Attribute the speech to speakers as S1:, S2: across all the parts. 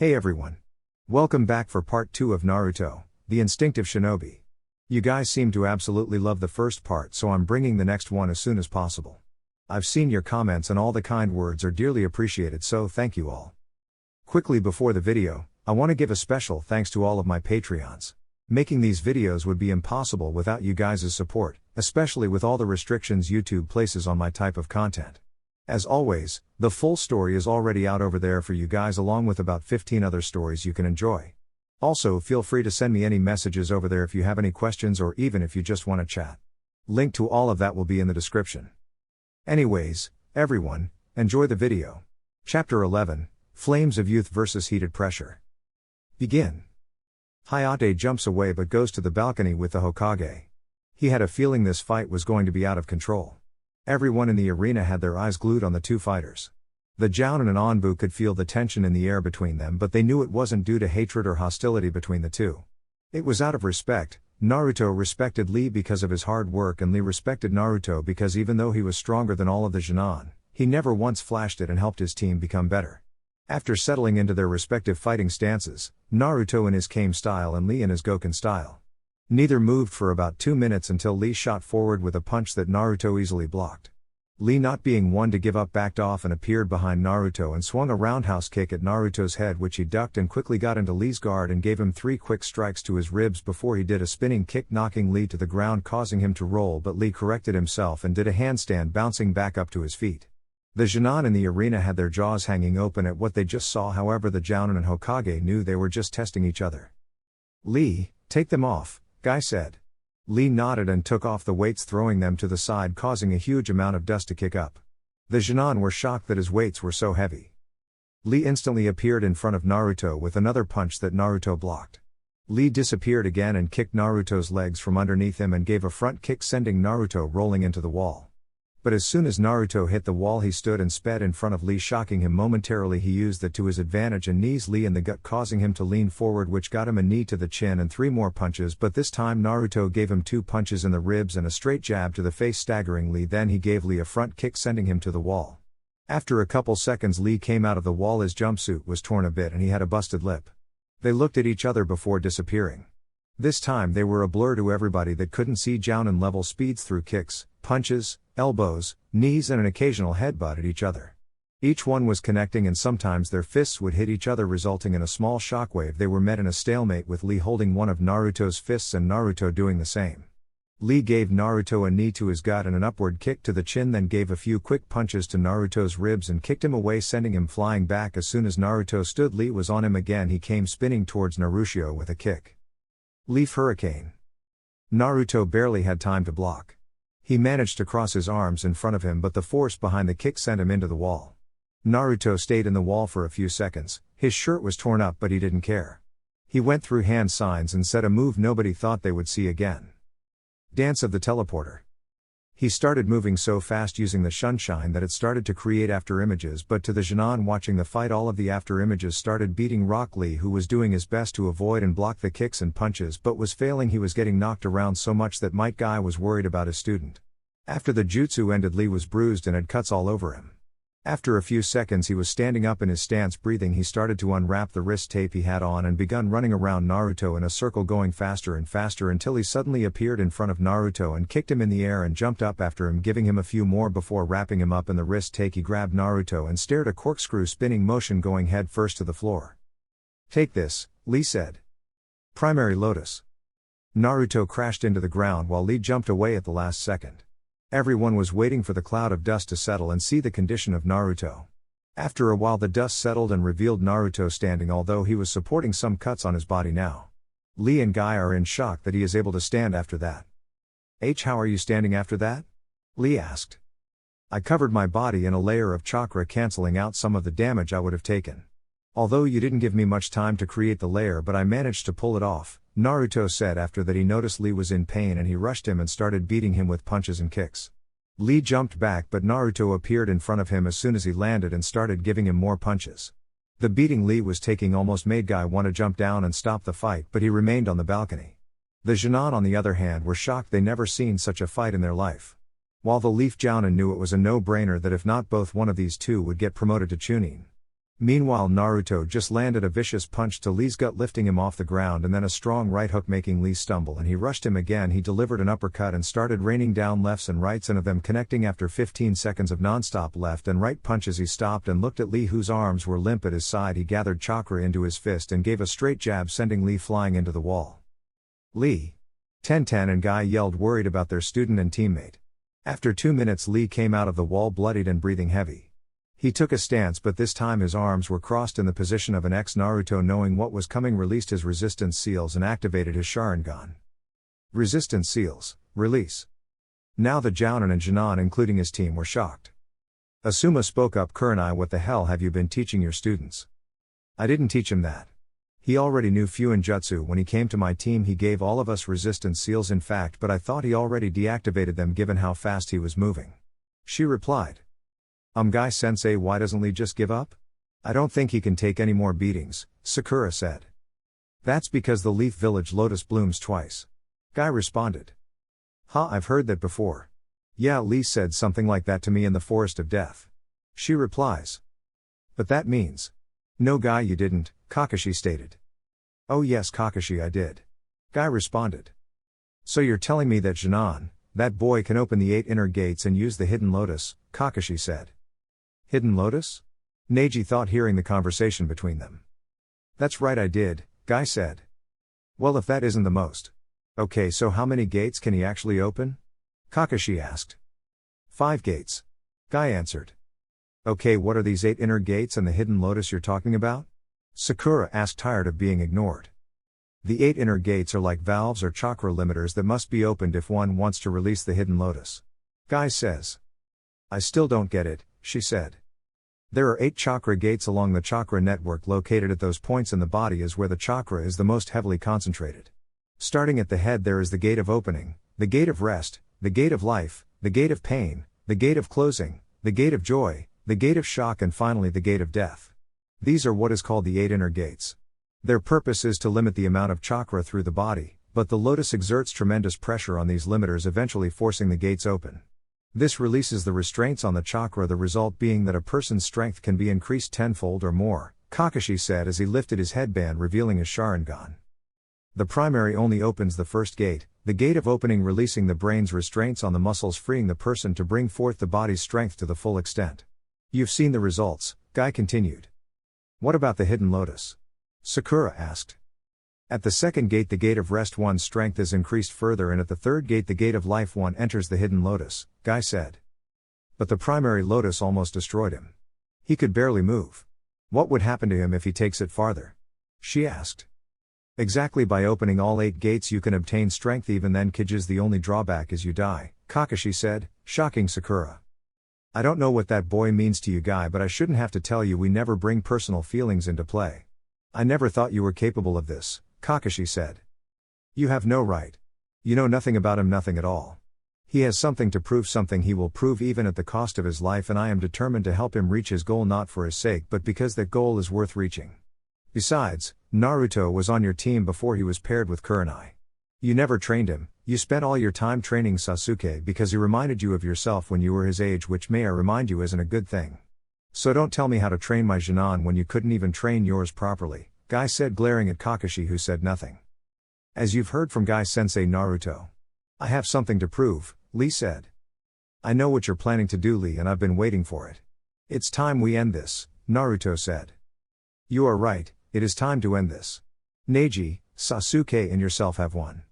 S1: Hey everyone. Welcome back for part 2 of Naruto, the Instinctive Shinobi. You guys seem to absolutely love the first part, so I'm bringing the next one as soon as possible. I've seen your comments and all the kind words are dearly appreciated, so thank you all. Quickly before the video, I want to give a special thanks to all of my Patreons. Making these videos would be impossible without you guys' support, especially with all the restrictions YouTube places on my type of content. As always, the full story is already out over there for you guys, along with about 15 other stories you can enjoy. Also, feel free to send me any messages over there if you have any questions or even if you just want to chat. Link to all of that will be in the description. Anyways, everyone, enjoy the video. Chapter 11, Flames of Youth vs Heated Pressure. Begin. Hayate jumps away but goes to the balcony with the Hokage. He had a feeling this fight was going to be out of control. Everyone in the arena had their eyes glued on the two fighters. The Jounin and Anbu could feel the tension in the air between them, but they knew it wasn't due to hatred or hostility between the two. It was out of respect. Naruto respected Lee because of his hard work, and Lee respected Naruto because even though he was stronger than all of the Jounin, he never once flashed it and helped his team become better. After settling into their respective fighting stances, Naruto in his Kame style and Lee in his Goken style. Neither moved for about 2 minutes until Lee shot forward with a punch that Naruto easily blocked. Lee, not being one to give up, backed off and appeared behind Naruto and swung a roundhouse kick at Naruto's head, which he ducked and quickly got into Lee's guard and gave him 3 quick strikes to his ribs before he did a spinning kick, knocking Lee to the ground, causing him to roll, but Lee corrected himself and did a handstand, bouncing back up to his feet. The Jounin in the arena had their jaws hanging open at what they just saw. However, the Jounin and Hokage knew they were just testing each other. "Lee, take them off," Guy said. Lee nodded and took off the weights, throwing them to the side, causing a huge amount of dust to kick up. The Jounin were shocked that his weights were so heavy. Lee instantly appeared in front of Naruto with another punch that Naruto blocked. Lee disappeared again and kicked Naruto's legs from underneath him and gave a front kick, sending Naruto rolling into the wall. But as soon as Naruto hit the wall, he stood and sped in front of Lee, shocking him momentarily. He used that to his advantage and knees Lee in the gut, causing him to lean forward, which got him a knee to the chin and 3 more punches, but this time Naruto gave him 2 punches in the ribs and a straight jab to the face, staggering Lee. Then he gave Lee a front kick, sending him to the wall. After a couple seconds, Lee came out of the wall. His jumpsuit was torn a bit and he had a busted lip. They looked at each other before disappearing. This time they were a blur to everybody that couldn't see. Jounin level speeds through kicks, punches, elbows, knees and an occasional headbutt at each other. Each one was connecting, and sometimes their fists would hit each other, resulting in a small shockwave. They were met in a stalemate, with Lee holding one of Naruto's fists and Naruto doing the same. Lee gave Naruto a knee to his gut and an upward kick to the chin, then gave a few quick punches to Naruto's ribs and kicked him away, sending him flying back. As soon as Naruto stood, Lee was on him again. He came spinning towards Naruto with a kick. Leaf Hurricane. Naruto barely had time to block. He managed to cross his arms in front of him, but the force behind the kick sent him into the wall. Naruto stayed in the wall for a few seconds. His shirt was torn up, but he didn't care. He went through hand signs and said a move nobody thought they would see again. Dance of the Teleporter. He started moving so fast using the sunshine that it started to create after images, but to the Jounin watching the fight, all of the after images started beating Rock Lee, who was doing his best to avoid and block the kicks and punches but was failing. He was getting knocked around so much that Might Guy was worried about his student. After the jutsu ended, Lee was bruised and had cuts all over him. After a few seconds he was standing up in his stance, breathing. He started to unwrap the wrist tape he had on and begun running around Naruto in a circle, going faster and faster until he suddenly appeared in front of Naruto and kicked him in the air and jumped up after him, giving him a few more before wrapping him up in the wrist tape. He grabbed Naruto and stared a corkscrew spinning motion, going head first to the floor. "Take this," Lee said. Primary Lotus. Naruto crashed into the ground while Lee jumped away at the last second. Everyone was waiting for the cloud of dust to settle and see the condition of Naruto. After a while the dust settled and revealed Naruto standing, although he was supporting some cuts on his body now. Lee and Guy are in shock that he is able to stand after that. "How are you standing after that?" Lee asked. "I covered my body in a layer of chakra, cancelling out some of the damage I would have taken. Although you didn't give me much time to create the layer, but I managed to pull it off," Naruto said. After that he noticed Lee was in pain and he rushed him and started beating him with punches and kicks. Lee jumped back, but Naruto appeared in front of him as soon as he landed and started giving him more punches. The beating Lee was taking almost made Guy want to jump down and stop the fight, but he remained on the balcony. The Jounin, on the other hand, were shocked. They never seen such a fight in their life. While the Leaf Jounin knew it was a no-brainer that if not both, one of these two would get promoted to Chunin. Meanwhile Naruto just landed a vicious punch to Lee's gut, lifting him off the ground, and then a strong right hook making Lee stumble, and he rushed him again. He delivered an uppercut and started raining down lefts and rights, and of them connecting after 15 seconds of non-stop left and right punches. He stopped and looked at Lee, whose arms were limp at his side. He gathered chakra into his fist and gave a straight jab, sending Lee flying into the wall. Lee! Ten and Guy yelled, worried about their student and teammate. After 2 minutes, Lee came out of the wall bloodied and breathing heavy. He took a stance, but this time his arms were crossed in the position of an X. Naruto, knowing what was coming, released his resistance seals and activated his Sharingan. Resistance seals, release. Now the Jounin and Jinan, including his team, were shocked. Asuma spoke up. Kurenai, what the hell have you been teaching your students? I didn't teach him that. He already knew Fuin Jutsu. When he came to my team, he gave all of us resistance seals, in fact, but I thought he already deactivated them given how fast he was moving. She replied. Guy-sensei, why doesn't Lee just give up? I don't think he can take any more beatings, Sakura said. That's because the Leaf Village lotus blooms twice. Guy responded. I've heard that before. Yeah, Lee said something like that to me in the Forest of Death. She replies. But that means. No, Guy, you didn't, Kakashi stated. Oh yes, Kakashi, I did. Guy responded. So you're telling me that Jinan, that boy, can open the 8 inner gates and use the hidden lotus, Kakashi said. Hidden lotus? Neji thought, hearing the conversation between them. That's right, I did, Guy said. Well, if that isn't the most. Okay, so how many gates can he actually open? Kakashi asked. 5 gates. Guy answered. Okay, what are these 8 inner gates and the hidden lotus you're talking about? Sakura asked, tired of being ignored. The 8 inner gates are like valves or chakra limiters that must be opened if one wants to release the hidden lotus. Guy says. I still don't get it, she said. There are 8 chakra gates along the chakra network. Located at those points in the body is where the chakra is the most heavily concentrated. Starting at the head, there is the gate of opening, the gate of rest, the gate of life, the gate of pain, the gate of closing, the gate of joy, the gate of shock, and finally the gate of death. These are what is called the 8 inner gates. Their purpose is to limit the amount of chakra through the body, but the lotus exerts tremendous pressure on these limiters, eventually forcing the gates open. This releases the restraints on the chakra, the result being that a person's strength can be increased tenfold or more, Kakashi said as he lifted his headband, revealing his Sharingan. The primary only opens the first gate, the gate of opening, releasing the brain's restraints on the muscles, freeing the person to bring forth the body's strength to the full extent. You've seen the results, Guy continued. What about the hidden lotus? Sakura asked. At the second gate, the gate of rest, one's strength is increased further, and at the third gate, the gate of life, one enters the hidden lotus, Guy said. But the primary lotus almost destroyed him. He could barely move. What would happen to him if he takes it farther? She asked. Exactly, by opening all 8 gates you can obtain strength. Even then, Kiji's the only drawback is you die, Kakashi said, shocking Sakura. I don't know what that boy means to you, Guy, but I shouldn't have to tell you, we never bring personal feelings into play. I never thought you were capable of this, Kakashi said. You have no right. You know nothing about him, nothing at all. He has something to prove, something he will prove even at the cost of his life, and I am determined to help him reach his goal, not for his sake but because that goal is worth reaching. Besides, Naruto was on your team before he was paired with Kurenai. You never trained him, you spent all your time training Sasuke because he reminded you of yourself when you were his age, which may I remind you isn't a good thing. So don't tell me how to train my Jinan when you couldn't even train yours properly, Guy said, glaring at Kakashi, who said nothing. As you've heard from Guy-sensei, Naruto. I have something to prove, Lee said. I know what you're planning to do, Lee, and I've been waiting for it. It's time we end this, Naruto said. You are right, it is time to end this. Neji, Sasuke and yourself have won.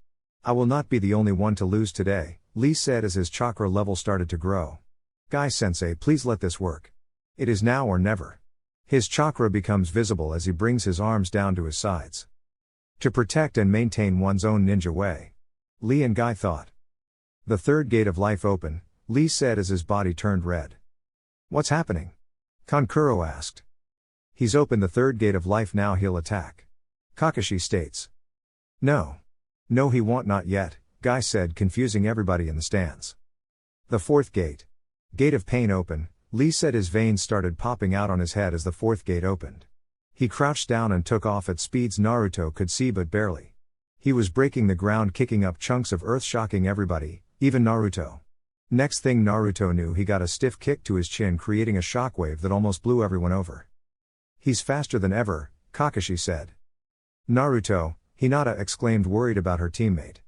S1: I will not be the only one to lose today, Lee said as his chakra level started to grow. Guy-sensei, please let this work. It is now or never. His chakra becomes visible as he brings his arms down to his sides. To protect and maintain one's own ninja way. Lee and Guy thought. The third gate of life open, Lee said as his body turned red. What's happening? Kankuro asked. He's opened the third gate of life, now he'll attack. Kakashi states. No, he won't, not yet, Guy said, confusing everybody in the stands. The fourth gate. Gate of pain open, Lee said. His veins started popping out on his head as the fourth gate opened. He crouched down and took off at speeds Naruto could see but barely. He was breaking the ground, kicking up chunks of earth, shocking everybody, even Naruto. Next thing Naruto knew, he got a stiff kick to his chin, creating a shockwave that almost blew everyone over. He's faster than ever, Kakashi said. Naruto, Hinata exclaimed, worried about her teammate.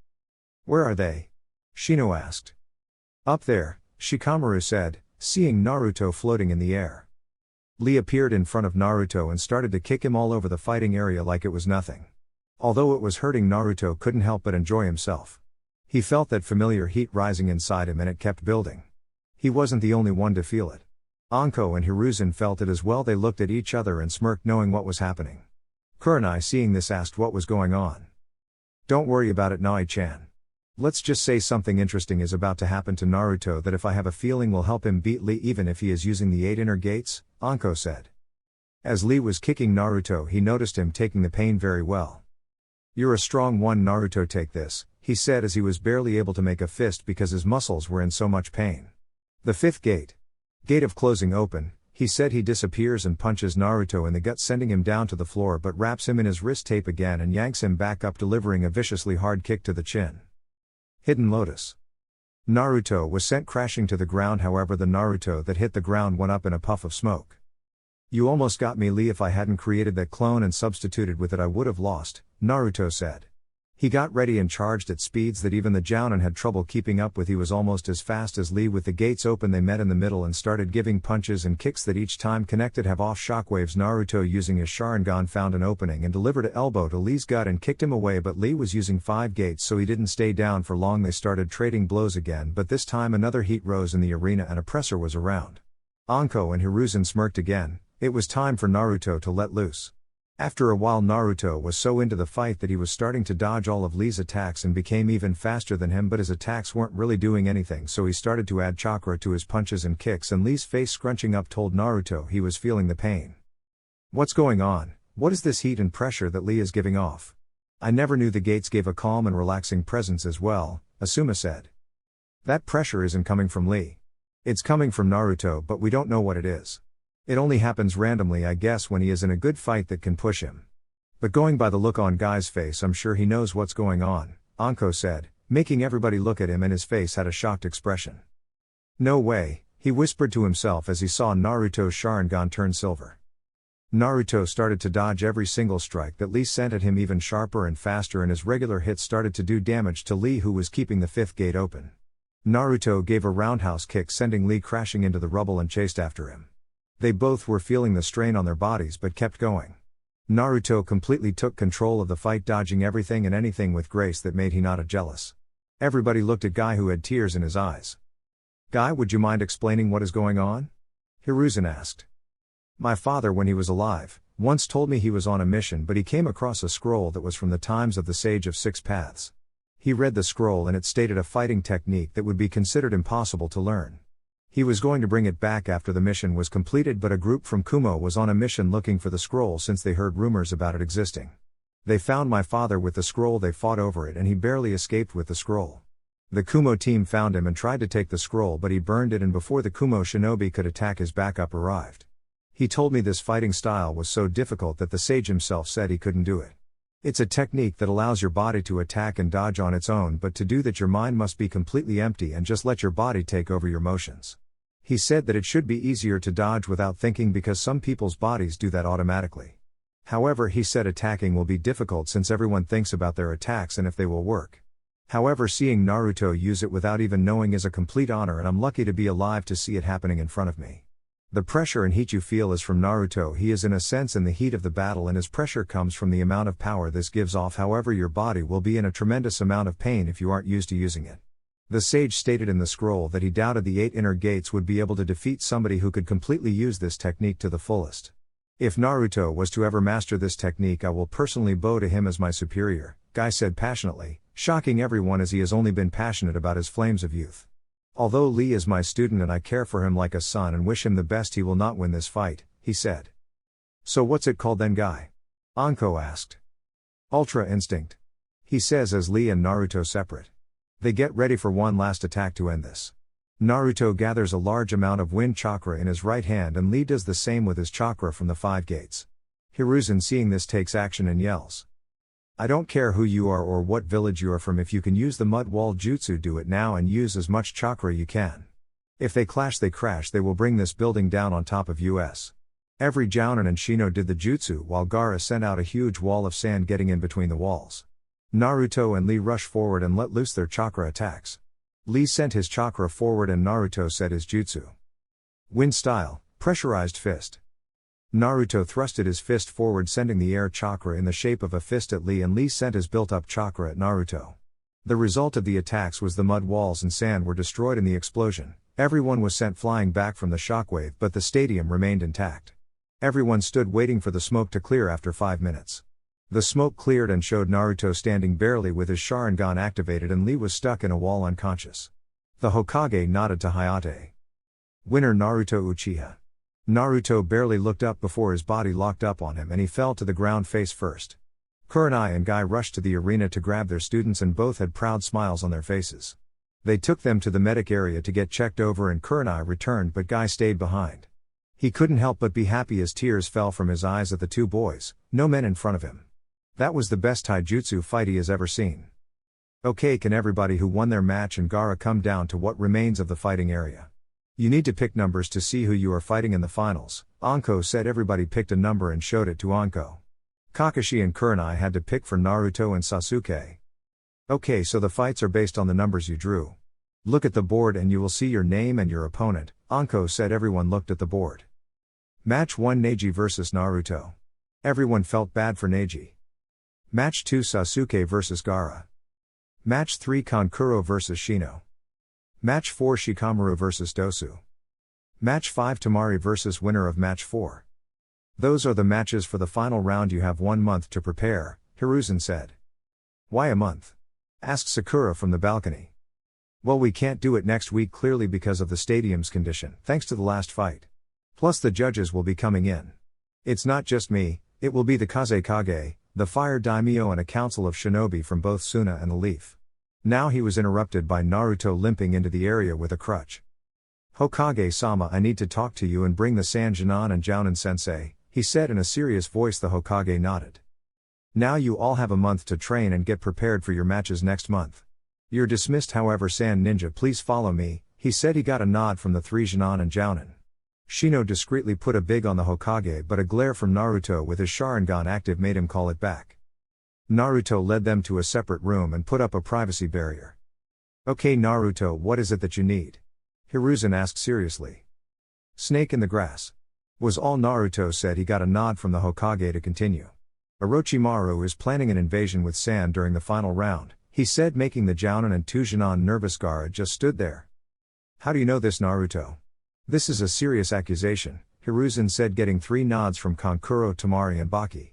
S1: Where are they? Shino asked. Up there, Shikamaru said, seeing Naruto floating in the air. Lee appeared in front of Naruto and started to kick him all over the fighting area like it was nothing. Although it was hurting, Naruto couldn't help but enjoy himself. He felt that familiar heat rising inside him and it kept building. He wasn't the only one to feel it. Anko and Hiruzen felt it as well. They looked at each other and smirked, knowing what was happening. Kurenai, seeing this, asked what was going on. Don't worry about it, Nai-chan. Let's just say something interesting is about to happen to Naruto that, if I have a feeling, will help him beat Lee even if he is using the 8 inner gates, Anko said. As Lee was kicking Naruto, he noticed him taking the pain very well. You're a strong one, Naruto, take this, he said as he was barely able to make a fist because his muscles were in so much pain. The 5th gate. Gate of closing open, he said. He disappears and punches Naruto in the gut, sending him down to the floor, but wraps him in his wrist tape again and yanks him back up, delivering a viciously hard kick to the chin. Hidden Lotus. Naruto was sent crashing to the ground, however the Naruto that hit the ground went up in a puff of smoke. You almost got me, Lee. If I hadn't created that clone and substituted with it, I would have lost, Naruto said. He got ready and charged at speeds that even the Jounin had trouble keeping up with. He was almost as fast as Lee. With the gates open, they met in the middle and started giving punches and kicks that each time connected have off shockwaves. Naruto, using his Sharingan, found an opening and delivered an elbow to Lee's gut and kicked him away, but Lee was using 5 gates, so he didn't stay down for long. They started trading blows again, but this time another heat rose in the arena and a presser was around. Anko and Hiruzen smirked again. It was time for Naruto to let loose. After a while, Naruto was so into the fight that he was starting to dodge all of Lee's attacks and became even faster than him, but his attacks weren't really doing anything, so he started to add chakra to his punches and kicks, and Lee's face scrunching up told Naruto he was feeling the pain. What's going on? What is this heat and pressure that Lee is giving off? I never knew the gates gave a calm and relaxing presence as well, Asuma said. That pressure isn't coming from Lee. It's coming from Naruto, but we don't know what it is. It only happens randomly, I guess, when he is in a good fight that can push him. But going by the look on Guy's face, I'm sure he knows what's going on, Anko said, making everybody look at him, and his face had a shocked expression. No way, he whispered to himself as he saw Naruto's Sharingan turn silver. Naruto started to dodge every single strike that Lee sent at him even sharper and faster, and his regular hits started to do damage to Lee, who was keeping the 5th gate open. Naruto gave a roundhouse kick, sending Lee crashing into the rubble, and chased after him. They both were feeling the strain on their bodies but kept going. Naruto completely took control of the fight, dodging everything and anything with grace that made Hinata jealous. Everybody looked at Guy, who had tears in his eyes. Guy, would you mind explaining what is going on? Hiruzen asked. My father, when he was alive, once told me he was on a mission, but he came across a scroll that was from the times of the Sage of 6 Paths. He read the scroll and it stated a fighting technique that would be considered impossible to learn. He was going to bring it back after the mission was completed, but a group from Kumo was on a mission looking for the scroll since they heard rumors about it existing. They found my father with the scroll, they fought over it, and he barely escaped with the scroll. The Kumo team found him and tried to take the scroll, but he burned it, and before the Kumo shinobi could attack, his backup arrived. He told me this fighting style was so difficult that the sage himself said he couldn't do it. It's a technique that allows your body to attack and dodge on its own, but to do that your mind must be completely empty and just let your body take over your motions. He said that it should be easier to dodge without thinking because some people's bodies do that automatically. However, he said attacking will be difficult since everyone thinks about their attacks and if they will work. However, seeing Naruto use it without even knowing is a complete honor, and I'm lucky to be alive to see it happening in front of me. The pressure and heat you feel is from Naruto. He is in a sense in the heat of the battle, and his pressure comes from the amount of power this gives off. However, your body will be in a tremendous amount of pain if you aren't used to using it. The sage stated in the scroll that he doubted the 8 inner gates would be able to defeat somebody who could completely use this technique to the fullest. If Naruto was to ever master this technique, I will personally bow to him as my superior, Guy said passionately, shocking everyone as he has only been passionate about his flames of youth. Although Lee is my student and I care for him like a son and wish him the best, he will not win this fight, he said. So what's it called then, Guy? Anko asked. Ultra Instinct. He says as Lee and Naruto separate. They get ready for one last attack to end this. Naruto gathers a large amount of wind chakra in his right hand, and Lee does the same with his chakra from the 5 gates. Hiruzen, seeing this, takes action and yells. I don't care who you are or what village you are from, if you can use the mud wall jutsu, do it now and use as much chakra you can. If they clash, they crash, they will bring this building down on top of us. Every Jounin and Shino did the jutsu while Gaara sent out a huge wall of sand getting in between the walls. Naruto and Lee rushed forward and let loose their chakra attacks. Lee sent his chakra forward and Naruto set his jutsu. Wind style, pressurized fist. Naruto thrusted his fist forward sending the air chakra in the shape of a fist at Lee and Lee sent his built-up chakra at Naruto. The result of the attacks was the mud walls and sand were destroyed in the explosion. Everyone was sent flying back from the shockwave but the stadium remained intact. Everyone stood waiting for the smoke to clear after 5 minutes. The smoke cleared and showed Naruto standing barely with his Sharingan activated and Lee was stuck in a wall unconscious. The Hokage nodded to Hayate. Winner Naruto Uchiha. Naruto barely looked up before his body locked up on him and he fell to the ground face first. Kurenai and Guy rushed to the arena to grab their students and both had proud smiles on their faces. They took them to the medic area to get checked over and Kurenai returned but Guy stayed behind. He couldn't help but be happy as tears fell from his eyes at the two boys, no men in front of him. That was the best taijutsu fight he has ever seen. Okay, can everybody who won their match and Gaara come down to what remains of the fighting area? You need to pick numbers to see who you are fighting in the finals. Anko said everybody picked a number and showed it to Anko. Kakashi and Kurenai had to pick for Naruto and Sasuke. Okay, so the fights are based on the numbers you drew. Look at the board and you will see your name and your opponent. Anko said everyone looked at the board. Match 1 Neji vs Naruto. Everyone felt bad for Neji. Match 2 Sasuke vs Gaara. Match 3 Kankuro vs Shino. Match 4 Shikamaru vs Dosu. Match 5 Tamari vs winner of Match 4. Those are the matches for the final round. You have 1 month to prepare, Hiruzen said. Why a month? Asked Sakura from the balcony. Well, we can't do it next week clearly because of the stadium's condition, thanks to the last fight. Plus the judges will be coming in. It's not just me, it will be the Kazekage, the Fire Daimyo and a council of shinobi from both Suna and the Leaf. Now he was interrupted by Naruto limping into the area with a crutch. Hokage-sama, I need to talk to you and bring the Sanjinan and Jounin-sensei, he said in a serious voice. The Hokage nodded. Now you all have a month to train and get prepared for your matches next month. You're dismissed. However, Sand Ninja, please follow me, he said. He got a nod from the 3 Jinan and Jounin. Shino discreetly put a big on the Hokage but a glare from Naruto with his Sharingan active made him call it back. Naruto led them to a separate room and put up a privacy barrier. Okay Naruto, what is it that you need? Hiruzen asked seriously. Snake in the grass. Was all Naruto said. He got a nod from the Hokage to continue. Orochimaru is planning an invasion with sand during the final round, he said, making the Jounin and 2 Jinan nervous. Gaara just stood there. How do you know this, Naruto? This is a serious accusation, Hiruzen said, getting 3 nods from Kankuro, Tamari and Baki.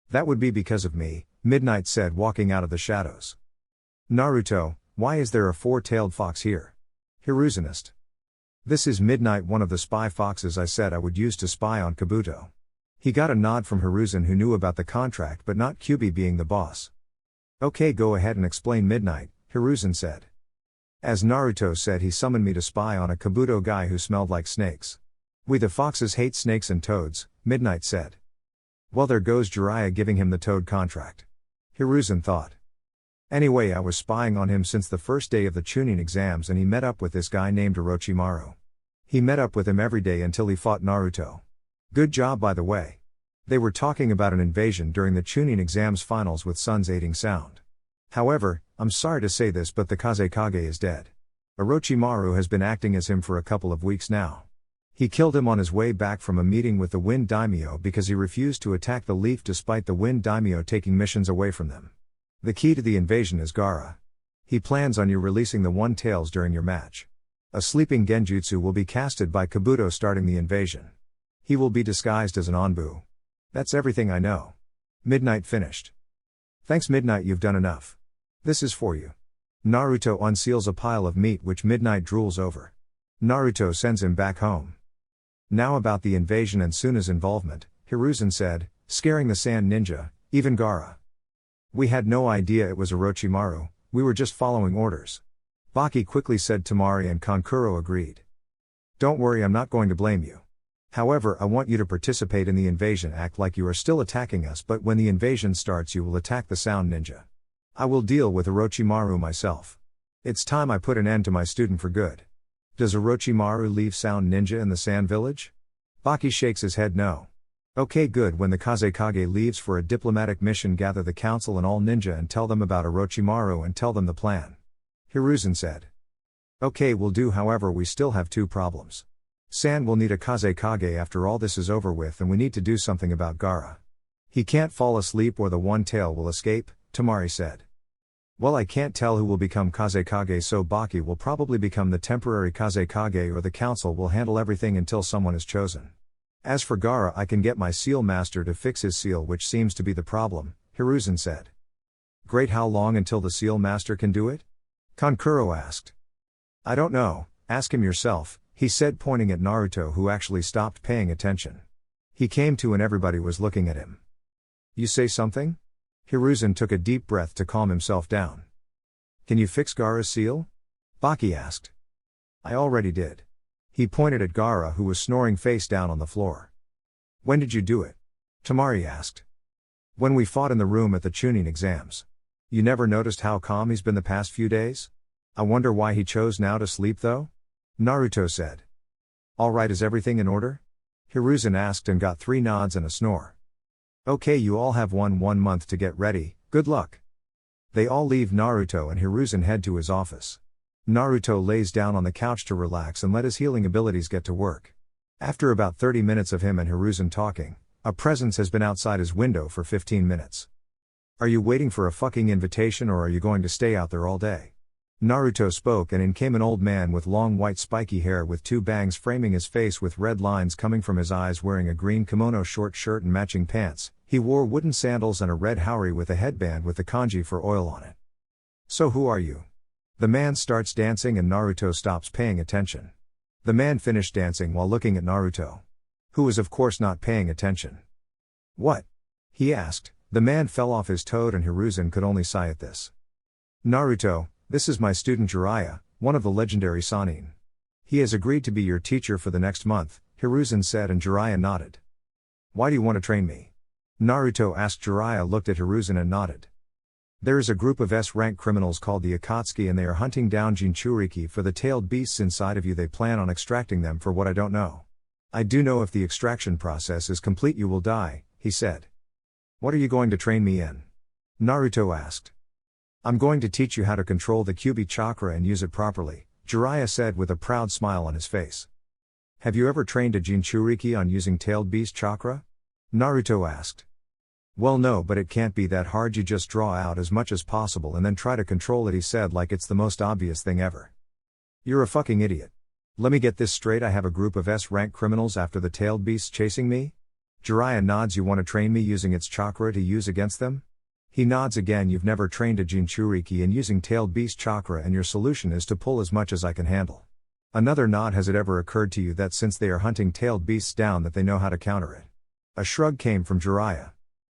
S1: That would be because of me, Midnight said, walking out of the shadows. Naruto, why is there a 4-tailed fox here? Hiruzen asked. This is Midnight, one of the spy foxes I said I would use to spy on Kabuto. He got a nod from Hiruzen, who knew about the contract but not Kyuubi being the boss. Okay, go ahead and explain, Midnight, Hiruzen said. As Naruto said, he summoned me to spy on a Kabuto guy who smelled like snakes. We the foxes hate snakes and toads, Midnight said. Well, there goes Jiraiya giving him the toad contract. Hiruzen thought. Anyway, I was spying on him since the first day of the Chunin exams and he met up with this guy named Orochimaru. He met up with him every day until he fought Naruto. Good job, by the way. They were talking about an invasion during the Chunin exams finals with Sun's aiding sound. However, I'm sorry to say this, but the Kazekage is dead. Orochimaru has been acting as him for a couple of weeks now. He killed him on his way back from a meeting with the Wind Daimyo because he refused to attack the Leaf despite the Wind Daimyo taking missions away from them. The key to the invasion is Gaara. He plans on you releasing the One-Tails during your match. A sleeping genjutsu will be casted by Kabuto starting the invasion. He will be disguised as an Anbu. That's everything I know. Midnight finished. Thanks, Midnight, you've done enough. This is for you. Naruto unseals a pile of meat which Midnight drools over. Naruto sends him back home. Now about the invasion and Suna's involvement, Hiruzen said, scaring the Sand Ninja, even Gaara. We had no idea it was Orochimaru, we were just following orders. Baki quickly said. Tamari and Kankuro agreed. Don't worry, I'm not going to blame you. However, I want you to participate in the invasion. Act like you are still attacking us, but when the invasion starts you will attack the Sound Ninja. I will deal with Orochimaru myself. It's time I put an end to my student for good. Does Orochimaru leave Sound Ninja in the Sand Village? Baki shakes his head no. Okay, good. When the Kazekage leaves for a diplomatic mission, gather the council and all ninja and tell them about Orochimaru and tell them the plan. Hiruzen said. Okay, will do. However, we still have two problems. San will need a Kazekage after all this is over with, and we need to do something about Gaara. He can't fall asleep or the one tail will escape, Tamari said. Well, I can't tell who will become Kazekage, so Baki will probably become the temporary Kazekage, or the council will handle everything until someone is chosen. As for Gaara, I can get my seal master to fix his seal, which seems to be the problem, Hiruzen said. Great, how long until the seal master can do it? Kankuro asked. I don't know, ask him yourself, he said, pointing at Naruto, who actually stopped paying attention. He came to and everybody was looking at him. You say something? Hiruzen took a deep breath to calm himself down. Can you fix Gaara's seal? Baki asked. I already did. He pointed at Gaara, who was snoring face down on the floor. When did you do it? Tamari asked. When we fought in the room at the Chunin exams. You never noticed how calm he's been the past few days? I wonder why he chose now to sleep though? Naruto said. Alright, is everything in order? Hiruzen asked and got 3 nods and a snore. Okay, you all have one month to get ready, good luck. They all leave Naruto and Hiruzen head to his office. Naruto lays down on the couch to relax and let his healing abilities get to work. After about 30 minutes of him and Hiruzen talking, a presence has been outside his window for 15 minutes. Are you waiting for a fucking invitation or are you going to stay out there all day? Naruto spoke and in came an old man with long white spiky hair with 2 bangs framing his face with red lines coming from his eyes, wearing a green kimono short shirt and matching pants. He wore wooden sandals and a red haori with a headband with the kanji for oil on it. So who are you? The man starts dancing and Naruto stops paying attention. The man finished dancing while looking at Naruto, who was of course not paying attention. What? He asked. The man fell off his toad and Hiruzen could only sigh at this. Naruto, this is my student Jiraiya, one of the legendary Sannin. He has agreed to be your teacher for the next month, Hiruzen said, and Jiraiya nodded. Why do you want to train me? Naruto asked. Jiraiya looked at Hiruzen and nodded. There is a group of S-rank criminals called the Akatsuki and they are hunting down Jinchuriki for the tailed beasts inside of you. They plan on extracting them. For what I don't know. I do know if the extraction process is complete you will die, he said. What are you going to train me in? Naruto asked. I'm going to teach you how to control the Kyuubi chakra and use it properly, Jiraiya said with a proud smile on his face. Have you ever trained a Jinchuriki on using tailed beast chakra? Naruto asked. Well, no, but it can't be that hard. You just draw out as much as possible and then try to control it, he said, like it's the most obvious thing ever. You're a fucking idiot. Let me get this straight, I have a group of S-rank criminals after the tailed beasts chasing me? Jiraiya nods. You want to train me using its chakra to use against them? He nods again. You've never trained a Jinchuriki in using tailed beast chakra and your solution is to pull as much as I can handle. Another nod. Has it ever occurred to you that since they are hunting tailed beasts down that they know how to counter it? A shrug came from Jiraiya.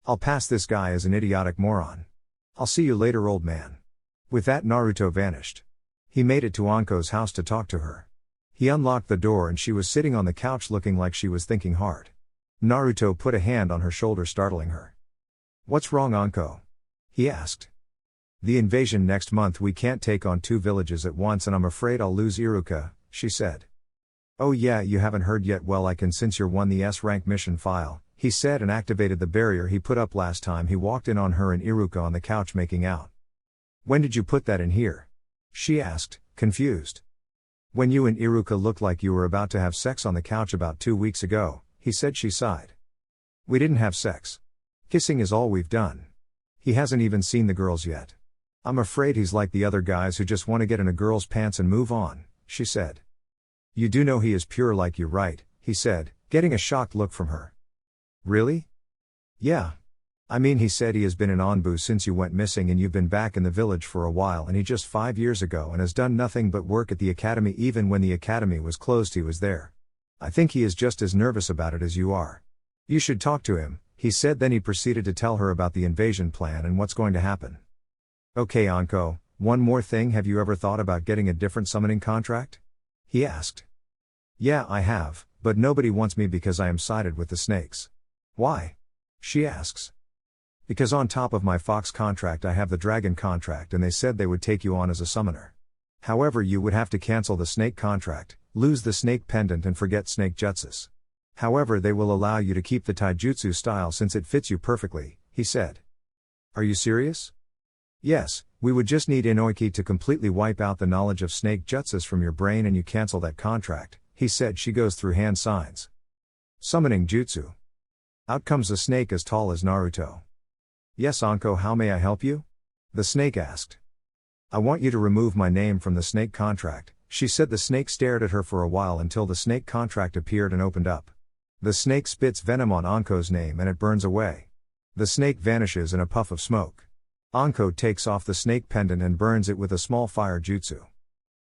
S1: I'll pass this guy as an idiotic moron. I'll see you later, old man. With that, Naruto vanished. He made it to Anko's house to talk to her. He unlocked the door and she was sitting on the couch looking like she was thinking hard. Naruto put a hand on her shoulder, startling her. What's wrong, Anko? He asked. The invasion next month. We can't take on 2 villages at once and I'm afraid I'll lose Iruka, she said. Oh yeah, you haven't heard yet? Well, I can, since you're won the S-rank mission file, he said, and activated the barrier he put up last time he walked in on her and Iruka on the couch making out. When did you put that in here? She asked, confused. When you and Iruka looked like you were about to have sex on the couch about 2 weeks ago, he said. She sighed. We didn't have sex. Kissing is all we've done. He hasn't even seen the girls yet. I'm afraid he's like the other guys who just want to get in a girl's pants and move on, she said. You do know he is pure like you, right? He said, getting a shocked look from her. Really? Yeah. I mean, he said he has been in Anbu since you went missing and you've been back in the village for a while, and he just 5 years ago and has done nothing but work at the academy. Even when the academy was closed he was there. I think he is just as nervous about it as you are. You should talk to him, he said. Then he proceeded to tell her about the invasion plan and what's going to happen. Okay, Anko, one more thing. Have you ever thought about getting a different summoning contract? He asked. Yeah, I have, but nobody wants me because I am sided with the snakes. Why? She asks. Because on top of my fox contract I have the dragon contract and they said they would take you on as a summoner. However, you would have to cancel the snake contract, lose the snake pendant and forget snake jutsus. However, they will allow you to keep the taijutsu style since it fits you perfectly, he said. Are you serious? Yes, we would just need Inoiki to completely wipe out the knowledge of snake jutsus from your brain and you cancel that contract, he said. She goes through hand signs. Summoning jutsu. Out comes a snake as tall as Naruto. Yes, Anko, how may I help you? The snake asked. I want you to remove my name from the snake contract, she said. The snake stared at her for a while until the snake contract appeared and opened up. The snake spits venom on Anko's name and it burns away. The snake vanishes in a puff of smoke. Anko takes off the snake pendant and burns it with a small fire jutsu.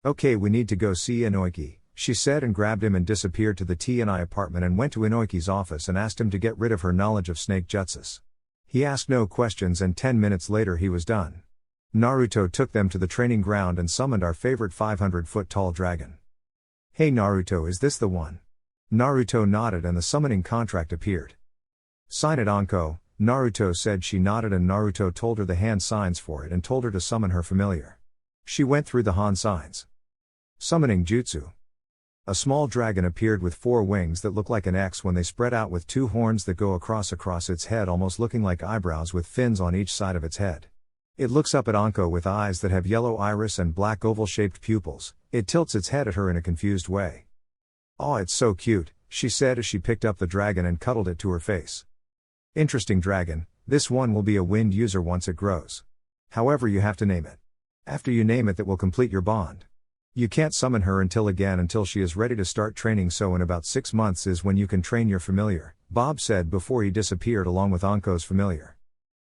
S1: Okay, we need to go see Inoiki, she said, and grabbed him and disappeared to the T&I apartment and went to Inoiki's office and asked him to get rid of her knowledge of snake jutsus. He asked no questions and 10 minutes later he was done. Naruto took them to the training ground and summoned our favorite 500-foot tall dragon. Hey Naruto, is this the one? Naruto nodded and the summoning contract appeared. Sign it, Anko, Naruto said. She nodded and Naruto told her the hand signs for it and told her to summon her familiar. She went through the hand signs. Summoning jutsu. A small dragon appeared with 4 wings that look like an X when they spread out, with 2 horns that go across its head, almost looking like eyebrows with fins on each side of its head. It looks up at Anko with eyes that have yellow iris and black oval-shaped pupils. It tilts its head at her in a confused way. "Aw, it's so cute," she said as she picked up the dragon and cuddled it to her face. Interesting dragon, this one will be a wind user once it grows. However, you have to name it. After you name it, that will complete your bond. You can't summon her until she is ready to start training, so in about 6 months is when you can train your familiar, Bob said before he disappeared along with Anko's familiar.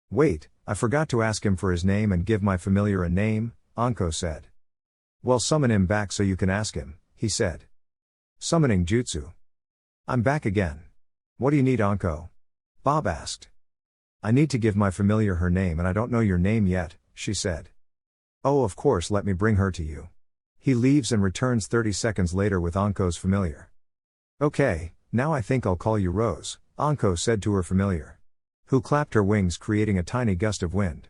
S1: Wait, I forgot to ask him for his name and give my familiar a name, Anko said. Well, summon him back so you can ask him, he said. Summoning jutsu. I'm back again. What do you need, Anko? Bob asked. I need to give my familiar her name and I don't know your name yet, she said. Oh, of course, let me bring her to you. He leaves and returns 30 seconds later with Anko's familiar. Okay, now I think I'll call you Rose, Anko said to her familiar, who clapped her wings creating a tiny gust of wind.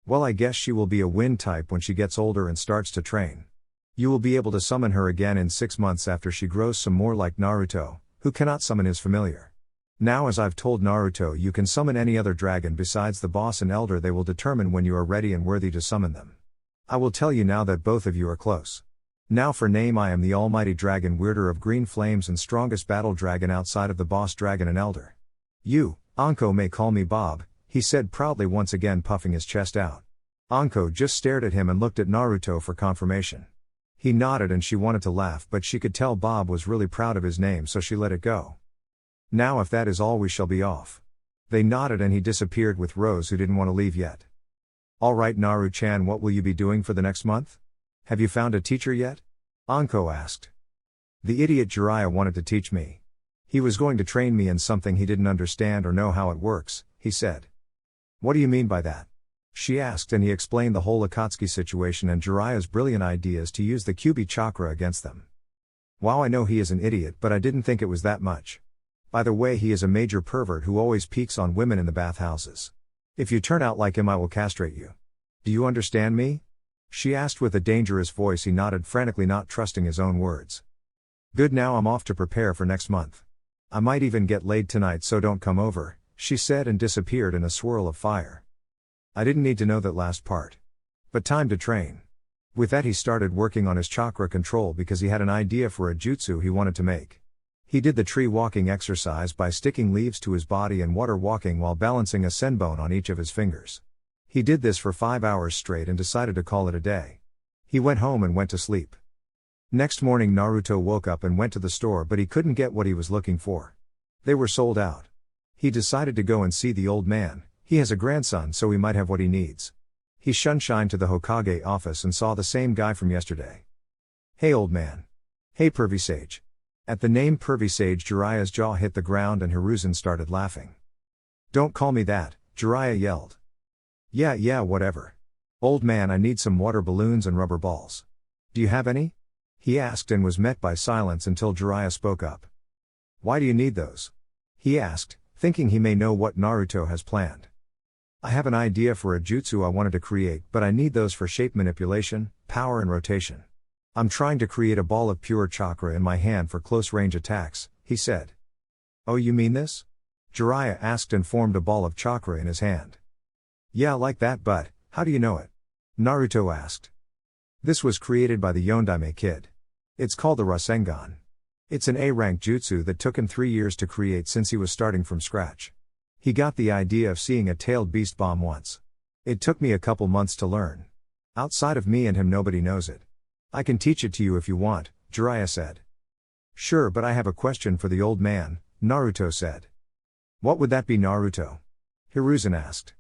S1: Well, I guess she will be a wind type when she gets older and starts to train. You will be able to summon her again in 6 months after she grows some more, like Naruto, who cannot summon his familiar. Now, as I've told Naruto, you can summon any other dragon besides the boss and elder. They will determine when you are ready and worthy to summon them. I will tell you now that both of you are close. Now for name, I am the almighty dragon, wielder of green flames and strongest battle dragon outside of the boss dragon and elder. You, Anko, may call me Bob, he said proudly, once again puffing his chest out. Anko just stared at him and looked at Naruto for confirmation. He nodded and she wanted to laugh, but she could tell Bob was really proud of his name, so she let it go. Now if that is all, we shall be off. They nodded and he disappeared with Rose, who didn't want to leave yet. Alright Naru-chan, what will you be doing for the next month? Have you found a teacher yet? Anko asked. The idiot Jiraiya wanted to teach me. He was going to train me in something he didn't understand or know how it works, he said. What do you mean by that? She asked, and he explained the whole Akatsuki situation and Jiraiya's brilliant ideas to use the Kyuubi chakra against them. Wow, I know he is an idiot, but I didn't think it was that much. By the way, he is a major pervert who always peeks on women in the bathhouses. If you turn out like him, I will castrate you. Do you understand me? She asked with a dangerous voice. He nodded frantically, not trusting his own words. Good, now I'm off to prepare for next month. I might even get laid tonight, so don't come over, she said and disappeared in a swirl of fire. I didn't need to know that last part. But time to train. With that, he started working on his chakra control because he had an idea for a jutsu he wanted to make. He did the tree walking exercise by sticking leaves to his body and water walking while balancing a senbone on each of his fingers. He did this for 5 hours straight and decided to call it a day. He went home and went to sleep. Next morning, Naruto woke up and went to the store, but he couldn't get what he was looking for. They were sold out. He decided to go and see the old man. He has a grandson, so he might have what he needs. He shunshined to the Hokage office and saw the same guy from yesterday. Hey old man. Hey pervy sage. At the name pervy sage, Jiraiya's jaw hit the ground and Hiruzen started laughing. Don't call me that, Jiraiya yelled. Yeah, whatever. Old man, I need some water balloons and rubber balls. Do you have any? He asked and was met by silence until Jiraiya spoke up. Why do you need those? He asked, thinking he may know what Naruto has planned. I have an idea for a jutsu I wanted to create, but I need those for shape manipulation, power and rotation. I'm trying to create a ball of pure chakra in my hand for close range attacks, he said. Oh, you mean this? Jiraiya asked and formed a ball of chakra in his hand. Yeah, like that, but how do you know it? Naruto asked. This was created by the Yondaime kid. It's called the Rasengan. It's an A-rank jutsu that took him 3 years to create since he was starting from scratch. He got the idea of seeing a tailed beast bomb once. It took me a couple months to learn. Outside of me and him nobody knows it. I can teach it to you if you want, Jiraiya said. Sure, but I have a question for the old man, Naruto said. What would that be, Naruto? Hiruzen asked.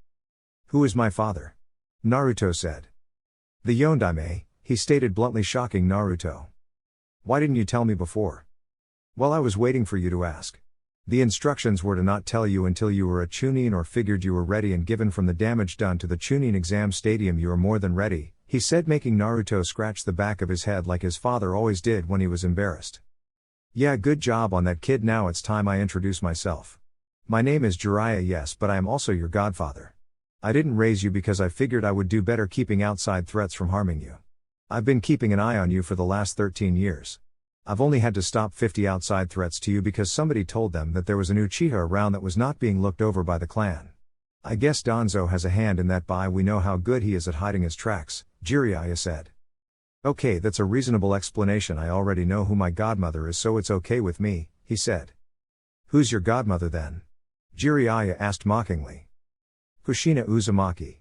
S1: Who is my father? Naruto said. The Yondaime, he stated bluntly, shocking Naruto. Why didn't you tell me before? Well, I was waiting for you to ask. The instructions were to not tell you until you were a Chunin or figured you were ready, and given from the damage done to the Chunin exam stadium you are more than ready, he said, making Naruto scratch the back of his head like his father always did when he was embarrassed. Yeah, good job on that, kid. Now it's time I introduce myself. My name is Jiraiya, yes, but I am also your godfather. I didn't raise you because I figured I would do better keeping outside threats from harming you. I've been keeping an eye on you for the last 13 years. I've only had to stop 50 outside threats to you because somebody told them that there was an Uchiha around that was not being looked over by the clan. I guess Danzo has a hand in that, but we know how good he is at hiding his tracks, Jiraiya said. Okay, that's a reasonable explanation. I already know who my godmother is, so it's okay with me, he said. Who's your godmother then? Jiraiya asked mockingly. Kushina Uzumaki.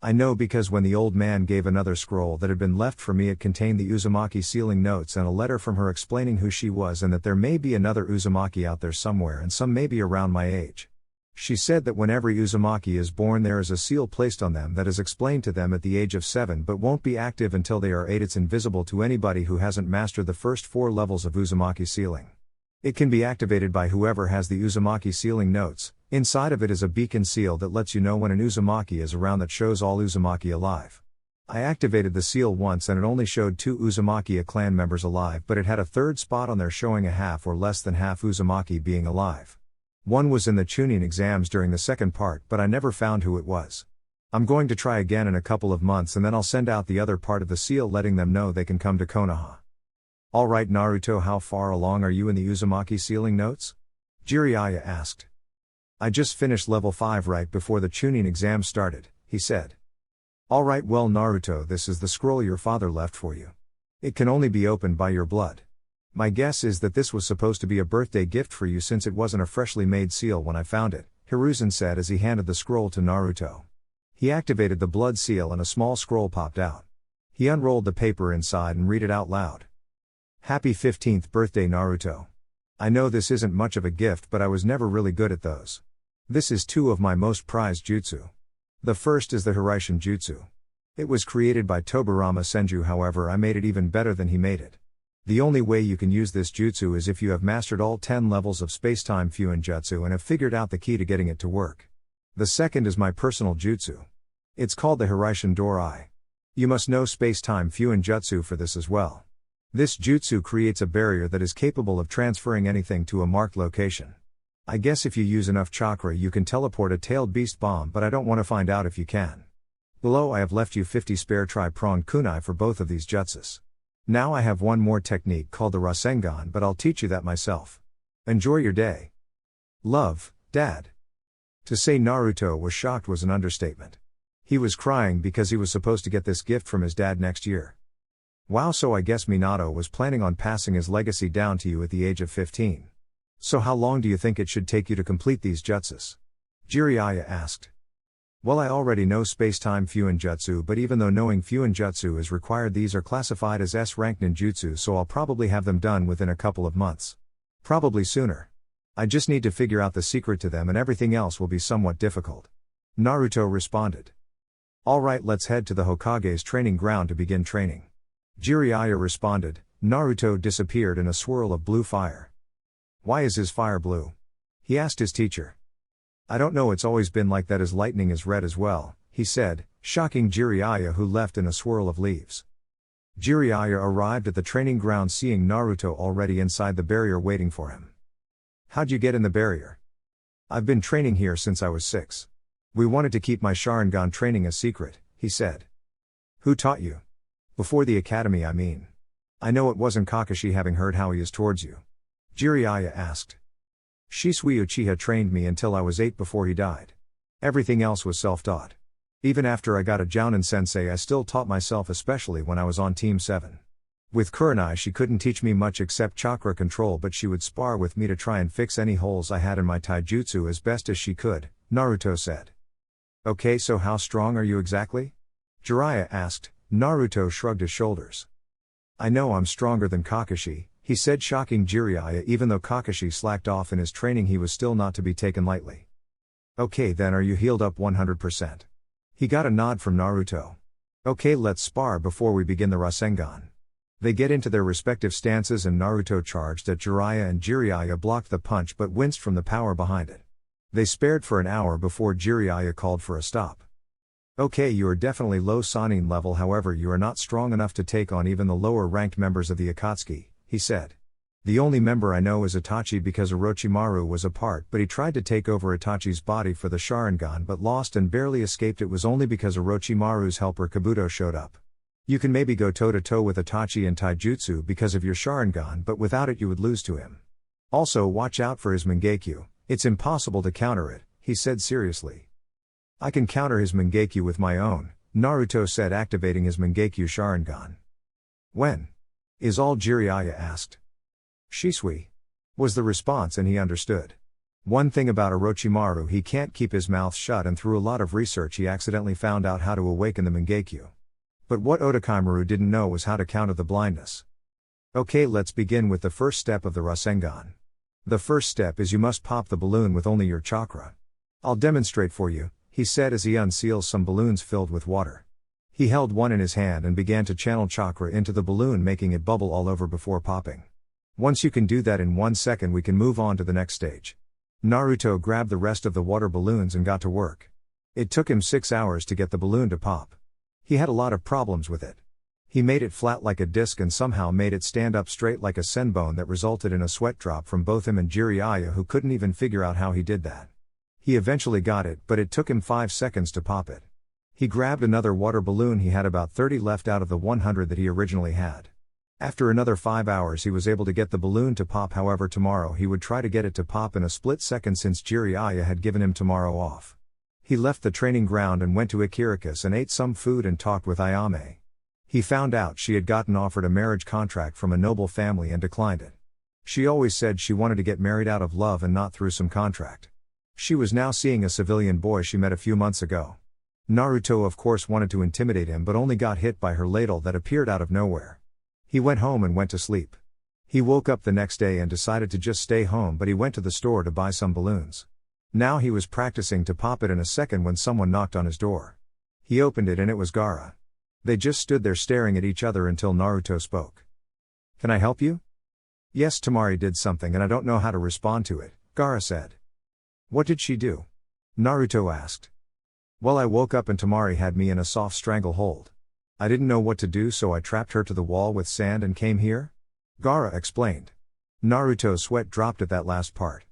S1: I know because when the old man gave another scroll that had been left for me, it contained the Uzumaki sealing notes and a letter from her explaining who she was and that there may be another Uzumaki out there somewhere and some may be around my age. She said that when every Uzumaki is born there is a seal placed on them that is explained to them at the age of 7 but won't be active until they are 8. It's invisible to anybody who hasn't mastered the first 4 levels of Uzumaki sealing. It can be activated by whoever has the Uzumaki sealing notes. Inside of it is a beacon seal that lets you know when an Uzumaki is around, that shows all Uzumaki alive. I activated the seal once and it only showed 2 Uzumaki clan members alive, but it had a third spot on there showing a half or less than half Uzumaki being alive. One was in the Chunin exams during the second part, but I never found who it was. I'm going to try again in a couple of months and then I'll send out the other part of the seal letting them know they can come to Konoha. Alright Naruto, how far along are you in the Uzumaki sealing notes? Jiraiya asked. I just finished level 5 right before the Chunin exam started, he said. Alright, well Naruto, this is the scroll your father left for you. It can only be opened by your blood. My guess is that this was supposed to be a birthday gift for you since it wasn't a freshly made seal when I found it, Hiruzen said as he handed the scroll to Naruto. He activated the blood seal and a small scroll popped out. He unrolled the paper inside and read it out loud. Happy 15th birthday Naruto. I know this isn't much of a gift, but I was never really good at those. This is 2 of my most prized jutsu. The first is the Hiraishin Jutsu. It was created by Tobirama Senju, however I made it even better than he made it. The only way you can use this jutsu is if you have mastered all 10 levels of Spacetime Fuinjutsu and have figured out the key to getting it to work. The second is my personal jutsu. It's called the Hiraishin Dorai. You must know Spacetime Fuinjutsu for this as well. This jutsu creates a barrier that is capable of transferring anything to a marked location. I guess if you use enough chakra you can teleport a tailed beast bomb, but I don't want to find out if you can. Below I have left you 50 spare tri-pronged kunai for both of these jutsus. Now I have one more technique called the Rasengan, but I'll teach you that myself. Enjoy your day. Love, Dad. To say Naruto was shocked was an understatement. He was crying because he was supposed to get this gift from his dad next year. Wow, so I guess Minato was planning on passing his legacy down to you at the age of 15. So how long do you think it should take you to complete these jutsus? Jiraiya asked. Well, I already know Spacetime Fuinjutsu, but even though knowing Fuinjutsu is required, these are classified as S-ranked ninjutsu, so I'll probably have them done within a couple of months. Probably sooner. I just need to figure out the secret to them and everything else will be somewhat difficult. Naruto responded. Alright, let's head to the Hokage's training ground to begin training. Jiraiya responded. Naruto disappeared in a swirl of blue fire. Why is his fire blue? He asked his teacher. I don't know, it's always been like that. His lightning is red as well, he said, shocking Jiraiya, who left in a swirl of leaves. Jiraiya arrived at the training ground seeing Naruto already inside the barrier waiting for him. How'd you get in the barrier? I've been training here since I was 6. We wanted to keep my Sharingan training a secret, he said. Who taught you? Before the academy, I mean. I know it wasn't Kakashi, having heard how he is towards you. Jiraiya asked. Shisui Uchiha trained me until I was 8 before he died. Everything else was self-taught. Even after I got a Jounin sensei, I still taught myself, especially when I was on Team 7. With Kurenai, she couldn't teach me much except chakra control, but she would spar with me to try and fix any holes I had in my taijutsu as best as she could, Naruto said. Okay, so how strong are you exactly? Jiraiya asked. Naruto shrugged his shoulders. I know I'm stronger than Kakashi, he said, shocking Jiraiya. Even though Kakashi slacked off in his training, he was still not to be taken lightly. Okay, then are you healed up 100%? He got a nod from Naruto. Okay, let's spar before we begin the Rasengan. They get into their respective stances and Naruto charged at Jiraiya, and Jiraiya blocked the punch but winced from the power behind it. They spared for an hour before Jiraiya called for a stop. Okay, you are definitely low Sannin level, however you are not strong enough to take on even the lower ranked members of the Akatsuki, he said. The only member I know is Itachi because Orochimaru was a part, but he tried to take over Itachi's body for the Sharingan but lost and barely escaped. It was only because Orochimaru's helper Kabuto showed up. You can maybe go toe-to-toe with Itachi in taijutsu because of your Sharingan, but without it you would lose to him. Also watch out for his Mangekyo, it's impossible to counter it, he said seriously. I can counter his Mangekyo with my own, Naruto said, activating his Mangekyo Sharingan. When? Is all Jiraiya asked. Shisui, was the response, and he understood. One thing about Orochimaru, he can't keep his mouth shut, and through a lot of research he accidentally found out how to awaken the Mangekyo. But what Otakaimaru didn't know was how to counter the blindness. Okay, let's begin with the first step of the Rasengan. The first step is you must pop the balloon with only your chakra. I'll demonstrate for you, he said as he unseals some balloons filled with water. He held one in his hand and began to channel chakra into the balloon, making it bubble all over before popping. Once you can do that in 1 second, we can move on to the next stage. Naruto grabbed the rest of the water balloons and got to work. It took him 6 hours to get the balloon to pop. He had a lot of problems with it. He made it flat like a disc and somehow made it stand up straight like a senbone, that resulted in a sweat drop from both him and Jiraiya, who couldn't even figure out how he did that. He eventually got it, but it took him 5 seconds to pop it. He grabbed another water balloon. He had about 30 left out of the 100 that he originally had. After another 5 hours he was able to get the balloon to pop. However, tomorrow he would try to get it to pop in a split second since Jiraiya had given him tomorrow off. He left the training ground and went to Ikirakus and ate some food and talked with Ayame. He found out she had gotten offered a marriage contract from a noble family and declined it. She always said she wanted to get married out of love and not through some contract. She was now seeing a civilian boy she met a few months ago. Naruto of course wanted to intimidate him, but only got hit by her ladle that appeared out of nowhere. He went home and went to sleep. He woke up the next day and decided to just stay home, but he went to the store to buy some balloons. Now he was practicing to pop it in a second when someone knocked on his door. He opened it and it was Gaara. They just stood there staring at each other until Naruto spoke. Can I help you? Yes, Temari did something and I don't know how to respond to it, Gaara said. What did she do? Naruto asked. Well, I woke up and Temari had me in a soft stranglehold. I didn't know what to do, so I trapped her to the wall with sand and came here? Gaara explained. Naruto's sweat dropped at that last part.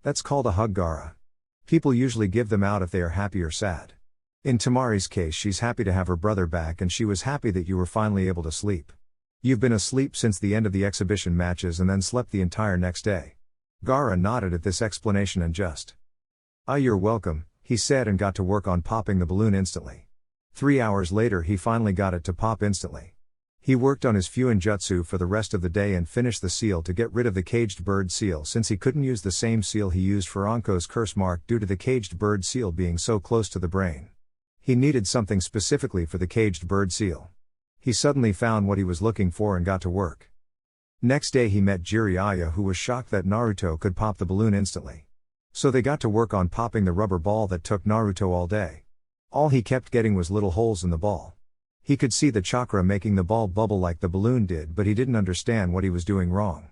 S1: That's called a hug, Gaara. People usually give them out if they are happy or sad. In Temari's case, she's happy to have her brother back, and she was happy that you were finally able to sleep. You've been asleep since the end of the exhibition matches and then slept the entire next day. Gaara nodded at this explanation and just. Ah, you're welcome, he said, and got to work on popping the balloon instantly. 3 hours later he finally got it to pop instantly. He worked on his Fuinjutsu for the rest of the day and finished the seal to get rid of the caged bird seal, since he couldn't use the same seal he used for Anko's curse mark due to the caged bird seal being so close to the brain. He needed something specifically for the caged bird seal. He suddenly found what he was looking for and got to work. Next day he met Jiraiya, who was shocked that Naruto could pop the balloon instantly. So they got to work on popping the rubber ball that took Naruto all day. All he kept getting was little holes in the ball. He could see the chakra making the ball bubble like the balloon did, but he didn't understand what he was doing wrong.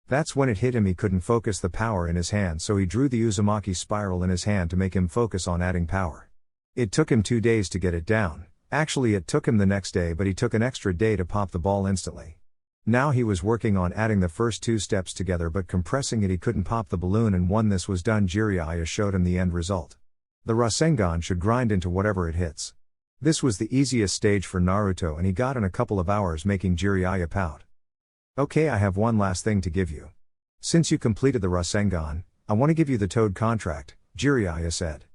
S1: That's when it hit him. He couldn't focus the power in his hand, so he drew the Uzumaki spiral in his hand to make him focus on adding power. It took him 2 days to get it down. Actually, it took him the next day, but he took an extra day to pop the ball instantly. Now he was working on adding the first 2 steps together, but compressing it he couldn't pop the balloon, and when this was done Jiraiya showed him the end result. The Rasengan should grind into whatever it hits. This was the easiest stage for Naruto and he got in a couple of hours, making Jiraiya pout. Okay, I have one last thing to give you. Since you completed the Rasengan, I want to give you the Toad contract, Jiraiya said.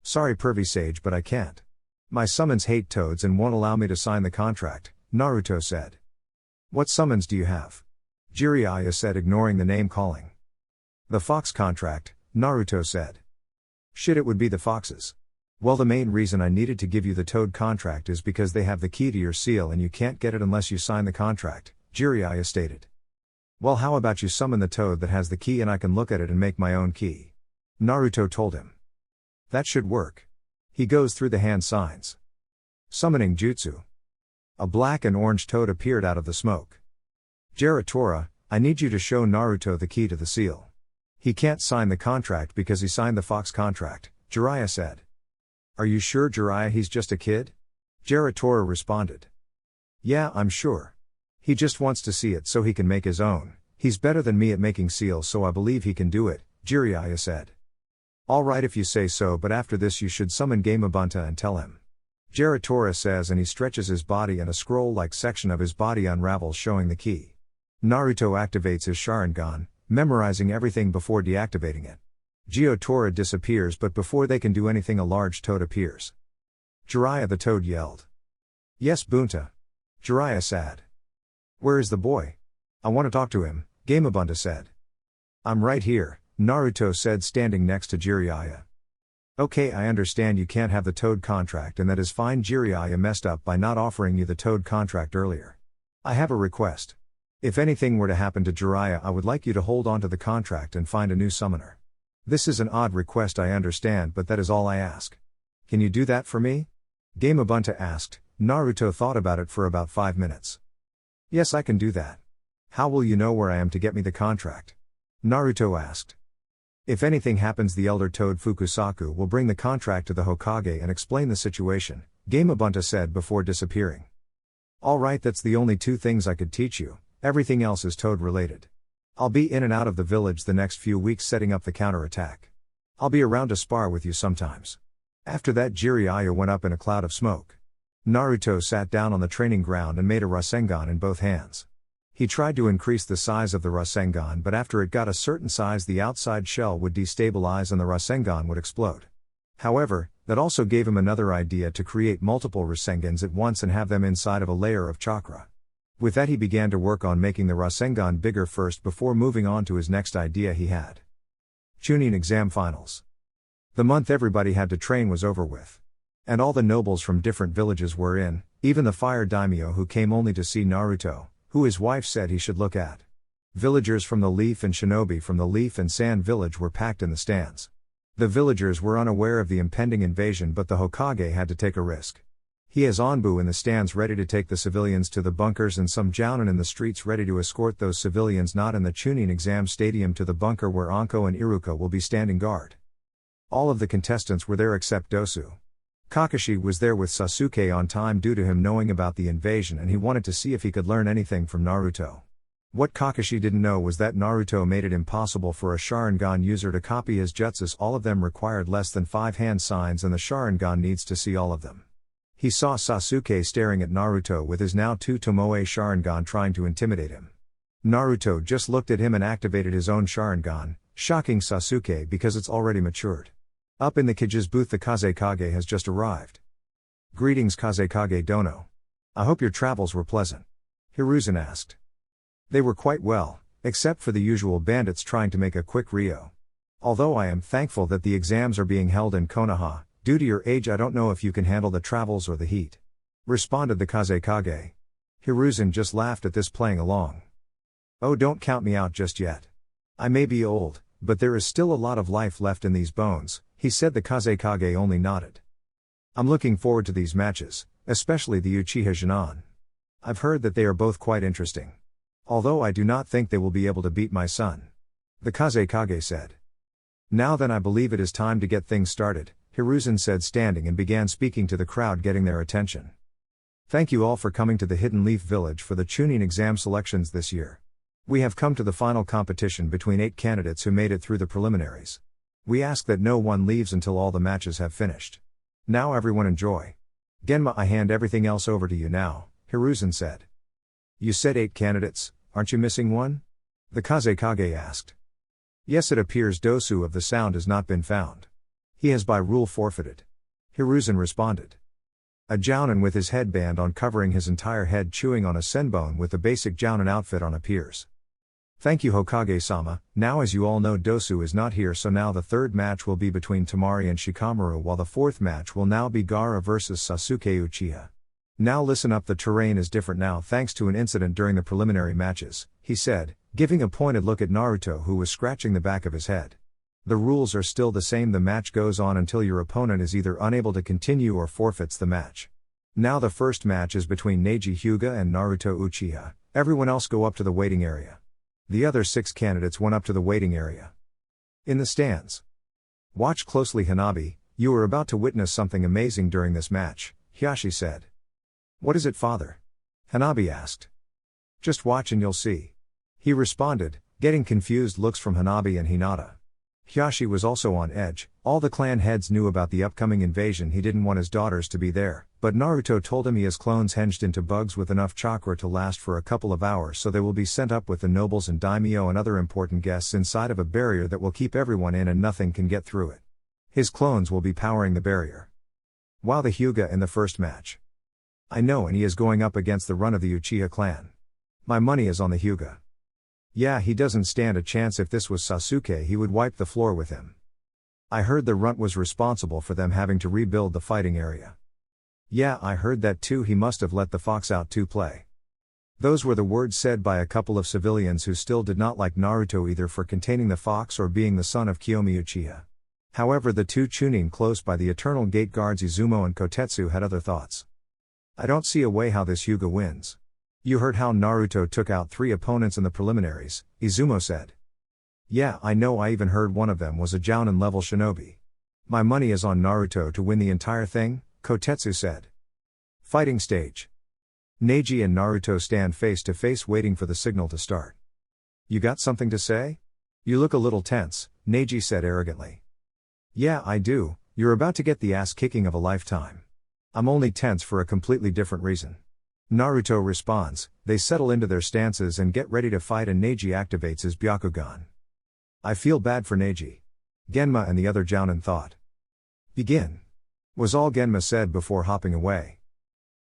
S1: Sorry Pervy Sage, but I can't. My summons hate toads and won't allow me to sign the contract, Naruto said. What summons do you have? Jiraiya said, ignoring the name calling. The fox contract, Naruto said. Shit, it would be the foxes. Well, the main reason I needed to give you the Toad contract is because they have the key to your seal and you can't get it unless you sign the contract, Jiraiya stated. Well, how about you summon the toad that has the key and I can look at it and make my own key? Naruto told him. That should work. He goes through the hand signs. Summoning jutsu. A black and orange toad appeared out of the smoke. Geratora, I need you to show Naruto the key to the seal. He can't sign the contract because he signed the fox contract, Jiraiya said. Are you sure, Jiraiya, he's just a kid? Geratora responded. Yeah, I'm sure. He just wants to see it so he can make his own. He's better than me at making seals, so I believe he can do it, Jiraiya said. Alright if you say so, but after this you should summon Gamabunta and tell him. Geratora says, and he stretches his body and a scroll-like section of his body unravels showing the key. Naruto activates his Sharingan, memorizing everything before deactivating it. Giotora disappears, but before they can do anything a large toad appears. Jiraiya the toad yelled. Yes Bunta. Jiraiya said. Where is the boy? I want to talk to him, Gamabunta said. I'm right here, Naruto said, standing next to Jiraiya. Okay, I understand you can't have the Toad contract, and that is fine. Jiraiya messed up by not offering you the Toad contract earlier. I have a request. If anything were to happen to Jiraiya, I would like you to hold on to the contract and find a new summoner. This is an odd request, I understand, but that is all I ask. Can you do that for me? Gamabunta asked. Naruto thought about it for about 5 minutes. Yes, I can do that. How will you know where I am to get me the contract? Naruto asked. If anything happens, the elder toad Fukusaku will bring the contract to the Hokage and explain the situation, Gamabunta said before disappearing. Alright, that's the only 2 things I could teach you, everything else is toad related. I'll be in and out of the village the next few weeks setting up the counterattack. I'll be around to spar with you sometimes. After that, Jiraiya went up in a cloud of smoke. Naruto sat down on the training ground and made a Rasengan in both hands. He tried to increase the size of the Rasengan, but after it got a certain size the outside shell would destabilize and the Rasengan would explode. However, that also gave him another idea to create multiple Rasengans at once and have them inside of a layer of chakra. With that, he began to work on making the Rasengan bigger first before moving on to his next idea he had. Chunin exam finals. The month everybody had to train was over with. And all the nobles from different villages were in, even the fire daimyo who came only to see Naruto, who his wife said he should look at. Villagers from the Leaf and Shinobi from the Leaf and Sand village were packed in the stands. The villagers were unaware of the impending invasion, but the Hokage had to take a risk. He has Anbu in the stands ready to take the civilians to the bunkers and some Jounin in the streets ready to escort those civilians not in the Chunin exam stadium to the bunker where Anko and Iruka will be standing guard. All of the contestants were there except Dosu. Kakashi was there with Sasuke on time due to him knowing about the invasion, and he wanted to see if he could learn anything from Naruto. What Kakashi didn't know was that Naruto made it impossible for a Sharingan user to copy his jutsus. All of them required less than 5 hand signs and the Sharingan needs to see all of them. He saw Sasuke staring at Naruto with his now 2 Tomoe Sharingan trying to intimidate him. Naruto just looked at him and activated his own Sharingan, shocking Sasuke because it's already matured. Up in the Kiji's booth, the Kazekage has just arrived. Greetings Kazekage Dono. I hope your travels were pleasant. Hiruzen asked. They were quite well, except for the usual bandits trying to make a quick Rio. Although I am thankful that the exams are being held in Konoha, due to your age I don't know if you can handle the travels or the heat. Responded the Kazekage. Hiruzen just laughed at this, playing along. Oh, don't count me out just yet. I may be old, but there is still a lot of life left in these bones, he said. The Kazekage only nodded. I'm looking forward to these matches, especially the Uchiha Jinan. I've heard that they are both quite interesting. Although I do not think they will be able to beat my son. The Kazekage said. Now then, I believe it is time to get things started, Hiruzen said, standing and began speaking to the crowd, getting their attention. Thank you all for coming to the Hidden Leaf Village for the Chunin exam selections this year. We have come to the final competition between 8 candidates who made it through the preliminaries. We ask that no one leaves until all the matches have finished. Now everyone enjoy. Genma, I hand everything else over to you now, Hiruzen said. You said 8 candidates, aren't you missing one? The Kazekage asked. Yes, it appears Dosu of the sound has not been found. He has by rule forfeited. Hiruzen responded. A Jounin with his headband on covering his entire head chewing on a senbone with the basic Jounin outfit on appears. Thank you Hokage-sama. Now as you all know Dosu is not here, so now the third match will be between Temari and Shikamaru, while the fourth match will now be Gaara vs Sasuke Uchiha. Now listen up, the terrain is different now thanks to an incident during the preliminary matches, he said, giving a pointed look at Naruto who was scratching the back of his head. The rules are still the same, the match goes on until your opponent is either unable to continue or forfeits the match. Now the first match is between Neji Hyuga and Naruto Uchiha. Everyone else go up to the waiting area. The other 6 candidates went up to the waiting area. In the stands. Watch closely Hanabi, you are about to witness something amazing during this match, Hiashi said. What is it, father? Hanabi asked. Just watch and you'll see. He responded, getting confused looks from Hanabi and Hinata. Hiashi was also on edge. All the clan heads knew about the upcoming invasion. He didn't want his daughters to be there, but Naruto told him he has clones hinged into bugs with enough chakra to last for a couple of hours, so they will be sent up with the nobles and daimyo and other important guests inside of a barrier that will keep everyone in and nothing can get through it. His clones will be powering the barrier. While the Hyuga in the first match. I know, and he is going up against the run of the Uchiha clan. My money is on the Hyuga. Yeah, he doesn't stand a chance. If this was Sasuke he would wipe the floor with him. I heard the runt was responsible for them having to rebuild the fighting area. Yeah, I heard that too. He must have let the fox out to play. Those were the words said by a couple of civilians who still did not like Naruto either for containing the fox or being the son of Kiyomi Uchiha. However, the 2 Chunin close by the eternal gate guards Izumo and Kotetsu had other thoughts. I don't see a way how this Hyuga wins. You heard how Naruto took out 3 opponents in the preliminaries, Izumo said. Yeah, I know, I even heard one of them was a Jounin level shinobi. My money is on Naruto to win the entire thing, Kotetsu said. Fighting stage. Neji and Naruto stand face to face waiting for the signal to start. You got something to say? You look a little tense, Neji said arrogantly. Yeah, I do. You're about to get the ass kicking of a lifetime. I'm only tense for a completely different reason. Naruto responds. They settle into their stances and get ready to fight, and Neji activates his Byakugan. I feel bad for Neji. Genma and the other Jounin thought. Begin. Was all Genma said before hopping away.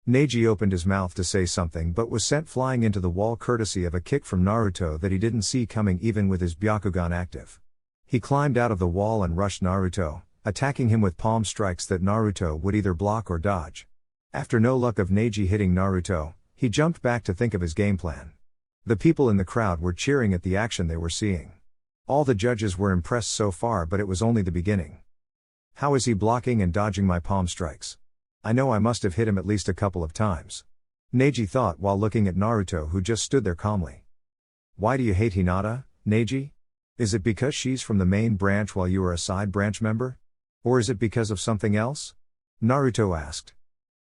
S1: Neji opened his mouth to say something but was sent flying into the wall courtesy of a kick from Naruto that he didn't see coming even with his Byakugan active. He climbed out of the wall and rushed Naruto, attacking him with palm strikes that Naruto would either block or dodge. After no luck of Neji hitting Naruto, he jumped back to think of his game plan. The people in the crowd were cheering at the action they were seeing. All the judges were impressed so far, but it was only the beginning. How is he blocking and dodging my palm strikes? I know I must have hit him at least a couple of times. Neji thought while looking at Naruto, who just stood there calmly. Why do you hate Hinata, Neji? Is it because she's from the main branch while you are a side branch member? Or is it because of something else? Naruto asked.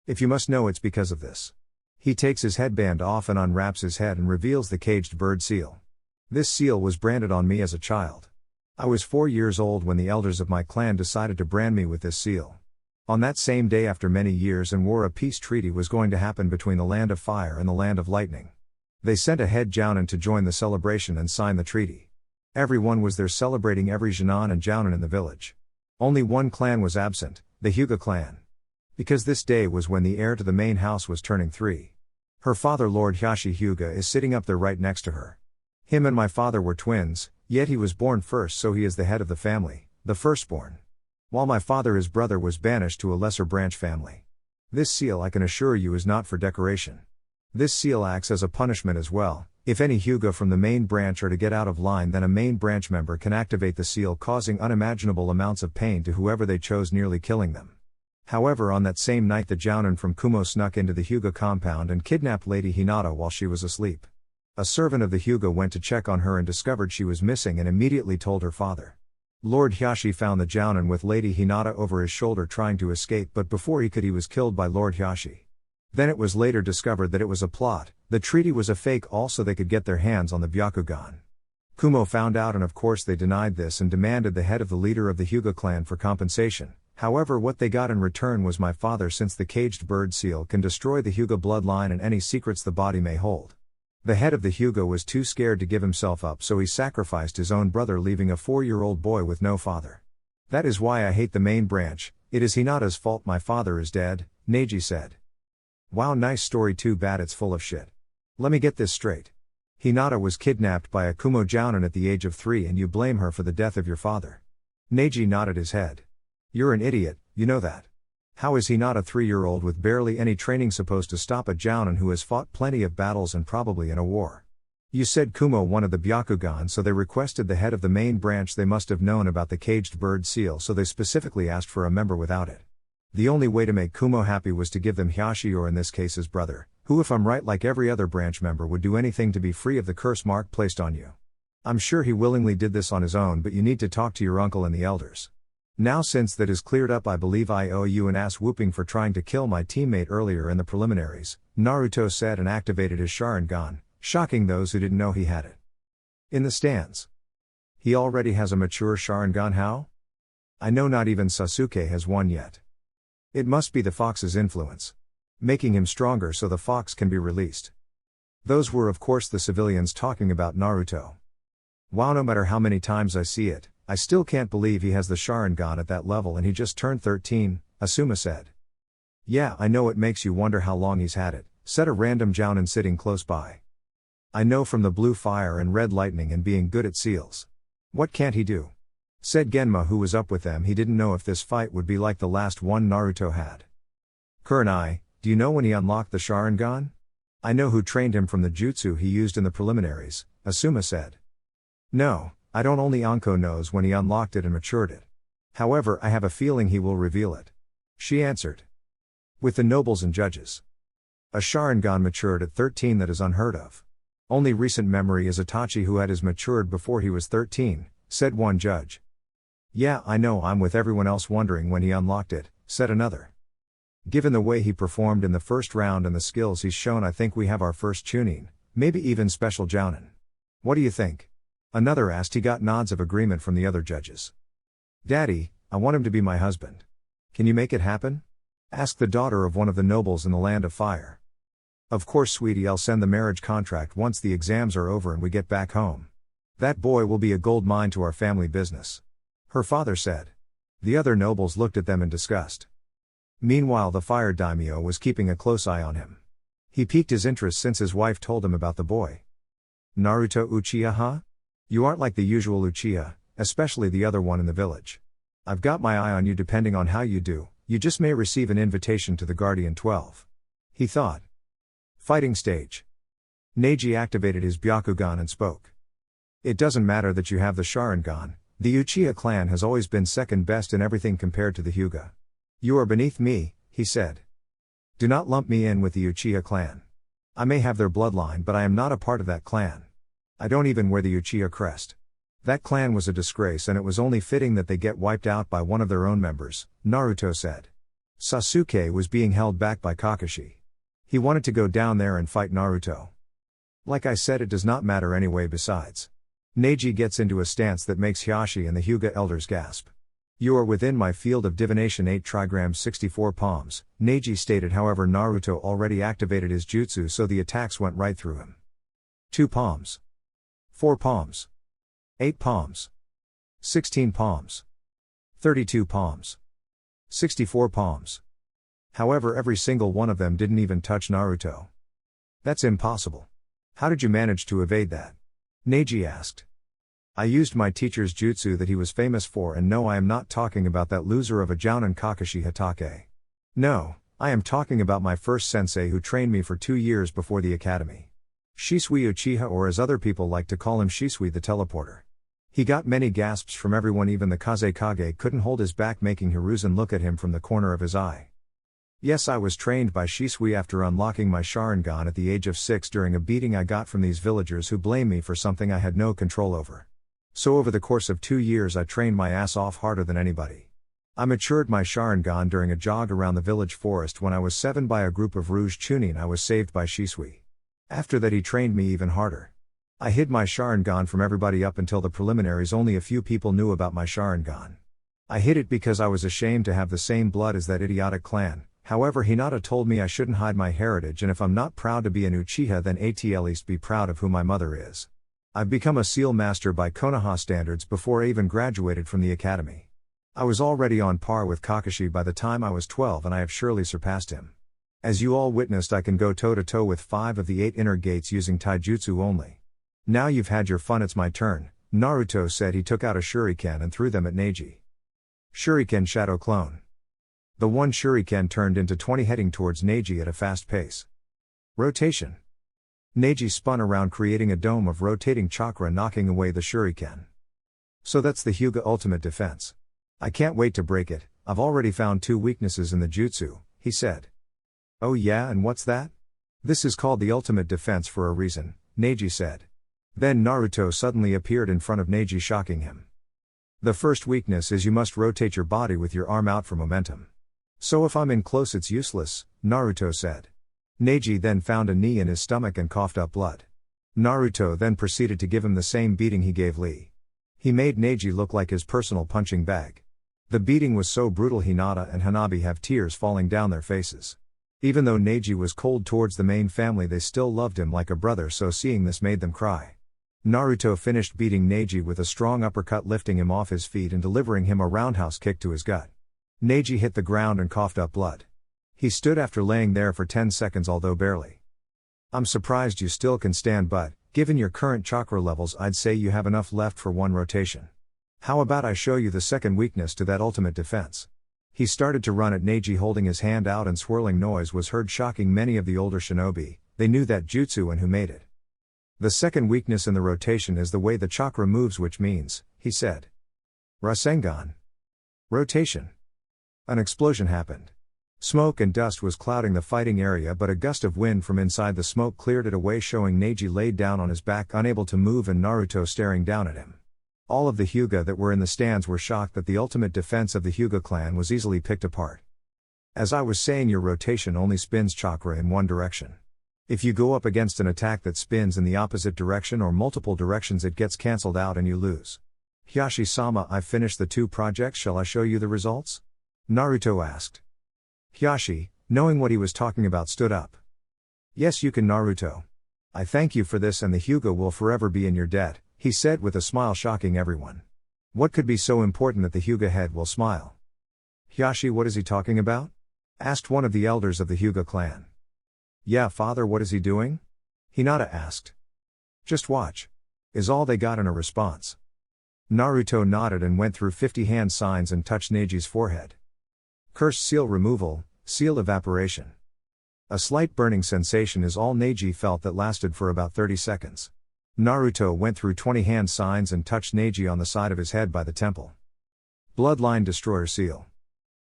S1: If you must know, it's because of this. He takes his headband off and unwraps his head and reveals the caged bird seal. This seal was branded on me as a child. I was 4 years old when the elders of my clan decided to brand me with this seal. On that same day, after many years and war, a peace treaty was going to happen between the land of fire and the land of lightning. They sent a head Jounin to join the celebration and sign the treaty. Everyone was there celebrating, every Jonin and Jounin in the village. Only one clan was absent, the Hyuga clan. Because this day was when the heir to the main house was turning 3. Her father, Lord Hiashi Hyuga, is sitting up there right next to her. Him and my father were twins, yet he was born first, so he is the head of the family, the firstborn. While my father, his brother, was banished to a lesser branch family. This seal, I can assure you, is not for decoration. This seal acts as a punishment as well. If any Hyuga from the main branch are to get out of line, then a main branch member can activate the seal, causing unimaginable amounts of pain to whoever they chose, nearly killing them. However, on that same night, the Jounin from Kumo snuck into the Hyuga compound and kidnapped Lady Hinata while she was asleep. A servant of the Hyuga went to check on her and discovered she was missing and immediately told her father. Lord Hiashi found the Jounin with Lady Hinata over his shoulder trying to escape, but before he could, he was killed by Lord Hiashi. Then it was later discovered that it was a plot. The treaty was a fake, all so they could get their hands on the Byakugan. Kumo found out, and of course they denied this and demanded the head of the leader of the Hyuga clan for compensation. However, what they got in return was my father, since the caged bird seal can destroy the Hyuga bloodline and any secrets the body may hold. The head of the Hyuga was too scared to give himself up, so he sacrificed his own brother, leaving a 4-year-old boy with no father. That is why I hate the main branch. It is Hinata's fault my father is dead, Neji said. Wow, nice story, too bad it's full of shit. Let me get this straight. Hinata was kidnapped by a Kumo Jounin at the age of 3 and you blame her for the death of your father. Neji nodded his head. You're an idiot, you know that. How is Hinata, a 3-year-old with barely any training, supposed to stop a Jounin who has fought plenty of battles and probably in a war? You said Kumo wanted the Byakugan, so they requested the head of the main branch. They must have known about the caged bird seal, so they specifically asked for a member without it. The only way to make Kumo happy was to give them Hiashi, or in this case his brother, who, if I'm right, like every other branch member, would do anything to be free of the curse mark placed on you. I'm sure he willingly did this on his own, but you need to talk to your uncle and the elders. Now, since that is cleared up, I believe I owe you an ass whooping for trying to kill my teammate earlier in the preliminaries, Naruto said and activated his Sharingan, shocking those who didn't know he had it. In the stands. He already has a mature Sharingan? How? I know not even Sasuke has one yet. It must be the fox's influence. Making him stronger so the fox can be released. Those were of course the civilians talking about Naruto. Wow, no matter how many times I see it, I still can't believe he has the Sharingan at that level and he just turned 13, Asuma said. Yeah, I know, it makes you wonder how long he's had it, said a random Jounin sitting close by. I know from the blue fire and red lightning and being good at seals. What can't he do? Said Genma, who was up with them. He didn't know if this fight would be like the last one Naruto had. Kurenai, do you know when he unlocked the Sharingan? I know who trained him from the jutsu he used in the preliminaries, Asuma said. No, I don't. Only Anko knows when he unlocked it and matured it. However, I have a feeling he will reveal it. She answered. With the nobles and judges. A Sharingan matured at 13, that is unheard of. Only recent memory is Itachi, who had his matured before he was 13, said one judge. Yeah, I know, I'm with everyone else wondering when he unlocked it, said another. Given the way he performed in the first round and the skills he's shown, I think we have our first Chunin, maybe even special Jounin. What do you think? Another asked. He got nods of agreement from the other judges. Daddy, I want him to be my husband. Can you make it happen? Asked the daughter of one of the nobles in the Land of Fire. Of course, sweetie, I'll send the marriage contract once the exams are over and we get back home. That boy will be a gold mine to our family business. Her father said. The other nobles looked at them in disgust. Meanwhile, the fire daimyo was keeping a close eye on him. He piqued his interest since his wife told him about the boy. Naruto Uchiha, huh? You aren't like the usual Uchiha, especially the other one in the village. I've got my eye on you. Depending on how you do, you just may receive an invitation to the Guardian 12. He thought. Fighting stage. Neji activated his Byakugan and spoke. It doesn't matter that you have the Sharingan. The Uchiha clan has always been second best in everything compared to the Hyuga. You are beneath me, he said. Do not lump me in with the Uchiha clan. I may have their bloodline, but I am not a part of that clan. I don't even wear the Uchiha crest. That clan was a disgrace and it was only fitting that they get wiped out by one of their own members, Naruto said. Sasuke was being held back by Kakashi. He wanted to go down there and fight Naruto. Like I said, it does not matter anyway. Besides, Neji gets into a stance that makes Hiashi and the Hyuga elders gasp. You are within my field of divination. 8 trigrams 64 palms, Neji stated. However, Naruto already activated his jutsu, so the attacks went right through him. 2 palms. 4 palms. 8 palms. 16 palms. 32 palms. 64 palms. However, every single one of them didn't even touch Naruto. That's impossible. How did you manage to evade that? Neji asked. I used my teacher's jutsu that he was famous for, and no, I am not talking about that loser of a Jounin Kakashi Hatake. No, I am talking about my first sensei who trained me for 2 years before the academy. Shisui Uchiha, or as other people like to call him, Shisui the Teleporter. He got many gasps from everyone. Even the Kazekage couldn't hold his back, making Hiruzen look at him from the corner of his eye. Yes, I was trained by Shisui after unlocking my Sharingan at the age of 6 during a beating I got from these villagers who blame me for something I had no control over. So over the course of 2 years I trained my ass off harder than anybody. I matured my Sharingan during a jog around the village forest when I was 7 by a group of Rouge Chunin. I was saved by Shisui. After that he trained me even harder. I hid my Sharingan from everybody up until the preliminaries. Only a few people knew about my Sharingan. I hid it because I was ashamed to have the same blood as that idiotic clan, However, Hinata told me I shouldn't hide my heritage, and if I'm not proud to be an Uchiha, then at least be proud of who my mother is. I've become a seal master by Konoha standards before I even graduated from the academy. I was already on par with Kakashi by the time I was 12, and I have surely surpassed him. As you all witnessed, I can go toe-to-toe with 5 of the 8 inner gates using taijutsu only. Now you've had your fun, it's my turn, Naruto said. He took out a shuriken and threw them at Neji. Shuriken Shadow Clone. The one shuriken turned into 20 heading towards Neji at a fast pace. Rotation. Neji spun around, creating a dome of rotating chakra, knocking away the shuriken. So that's the Hyuga ultimate defense. I can't wait to break it. I've already found 2 weaknesses in the jutsu, he said. Oh yeah, and what's that? This is called the ultimate defense for a reason, Neji said. Then Naruto suddenly appeared in front of Neji, shocking him. The first weakness is you must rotate your body with your arm out for momentum. So if I'm in close, it's useless, Naruto said. Neji then found a knee in his stomach and coughed up blood. Naruto then proceeded to give him the same beating he gave Lee. He made Neji look like his personal punching bag. The beating was so brutal Hinata and Hanabi have tears falling down their faces. Even though Neji was cold towards the main family, they still loved him like a brother, so seeing this made them cry. Naruto finished beating Neji with a strong uppercut, lifting him off his feet and delivering him a roundhouse kick to his gut. Neji hit the ground and coughed up blood. He stood after laying there for 10 seconds, although barely. I'm surprised you still can stand, but, given your current chakra levels, I'd say you have enough left for 1 rotation. How about I show you the second weakness to that ultimate defense? He started to run at Neji, holding his hand out, and swirling noise was heard, shocking many of the older shinobi. They knew that jutsu and who made it. The second weakness in the rotation is the way the chakra moves, which means, he said. Rasengan. Rotation. An explosion happened. Smoke and dust was clouding the fighting area, but a gust of wind from inside the smoke cleared it away, showing Neji laid down on his back, unable to move, and Naruto staring down at him. All of the Hyuga that were in the stands were shocked that the ultimate defense of the Hyuga clan was easily picked apart. As I was saying, your rotation only spins chakra in one direction. If you go up against an attack that spins in the opposite direction or multiple directions, it gets cancelled out and you lose. Hiyashi-sama, I finished the 2 projects, shall I show you the results? Naruto asked. Hiyashi, knowing what he was talking about, stood up. Yes, you can, Naruto. I thank you for this, and the Hyuga will forever be in your debt, he said with a smile, shocking everyone. What could be so important that the Hyuga head will smile? Hiyashi, what is he talking about? Asked one of the elders of the Hyuga clan. Yeah, father, what is he doing? Hinata asked. Just watch. Is all they got in a response. Naruto nodded and went through 50 hand signs and touched Neji's forehead. Cursed seal removal, seal evaporation. A slight burning sensation is all Neji felt that lasted for about 30 seconds. Naruto went through 20 hand signs and touched Neji on the side of his head by the temple. Bloodline Destroyer Seal.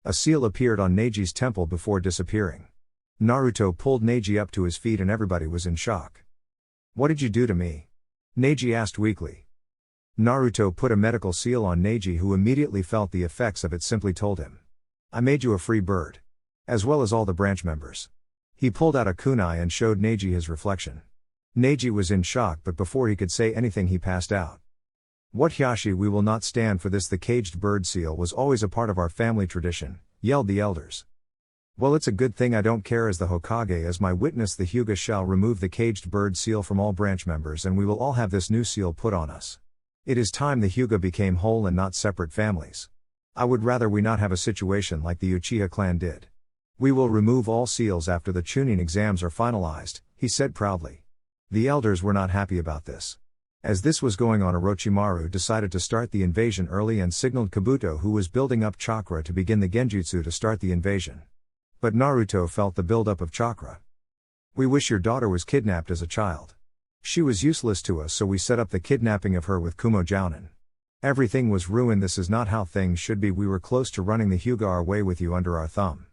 S1: A seal appeared on Neji's temple before disappearing. Naruto pulled Neji up to his feet and everybody was in shock. What did you do to me? Neji asked weakly. Naruto put a medical seal on Neji, who immediately felt the effects of it, simply told him. I made you a free bird. As well as all the branch members. He pulled out a kunai and showed Neji his reflection. Neji was in shock, but before he could say anything he passed out. What, Hiyashi, we will not stand for this. The caged bird seal was always a part of our family tradition, yelled the elders. Well, it's a good thing I don't care. As the Hokage, as my witness, the Hyuga shall remove the caged bird seal from all branch members, and we will all have this new seal put on us. It is time the Hyuga became whole and not separate families. I would rather we not have a situation like the Uchiha clan did. We will remove all seals after the Chunin exams are finalized, he said proudly. The elders were not happy about this. As this was going on, Orochimaru decided to start the invasion early and signaled Kabuto, who was building up chakra, to begin the genjutsu to start the invasion. But Naruto felt the buildup of chakra. We wish your daughter was kidnapped as a child. She was useless to us, so we set up the kidnapping of her with Kumo Jounin. Everything was ruined. This is not how things should be. We were close to running the Hyuga our way with you under our thumb.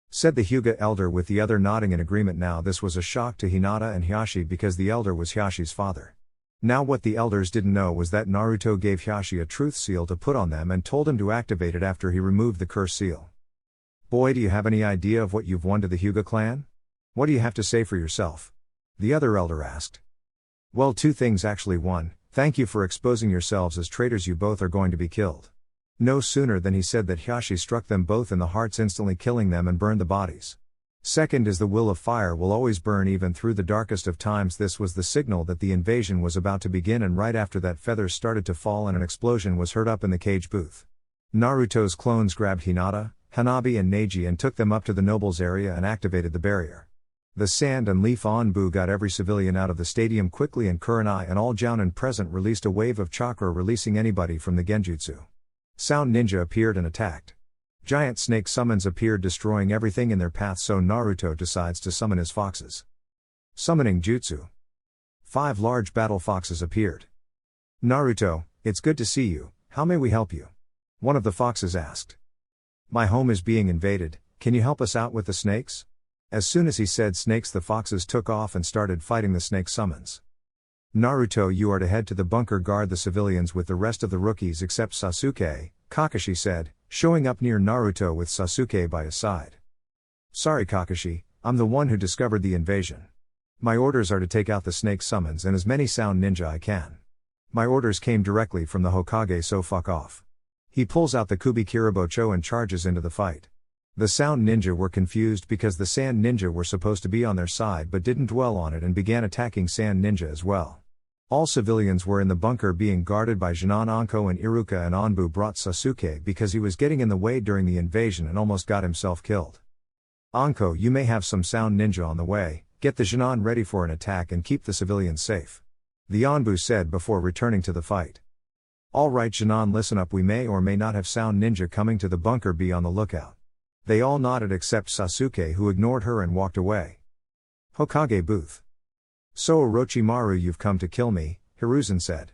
S1: Said the Hyuga elder, with the other nodding in agreement. Now this was a shock to Hinata and Hiyashi because the elder was Hiyashi's father. Now what the elders didn't know was that Naruto gave Hiyashi a truth seal to put on them and told him to activate it after he removed the curse seal. Boy, do you have any idea of what you've won to the Hyuga clan? What do you have to say for yourself? The other elder asked. Well, 2 things actually. 1, thank you for exposing yourselves as traitors. You both are going to be killed. No sooner than he said that Hyashi struck them both in the hearts, instantly killing them and burned the bodies. Second is the will of fire will always burn even through the darkest of times. This was the signal that the invasion was about to begin, and right after that feathers started to fall and an explosion was heard up in the cage booth. Naruto's clones grabbed Hinata, Hanabi and Neji and took them up to the nobles area and activated the barrier. The sand and leaf Anbu got every civilian out of the stadium quickly, and Kurenai and all Jounin present released a wave of chakra, releasing anybody from the genjutsu. Sound ninja appeared and attacked. Giant snake summons appeared, destroying everything in their path, so Naruto decides to summon his foxes. Summoning jutsu. 5 large battle foxes appeared. Naruto, it's good to see you, how may we help you? One of the foxes asked. My home is being invaded, can you help us out with the snakes? As soon as he said snakes, the foxes took off and started fighting the snake summons. Naruto, you are to head to the bunker, guard the civilians with the rest of the rookies except Sasuke, Kakashi said, showing up near Naruto with Sasuke by his side. Sorry Kakashi, I'm the one who discovered the invasion. My orders are to take out the snake summons and as many sound ninja I can. My orders came directly from the Hokage, so fuck off. He pulls out the Kubikirabocho and charges into the fight. The sound ninja were confused because the sand ninja were supposed to be on their side but didn't dwell on it and began attacking sand ninja as well. All civilians were in the bunker being guarded by Jinan, Anko and Iruka, and Anbu brought Sasuke because he was getting in the way during the invasion and almost got himself killed. Anko, you may have some sound ninja on the way, get the Jinan ready for an attack and keep the civilians safe. The Anbu said before returning to the fight. Alright Jinan, listen up, we may or may not have sound ninja coming to the bunker, be on the lookout. They all nodded except Sasuke, who ignored her and walked away. Hokage booth. So Orochimaru, you've come to kill me, Hiruzen said.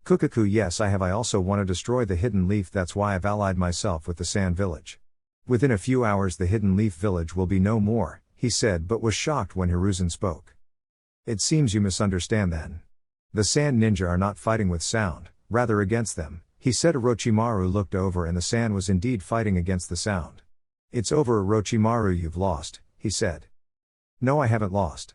S1: Kukaku, yes I have, I also want to destroy the hidden leaf, that's why I've allied myself with the sand village. Within a few hours the hidden leaf village will be no more, he said, but was shocked when Hiruzen spoke. It seems you misunderstand then. The sand ninja are not fighting with sound, rather against them, he said. Orochimaru looked over and the sand was indeed fighting against the sound. It's over Orochimaru, you've lost, he said. No, I haven't lost.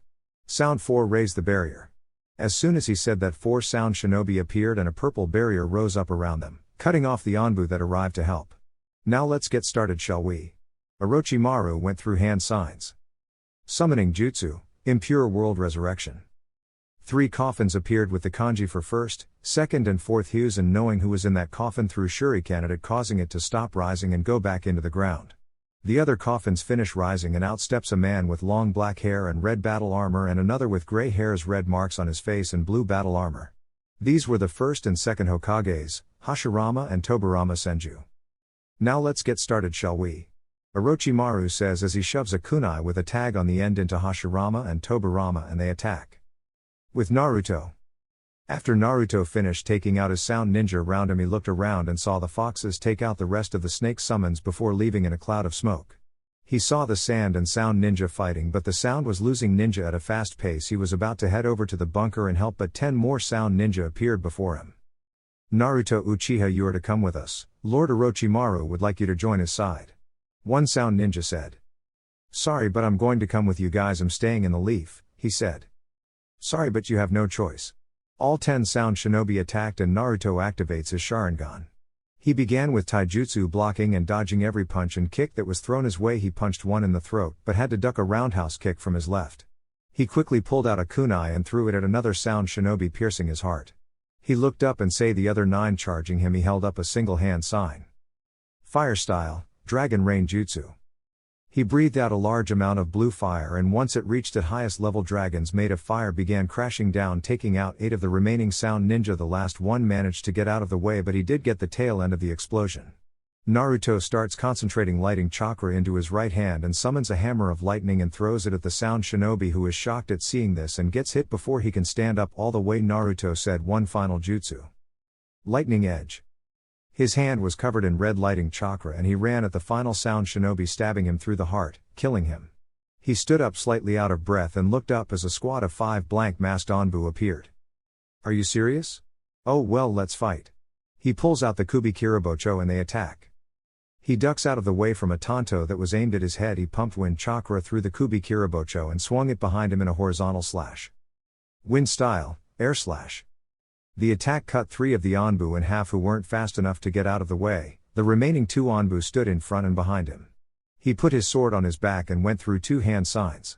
S1: Sound 4 raised the barrier. As soon as he said that, 4 sound shinobi appeared and a purple barrier rose up around them, cutting off the Anbu that arrived to help. Now let's get started, shall we? Orochimaru went through hand signs. Summoning jutsu, impure world resurrection. 3 coffins appeared with the kanji for first, second and fourth hues, and knowing who was in that coffin threw shuriken at it, causing it to stop rising and go back into the ground. The other coffins finish rising and out steps a man with long black hair and red battle armor and another with gray hairs, red marks on his face and blue battle armor. These were the first and second Hokages, Hashirama and Tobirama Senju. Now let's get started, shall we? Orochimaru says as he shoves a kunai with a tag on the end into Hashirama and Tobirama and they attack. With Naruto. After Naruto finished taking out his sound ninja around him, he looked around and saw the foxes take out the rest of the snake summons before leaving in a cloud of smoke. He saw the sand and sound ninja fighting, but the sound was losing ninja at a fast pace. He was about to head over to the bunker and help, but 10 more sound ninja appeared before him. Naruto, Uchiha, you are to come with us. Lord Orochimaru would like you to join his side. One sound ninja said. Sorry, but I'm going to come with you guys, I'm staying in the leaf, he said. Sorry, but you have no choice. All 10 sound shinobi attacked and Naruto activates his Sharingan. He began with taijutsu, blocking and dodging every punch and kick that was thrown his way. He punched one in the throat but had to duck a roundhouse kick from his left. He quickly pulled out a kunai and threw it at another sound shinobi, piercing his heart. He looked up and saw the other 9 charging him. He held up a single hand sign. Fire style, Dragon Rain Jutsu. He breathed out a large amount of blue fire, and once it reached at highest level, dragons made of fire began crashing down, taking out 8 of the remaining sound ninja. The last one managed to get out of the way, but he did get the tail end of the explosion. Naruto starts concentrating lighting chakra into his right hand and summons a hammer of lightning and throws it at the sound shinobi, who is shocked at seeing this and gets hit before he can stand up all the way. Naruto said one final jutsu. Lightning Edge. His hand was covered in red lighting chakra and he ran at the final sound shinobi, stabbing him through the heart, killing him. He stood up slightly out of breath and looked up as a squad of 5 blank masked Anbu appeared. Are you serious? Oh well, let's fight. He pulls out the Kubikirabocho and they attack. He ducks out of the way from a tanto that was aimed at his head. He pumped wind chakra through the Kubikirabocho and swung it behind him in a horizontal slash. Wind style, air slash. The attack cut 3 of the Anbu in half who weren't fast enough to get out of the way. The remaining 2 Anbu stood in front and behind him. He put his sword on his back and went through 2 hand signs.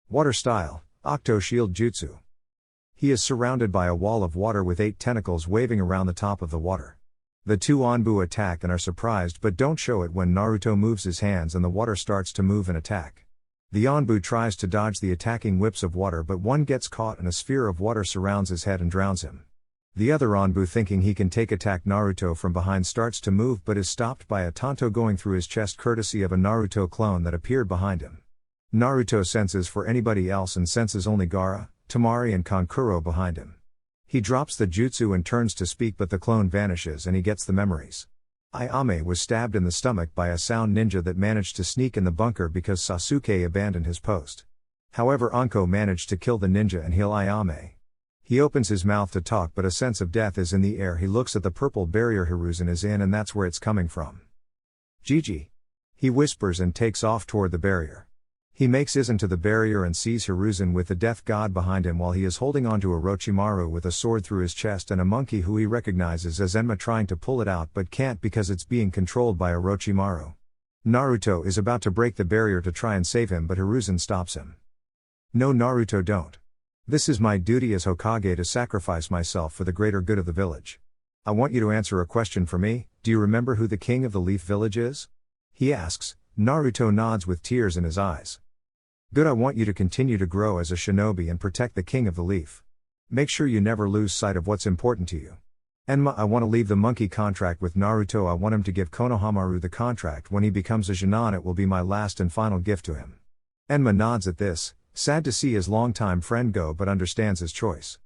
S1: Water style, Octo Shield Jutsu. He is surrounded by a wall of water with 8 tentacles waving around the top of the water. The 2 Anbu attack and are surprised but don't show it when Naruto moves his hands and the water starts to move and attack. The Anbu tries to dodge the attacking whips of water but one gets caught and a sphere of water surrounds his head and drowns him. The other Anbu, thinking he can attack Naruto from behind, starts to move but is stopped by a tanto going through his chest courtesy of a Naruto clone that appeared behind him. Naruto senses for anybody else and senses only Gaara, Temari and Kankuro behind him. He drops the jutsu and turns to speak but the clone vanishes and he gets the memories. Ayame was stabbed in the stomach by a sound ninja that managed to sneak in the bunker because Sasuke abandoned his post. However, Anko managed to kill the ninja and heal Ayame. He opens his mouth to talk but a sense of death is in the air. He looks at the purple barrier Hiruzen is in and that's where it's coming from. Gigi. He whispers and takes off toward the barrier. He makes it into the barrier and sees Hiruzen with the death god behind him while he is holding onto Orochimaru with a sword through his chest and a monkey who he recognizes as Enma trying to pull it out but can't because it's being controlled by Orochimaru. Naruto is about to break the barrier to try and save him but Hiruzen stops him. No, Naruto, don't. This is my duty as Hokage to sacrifice myself for the greater good of the village. I want you to answer a question for me. Do you remember who the king of the Leaf Village is? He asks. Naruto nods with tears in his eyes. Good, I want you to continue to grow as a shinobi and protect the king of the leaf. Make sure you never lose sight of what's important to you. Enma, I want to leave the monkey contract with Naruto. I want him to give Konohamaru the contract when he becomes a Jonin. It will be my last and final gift to him. Enma nods at this, sad to see his longtime friend go but understands his choice.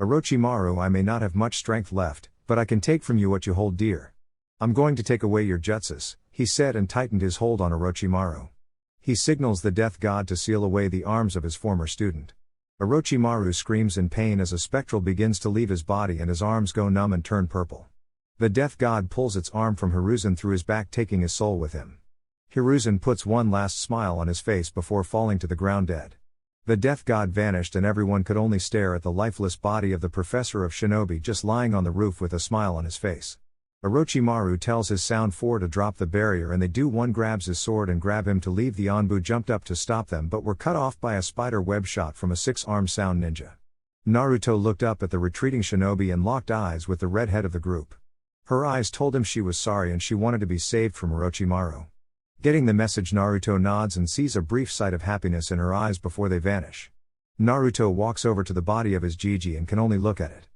S1: Orochimaru, I may not have much strength left, but I can take from you what you hold dear. I'm going to take away your jutsus, he said and tightened his hold on Orochimaru. He signals the death god to seal away the arms of his former student. Orochimaru screams in pain as a spectral begins to leave his body and his arms go numb and turn purple. The death god pulls its arm from Hiruzen through his back, taking his soul with him. Hiruzen puts one last smile on his face before falling to the ground dead. The death god vanished and everyone could only stare at the lifeless body of the professor of shinobi just lying on the roof with a smile on his face. Orochimaru tells his Sound 4 to drop the barrier and they do. One grabs his sword and grab him to leave. The Anbu jumped up to stop them but were cut off by a spider web shot from a 6-armed Sound ninja. Naruto looked up at the retreating shinobi and locked eyes with the redhead of the group. Her eyes told him she was sorry and she wanted to be saved from Orochimaru. Getting the message, Naruto nods and sees a brief sight of happiness in her eyes before they vanish. Naruto walks over to the body of his Gigi and can only look at it.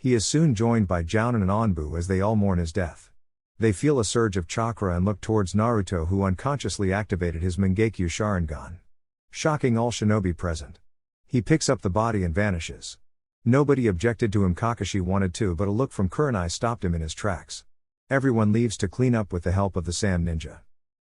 S1: He is soon joined by Jounin and Anbu as they all mourn his death. They feel a surge of chakra and look towards Naruto, who unconsciously activated his Mangekyo Sharingan. Shocking all shinobi present. He picks up the body and vanishes. Nobody objected to him. Kakashi wanted to, but a look from Kurenai stopped him in his tracks. Everyone leaves to clean up with the help of the Sand Ninja.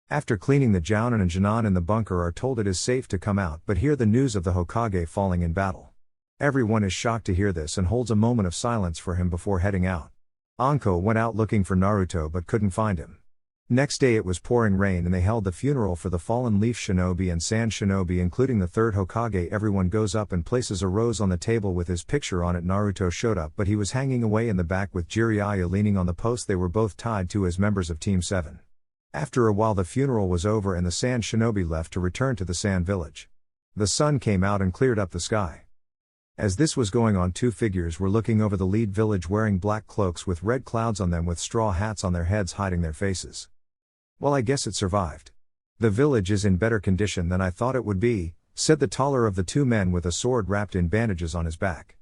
S1: After cleaning, the Jounin and Jonin in the bunker are told it is safe to come out but hear the news of the Hokage falling in battle. Everyone is shocked to hear this and holds a moment of silence for him before heading out. Anko went out looking for Naruto but couldn't find him. Next day it was pouring rain and they held the funeral for the fallen Leaf Shinobi and Sand Shinobi, including the third Hokage. Everyone goes up and places a rose on the table with his picture on it. Naruto showed up but he was hanging away in the back with Jiraiya leaning on the post they were both tied to as members of Team 7. After a while the funeral was over and the Sand Shinobi left to return to the Sand Village. The sun came out and cleared up the sky. As this was going on, 2 figures were looking over the lead village wearing black cloaks with red clouds on them with straw hats on their heads hiding their faces. Well, I guess it survived. The village is in better condition than I thought it would be, said the taller of the 2 men with a sword wrapped in bandages on his back.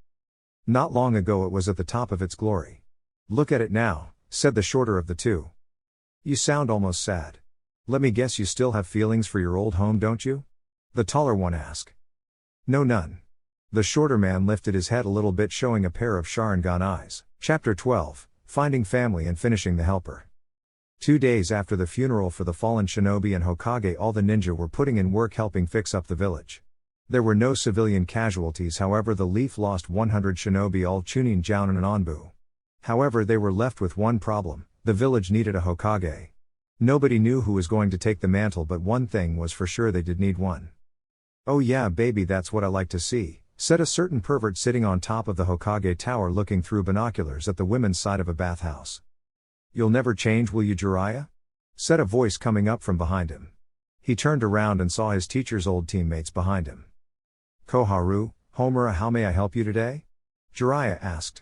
S1: Not long ago it was at the top of its glory. Look at it now, said the shorter of the 2. You sound almost sad. Let me guess, you still have feelings for your old home, don't you? The taller one asked. No, none. The shorter man lifted his head a little bit, showing a pair of Sharingan eyes. Chapter 12, Finding Family and Finishing the Helper. 2 days after the funeral for the fallen shinobi and Hokage, all the ninja were putting in work helping fix up the village. There were no civilian casualties, however the Leaf lost 100 shinobi, all Chunin, Jounin and Anbu. However, they were left with one problem: the village needed a Hokage. Nobody knew who was going to take the mantle, but one thing was for sure, they did need one. Oh yeah baby, that's what I like to see, said a certain pervert sitting on top of the Hokage tower looking through binoculars at the women's side of a bathhouse. You'll never change, will you, Jiraiya? Said a voice coming up from behind him. He turned around and saw his teacher's old teammates behind him. Koharu, Homura, how may I help you today? Jiraiya asked.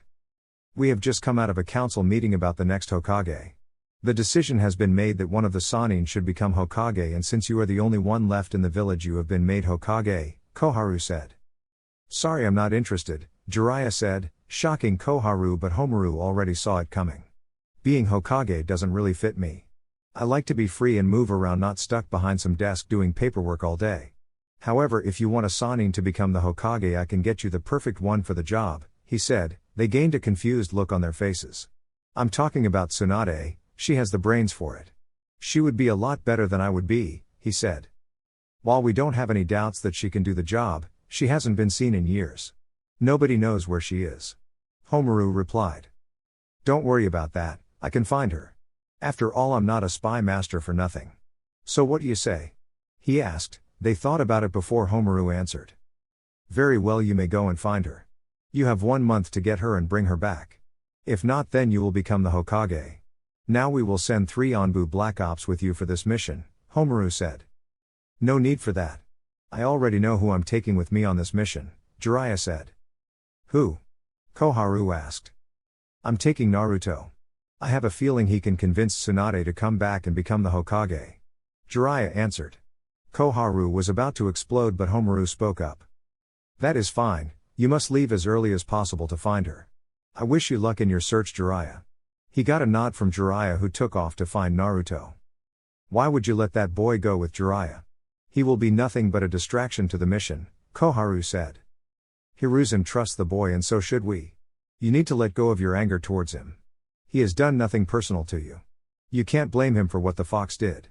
S1: We have just come out of a council meeting about the next Hokage. The decision has been made that one of the Sannin should become Hokage, and since you are the only one left in the village, you have been made Hokage, Koharu said. Sorry, I'm not interested, Jiraiya said, shocking Koharu, but Homura already saw it coming. Being Hokage doesn't really fit me. I like to be free and move around, not stuck behind some desk doing paperwork all day. However, if you want a Sannin to become the Hokage, I can get you the perfect one for the job, he said. They gained a confused look on their faces. I'm talking about Tsunade, she has the brains for it. She would be a lot better than I would be, he said. While we don't have any doubts that she can do the job, she hasn't been seen in years. Nobody knows where she is. Homura replied. Don't worry about that, I can find her. After all, I'm not a spy master for nothing. So what do you say? He asked. They thought about it before Homura answered. Very well, you may go and find her. You have 1 month to get her and bring her back. If not, then you will become the Hokage. Now we will send 3 Anbu Black Ops with you for this mission, Homura said. No need for that. I already know who I'm taking with me on this mission, Jiraiya said. Who? Koharu asked. I'm taking Naruto. I have a feeling he can convince Tsunade to come back and become the Hokage. Jiraiya answered. Koharu was about to explode, but Homura spoke up. That is fine, you must leave as early as possible to find her. I wish you luck in your search, Jiraiya. He got a nod from Jiraiya, who took off to find Naruto. Why would you let that boy go with Jiraiya? He will be nothing but a distraction to the mission, Koharu said. Hiruzen trusts the boy, and so should we. You need to let go of your anger towards him. He has done nothing personal to you. You can't blame him for what the fox did.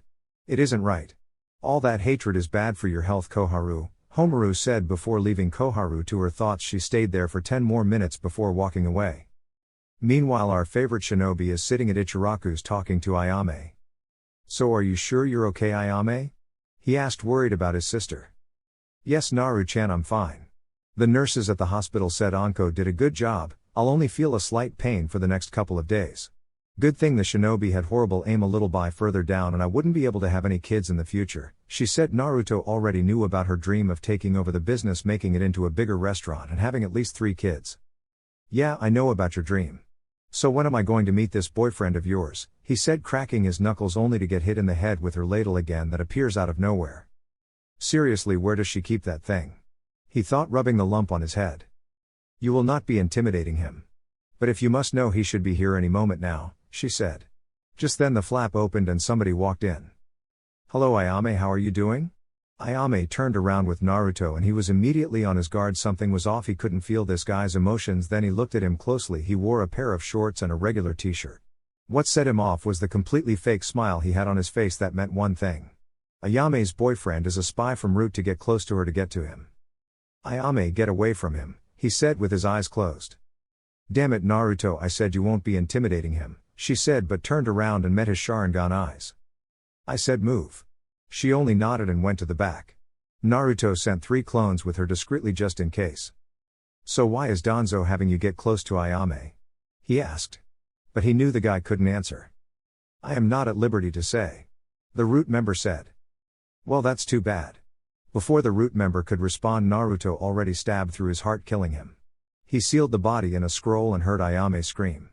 S1: It isn't right. All that hatred is bad for your health, Koharu, Homura said before leaving Koharu to her thoughts. She stayed there for 10 more minutes before walking away. Meanwhile, our favorite shinobi is sitting at Ichiraku's talking to Ayame. So are you sure you're okay, Ayame? He asked, worried about his sister. Yes, Naru-chan, I'm fine. The nurses at the hospital said Anko did a good job. I'll only feel a slight pain for the next couple of days. Good thing the shinobi had horrible aim a little by further down, and I wouldn't be able to have any kids in the future, she said. Naruto already knew about her dream of taking over the business, making it into a bigger restaurant and having at least 3 kids. Yeah, I know about your dream. So when am I going to meet this boyfriend of yours? He said, cracking his knuckles only to get hit in the head with her ladle again that appears out of nowhere. Seriously, where does she keep that thing? He thought, rubbing the lump on his head. You will not be intimidating him. But if you must know, he should be here any moment now, she said. Just then the flap opened and somebody walked in. Hello, Ayame, how are you doing? Ayame turned around with Naruto and he was immediately on his guard. Something was off. He couldn't feel this guy's emotions. Then he looked at him closely. He wore a pair of shorts and a regular t-shirt. What set him off was the completely fake smile he had on his face. That meant one thing. Ayame's boyfriend is a spy from Root to get close to her to get to him. Ayame, get away from him, he said with his eyes closed. Damn it, Naruto, I said you won't be intimidating him, she said, but turned around and met his Sharingan eyes. I said move. She only nodded and went to the back. Naruto sent 3 clones with her discreetly just in case. So why is Danzo having you get close to Ayame? He asked. But he knew the guy couldn't answer. I am not at liberty to say. The Root member said. Well, that's too bad. Before the Root member could respond, Naruto already stabbed through his heart, killing him. He sealed the body in a scroll and heard Ayame scream.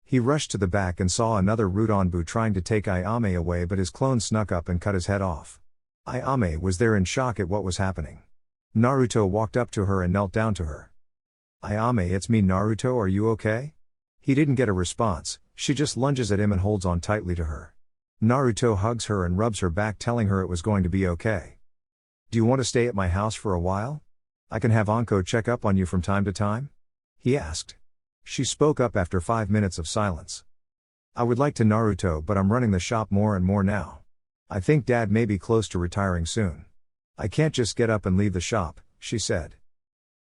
S1: He rushed to the back and saw another Root Anbu trying to take Ayame away, but his clone snuck up and cut his head off. Ayame was there in shock at what was happening. Naruto walked up to her and knelt down to her. Ayame, it's me, Naruto, are you okay? He didn't get a response. She just lunges at him and holds on tightly to her. Naruto hugs her and rubs her back, telling her it was going to be okay. Do you want to stay at my house for a while? I can have Anko check up on you from time to time? He asked. She spoke up after 5 minutes of silence. I would like to, Naruto, but I'm running the shop more and more now. I think Dad may be close to retiring soon. I can't just get up and leave the shop, she said.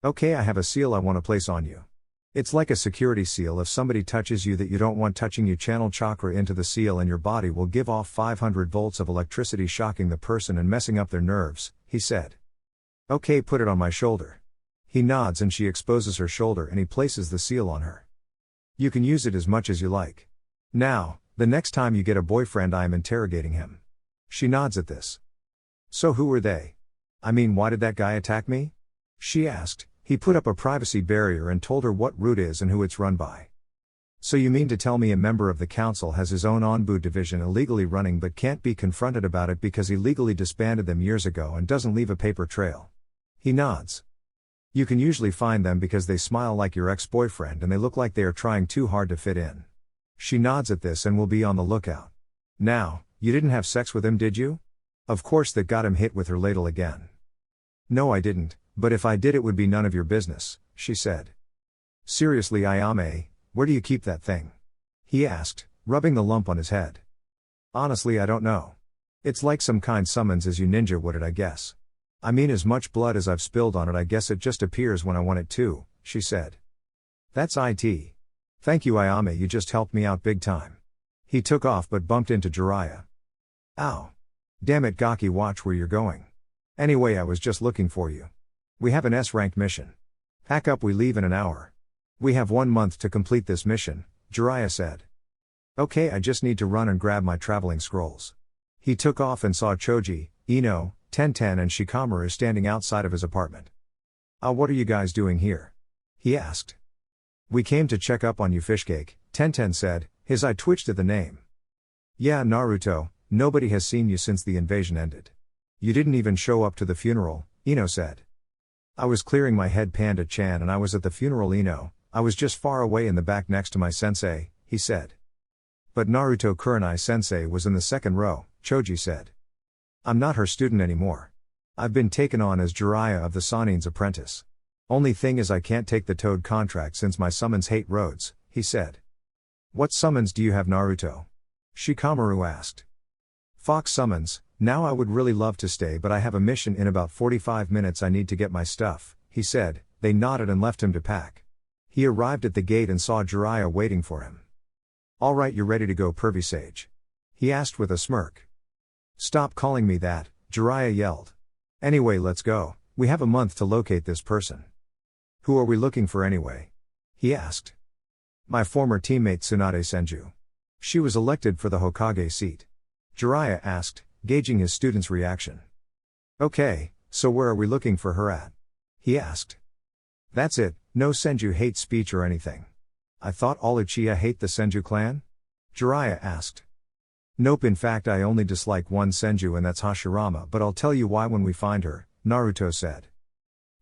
S1: Okay, I have a seal I want to place on you. It's like a security seal. If somebody touches you that you don't want touching you, channel chakra into the seal and your body will give off 500 volts of electricity, shocking the person and messing up their nerves, he said. Okay, put it on my shoulder. He nods and she exposes her shoulder and he places the seal on her. You can use it as much as you like. Now, the next time you get a boyfriend I am interrogating him. She nods at this. So who were they? I mean, why did that guy attack me? She asked. He put up a privacy barrier and told her what route is and who it's run by. So you mean to tell me a member of the council has his own Onbu division illegally running but can't be confronted about it because he legally disbanded them years ago and doesn't leave a paper trail? He nods. You can usually find them because they smile like your ex-boyfriend and they look like they are trying too hard to fit in. She nods at this and will be on the lookout. Now, you didn't have sex with him, did you? Of course that got him hit with her ladle again. No, I didn't, but if I did it would be none of your business, she said. Seriously, Ayame, where do you keep that thing? He asked, rubbing the lump on his head. Honestly, I don't know. It's like some kind summons as you ninja would it, I guess. I mean, as much blood as I've spilled on it, I guess it just appears when I want it to, she said. That's it. Thank you, Ayame, you just helped me out big time. He took off but bumped into Jiraiya. Ow. Damn it, Gaki, watch where you're going. Anyway, I was just looking for you. We have an S-ranked mission. Pack up, we leave in an hour. We have 1 month to complete this mission, Jiraiya said. Okay, I just need to run and grab my traveling scrolls. He took off and saw Choji, Ino, Tenten and Shikamaru standing outside of his apartment. What are you guys doing here? He asked. We came to check up on you, Fishcake, Tenten said, his eye twitched at the name. Yeah, Naruto, nobody has seen you since the invasion ended. You didn't even show up to the funeral, Ino said. I was clearing my head, Panda-chan, and I was at the funeral, Ino. I was just far away in the back next to my sensei, he said. But Naruto Kurenai-sensei was in the second row, Choji said. I'm not her student anymore. I've been taken on as Jiraiya of the Sanin's apprentice. Only thing is I can't take the Toad contract since my summons hate roads, he said. What summons do you have, Naruto? Shikamaru asked. Fox summons. Now I would really love to stay but I have a mission in about 45 minutes, I need to get my stuff, he said. They nodded and left him to pack. He arrived at the gate and saw Jiraiya waiting for him. Alright, you ready to go, Pervy Sage? He asked with a smirk. Stop calling me that, Jiraiya yelled. Anyway, let's go, we have a month to locate this person. Who are we looking for anyway? He asked. My former teammate Tsunade Senju. She was elected for the Hokage seat. Jiraiya asked, gauging his student's reaction. Okay, so where are we looking for her at? He asked. That's it, no Senju hate speech or anything. I thought all Uchiha hate the Senju clan? Jiraiya asked. Nope, in fact I only dislike one Senju and that's Hashirama, but I'll tell you why when we find her, Naruto said.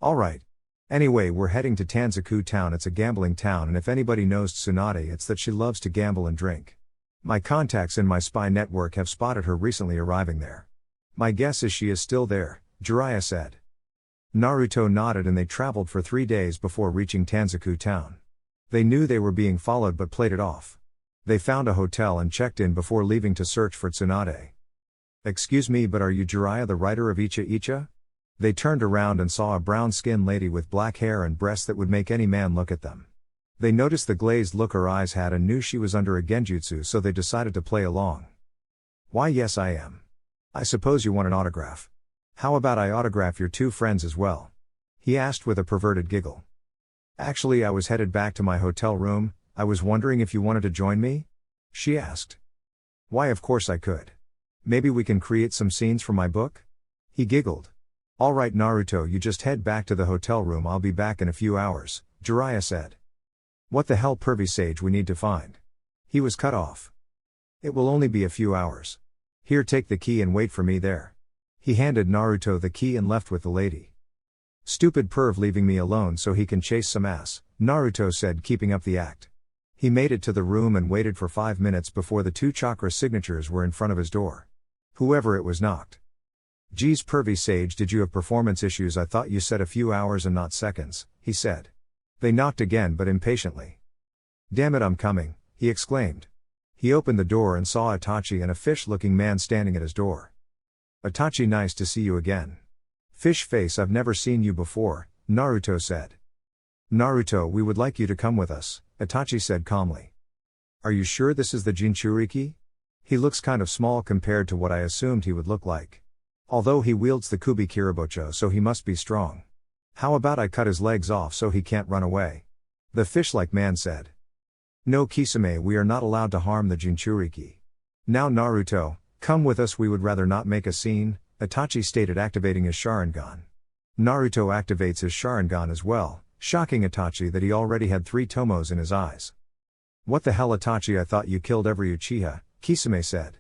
S1: Alright. Anyway, we're heading to Tanzaku town, it's a gambling town and if anybody knows Tsunade it's that she loves to gamble and drink. My contacts in my spy network have spotted her recently arriving there. My guess is she is still there, Jiraiya said. Naruto nodded and they traveled for 3 days before reaching Tanzaku town. They knew they were being followed but played it off. They found a hotel and checked in before leaving to search for Tsunade. Excuse me, but are you Jiraiya, the writer of Icha Icha? They turned around and saw a brown-skinned lady with black hair and breasts that would make any man look at them. They noticed the glazed look her eyes had and knew she was under a genjutsu, so they decided to play along. Why, yes I am. I suppose you want an autograph. How about I autograph your 2 friends as well? He asked with a perverted giggle. Actually, I was headed back to my hotel room, I was wondering if you wanted to join me? She asked. Why, of course I could. Maybe we can create some scenes from my book? He giggled. Alright Naruto, you just head back to the hotel room, I'll be back in a few hours, Jiraiya said. What the hell, Pervy Sage, we need to find. He was cut off. It will only be a few hours. Here, take the key and wait for me there. He handed Naruto the key and left with the lady. Stupid perv leaving me alone so he can chase some ass, Naruto said, keeping up the act. He made it to the room and waited for 5 minutes before the 2 chakra signatures were in front of his door. Whoever it was knocked. Geez, Pervy Sage, did you have performance issues? I thought you said a few hours and not seconds, he said. They knocked again but impatiently. Damn it, I'm coming, he exclaimed. He opened the door and saw Itachi and a fish-looking man standing at his door. Itachi, nice to see you again. Fish face, I've never seen you before, Naruto said. Naruto, we would like you to come with us, Itachi said calmly. Are you sure this is the Jinchuriki? He looks kind of small compared to what I assumed he would look like. Although he wields the Kubi Kiribocho, so he must be strong. How about I cut his legs off so he can't run away? The fish-like man said. No Kisame, we are not allowed to harm the Jinchuriki. Now Naruto, come with us, we would rather not make a scene, Itachi stated, activating his Sharingan. Naruto activates his Sharingan as well, shocking Itachi that he already had 3 tomos in his eyes. What the hell, Itachi, I thought you killed every Uchiha, Kisame said.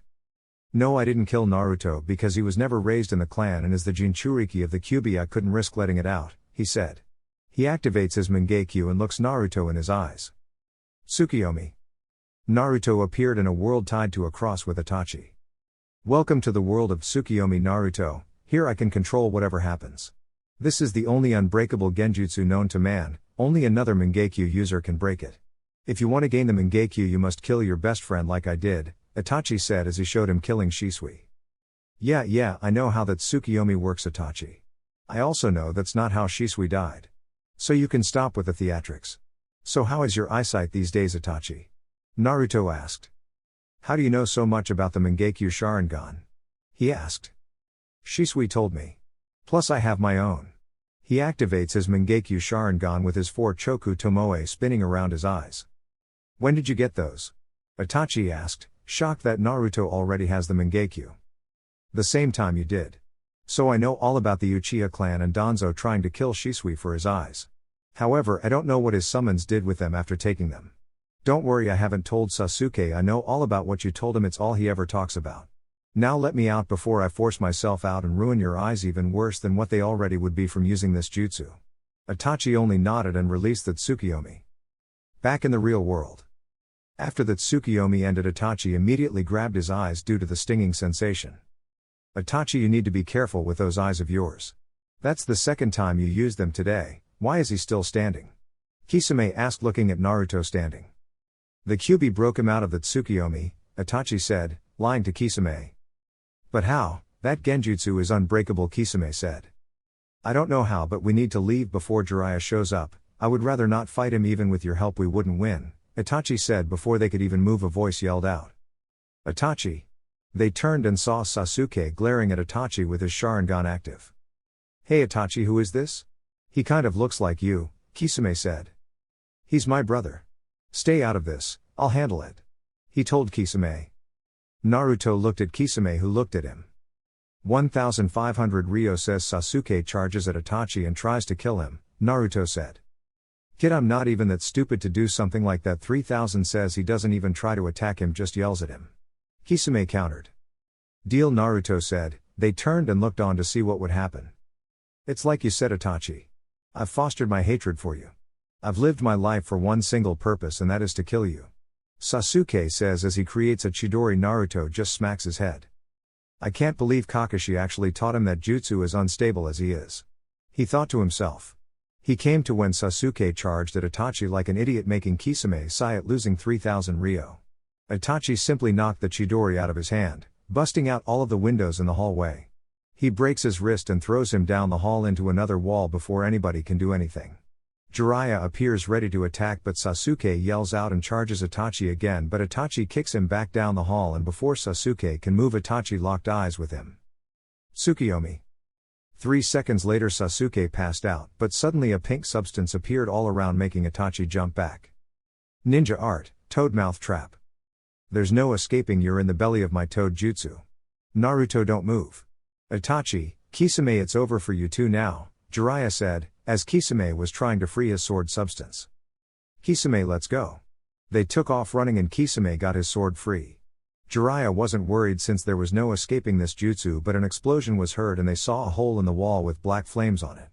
S1: No, I didn't kill Naruto because he was never raised in the clan and is the Jinchuriki of the Kyuubi, I couldn't risk letting it out, he said. He activates his Mangekyo and looks Naruto in his eyes. Tsukiyomi. Naruto appeared in a world tied to a cross with Itachi. Welcome to the world of Tsukiyomi, Naruto, here I can control whatever happens. This is the only unbreakable genjutsu known to man, only another Mangekyo user can break it. If you want to gain the Mangekyo you must kill your best friend like I did, Itachi said as he showed him killing Shisui. Yeah, I know how that Tsukiyomi works, Itachi. I also know that's not how Shisui died. So you can stop with the theatrics. So how is your eyesight these days, Itachi? Naruto asked. How do you know so much about the Mangekyo Sharingan? He asked. Shisui told me. Plus I have my own. He activates his Mangekyo Sharingan with his 4 Choku Tomoe spinning around his eyes. When did you get those? Itachi asked, shocked that Naruto already has the Mangekyo. The same time you did. So I know all about the Uchiha clan and Danzo trying to kill Shisui for his eyes. However, I don't know what his summons did with them after taking them. Don't worry, I haven't told Sasuke, I know all about what you told him, it's all he ever talks about. Now let me out before I force myself out and ruin your eyes even worse than what they already would be from using this jutsu. Itachi only nodded and released the Tsukiyomi. Back in the real world. After the Tsukiyomi ended, Itachi immediately grabbed his eyes due to the stinging sensation. Itachi, you need to be careful with those eyes of yours. That's the second time you used them today, why is he still standing? Kisame asked, looking at Naruto standing. The Kyuubi broke him out of the Tsukiyomi, Itachi said, lying to Kisame. But how? That genjutsu is unbreakable, Kisame said. I don't know how, but we need to leave before Jiraiya shows up. I would rather not fight him, even with your help we wouldn't win, Itachi said before they could even move. A voice yelled out. Itachi. They turned and saw Sasuke glaring at Itachi with his Sharingan active. Hey Itachi, who is this? He kind of looks like you, Kisame said. He's my brother. Stay out of this, I'll handle it. He told Kisame. Naruto looked at Kisame, who looked at him. 1500 Ryo says Sasuke charges at Itachi and tries to kill him, Naruto said. Kid, I'm not even that stupid to do something like that. 3000 says he doesn't even try to attack him, just yells at him. Kisame countered. Deal, Naruto said. They turned and looked on to see what would happen. It's like you said, Itachi. I've fostered my hatred for you. I've lived my life for one single purpose, and that is to kill you. Sasuke says as he creates a Chidori. Naruto just smacks his head. I can't believe Kakashi actually taught him that jutsu, as unstable as he is. He thought to himself. He came to when Sasuke charged at Itachi like an idiot, making Kisame sigh at losing 3000 Ryo. Itachi simply knocked the Chidori out of his hand, busting out all of the windows in the hallway. He breaks his wrist and throws him down the hall into another wall before anybody can do anything. Jiraiya appears ready to attack, but Sasuke yells out and charges Itachi again, but Itachi kicks him back down the hall, and before Sasuke can move, Itachi locked eyes with him. Tsukiyomi. 3 seconds later Sasuke passed out, but suddenly a pink substance appeared all around, making Itachi jump back. Ninja art, toad mouth trap. There's no escaping, you're in the belly of my toad jutsu. Naruto, don't move. Itachi, Kisame, it's over for you two now, Jiraiya said, as Kisame was trying to free his sword substance. Kisame, let's go. They took off running and Kisame got his sword free. Jiraiya wasn't worried since there was no escaping this jutsu, but an explosion was heard and they saw a hole in the wall with black flames on it.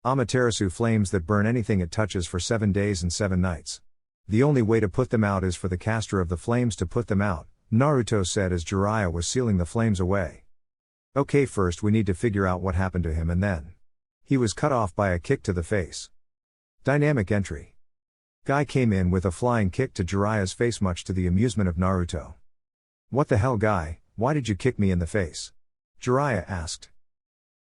S1: Amaterasu flames that burn anything it touches for 7 days and 7 nights. The only way to put them out is for the caster of the flames to put them out, Naruto said as Jiraiya was sealing the flames away. Okay, first we need to figure out what happened to him, and then. He was cut off by a kick to the face. Dynamic entry. Guy came in with a flying kick to Jiraiya's face, much to the amusement of Naruto. What the hell, Guy, why did you kick me in the face? Jiraiya asked.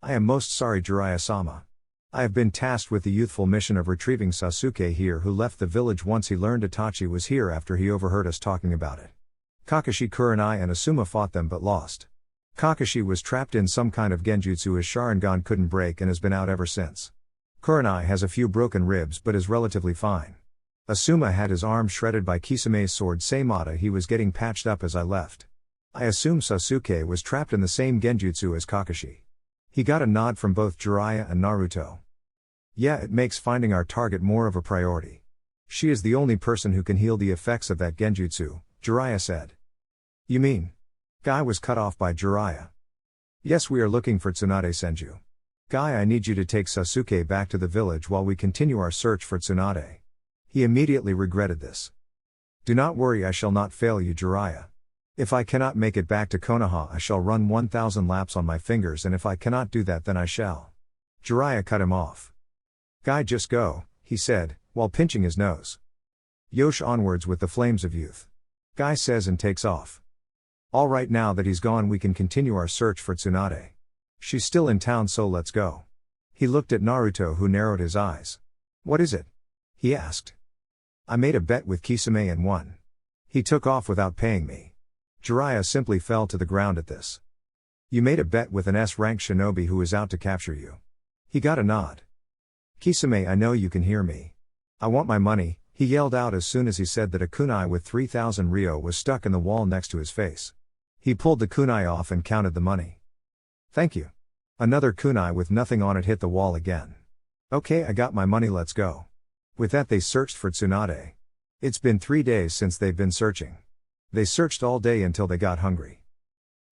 S1: I am most sorry, Jiraiya-sama. I have been tasked with the youthful mission of retrieving Sasuke here, who left the village once he learned Itachi was here after he overheard us talking about it. Kakashi, Kurenai and Asuma fought them but lost. Kakashi was trapped in some kind of genjutsu his Sharingan couldn't break and has been out ever since. Kurenai has a few broken ribs but is relatively fine. Asuma had his arm shredded by Kisame's sword Seimata. He was getting patched up as I left. I assume Sasuke was trapped in the same genjutsu as Kakashi. He got a nod from both Jiraiya and Naruto. Yeah, it makes finding our target more of a priority. She is the only person who can heal the effects of that genjutsu, Jiraiya said. You mean? Guy was cut off by Jiraiya. Yes, we are looking for Tsunade Senju. Guy, I need you to take Sasuke back to the village while we continue our search for Tsunade. He immediately regretted this. Do not worry, I shall not fail you, Jiraiya. If I cannot make it back to Konoha, I shall run 1,000 laps on my fingers, and if I cannot do that, then I shall. Jiraiya cut him off. Guy, just go, he said, while pinching his nose. Yosh onwards with the flames of youth. Guy says and takes off. All right, now that he's gone, we can continue our search for Tsunade. She's still in town, so let's go. He looked at Naruto, who narrowed his eyes. What is it? He asked. I made a bet with Kisame and won. He took off without paying me. Jiraiya simply fell to the ground at this. You made a bet with an S-rank shinobi who is out to capture you. He got a nod. Kisame, I know you can hear me. I want my money, he yelled out as soon as he said that a kunai with 3,000 ryo was stuck in the wall next to his face. He pulled the kunai off and counted the money. Thank you. Another kunai with nothing on it hit the wall again. Okay, I got my money, let's go. With that they searched for Tsunade. It's been 3 days since they've been searching. They searched all day until they got hungry.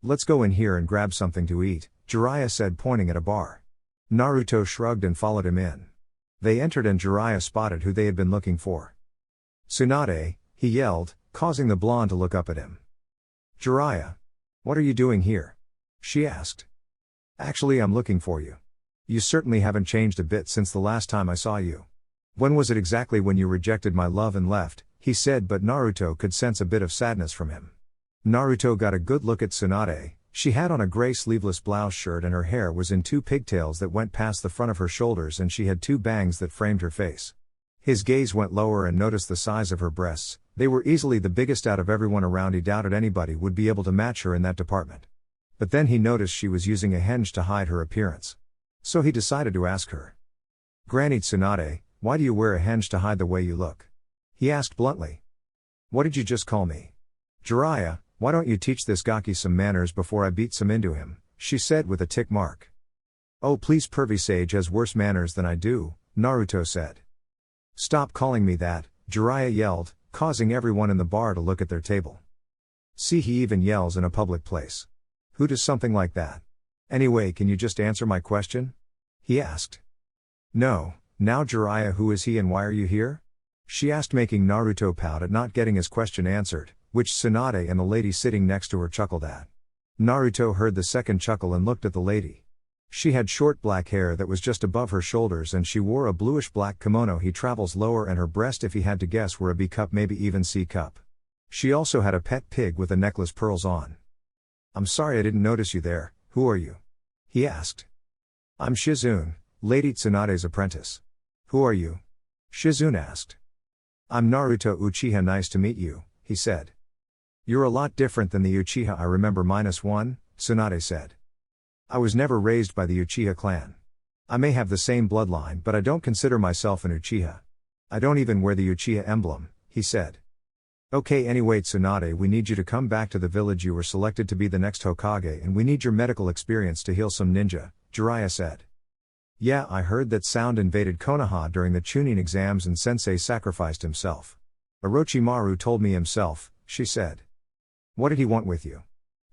S1: Let's go in here and grab something to eat, Jiraiya said, pointing at a bar. Naruto shrugged and followed him in. They entered and Jiraiya spotted who they had been looking for. Tsunade, he yelled, causing the blonde to look up at him. Jiraiya. What are you doing here? She asked. Actually, I'm looking for you. You certainly haven't changed a bit since the last time I saw you. When was it exactly when you rejected my love and left? He said, but Naruto could sense a bit of sadness from him. Naruto got a good look at Tsunade. She had on a gray sleeveless blouse shirt and her hair was in 2 pigtails that went past the front of her shoulders, and she had 2 bangs that framed her face. His gaze went lower and noticed the size of her breasts. They were easily the biggest out of everyone around. He doubted anybody would be able to match her in that department. But then he noticed she was using a henge to hide her appearance. So he decided to ask her. Granny Tsunade, why do you wear a henge to hide the way you look? He asked bluntly. What did you just call me? Jiraiya, why don't you teach this gaki some manners before I beat some into him, she said with a tick mark. Oh please, pervy sage has worse manners than I do, Naruto said. Stop calling me that, Jiraiya yelled, causing everyone in the bar to look at their table. See, he even yells in a public place. Who does something like that? Anyway, can you just answer my question? He asked. No, now Jiraiya, who is he and why are you here? She asked, making Naruto pout at not getting his question answered, which Tsunade and the lady sitting next to her chuckled at. Naruto heard the second chuckle and looked at the lady. She had short black hair that was just above her shoulders and she wore a bluish-black kimono. He travels lower and her breast, if he had to guess, were a B cup, maybe even C cup. She also had a pet pig with a necklace pearls on. I'm sorry I didn't notice you there, who are you? He asked. I'm Shizune, Lady Tsunade's apprentice. Who are you? Shizune asked. I'm Naruto Uchiha, nice to meet you, he said. You're a lot different than the Uchiha I remember -1, Tsunade said. I was never raised by the Uchiha clan. I may have the same bloodline, but I don't consider myself an Uchiha. I don't even wear the Uchiha emblem, he said. Okay, anyway Tsunade, we need you to come back to the village. You were selected to be the next Hokage and we need your medical experience to heal some ninja, Jiraiya said. Yeah, I heard that Sound invaded Konoha during the Chunin exams and Sensei sacrificed himself. Orochimaru told me himself, she said. What did he want with you?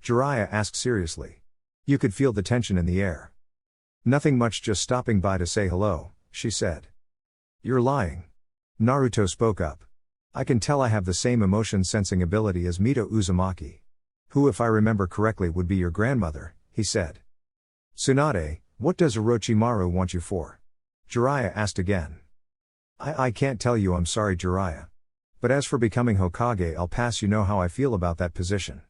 S1: Jiraiya asked seriously. You could feel the tension in the air. Nothing much, just stopping by to say hello, she said. You're lying. Naruto spoke up. I can tell I have the same emotion sensing ability as Mito Uzumaki. Who, if I remember correctly, would be your grandmother, he said. Tsunade, what does Orochimaru want you for? Jiraiya asked again. I can't tell you, I'm sorry Jiraiya. But as for becoming Hokage, I'll pass. You know how I feel about that position.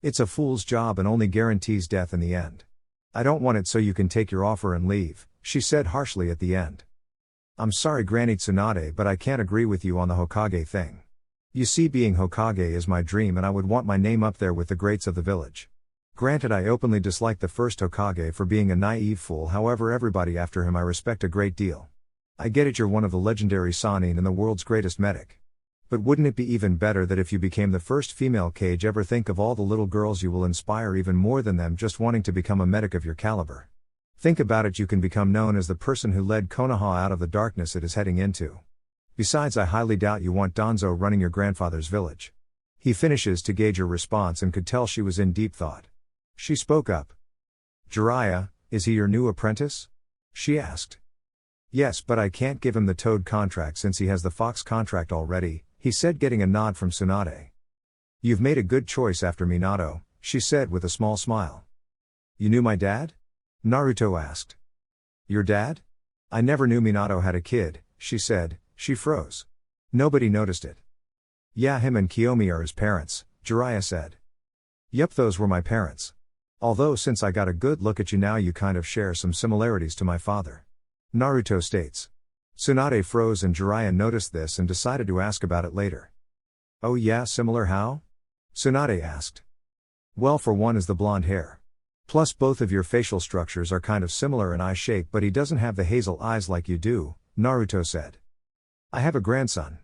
S1: It's a fool's job and only guarantees death in the end. I don't want it, so you can take your offer and leave, she said harshly at the end. I'm sorry Granny Tsunade, but I can't agree with you on the Hokage thing. You see, being Hokage is my dream and I would want my name up there with the greats of the village. Granted, I openly dislike the first Hokage for being a naive fool, however everybody after him I respect a great deal. I get it, you're one of the legendary Sannin and the world's greatest medic. But wouldn't it be even better that if you became the first female Kage ever? Think of all the little girls you will inspire even more than them just wanting to become a medic of your caliber. Think about it, you can become known as the person who led Konoha out of the darkness it is heading into. Besides, I highly doubt you want Danzo running your grandfather's village. He finishes to gauge her response and could tell she was in deep thought. She spoke up. Jiraiya, is he your new apprentice? She asked. Yes, but I can't give him the Toad contract since he has the Fox contract already, he said, getting a nod from Tsunade. You've made a good choice after Minato, she said with a small smile. You knew my dad? Naruto asked. Your dad? I never knew Minato had a kid, she said. She froze. Nobody noticed it. Yeah, him and Kiyomi are his parents, Jiraiya said. Yup, those were my parents. Although since I got a good look at you now you kind of share some similarities to my father. Naruto states. Tsunade froze and Jiraiya noticed this and decided to ask about it later. Oh yeah, similar how? Tsunade asked. Well, for one is the blonde hair. Plus both of your facial structures are kind of similar in eye shape, but he doesn't have the hazel eyes like you do, Naruto said. I have a grandson.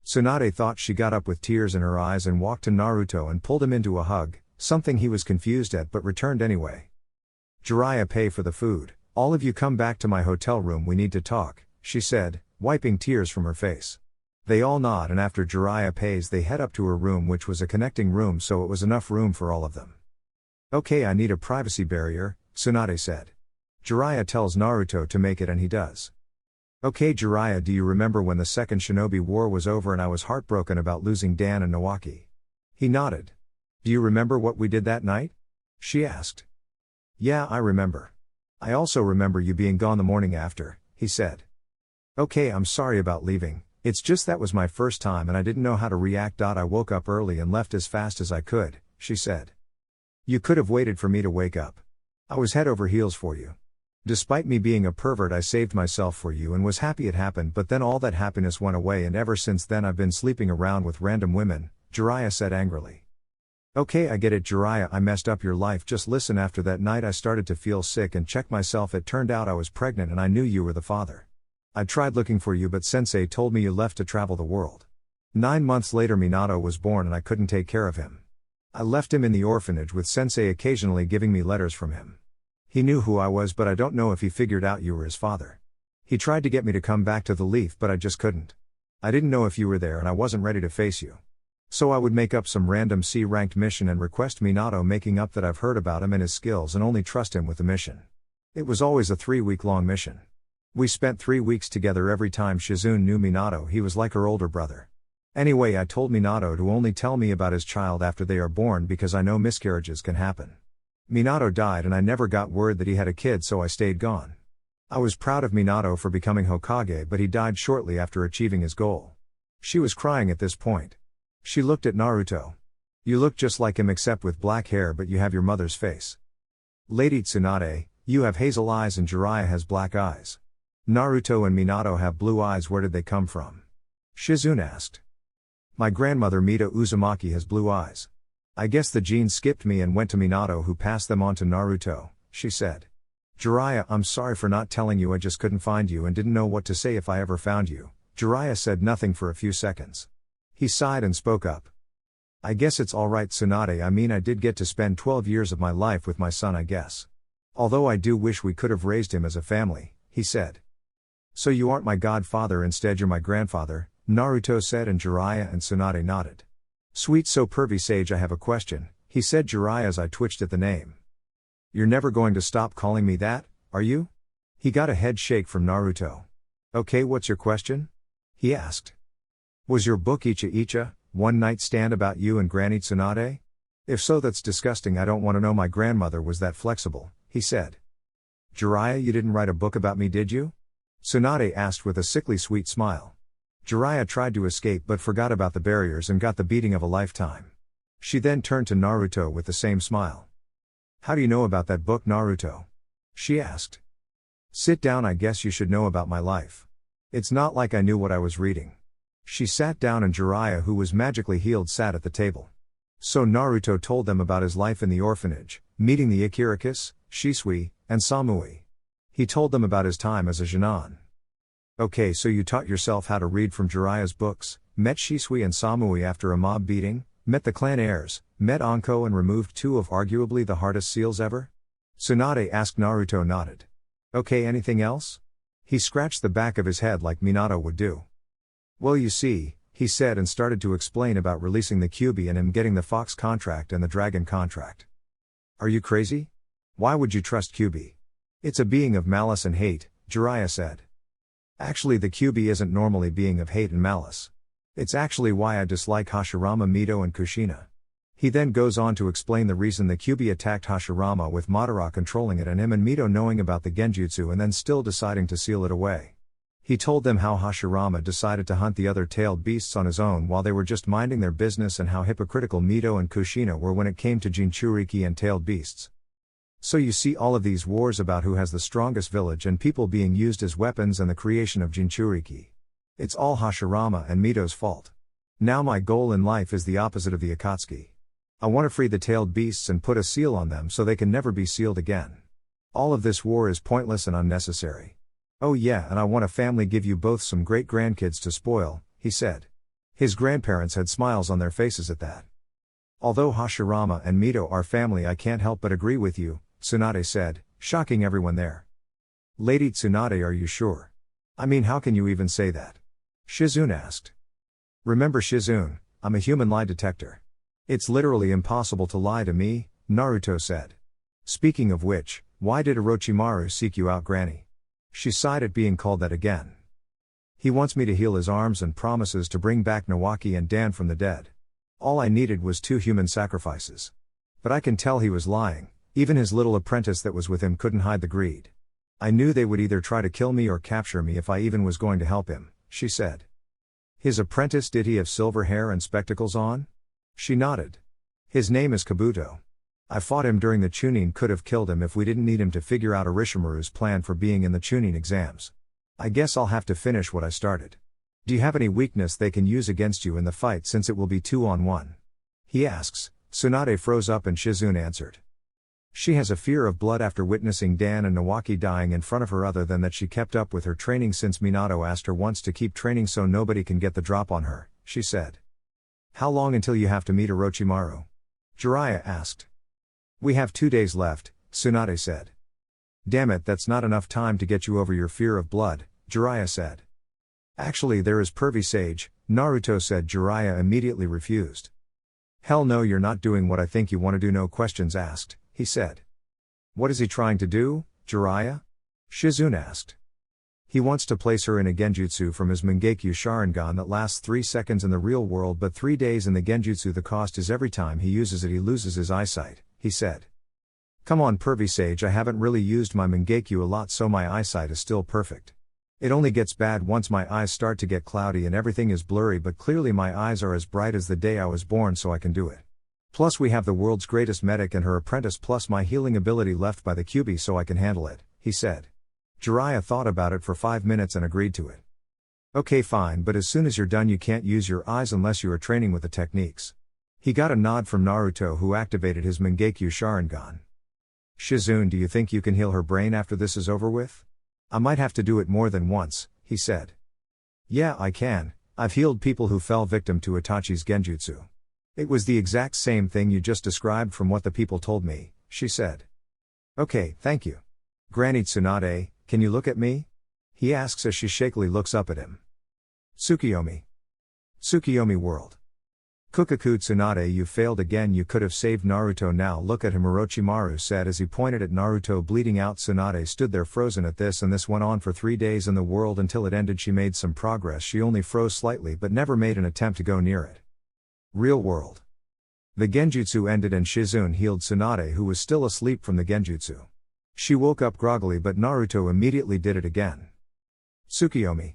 S1: Tsunade thought. She got up with tears in her eyes and walked to Naruto and pulled him into a hug, something he was confused at but returned anyway. Jiraiya, pay for the food. All of you come back to my hotel room, we need to talk, she said, wiping tears from her face. They all nod and after Jiraiya pays they head up to her room, which was a connecting room, so it was enough room for all of them. Okay, I need a privacy barrier, Tsunade said. Jiraiya tells Naruto to make it and he does. Okay Jiraiya, do you remember when the second Shinobi War was over and I was heartbroken about losing Dan and Nawaki? He nodded. Do you remember what we did that night? She asked. Yeah, I remember. I also remember you being gone the morning after, he said. Okay, I'm sorry about leaving, it's just that was my first time and I didn't know how to react. I woke up early and left as fast as I could, she said. You could have waited for me to wake up. I was head over heels for you. Despite me being a pervert, I saved myself for you and was happy it happened, but then all that happiness went away and ever since then I've been sleeping around with random women, Jiraiya said angrily. Okay, I get it Jiraiya, I messed up your life. Just listen, after that night I started to feel sick and checked myself. It turned out I was pregnant and I knew you were the father. I tried looking for you but sensei told me you left to travel the world. 9 months later Minato was born and I couldn't take care of him. I left him in the orphanage with sensei occasionally giving me letters from him. He knew who I was but I don't know if he figured out you were his father. He tried to get me to come back to the Leaf but I just couldn't. I didn't know if you were there and I wasn't ready to face you. So I would make up some random C-ranked mission and request Minato, making up that I've heard about him and his skills and only trust him with the mission. It was always a 3-week-long mission. We spent 3 weeks together. Every time Shizune knew Minato he was like her older brother. Anyway, I told Minato to only tell me about his child after they are born because I know miscarriages can happen. Minato died and I never got word that he had a kid, so I stayed gone. I was proud of Minato for becoming Hokage, but he died shortly after achieving his goal. She was crying at this point. She looked at Naruto. You look just like him except with black hair, but you have your mother's face. Lady Tsunade, you have hazel eyes and Jiraiya has black eyes. Naruto and Minato have blue eyes. Where did they come from? Shizune asked. My grandmother Mita Uzumaki has blue eyes. I guess the genes skipped me and went to Minato, who passed them on to Naruto, she said. Jiraiya, I'm sorry for not telling you, I just couldn't find you and didn't know what to say if I ever found you. Jiraiya said nothing for a few seconds. He sighed and spoke up. I guess it's alright Tsunade, I mean I did get to spend 12 years of my life with my son, I guess. Although I do wish we could have raised him as a family, he said. So you aren't my godfather, instead you're my grandfather, Naruto said, and Jiraiya and Tsunade nodded. Sweet so pervy sage, I have a question, he said Jiraiya as I twitched at the name. You're never going to stop calling me that, are you? He got a head shake from Naruto. Okay, what's your question? He asked. Was your book Icha Icha, One Night Stand, about you and Granny Tsunade? If so, that's disgusting. I don't want to know my grandmother was that flexible, he said. Jiraiya, you didn't write a book about me, did you? Tsunade asked with a sickly sweet smile. Jiraiya tried to escape but forgot about the barriers and got the beating of a lifetime. She then turned to Naruto with the same smile. How do you know about that book, Naruto? She asked. Sit down, I guess you should know about my life. It's not like I knew what I was reading. She sat down and Jiraiya, who was magically healed, sat at the table. So Naruto told them about his life in the orphanage, meeting the Ikirakus, Shisui, and Samui. He told them about his time as a Genin. Okay, so you taught yourself how to read from Jiraiya's books, met Shisui and Samui after a mob beating, met the clan heirs, met Anko and removed two of arguably the hardest seals ever? Tsunade asked. Naruto nodded. Okay, anything else? He scratched the back of his head like Minato would do. Well, you see, he said and started to explain about releasing the Kyuubi and him getting the Fox contract and the Dragon contract. Are you crazy? Why would you trust Kyuubi? It's a being of malice and hate, Jiraiya said. Actually, the Kyuubi isn't normally being of hate and malice. It's actually why I dislike Hashirama, Mito and Kushina. He then goes on to explain the reason the Kyuubi attacked Hashirama with Madara controlling it and him and Mito knowing about the genjutsu and then still deciding to seal it away. He told them how Hashirama decided to hunt the other tailed beasts on his own while they were just minding their business and how hypocritical Mito and Kushina were when it came to Jinchuriki and tailed beasts. So you see all of these wars about who has the strongest village and people being used as weapons and the creation of Jinchuriki. It's all Hashirama and Mito's fault. Now my goal in life is the opposite of the Akatsuki. I want to free the tailed beasts and put a seal on them so they can never be sealed again. All of this war is pointless and unnecessary. Oh yeah, and I want a family, give you both some great grandkids to spoil, he said. His grandparents had smiles on their faces at that. Although Hashirama and Mito are family, I can't help but agree with you, Tsunade said, shocking everyone there. Lady Tsunade, are you sure? I mean, how can you even say that? Shizune asked. Remember Shizune, I'm a human lie detector. It's literally impossible to lie to me, Naruto said. Speaking of which, why did Orochimaru seek you out, Granny? She sighed at being called that again. He wants me to heal his arms and promises to bring back Nawaki and Dan from the dead. All I needed was 2 human sacrifices. But I can tell he was lying, even his little apprentice that was with him couldn't hide the greed. I knew they would either try to kill me or capture me if I even was going to help him, she said. His apprentice, did he have silver hair and spectacles on? She nodded. His name is Kabuto. I fought him during the Chunin, could have killed him if we didn't need him to figure out Orochimaru's plan for being in the Chunin exams. I guess I'll have to finish what I started. Do you have any weakness they can use against you in the fight since it will be 2-on-1? He asks. Tsunade froze up and Shizune answered. She has a fear of blood after witnessing Dan and Nawaki dying in front of her, other than that she kept up with her training since Minato asked her once to keep training so nobody can get the drop on her, she said. How long until you have to meet Orochimaru? Jiraiya asked. We have 2 days left, Tsunade said. Damn it, that's not enough time to get you over your fear of blood, Jiraiya said. Actually, there is Pervy Sage, Naruto said. Jiraiya immediately refused. Hell no, you're not doing what I think you want to do, no questions asked, he said. What is he trying to do, Jiraiya? Shizune asked. He wants to place her in a genjutsu from his Mangekyo Sharingan that lasts 3 seconds in the real world but 3 days in the genjutsu. The cost is every time he uses it he loses his eyesight, he said. Come on Pervy Sage, I haven't really used my Mangekyo a lot so my eyesight is still perfect. It only gets bad once my eyes start to get cloudy and everything is blurry, but clearly my eyes are as bright as the day I was born so I can do it. Plus we have the world's greatest medic and her apprentice plus my healing ability left by the Kyuubi so I can handle it, he said. Jiraiya thought about it for 5 minutes and agreed to it. Okay fine, but as soon as you're done you can't use your eyes unless you are training with the techniques. He got a nod from Naruto who activated his Mangekyo Sharingan. Shizune, do you think you can heal her brain after this is over with? I might have to do it more than once, he said. Yeah, I can. I've healed people who fell victim to Itachi's genjutsu. It was the exact same thing you just described from what the people told me, she said. Okay, thank you. Granny Tsunade, can you look at me? He asks as she shakily looks up at him. Tsukiyomi. Tsukiyomi world. Kukaku Tsunade, you failed again, you could have saved Naruto, now look at him, Orochimaru said as he pointed at Naruto bleeding out. Tsunade stood there frozen at this, and this went on for 3 days in the world until it ended. She made some progress, she only froze slightly but never made an attempt to go near it. Real world. The genjutsu ended and Shizune healed Tsunade who was still asleep from the genjutsu. She woke up groggily but Naruto immediately did it again. Tsukiyomi.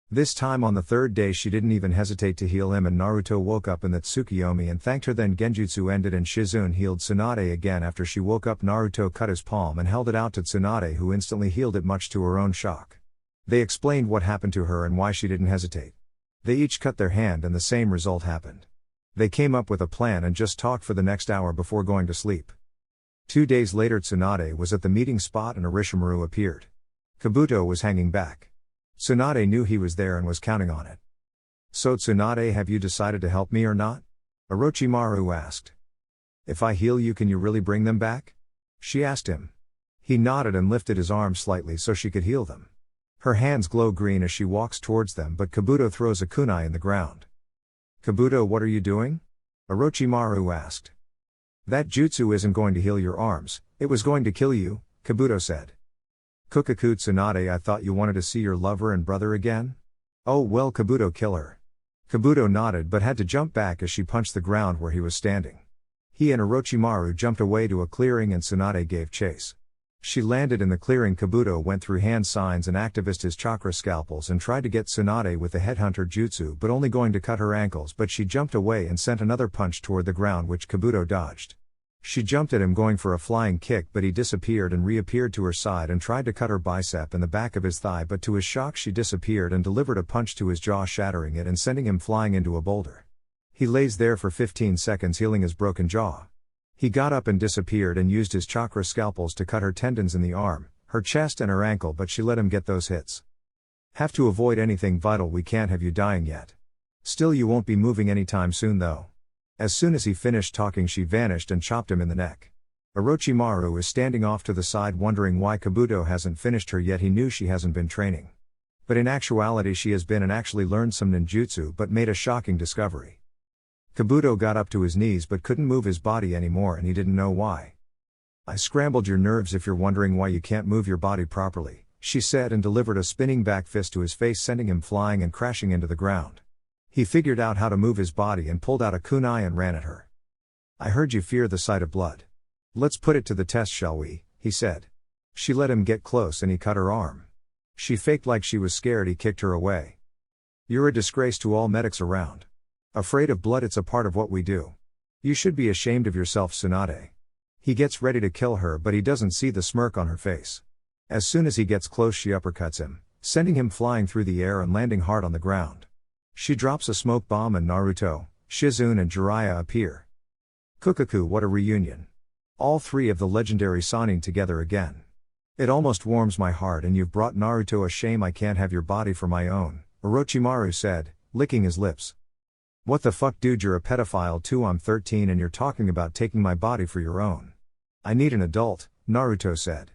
S1: This time on the 3rd day she didn't even hesitate to heal him and Naruto woke up in that Tsukiyomi and thanked her. Then genjutsu ended and Shizune healed Tsunade again. After she woke up Naruto cut his palm and held it out to Tsunade who instantly healed it much to her own shock. They explained what happened to her and why she didn't hesitate. They each cut their hand and the same result happened. They came up with a plan and just talked for the next hour before going to sleep. 2 days later Tsunade was at the meeting spot and Orochimaru appeared. Kabuto was hanging back. Tsunade knew he was there and was counting on it. "So Tsunade, have you decided to help me or not?" Orochimaru asked. "If I heal you, can you really bring them back?" she asked him. He nodded and lifted his arms slightly so she could heal them. Her hands glow green as she walks towards them, but Kabuto throws a kunai in the ground. "Kabuto, what are you doing?" Orochimaru asked. "That jutsu isn't going to heal your arms, it was going to kill you," Kabuto said. "Kukaku Tsunade, I thought you wanted to see your lover and brother again?" "Oh well, Kabuto, kill her." Kabuto nodded but had to jump back as she punched the ground where he was standing. He and Orochimaru jumped away to a clearing and Tsunade gave chase. She landed in the clearing. Kabuto went through hand signs and activated his chakra scalpels and tried to get Tsunade with the headhunter jutsu, but only going to cut her ankles, but she jumped away and sent another punch toward the ground which Kabuto dodged. She jumped at him going for a flying kick, but he disappeared and reappeared to her side and tried to cut her bicep and the back of his thigh, but to his shock she disappeared and delivered a punch to his jaw, shattering it and sending him flying into a boulder. He lays there for 15 seconds healing his broken jaw. He got up and disappeared and used his chakra scalpels to cut her tendons in the arm, her chest and her ankle, but she let him get those hits. "Have to avoid anything vital, we can't have you dying yet. Still, you won't be moving anytime soon though." As soon as he finished talking, she vanished and chopped him in the neck. Orochimaru is standing off to the side wondering why Kabuto hasn't finished her yet. He knew she hasn't been training. But in actuality she has been and actually learned some ninjutsu, but made a shocking discovery. Kabuto got up to his knees but couldn't move his body anymore and he didn't know why. "I scrambled your nerves if you're wondering why you can't move your body properly," she said and delivered a spinning back fist to his face, sending him flying and crashing into the ground. He figured out how to move his body and pulled out a kunai and ran at her. "I heard you fear the sight of blood. Let's put it to the test, shall we?" he said. She let him get close and he cut her arm. She faked like she was scared. He kicked her away. "You're a disgrace to all medics around. Afraid of blood, it's a part of what we do. You should be ashamed of yourself, Tsunade." He gets ready to kill her but he doesn't see the smirk on her face. As soon as he gets close she uppercuts him, sending him flying through the air and landing hard on the ground. She drops a smoke bomb and Naruto, Shizune and Jiraiya appear. "Kukaku, what a reunion. All three of the legendary Sannin together again. It almost warms my heart, and you've brought Naruto a shame I can't have your body for my own," Orochimaru said, licking his lips. "What the fuck dude, you're a pedophile too. I'm 13 and you're talking about taking my body for your own." "I need an adult," Naruto said.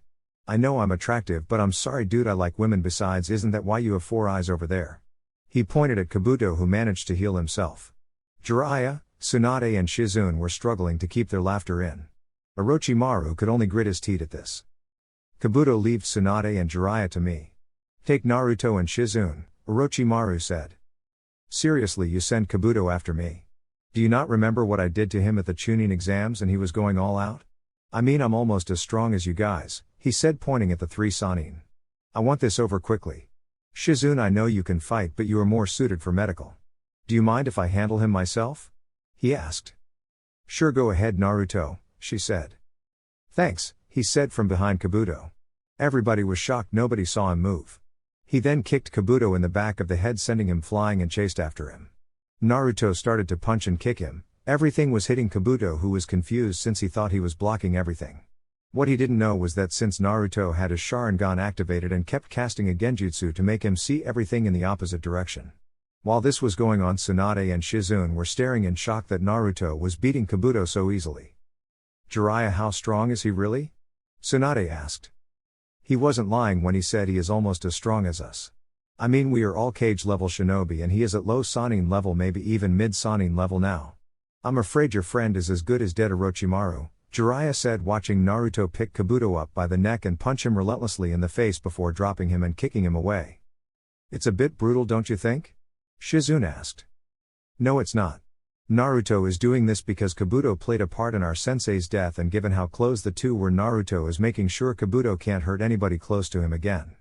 S1: "I know I'm attractive but I'm sorry dude, I like women. Besides, isn't that why you have 4 eyes over there?" He pointed at Kabuto, who managed to heal himself. Jiraiya, Tsunade and Shizune were struggling to keep their laughter in. Orochimaru could only grit his teeth at this. "Kabuto, leave Tsunade and Jiraiya to me. Take Naruto and Shizune," Orochimaru said. "Seriously, you send Kabuto after me? Do you not remember what I did to him at the Chunin exams and he was going all out? I mean, I'm almost as strong as you guys," he said, pointing at the 3 Sannin. "I want this over quickly. Shizune, I know you can fight but you are more suited for medical. Do you mind if I handle him myself?" he asked. "Sure, go ahead Naruto," she said. "Thanks," he said from behind Kabuto. Everybody was shocked, nobody saw him move. He then kicked Kabuto in the back of the head, sending him flying, and chased after him. Naruto started to punch and kick him. Everything was hitting Kabuto, who was confused since he thought he was blocking everything. What he didn't know was that since Naruto had his Sharingan activated and kept casting a genjutsu to make him see everything in the opposite direction. While this was going on, Tsunade and Shizune were staring in shock that Naruto was beating Kabuto so easily. "Jiraiya, how strong is he really?" Tsunade asked. "He wasn't lying when he said he is almost as strong as us. I mean, we are all cage level shinobi and he is at low Sannin level, maybe even mid Sannin level now. I'm afraid your friend is as good as dead, Orochimaru," Jiraiya said, watching Naruto pick Kabuto up by the neck and punch him relentlessly in the face before dropping him and kicking him away. "It's a bit brutal, don't you think?" Shizune asked. "No, it's not. Naruto is doing this because Kabuto played a part in our sensei's death, and given how close the two were, Naruto is making sure Kabuto can't hurt anybody close to him again.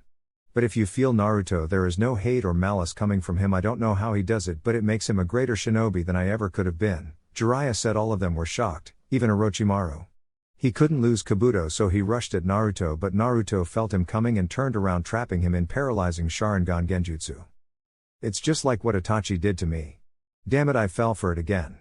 S1: But if you feel Naruto, there is no hate or malice coming from him. I don't know how he does it, but it makes him a greater shinobi than I ever could have been," Jiraiya said. All of them were shocked, even Orochimaru. He couldn't lose Kabuto, so he rushed at Naruto, but Naruto felt him coming and turned around, trapping him in paralyzing Sharingan genjutsu. "It's just like what Itachi did to me. Damn it, I fell for it again."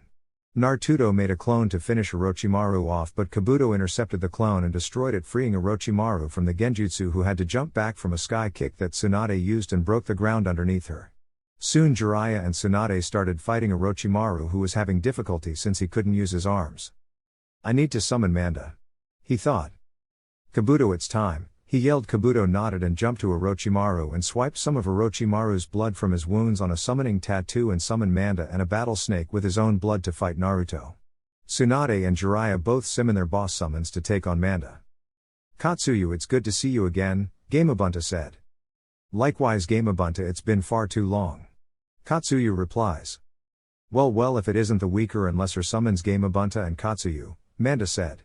S1: Naruto made a clone to finish Orochimaru off, but Kabuto intercepted the clone and destroyed it, freeing Orochimaru from the genjutsu, who had to jump back from a sky kick that Tsunade used and broke the ground underneath her. Soon Jiraiya and Tsunade started fighting Orochimaru, who was having difficulty since he couldn't use his arms. "I need to summon Manda," he thought. "Kabuto, it's time," he yelled. Kabuto nodded and jumped to Orochimaru and swiped some of Orochimaru's blood from his wounds on a summoning tattoo and summoned Manda and a battle snake with his own blood to fight Naruto. Tsunade and Jiraiya both summon their boss summons to take on Manda. "Katsuyu, it's good to see you again," Gamabunta said. "Likewise Gamabunta, it's been far too long." Katsuyu replies. Well, if it isn't the weaker and lesser summons Gamabunta and Katsuyu," Manda said.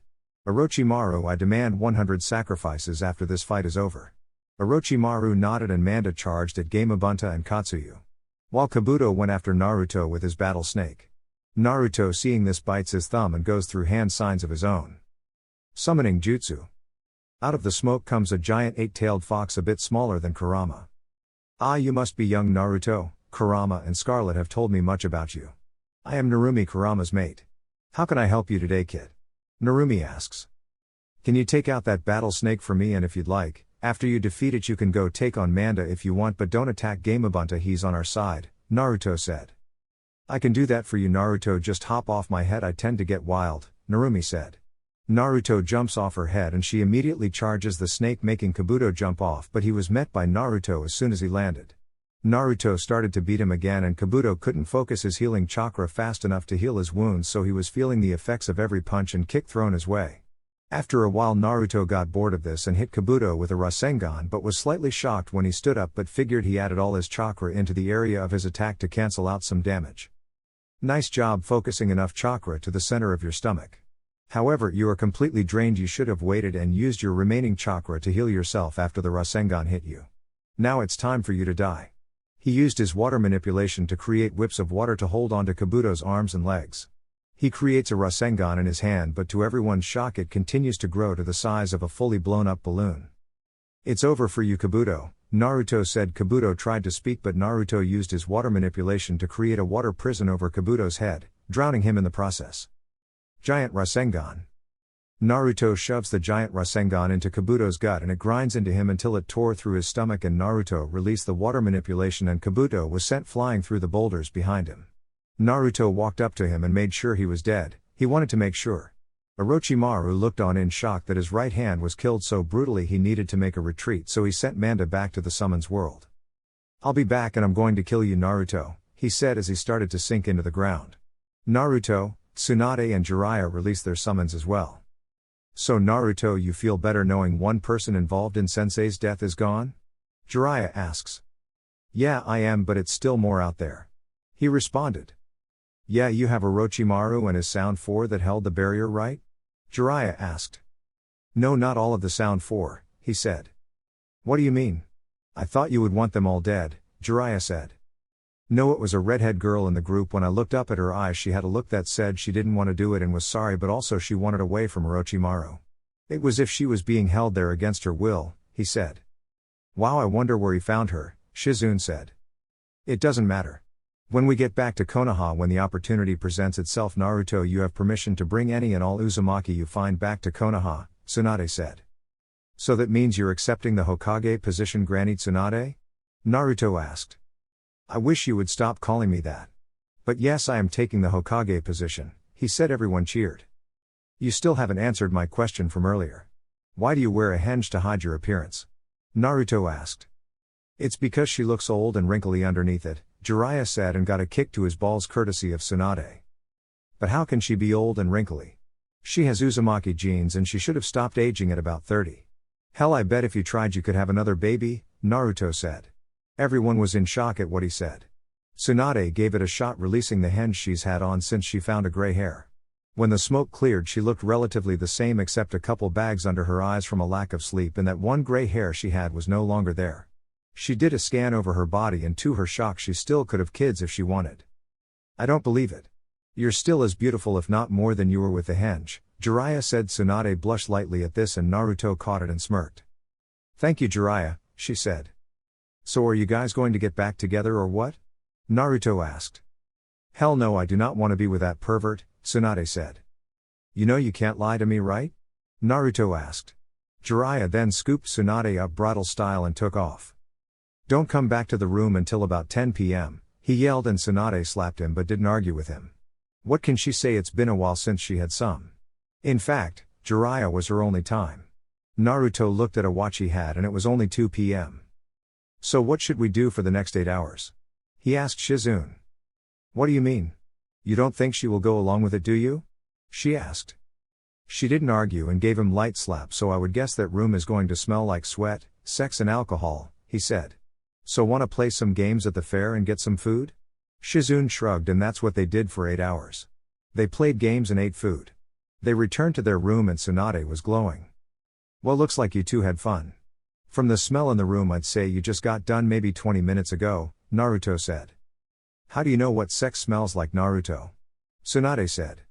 S1: "Orochimaru, I demand 100 sacrifices after this fight is over." Orochimaru nodded and Manda charged at Gamabunta and Katsuyu, while Kabuto went after Naruto with his battle snake. Naruto, seeing this, bites his thumb and goes through hand signs of his own. Summoning Jutsu. Out of the smoke comes a giant 8-tailed fox a bit smaller than Kurama. "Ah, you must be young Naruto. Kurama and Scarlet have told me much about you. I am Narumi, Kurama's mate. How can I help you today, kid?" Narumi asks. "Can you take out that battle snake for me, and if you'd like, after you defeat it you can go take on Manda if you want, but don't attack Gamabunta, he's on our side," Naruto said. "I can do that for you, Naruto, just hop off my head, I tend to get wild," Narumi said. Naruto jumps off her head and she immediately charges the snake, making Kabuto jump off, but he was met by Naruto as soon as he landed. Naruto started to beat him again and Kabuto couldn't focus his healing chakra fast enough to heal his wounds, so he was feeling the effects of every punch and kick thrown his way. After a while Naruto got bored of this and hit Kabuto with a Rasengan, but was slightly shocked when he stood up, but figured he added all his chakra into the area of his attack to cancel out some damage. "Nice job focusing enough chakra to the center of your stomach. However, you are completely drained. You should have waited and used your remaining chakra to heal yourself after the Rasengan hit you. Now it's time for you to die." He used his water manipulation to create whips of water to hold onto Kabuto's arms and legs. He creates a Rasengan in his hand, but to everyone's shock it continues to grow to the size of a fully blown up balloon. "It's over for you, Kabuto," Naruto said. Kabuto tried to speak, but Naruto used his water manipulation to create a water prison over Kabuto's head, drowning him in the process. Giant Rasengan. Naruto shoves the giant Rasengan into Kabuto's gut and it grinds into him until it tore through his stomach, and Naruto released the water manipulation and Kabuto was sent flying through the boulders behind him. Naruto walked up to him and made sure he was dead. He wanted to make sure. Orochimaru looked on in shock that his right hand was killed so brutally he needed to make a retreat, so he sent Manda back to the summons world. "I'll be back and I'm going to kill you, Naruto," he said as he started to sink into the ground. Naruto, Tsunade and Jiraiya released their summons as well. "So Naruto, you feel better knowing one person involved in Sensei's death is gone?" Jiraiya asks. "Yeah, I am, but it's still more out there," he responded. "Yeah, you have Orochimaru and his Sound 4 that held the barrier, right?" Jiraiya asked. "No, not all of the Sound 4, he said. "What do you mean? I thought you would want them all dead," Jiraiya said. "No, it was a redhead girl in the group. When I looked up at her eyes she had a look that said she didn't want to do it and was sorry, but also she wanted away from Orochimaru. It was as if she was being held there against her will," he said. "Wow, I wonder where he found her," Shizune said. "It doesn't matter. When we get back to Konoha, when the opportunity presents itself, Naruto, you have permission to bring any and all Uzumaki you find back to Konoha," Tsunade said. "So that means you're accepting the Hokage position, Granny Tsunade?" Naruto asked. "I wish you would stop calling me that. But yes, I am taking the Hokage position," he said. Everyone cheered. "You still haven't answered my question from earlier. Why do you wear a henge to hide your appearance?" Naruto asked. "It's because she looks old and wrinkly underneath it," Jiraiya said, and got a kick to his balls courtesy of Tsunade. "But how can she be old and wrinkly? She has Uzumaki genes and she should have stopped aging at about 30. Hell, I bet if you tried you could have another baby," Naruto said. Everyone was in shock at what he said. Tsunade gave it a shot, releasing the henge she's had on since she found a gray hair. When the smoke cleared, she looked relatively the same, except a couple bags under her eyes from a lack of sleep, and that one gray hair she had was no longer there. She did a scan over her body and to her shock she still could have kids if she wanted. "I don't believe it. You're still as beautiful if not more than you were with the henge," Jiraiya said. Tsunade blushed lightly at this and Naruto caught it and smirked. "Thank you, Jiraiya," she said. "So are you guys going to get back together or what?" Naruto asked. Hell no, I do not want to be with that pervert, Tsunade said. You know you can't lie to me, right? Naruto asked. Jiraiya then scooped Tsunade up bridal style and took off. Don't come back to the room until about 10 p.m, he yelled, and Tsunade slapped him but didn't argue with him. What can she say, it's been a while since she had some. In fact, Jiraiya was her only time. Naruto looked at a watch he had and it was only 2 p.m. So what should we do for the next 8 hours? He asked Shizune. What do you mean? You don't think she will go along with it, do you? She asked. She didn't argue and gave him light slap, so I would guess that room is going to smell like sweat, sex and alcohol, he said. So wanna play some games at the fair and get some food? Shizune shrugged, and that's what they did for 8 hours. They played games and ate food. They returned to their room and Tsunade was glowing. Well, looks like you two had fun. From the smell in the room I'd say you just got done maybe 20 minutes ago, Naruto said. How do you know what sex smells like, Naruto? Tsunade said.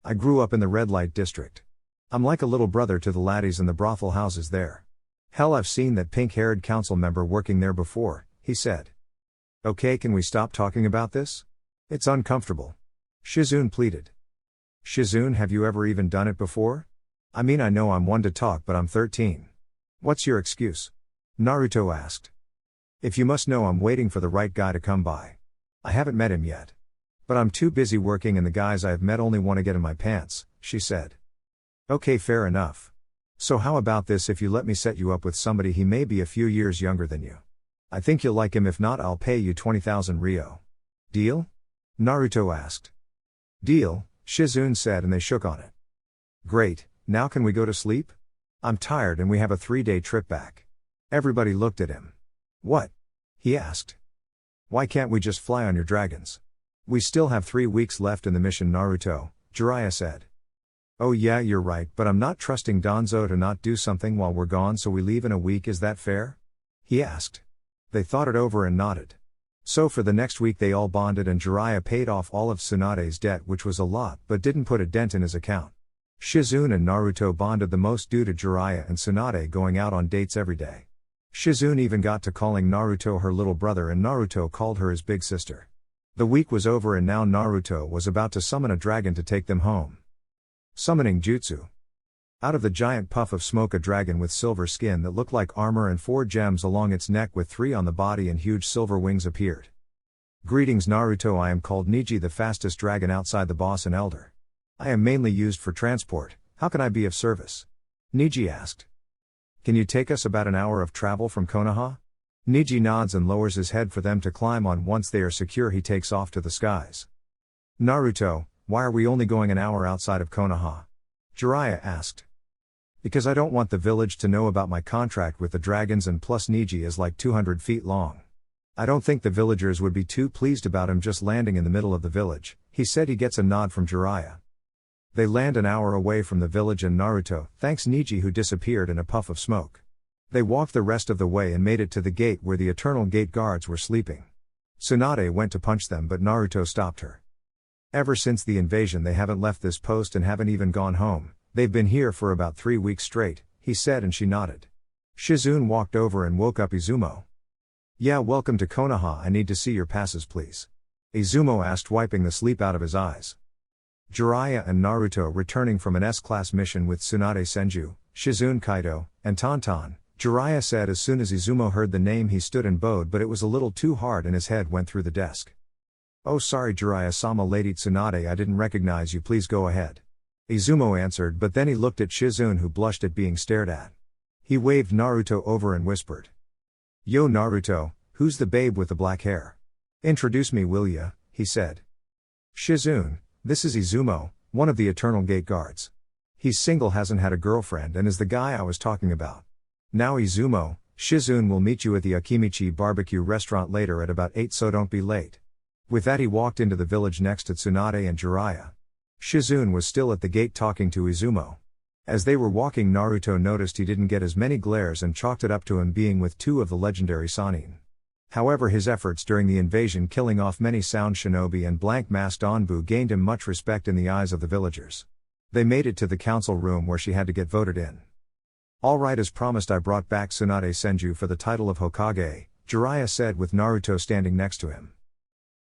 S1: I grew up in the red light district. I'm like a little brother to the laddies in the brothel houses there. Hell, I've seen that pink-haired council member working there before, he said. Okay, can we stop talking about this? It's uncomfortable. Shizune pleaded. Shizune, have you ever even done it before? I mean, I know I'm one to talk, but I'm 13. What's your excuse? Naruto asked. If you must know, I'm waiting for the right guy to come by. I haven't met him yet. But I'm too busy working and the guys I have met only want to get in my pants, she said. Okay, fair enough. So how about this, if you let me set you up with somebody, he may be a few years younger than you. I think you'll like him, if not I'll pay you 20,000 Ryo. Deal? Naruto asked. Deal, Shizune said, and they shook on it. Great, now can we go to sleep? I'm tired and we have a 3-day trip back. Everybody looked at him. What? He asked. Why can't we just fly on your dragons? We still have 3 weeks left in the mission, Naruto, Jiraiya said. Oh yeah, you're right, but I'm not trusting Danzo to not do something while we're gone, so we leave in a week, is that fair? He asked. They thought it over and nodded. So for the next week they all bonded and Jiraiya paid off all of Tsunade's debt, which was a lot, but didn't put a dent in his account. Shizune and Naruto bonded the most due to Jiraiya and Tsunade going out on dates every day. Shizune even got to calling Naruto her little brother and Naruto called her his big sister. The week was over and now Naruto was about to summon a dragon to take them home. Summoning Jutsu. Out of the giant puff of smoke, a dragon with silver skin that looked like armor and 4 gems along its neck with 3 on the body and huge silver wings appeared. Greetings, Naruto, I am called Niji, the fastest dragon outside the boss and elder. I am mainly used for transport, how can I be of service? Niji asked. Can you take us about an hour of travel from Konoha? Niji nods and lowers his head for them to climb on. Once they are secure he takes off to the skies. Naruto, why are we only going an hour outside of Konoha? Jiraiya asked. Because I don't want the village to know about my contract with the dragons, and plus Niji is like 200 feet long. I don't think the villagers would be too pleased about him just landing in the middle of the village, he said. He gets a nod from Jiraiya. They land an hour away from the village and Naruto thanks Niji, who disappeared in a puff of smoke. They walked the rest of the way and made it to the gate where the eternal gate guards were sleeping. Tsunade went to punch them but Naruto stopped her. Ever since the invasion they haven't left this post and haven't even gone home. They've been here for about 3 weeks straight, he said, and she nodded. Shizune walked over and woke up Izumo. Yeah, welcome to Konoha, I need to see your passes please. Izumo asked, wiping the sleep out of his eyes. Jiraiya and Naruto returning from an S-class mission with Tsunade Senju, Shizune Kaido, and Tonton. Jiraiya said as soon as Izumo heard the name he stood and bowed, but it was a little too hard and his head went through the desk. Oh sorry Jiraiya-sama, Lady Tsunade, I didn't recognize you, please go ahead. Izumo answered, but then he looked at Shizune, who blushed at being stared at. He waved Naruto over and whispered. Yo Naruto, who's the babe with the black hair? Introduce me will ya, he said. Shizune, this is Izumo, one of the Eternal Gate guards. He's single, hasn't had a girlfriend, and is the guy I was talking about. Now Izumo, Shizune will meet you at the Akimichi barbecue restaurant later at about 8, so don't be late. With that he walked into the village next to Tsunade and Jiraiya. Shizune was still at the gate talking to Izumo. As they were walking, Naruto noticed he didn't get as many glares and chalked it up to him being with 2 of the legendary Sannin. However, his efforts during the invasion, killing off many sound shinobi and blank-masked Onbu, gained him much respect in the eyes of the villagers. They made it to the council room where she had to get voted in. Alright, as promised I brought back Tsunade Senju for the title of Hokage, Jiraiya said with Naruto standing next to him.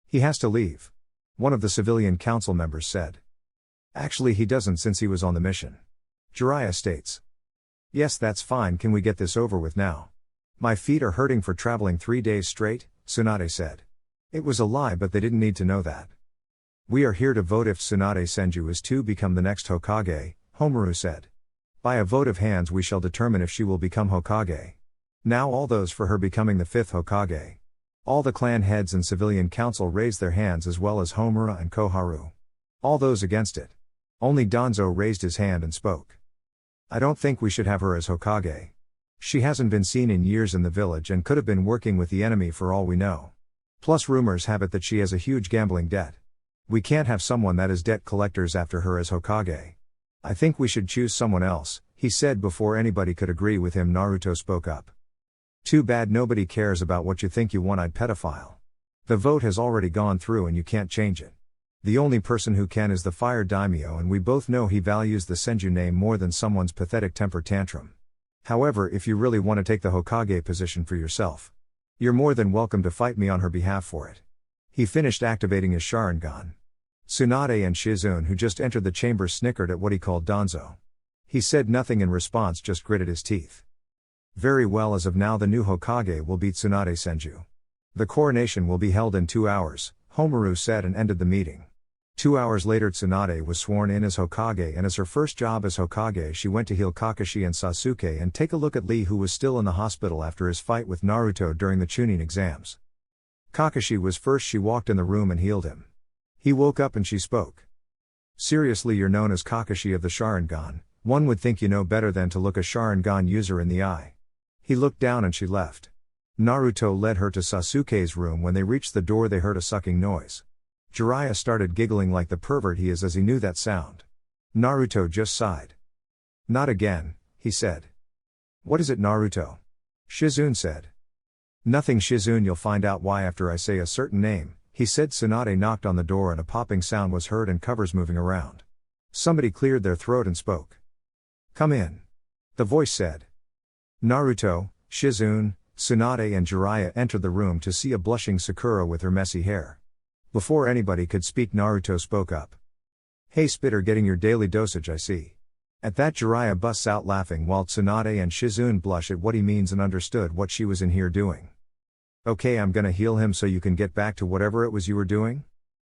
S1: He has to leave. One of the civilian council members said. Actually he doesn't since he was on the mission. Jiraiya states. Yes, that's fine, can we get this over with now? My feet are hurting for traveling 3 days straight, Tsunade said. It was a lie, but they didn't need to know that. We are here to vote if Tsunade Senju is to become the next Hokage, Homaru said. By a vote of hands we shall determine if she will become Hokage. Now all those for her becoming the 5th Hokage. All the clan heads and civilian council raised their hands as well as Homura and Koharu. All those against it. Only Danzo raised his hand and spoke. I don't think we should have her as Hokage. She hasn't been seen in years in the village and could have been working with the enemy for all we know. Plus rumors have it that she has a huge gambling debt. We can't have someone that is debt collectors after her as Hokage. I think we should choose someone else, he said. Before anybody could agree with him, Naruto spoke up. Too bad nobody cares about what you think, you one-eyed pedophile. The vote has already gone through and you can't change it. The only person who can is the Fire Daimyo, and we both know he values the Senju name more than someone's pathetic temper tantrum. However, if you really want to take the Hokage position for yourself, you're more than welcome to fight me on her behalf for it. He finished activating his Sharingan. Tsunade and Shizune, who just entered the chamber, snickered at what he called Danzo. He said nothing in response, just gritted his teeth. Very well, as of now the new Hokage will be Tsunade Senju. The coronation will be held in 2 hours, Homaru said and ended the meeting. 2 hours later Tsunade was sworn in as Hokage, and as her first job as Hokage she went to heal Kakashi and Sasuke and take a look at Lee, who was still in the hospital after his fight with Naruto during the Chunin exams. Kakashi was first. She walked in the room and healed him. He woke up and she spoke. Seriously, you're known as Kakashi of the Sharingan. One would think you know better than to look a Sharingan user in the eye. He looked down and she left. Naruto led her to Sasuke's room. When they reached the door they heard a sucking noise. Jiraiya started giggling like the pervert he is, as he knew that sound. Naruto just sighed. Not again, he said. What is it, Naruto? Shizune said. Nothing, Shizune, you'll find out why after I say a certain name, he said. Tsunade knocked on the door and a popping sound was heard and covers moving around. Somebody cleared their throat and spoke. Come in. The voice said. Naruto, Shizune, Tsunade and Jiraiya entered the room to see a blushing Sakura with her messy hair. Before anybody could speak, Naruto spoke up. Hey Spitter, getting your daily dosage, I see. At that Jiraiya busts out laughing while Tsunade and Shizune blush at what he means and understood what she was in here doing. Okay, I'm gonna heal him so you can get back to whatever it was you were doing?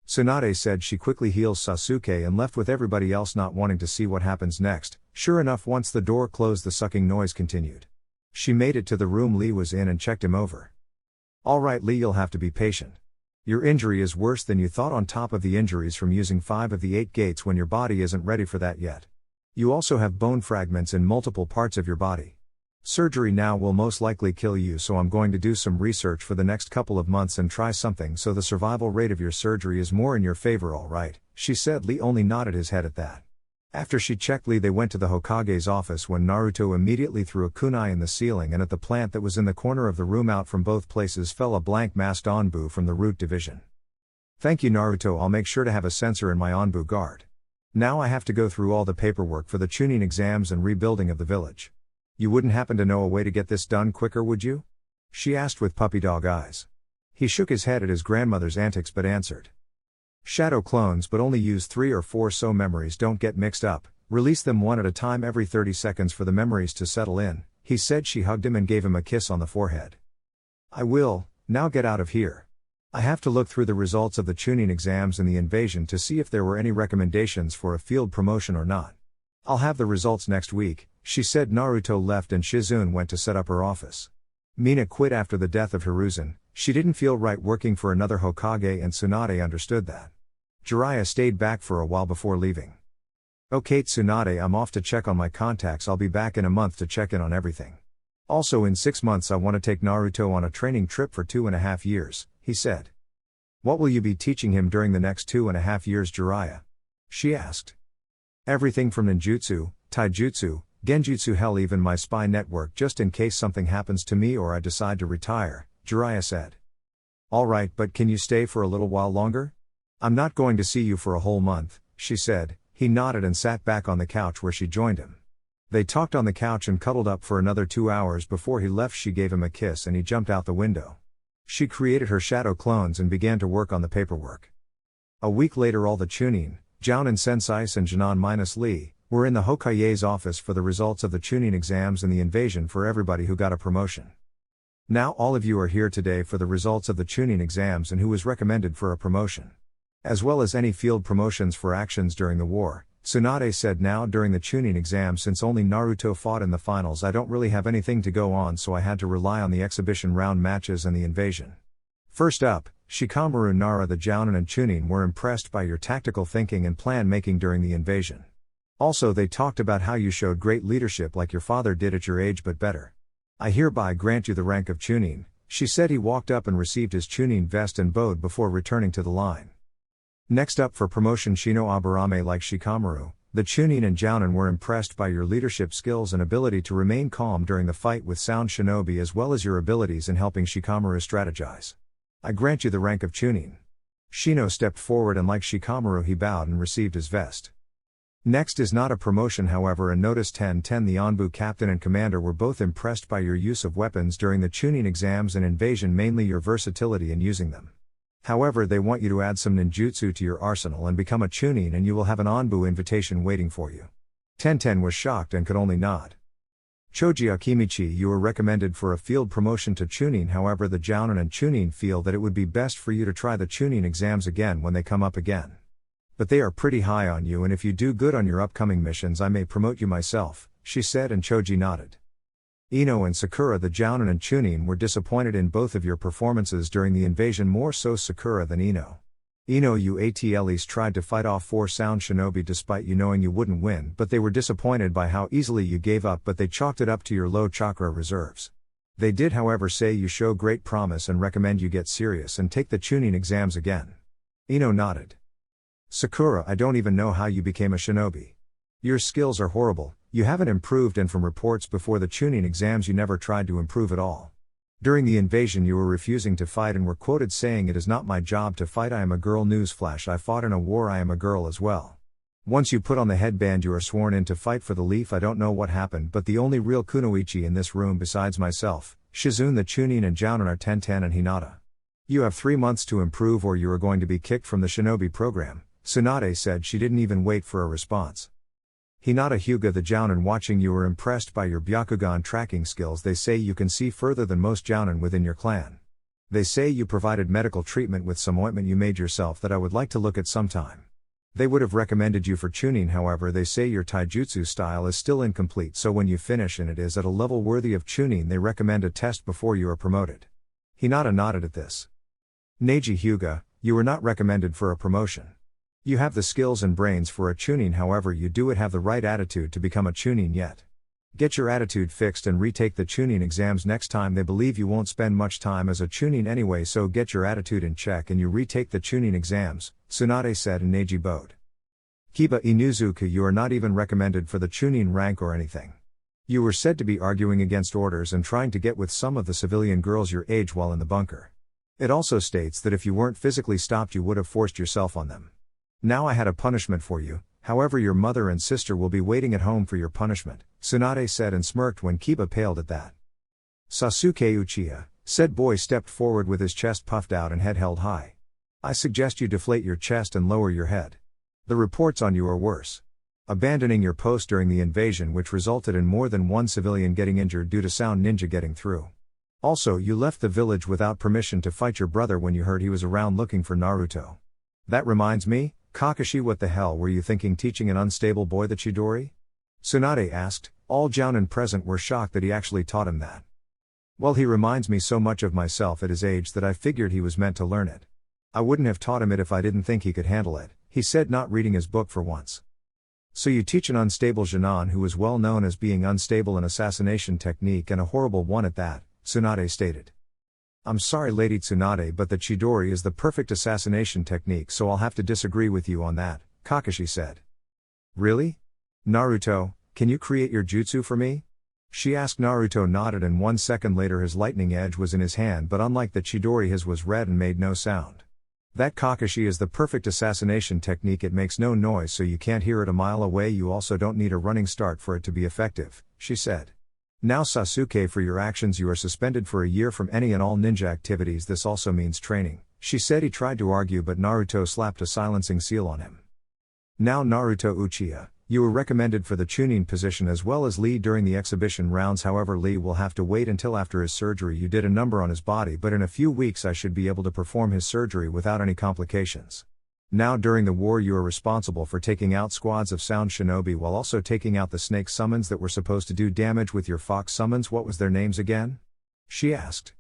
S1: Tsunade said. She quickly heals Sasuke and left with everybody else, not wanting to see what happens next. Sure enough, once the door closed the sucking noise continued. She made it to the room Lee was in and checked him over. Alright Lee, you'll have to be patient. Your injury is worse than you thought, on top of the injuries from using 5 of the 8 gates when your body isn't ready for that yet. You also have bone fragments in multiple parts of your body. Surgery now will most likely kill you, so I'm going to do some research for the next couple of months and try something so the survival rate of your surgery is more in your favor. Alright, she said. Lee only nodded his head at that. After she checked Lee, they went to the Hokage's office when Naruto immediately threw a kunai in the ceiling, and at the plant that was in the corner of the room out from both places fell a blank masked Anbu from the root division. Thank you Naruto, I'll make sure to have a sensor in my Anbu guard. Now I have to go through all the paperwork for the Chunin exams and rebuilding of the village. You wouldn't happen to know a way to get this done quicker, would you? She asked with puppy dog eyes. He shook his head at his grandmother's antics but answered. Shadow clones, but only use 3 or 4 so memories don't get mixed up. Release them one at a time every 30 seconds for the memories to settle in, he said. She hugged him and gave him a kiss on the forehead. I will, now get out of here. I have to look through the results of the Chunin exams and the invasion to see if there were any recommendations for a field promotion or not. I'll have the results next week, she said. Naruto left and Shizune went to set up her office. Mina quit after the death of Hiruzen. She didn't feel right working for another Hokage, and Tsunade understood that. Jiraiya stayed back for a while before leaving. Okay Tsunade, I'm off to check on my contacts. I'll be back in a month to check in on everything. Also in 6 months I want to take Naruto on a training trip for 2.5 years, he said. What will you be teaching him during the next 2.5 years, Jiraiya? She asked. Everything from ninjutsu, taijutsu, genjutsu, hell even my spy network, just in case something happens to me or I decide to retire, Jiraiya said. Alright, but can you stay for a little while longer? I'm not going to see you for a whole month, she said. He nodded and sat back on the couch where she joined him. They talked on the couch and cuddled up for another 2 hours before he left. She gave him a kiss and he jumped out the window. She created her shadow clones and began to work on the paperwork. A week later all the Chunin, Jounin Sensei and Jinan Lee, were in the Hokage's office for the results of the Chunin exams and the invasion for everybody who got a promotion. Now all of you are here today for the results of the Chunin exams and who was recommended for a promotion. As well as any field promotions for actions during the war, Tsunade said. Now during the Chunin exam, since only Naruto fought in the finals, I don't really have anything to go on, so I had to rely on the exhibition round matches and the invasion. First up, Shikamaru Nara. The Jounin and Chunin were impressed by your tactical thinking and plan making during the invasion. Also they talked about how you showed great leadership like your father did at your age but better. I hereby grant you the rank of Chunin, she said. He walked up and received his Chunin vest and bowed before returning to the line. Next up for promotion, Shino Aburame. Like Shikamaru, the Chunin and Jounin were impressed by your leadership skills and ability to remain calm during the fight with sound shinobi, as well as your abilities in helping Shikamaru strategize. I grant you the rank of Chunin. Shino stepped forward and like Shikamaru he bowed and received his vest. Next is not a promotion however, and notice 10-10. The Anbu captain and commander were both impressed by your use of weapons during the Chunin exams and invasion, mainly your versatility in using them. However, they want you to add some ninjutsu to your arsenal and become a Chunin, and you will have an Anbu invitation waiting for you. 10-10 was shocked and could only nod. Choji Akimichi, you were recommended for a field promotion to Chunin. However, the Jounin and Chunin feel that it would be best for you to try the Chunin exams again when they come up again. But they are pretty high on you, and if you do good on your upcoming missions I may promote you myself, she said, and Choji nodded. Ino and Sakura. The Jounin and Chunin were disappointed in both of your performances during the invasion, more so Sakura than Ino. Ino, you at least tried to fight off 4 sound shinobi despite you knowing you wouldn't win, but they were disappointed by how easily you gave up, but they chalked it up to your low chakra reserves. They did however say you show great promise and recommend you get serious and take the Chunin exams again. Ino nodded. Sakura, I don't even know how you became a shinobi. Your skills are horrible, you haven't improved, and from reports before the Chunin exams you never tried to improve at all. During the invasion you were refusing to fight and were quoted saying, "It is not my job to fight, I am a girl." Newsflash, I fought in a war, I am a girl as well. Once you put on the headband you are sworn in to fight for the leaf. I don't know what happened, but the only real kunoichi in this room besides myself, Shizune, the Chunin and Jounin are 10-10 and Hinata. You have 3 months to improve or you are going to be kicked from the shinobi program, Tsunade said. She didn't even wait for a response. Hinata Hyuga, the Jounin watching you were impressed by your Byakugan tracking skills. They say you can see further than most Jounin within your clan. They say you provided medical treatment with some ointment you made yourself that I would like to look at sometime. They would have recommended you for Chunin, however they say your taijutsu style is still incomplete, so when you finish and it is at a level worthy of Chunin they recommend a test before you are promoted. Hinata nodded at this. Neji Hyuga, you were not recommended for a promotion. You have the skills and brains for a Chunin, however you do it have the right attitude to become a Chunin yet. Get your attitude fixed and retake the Chunin exams next time. They believe you won't spend much time as a Chunin anyway, so get your attitude in check and you retake the Chunin exams, Tsunade said, and Neji bowed. Kiba Inuzuka, you are not even recommended for the Chunin rank or anything. You were said to be arguing against orders and trying to get with some of the civilian girls your age while in the bunker. It also states that if you weren't physically stopped you would have forced yourself on them. Now I had a punishment for you, however your mother and sister will be waiting at home for your punishment, Tsunade said and smirked when Kiba paled at that. Sasuke Uchiha, said boy, stepped forward with his chest puffed out and head held high. I suggest you deflate your chest and lower your head. The reports on you are worse. Abandoning your post during the invasion, which resulted in more than one civilian getting injured due to sound ninja getting through. Also, you left the village without permission to fight your brother when you heard he was around looking for Naruto. That reminds me, Kakashi, what the hell were you thinking teaching an unstable boy the Chidori? Tsunade asked. All Jounin present were shocked that he actually taught him that. Well, he reminds me so much of myself at his age that I figured he was meant to learn it. I wouldn't have taught him it if I didn't think he could handle it, he said, not reading his book for once. So you teach an unstable Jinan who is well known as being unstable in assassination technique and a horrible one at that, Tsunade stated. I'm sorry Lady Tsunade, but the Chidori is the perfect assassination technique, so I'll have to disagree with you on that, Kakashi said. Really? Naruto, can you create your jutsu for me? She asked. Naruto nodded and 1 second later his lightning edge was in his hand, but unlike the Chidori his was red and made no sound. That Kakashi is the perfect assassination technique, it makes no noise so you can't hear it a mile away, you also don't need a running start for it to be effective, she said. Now Sasuke, for your actions you are suspended for a year from any and all ninja activities. This also means training, she said. He tried to argue but Naruto slapped a silencing seal on him. Now Naruto Uchiha, you were recommended for the Chunin position as well as Lee during the exhibition rounds. However, Lee will have to wait until after his surgery. You did a number on his body, but in a few weeks I should be able to perform his surgery without any complications. Now during the war you are responsible for taking out squads of sound shinobi while also taking out the snake summons that were supposed to do damage with your fox summons. What was their names again? She asked.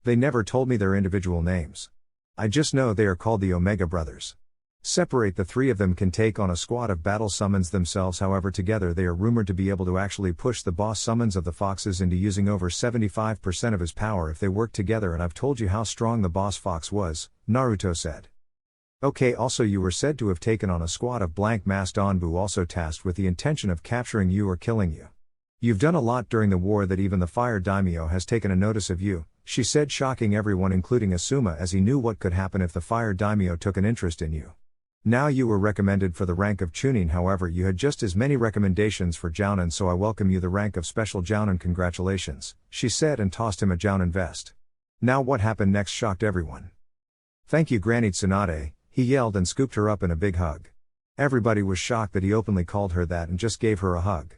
S1: They never told me their individual names. I just know they are called the Omega Brothers. Separate, the three of them can take on a squad of battle summons themselves. However, together they are rumored to be able to actually push the boss summons of the foxes into using over 75% of his power if they work together, and I've told you how strong the boss fox was, Naruto said. Okay, also you were said to have taken on a squad of blank-masked Anbu also tasked with the intention of capturing you or killing you. You've done a lot during the war that even the Fire Daimyo has taken a notice of you, she said, shocking everyone including Asuma as he knew what could happen if the Fire Daimyo took an interest in you. Now you were recommended for the rank of Chunin, however you had just as many recommendations for Jounin, so I welcome you the rank of Special Jounin. Congratulations, she said and tossed him a Jounin vest. Now what happened next shocked everyone. Thank you Granny Tsunade, he yelled and scooped her up in a big hug. Everybody was shocked that he openly called her that and just gave her a hug.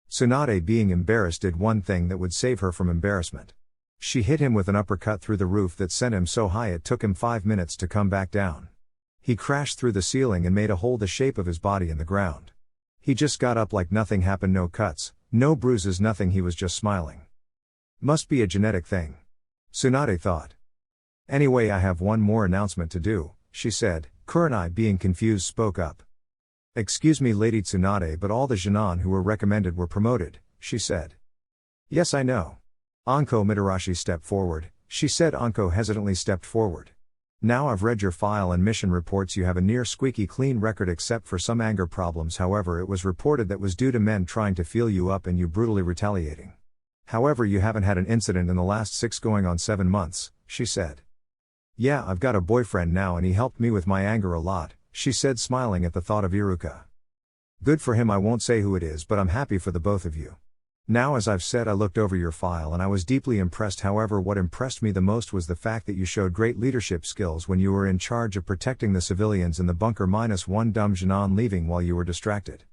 S1: Tsunade, being embarrassed, did one thing that would save her from embarrassment. She hit him with an uppercut through the roof that sent him so high it took him 5 minutes to come back down. He crashed through the ceiling and made a hole the shape of his body in the ground. He just got up like nothing happened, no cuts, no bruises, nothing, he was just smiling. Must be a genetic thing, Tsunade thought. Anyway, I have one more announcement to do, she said. Kurenai, being confused, spoke up. Excuse me Lady Tsunade, but all the Genin who were recommended were promoted, she said. Yes, I know. Anko Mitarashi stepped forward, she said. Anko hesitantly stepped forward. Now I've read your file and mission reports. You have a near squeaky clean record except for some anger problems. However, it was reported that was due to men trying to feel you up and you brutally retaliating. However, you haven't had an incident in the last 6 going on 7 months, she said. Yeah, I've got a boyfriend now and he helped me with my anger a lot, she said, smiling at the thought of Iruka. Good for him. I won't say who it is, but I'm happy for the both of you. Now, as I've said, I looked over your file and I was deeply impressed. However, what impressed me the most was the fact that you showed great leadership skills when you were in charge of protecting the civilians in the bunker, minus one dumb Genin leaving while you were distracted.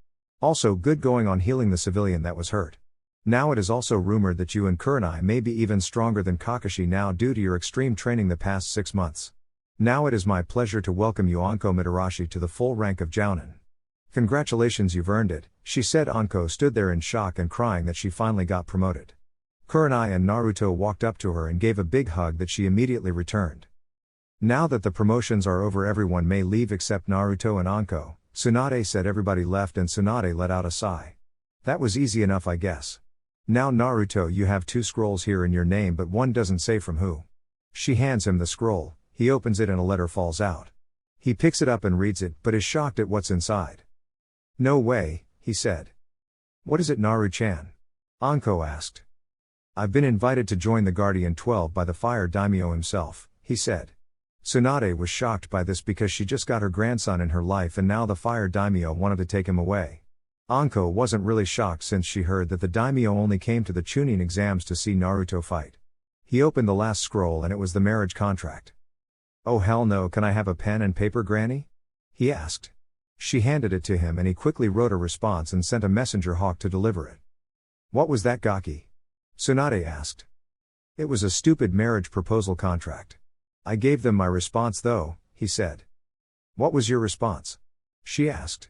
S1: Also good going on healing the civilian that was hurt. Now it is also rumored that you and Kurenai may be even stronger than Kakashi now due to your extreme training the past 6 months. Now it is my pleasure to welcome you Anko Mitarashi to the full rank of Jounin. Congratulations, you've earned it, she said. Anko stood there in shock and crying that she finally got promoted. Kurenai and Naruto walked up to her and gave a big hug that she immediately returned. Now that the promotions are over, everyone may leave except Naruto and Anko, Tsunade said. Everybody left and Tsunade let out a sigh. That was easy enough, I guess. Now Naruto, you have 2 scrolls here in your name but one doesn't say from who. She hands him the scroll, he opens it and a letter falls out. He picks it up and reads it but is shocked at what's inside. No way, he said. What is it, Naru-chan? Anko asked. I've been invited to join the Guardian 12 by the Fire Daimyo himself, he said. Tsunade was shocked by this because she just got her grandson in her life and now the Fire Daimyo wanted to take him away. Anko wasn't really shocked since she heard that the Daimyo only came to the Chunin exams to see Naruto fight. He opened the last scroll and it was the marriage contract. Oh hell no, can I have a pen and paper, Granny? He asked. She handed it to him and he quickly wrote a response and sent a messenger hawk to deliver it. What was that, Gaki? Tsunade asked. It was a stupid marriage proposal contract. I gave them my response though, he said. What was your response? She asked.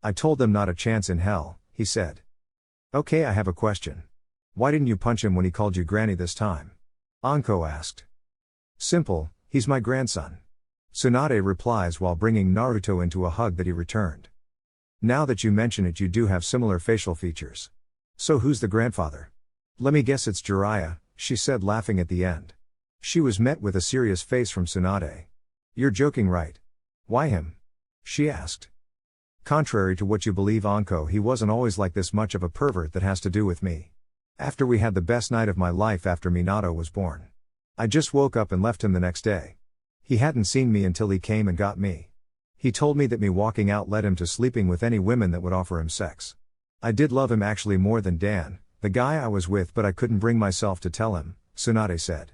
S1: I told them not a chance in hell, he said. Okay, I have a question. Why didn't you punch him when he called you Granny this time? Anko asked. Simple, he's my grandson. Tsunade replies while bringing Naruto into a hug that he returned. Now that you mention it, you do have similar facial features. So who's the grandfather? Let me guess, it's Jiraiya, she said, laughing at the end. She was met with a serious face from Tsunade. You're joking, right? Why him? She asked. Contrary to what you believe, Anko, he wasn't always like this much of a pervert that has to do with me. After we had the best night of my life after Minato was born. I just woke up and left him the next day. He hadn't seen me until he came and got me. He told me that me walking out led him to sleeping with any women that would offer him sex. I did love him actually more than Dan, the guy I was with, but I couldn't bring myself to tell him, Tsunade said.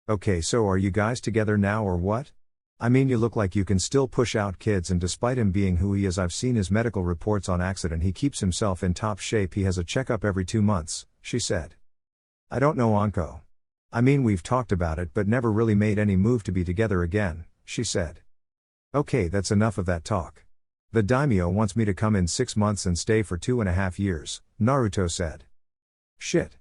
S1: Okay, so are you guys together now or what? I mean, you look like you can still push out kids, and despite him being who he is, I've seen his medical reports on accident, he keeps himself in top shape, he has a checkup every 2 months, she said. I don't know, Anko. I mean, we've talked about it but never really made any move to be together again, she said. Okay, that's enough of that talk. The daimyo wants me to come in 6 months and stay for 2.5 years, Naruto said. Shit.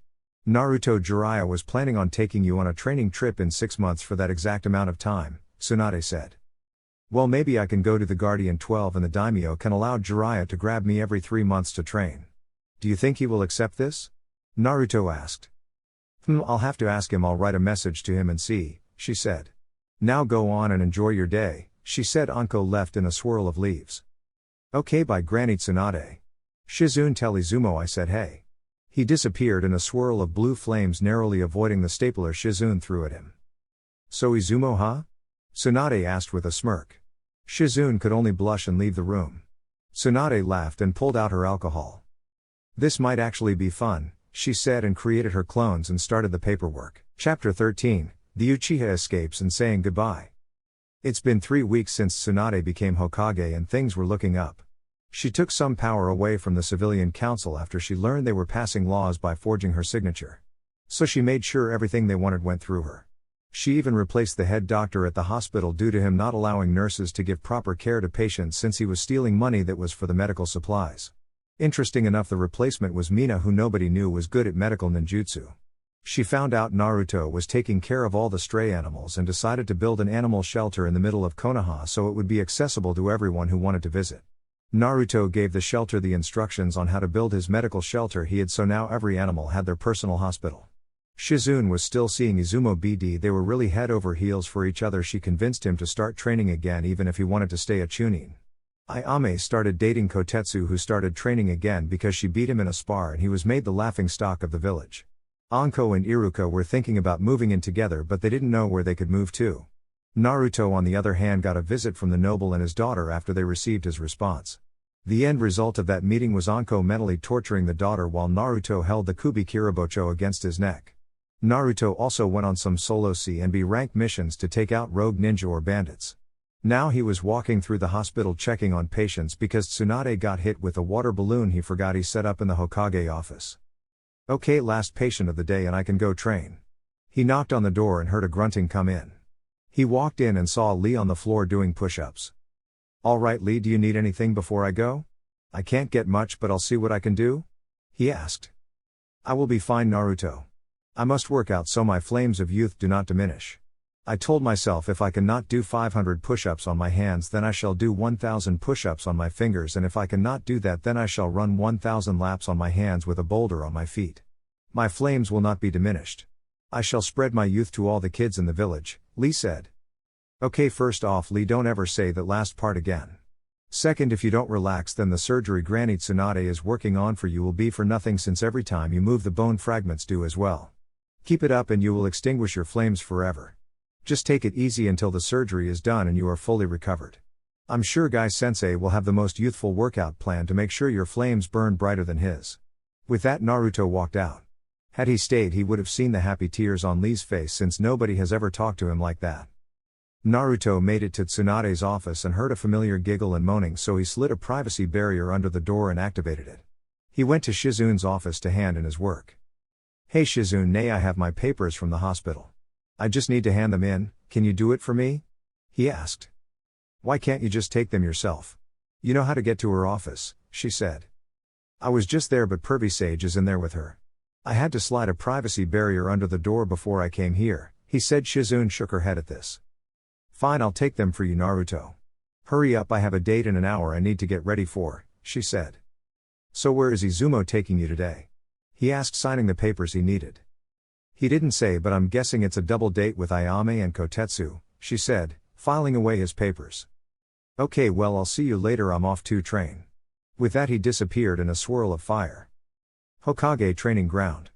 S1: Naruto, Jiraiya was planning on taking you on a training trip in 6 months for that exact amount of time, Tsunade said. Well, maybe I can go to the Guardian 12 and the daimyo can allow Jiraiya to grab me every 3 months to train. Do you think he will accept this? Naruto asked. I'll have to ask him, I'll write a message to him and see, she said. Now go on and enjoy your day, she said. Anko left in a swirl of leaves. Okay, bye Granny Tsunade. Shizune tell Izumo I said hey. He disappeared in a swirl of blue flames, narrowly avoiding the stapler Shizune threw at him. So Izumo, huh? Tsunade asked with a smirk. Shizune could only blush and leave the room. Tsunade laughed and pulled out her alcohol. This might actually be fun, she said, and created her clones and started the paperwork. Chapter 13, The Uchiha Escapes and Saying Goodbye. It's been 3 weeks since Tsunade became Hokage and things were looking up. She took some power away from the civilian council after she learned they were passing laws by forging her signature. So she made sure everything they wanted went through her. She even replaced the head doctor at the hospital due to him not allowing nurses to give proper care to patients since he was stealing money that was for the medical supplies. Interesting enough, the replacement was Mina, who nobody knew was good at medical ninjutsu. She found out Naruto was taking care of all the stray animals and decided to build an animal shelter in the middle of Konoha so it would be accessible to everyone who wanted to visit. Naruto gave the shelter the instructions on how to build his medical shelter he had, so now every animal had their personal hospital. Shizune was still seeing Izumo BD, they were really head over heels for each other. She convinced him to start training again even if he wanted to stay a Chunin. Ayame started dating Kotetsu, who started training again because she beat him in a spar and he was made the laughingstock of the village. Anko and Iruka were thinking about moving in together but they didn't know where they could move to. Naruto on the other hand got a visit from the noble and his daughter after they received his response. The end result of that meeting was Anko mentally torturing the daughter while Naruto held the Kubi Kiribocho against his neck. Naruto also went on some solo C and B rank missions to take out rogue ninja or bandits. Now he was walking through the hospital checking on patients because Tsunade got hit with a water balloon he forgot he set up in the Hokage office. Okay, last patient of the day and I can go train. He knocked on the door and heard a grunting come in. He walked in and saw Lee on the floor doing push-ups. Alright Lee, do you need anything before I go? I can't get much but I'll see what I can do? He asked. I will be fine, Naruto. I must work out so my flames of youth do not diminish. I told myself if I cannot do 500 push-ups on my hands then I shall do 1000 push-ups on my fingers, and if I cannot do that then I shall run 1000 laps on my hands with a boulder on my feet. My flames will not be diminished. I shall spread my youth to all the kids in the village, Lee said. Okay, first off Lee, don't ever say that last part again. Second, if you don't relax then the surgery Granny Tsunade is working on for you will be for nothing, since every time you move the bone fragments do as well. Keep it up and you will extinguish your flames forever. Just take it easy until the surgery is done and you are fully recovered. I'm sure Guy Sensei will have the most youthful workout plan to make sure your flames burn brighter than his. With that, Naruto walked out. Had he stayed he would have seen the happy tears on Lee's face, since nobody has ever talked to him like that. Naruto made it to Tsunade's office and heard a familiar giggle and moaning, so he slid a privacy barrier under the door and activated it. He went to Shizune's office to hand in his work. Hey Shizune, I have my papers from the hospital. I just need to hand them in, can you do it for me? He asked. Why can't you just take them yourself? You know how to get to her office, she said. I was just there but Pervy Sage is in there with her. I had to slide a privacy barrier under the door before I came here, he said. Shizune shook her head at this. Fine, I'll take them for you, Naruto. Hurry up, I have a date in an hour I need to get ready for, she said. So where is Izumo taking you today? He asked, signing the papers he needed. He didn't say but I'm guessing it's a double date with Ayame and Kotetsu, she said, filing away his papers. Okay, well I'll see you later, I'm off to train. With that he disappeared in a swirl of fire. Hokage Training Ground.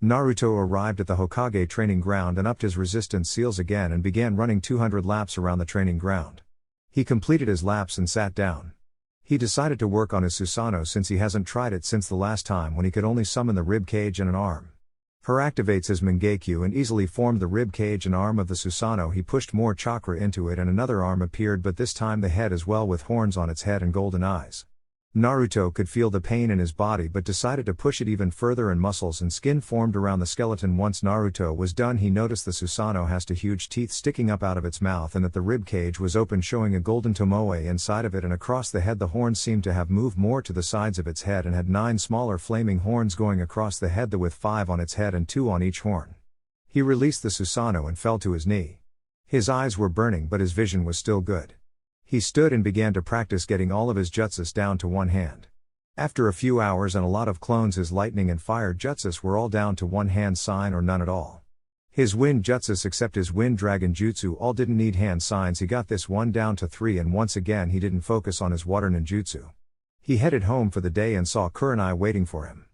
S1: Naruto arrived at the Hokage Training Ground and upped his resistance seals again and began running 200 laps around the training ground. He completed his laps and sat down. He decided to work on his Susanoo since he hasn't tried it since the last time when he could only summon the rib cage and an arm. Her activates his Mangekyu and easily formed the rib cage and arm of the Susanoo. He pushed more chakra into it and another arm appeared, but this time the head as well, with horns on its head and golden eyes. Naruto could feel the pain in his body but decided to push it even further, and muscles and skin formed around the skeleton. Once Naruto was done, he noticed the Susanoo has two huge teeth sticking up out of its mouth and that the rib cage was open, showing a golden tomoe inside of it, and across the head the horns seemed to have moved more to the sides of its head and had 9 smaller flaming horns going across the head, with 5 on its head and 2 on each horn. He released the Susanoo and fell to his knee. His eyes were burning but his vision was still good. He stood and began to practice getting all of his jutsus down to one hand. After a few hours and a lot of clones, his lightning and fire jutsus were all down to one hand sign or none at all. His wind jutsus except his wind dragon jutsu all didn't need hand signs. He got this one down to 3, and once again he didn't focus on his water ninjutsu. He headed home for the day and saw Kurenai waiting for him.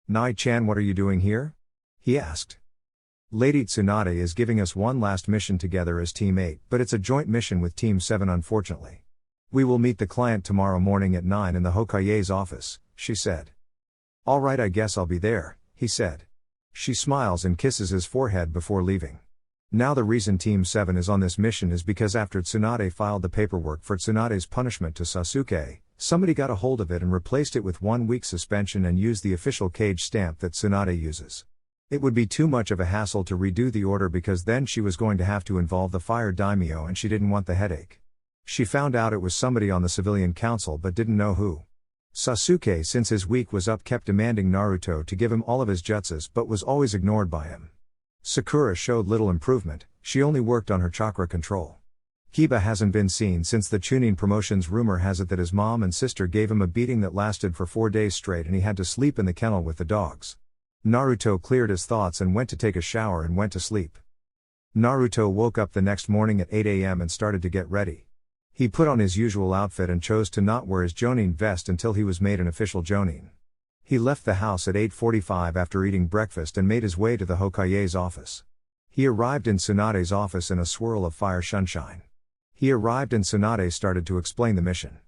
S1: "Nai-chan, what are you doing here?" he asked. "Lady Tsunade is giving us one last mission together as Team 8, but it's a joint mission with Team 7 unfortunately. We will meet the client tomorrow morning at 9 in the Hokage's office," she said. "Alright, I guess I'll be there," he said. She smiles and kisses his forehead before leaving. Now the reason Team 7 is on this mission is because after Tsunade filed the paperwork for Tsunade's punishment to Sasuke, somebody got a hold of it and replaced it with 1 week suspension and used the official cage stamp that Tsunade uses. It would be too much of a hassle to redo the order because then she was going to have to involve the fire daimyo and she didn't want the headache. She found out it was somebody on the civilian council but didn't know who. Sasuke, since his week was up, kept demanding Naruto to give him all of his jutsus but was always ignored by him. Sakura showed little improvement, she only worked on her chakra control. Kiba hasn't been seen since the Chunin promotions. Rumor has it that his mom and sister gave him a beating that lasted for 4 days straight and he had to sleep in the kennel with the dogs. Naruto cleared his thoughts and went to take a shower and went to sleep. Naruto woke up the next morning at 8 a.m. and started to get ready. He put on his usual outfit and chose to not wear his Jonin vest until he was made an official Jonin. He left the house at 8:45 after eating breakfast and made his way to the Hokage's office. He arrived in Tsunade's office in a swirl of fire sunshine. He arrived and Tsunade started to explain the mission.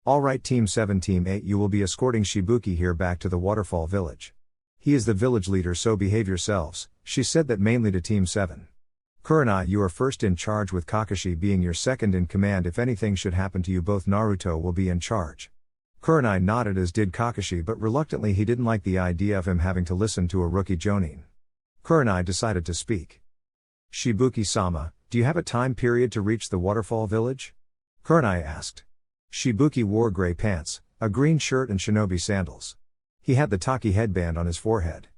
S1: "Alright Team 7, Team 8, you will be escorting Shibuki here back to the waterfall village. He is the village leader, so behave yourselves," she said that mainly to Team 7. "Kurenai, you are first in charge with Kakashi being your second in command. If anything should happen to you both, Naruto will be in charge." Kurenai nodded, as did Kakashi, but reluctantly. He didn't like the idea of him having to listen to a rookie Jonin. Kurenai decided to speak. "Shibuki-sama, do you have a time period to reach the waterfall village?" Kurenai asked. Shibuki wore gray pants, a green shirt and shinobi sandals. He had the Taki headband on his forehead.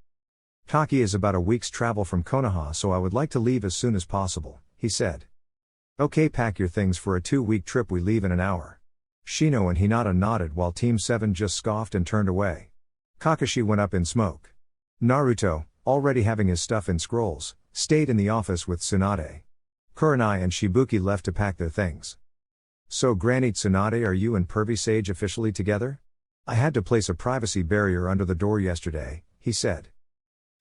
S1: "Taki is about a week's travel from Konoha, so I would like to leave as soon as possible," he said. "Okay, pack your things for a 2-week trip. We leave in an hour." Shino and Hinata nodded while Team 7 just scoffed and turned away. Kakashi went up in smoke. Naruto, already having his stuff in scrolls, stayed in the office with Tsunade. Kurenai and Shibuki left to pack their things. "So Granny Tsunade, are you and Pervy Sage officially together? I had to place a privacy barrier under the door yesterday," he said.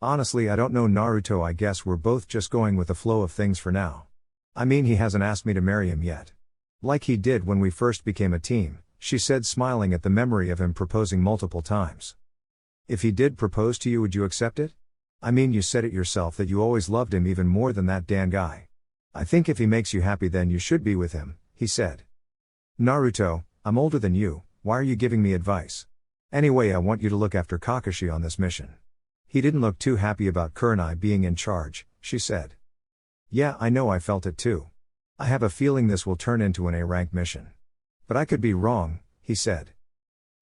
S1: "Honestly, I don't know, Naruto. I guess we're both just going with the flow of things for now. I mean, he hasn't asked me to marry him yet. Like he did when we first became a team," she said, smiling at the memory of him proposing multiple times. "If he did propose to you, would you accept it? I mean, you said it yourself that you always loved him even more than that Dan guy. I think if he makes you happy, then you should be with him," he said. "Naruto, I'm older than you, why are you giving me advice? Anyway, I want you to look after Kakashi on this mission." He didn't look too happy about Kurenai being in charge, she said. "Yeah, I know, I felt it too. I have a feeling this will turn into an A-rank mission. But I could be wrong," he said.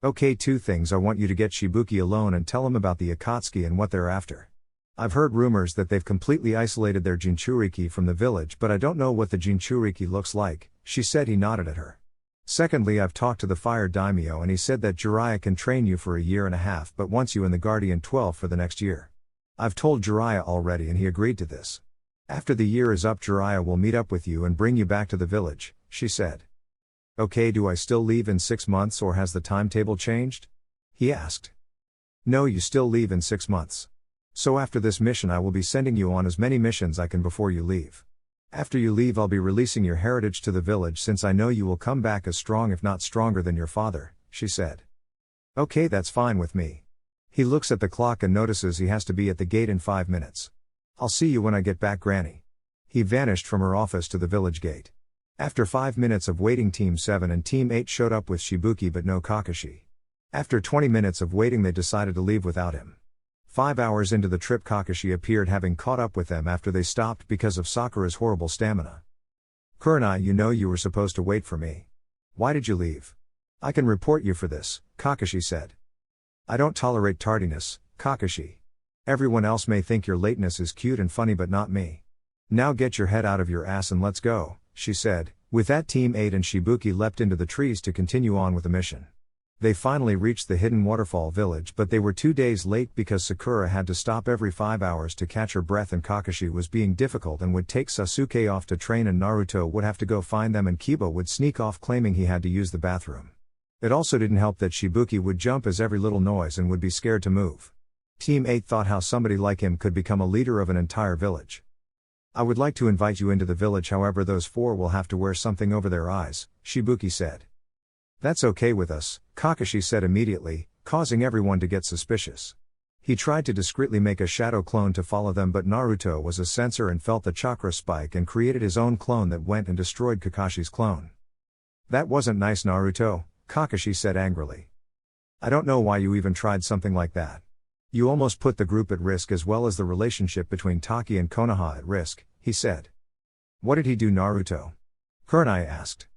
S1: "Okay, 2 things. I want you to get Shibuki alone and tell him about the Akatsuki and what they're after. I've heard rumors that they've completely isolated their Jinchuriki from the village, but I don't know what the Jinchuriki looks like," she said. He nodded at her. "Secondly, I've talked to the fire daimyo and he said that Jiraiya can train you for a year and a half but wants you in the Guardian 12 for the next year. I've told Jiraiya already and he agreed to this. After the year is up, Jiraiya will meet up with you and bring you back to the village," she said. "Okay, do I still leave in 6 months or has the timetable changed?" he asked. "No, you still leave in 6 months. So after this mission I will be sending you on as many missions I can before you leave. After you leave I'll be releasing your heritage to the village since I know you will come back as strong if not stronger than your father," she said. "Okay, that's fine with me." He looks at the clock and notices he has to be at the gate in 5 minutes. "I'll see you when I get back, Granny." He vanished from her office to the village gate. After 5 minutes of waiting, Team 7 and Team 8 showed up with Shibuki but no Kakashi. After 20 minutes of waiting, they decided to leave without him. 5 hours into the trip, Kakashi appeared, having caught up with them after they stopped because of Sakura's horrible stamina. "Kurenai, you know you were supposed to wait for me. Why did you leave?" "I can report you for this," Kakashi said. "I don't tolerate tardiness, Kakashi. Everyone else may think your lateness is cute and funny but not me. Now get your head out of your ass and let's go," she said. With that, Team 8 and Shibuki leapt into the trees to continue on with the mission. They finally reached the hidden waterfall village, but they were 2 days late because Sakura had to stop every 5 hours to catch her breath, and Kakashi was being difficult and would take Sasuke off to train, and Naruto would have to go find them, and Kiba would sneak off claiming he had to use the bathroom. It also didn't help that Shibuki would jump as every little noise and would be scared to move. Team 8 thought how somebody like him could become a leader of an entire village. "I would like to invite you into the village, however those 4 will have to wear something over their eyes," Shibuki said. "That's okay with us," Kakashi said immediately, causing everyone to get suspicious. He tried to discreetly make a shadow clone to follow them, but Naruto was a censor and felt the chakra spike and created his own clone that went and destroyed Kakashi's clone. "That wasn't nice, Naruto," Kakashi said angrily. "I don't know why you even tried something like that. You almost put the group at risk as well as the relationship between Taki and Konoha at risk," he said. "What did he do, Naruto?" Kurenai asked.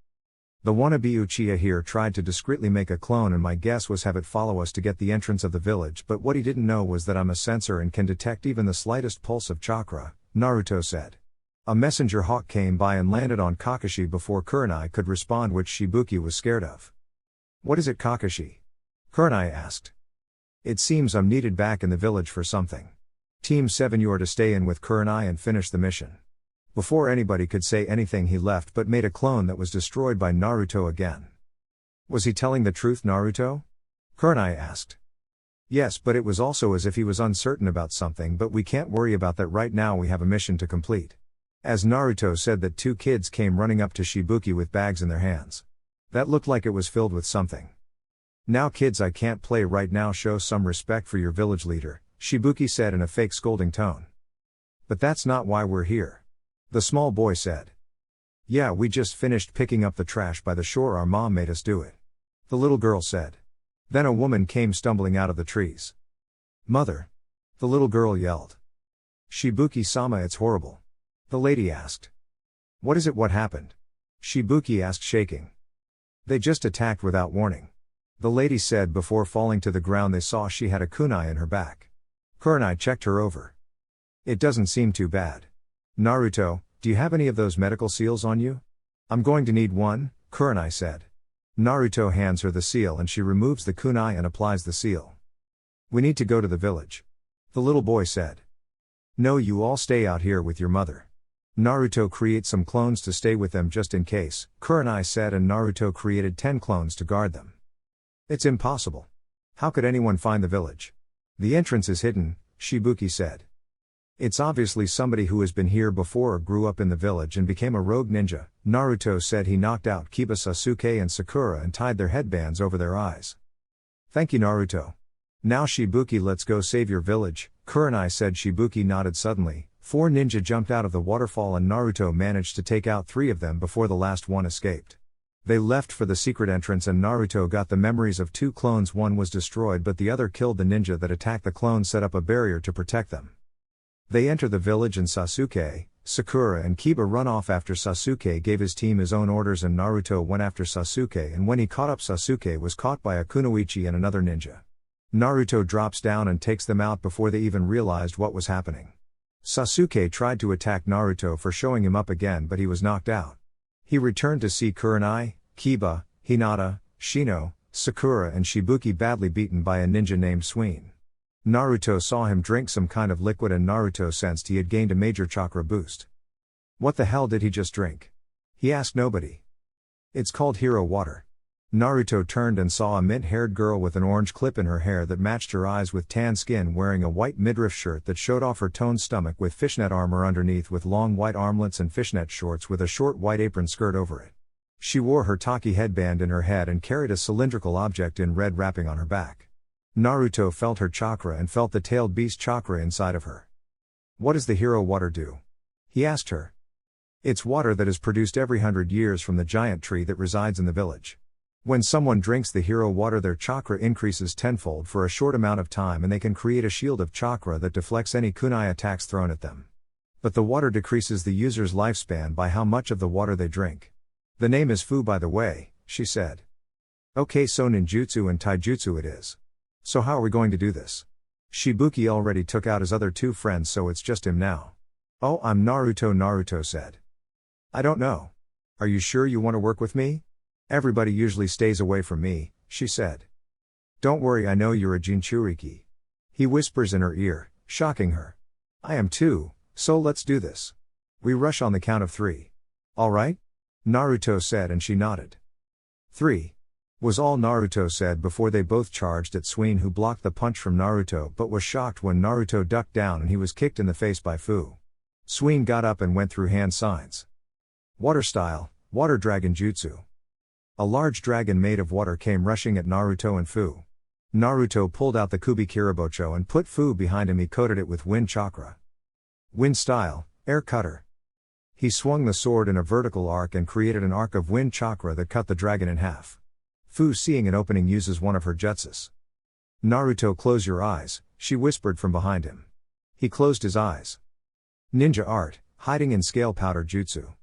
S1: "The wannabe Uchiha here tried to discreetly make a clone, and my guess was have it follow us to get the entrance of the village, but what he didn't know was that I'm a censor and can detect even the slightest pulse of chakra," Naruto said. A messenger hawk came by and landed on Kakashi before Kurenai could respond, which Shibuki was scared of. "What is it, Kakashi?" Kurenai asked. "It seems I'm needed back in the village for something. Team 7, you are to stay in with Kurenai and finish the mission." Before anybody could say anything, he left but made a clone that was destroyed by Naruto again. "Was he telling the truth, Naruto?" Kurenai asked. "Yes, but it was also as if he was uncertain about something, but we can't worry about that right now, we have a mission to complete." As Naruto said that, 2 kids came running up to Shibuki with bags in their hands. That looked like it was filled with something. "Now kids, I can't play right now, show some respect for your village leader," Shibuki said in a fake scolding tone. "But that's not why we're here," the small boy said. "Yeah, we just finished picking up the trash by the shore, our mom made us do it," the little girl said. Then a woman came stumbling out of the trees. "Mother!" the little girl yelled. "Shibuki-sama, it's horrible," the lady asked. "What is it, what happened?" Shibuki asked, shaking. "They just attacked without warning," the lady said. Before falling to the ground, they saw she had a kunai in her back. Kurenai checked her over. "It doesn't seem too bad. Naruto, do you have any of those medical seals on you?" "I'm going to need one," Kurenai said. Naruto hands her the seal and she removes the kunai and applies the seal. "We need to go to the village," the little boy said. "No, you all stay out here with your mother. Naruto creates some clones to stay with them just in case," Kurenai said, and Naruto created 10 clones to guard them. "It's impossible. How could anyone find the village? The entrance is hidden," Shibuki said. "It's obviously somebody who has been here before or grew up in the village and became a rogue ninja," Naruto said. He knocked out Kiba, Sasuke and Sakura and tied their headbands over their eyes. "Thank you, Naruto. Now Shibuki, let's go save your village," Kurenai said. Shibuki nodded. Suddenly, 4 ninja jumped out of the waterfall and Naruto managed to take out 3 of them before the last one escaped. They left for the secret entrance and Naruto got the memories of 2 clones. One was destroyed but the other killed. The ninja that attacked the clone set up a barrier to protect them. They enter the village and Sasuke, Sakura and Kiba run off after Sasuke gave his team his own orders, and Naruto went after Sasuke, and when he caught up, Sasuke was caught by a kunoichi and another ninja. Naruto drops down and takes them out before they even realized what was happening. Sasuke tried to attack Naruto for showing him up again, but he was knocked out. He returned to see Kurenai, Kiba, Hinata, Shino, Sakura and Shibuki badly beaten by a ninja named Suin. Naruto saw him drink some kind of liquid and Naruto sensed he had gained a major chakra boost. "What the hell did he just drink?" he asked nobody. "It's called hero water." Naruto turned and saw a mint-haired girl with an orange clip in her hair that matched her eyes with tan skin, wearing a white midriff shirt that showed off her toned stomach with fishnet armor underneath, with long white armlets and fishnet shorts with a short white apron skirt over it. She wore her Taki headband in her head and carried a cylindrical object in red wrapping on her back. Naruto felt her chakra and felt the tailed beast chakra inside of her. What does the hero water do? He asked her. It's water that is produced every 100 years from the giant tree that resides in the village. When someone drinks the hero water, their chakra increases tenfold for a short amount of time, and they can create a shield of chakra that deflects any kunai attacks thrown at them. But the water decreases the user's lifespan by how much of the water they drink. The name is Fu, by the way, she said. Okay, so ninjutsu and taijutsu it is. So how are we going to do this? Shibuki already took out his other 2 friends, so it's just him now. Oh, I'm Naruto, Naruto said. I don't know. Are you sure you want to work with me? Everybody usually stays away from me, she said. Don't worry, I know you're a Jinchuriki. He whispers in her ear, shocking her. I am too, so let's do this. We rush on the count of 3. All right? Naruto said, and she nodded. 3. Was all Naruto said before they both charged at Suin, who blocked the punch from Naruto but was shocked when Naruto ducked down and he was kicked in the face by Fu. Suin got up and went through hand signs. Water style, water dragon jutsu. A large dragon made of water came rushing at Naruto and Fu. Naruto pulled out the Kubi Kiribocho and put Fu behind him. He coated it with wind chakra. Wind style, air cutter. He swung the sword in a vertical arc and created an arc of wind chakra that cut the dragon in half. Fu, seeing an opening, uses one of her jutsus. Naruto, close your eyes, she whispered from behind him. He closed his eyes. Ninja art, hiding in scale powder jutsu.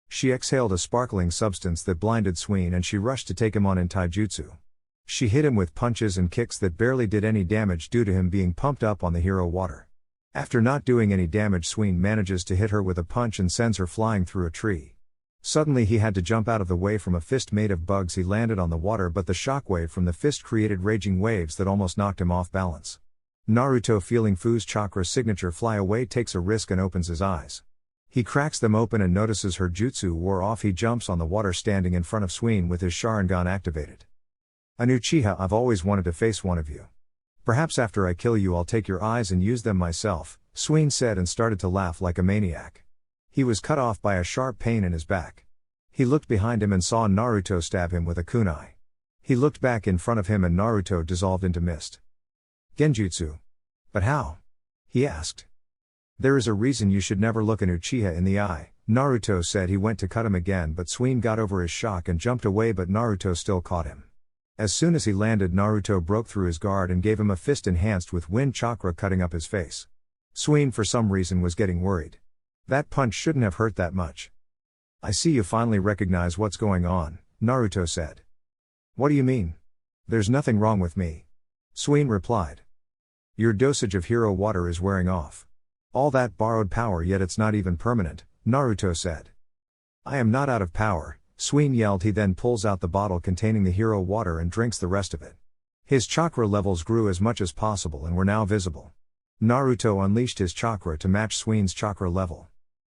S1: She exhaled a sparkling substance that blinded Suin, and she rushed to take him on in taijutsu. She hit him with punches and kicks that barely did any damage due to him being pumped up on the hero water. After not doing any damage, Suin manages to hit her with a punch and sends her flying through a tree. Suddenly he had to jump out of the way from a fist made of bugs. He landed on the water, but the shockwave from the fist created raging waves that almost knocked him off balance. Naruto, feeling Fu's chakra signature fly away, takes a risk and opens his eyes. He cracks them open and notices her jutsu wore off. He jumps on the water, standing in front of Suin with his Sharingan activated. An Uchiha, I've always wanted to face one of you. Perhaps after I kill you I'll take your eyes and use them myself, Suin said, and started to laugh like a maniac. He was cut off by a sharp pain in his back. He looked behind him and saw Naruto stab him with a kunai. He looked back in front of him and Naruto dissolved into mist. Genjutsu. But how? He asked. There is a reason you should never look an Uchiha in the eye, Naruto said. He went to cut him again, but Suin got over his shock and jumped away, but Naruto still caught him. As soon as he landed, Naruto broke through his guard and gave him a fist enhanced with wind chakra, cutting up his face. Suin, for some reason, was getting worried. That punch shouldn't have hurt that much. I see you finally recognize what's going on, Naruto said. What do you mean? There's nothing wrong with me. Suin replied. Your dosage of hero water is wearing off. All that borrowed power, yet it's not even permanent, Naruto said. I am not out of power, Suin yelled. He then pulls out the bottle containing the hero water and drinks the rest of it. His chakra levels grew as much as possible and were now visible. Naruto unleashed his chakra to match Suin's chakra level.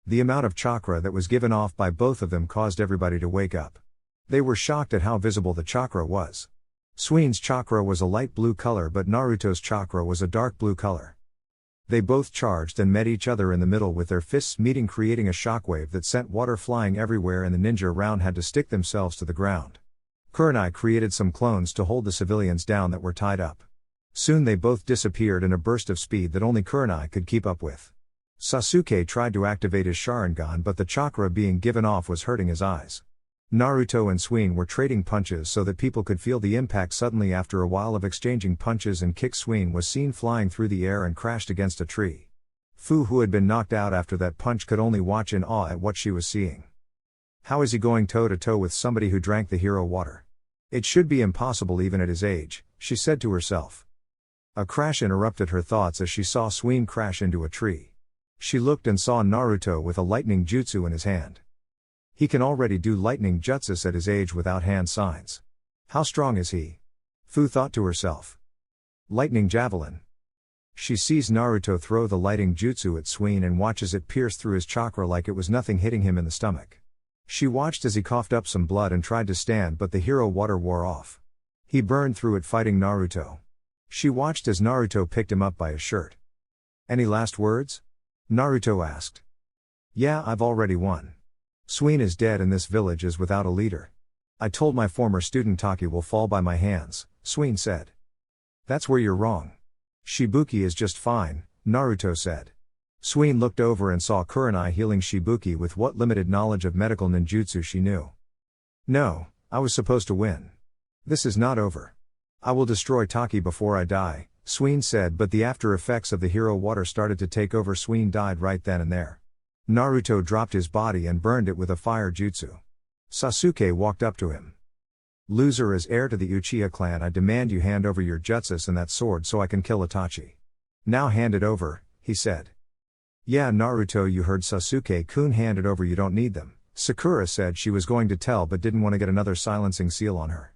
S1: The amount of chakra that was given off by both of them caused everybody to wake up. They were shocked at how visible the chakra was. Suin's chakra was a light blue color, but Naruto's chakra was a dark blue color. They both charged and met each other in the middle with their fists meeting, creating a shockwave that sent water flying everywhere, and the ninja around had to stick themselves to the ground. Kurenai created some clones to hold the civilians down that were tied up. Soon they both disappeared in a burst of speed that only Kurenai could keep up with. Sasuke tried to activate his Sharingan, but the chakra being given off was hurting his eyes. Naruto and Suin were trading punches so that people could feel the impact. Suddenly, after a while of exchanging punches and kicks, Suin was seen flying through the air and crashed against a tree. Fu, who had been knocked out after that punch, could only watch in awe at what she was seeing. How is he going toe-to-toe with somebody who drank the hero water? It should be impossible even at his age, she said to herself. A crash interrupted her thoughts as she saw Suin crash into a tree. She looked and saw Naruto with a lightning jutsu in his hand. He can already do lightning jutsus at his age without hand signs. How strong is he? Fu thought to herself. Lightning javelin. She sees Naruto throw the lightning jutsu at Suin and watches it pierce through his chakra like it was nothing, hitting him in the stomach. She watched as he coughed up some blood and tried to stand, but the hero water wore off. He burned through it fighting Naruto. She watched as Naruto picked him up by his shirt. Any last words? Naruto asked. Yeah, I've already won. Suin is dead and this village is without a leader. I told my former student Taki will fall by my hands, Suin said. That's where you're wrong. Shibuki is just fine, Naruto said. Suin looked over and saw Kurenai healing Shibuki with what limited knowledge of medical ninjutsu she knew. No, I was supposed to win. This is not over. I will destroy Taki before I die, Suin said, but the after effects of the hero water started to take over. Suin died right then and there. Naruto dropped his body and burned it with a fire jutsu. Sasuke walked up to him. Loser, as heir to the Uchiha clan, I demand you hand over your jutsus and that sword so I can kill Itachi. Now hand it over, he said. Yeah, Naruto, you heard Sasuke-kun, hand it over, you don't need them, Sakura said. She was going to tell but didn't want to get another silencing seal on her.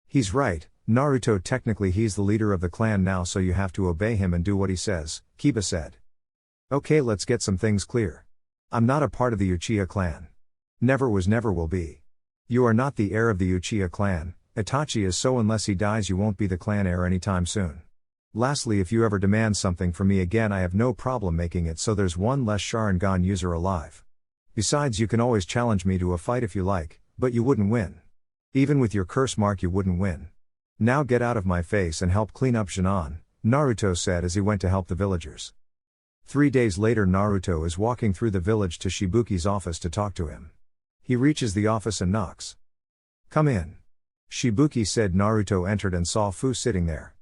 S1: He's right, Naruto, technically he's the leader of the clan now, so you have to obey him and do what he says, Kiba said. Okay, let's get some things clear. I'm not a part of the Uchiha clan. Never was, never will be. You are not the heir of the Uchiha clan, Itachi is, so unless he dies you won't be the clan heir anytime soon. Lastly, if you ever demand something from me again, I have no problem making it so there's one less Sharingan user alive. Besides, you can always challenge me to a fight if you like, but you wouldn't win. Even with your curse mark you wouldn't win. Now get out of my face and help clean up Shinan, Naruto said as he went to help the villagers. 3 days later, Naruto is walking through the village to Shibuki's office to talk to him. He reaches the office and knocks. Come in, Shibuki said. Naruto entered and saw Fu sitting there.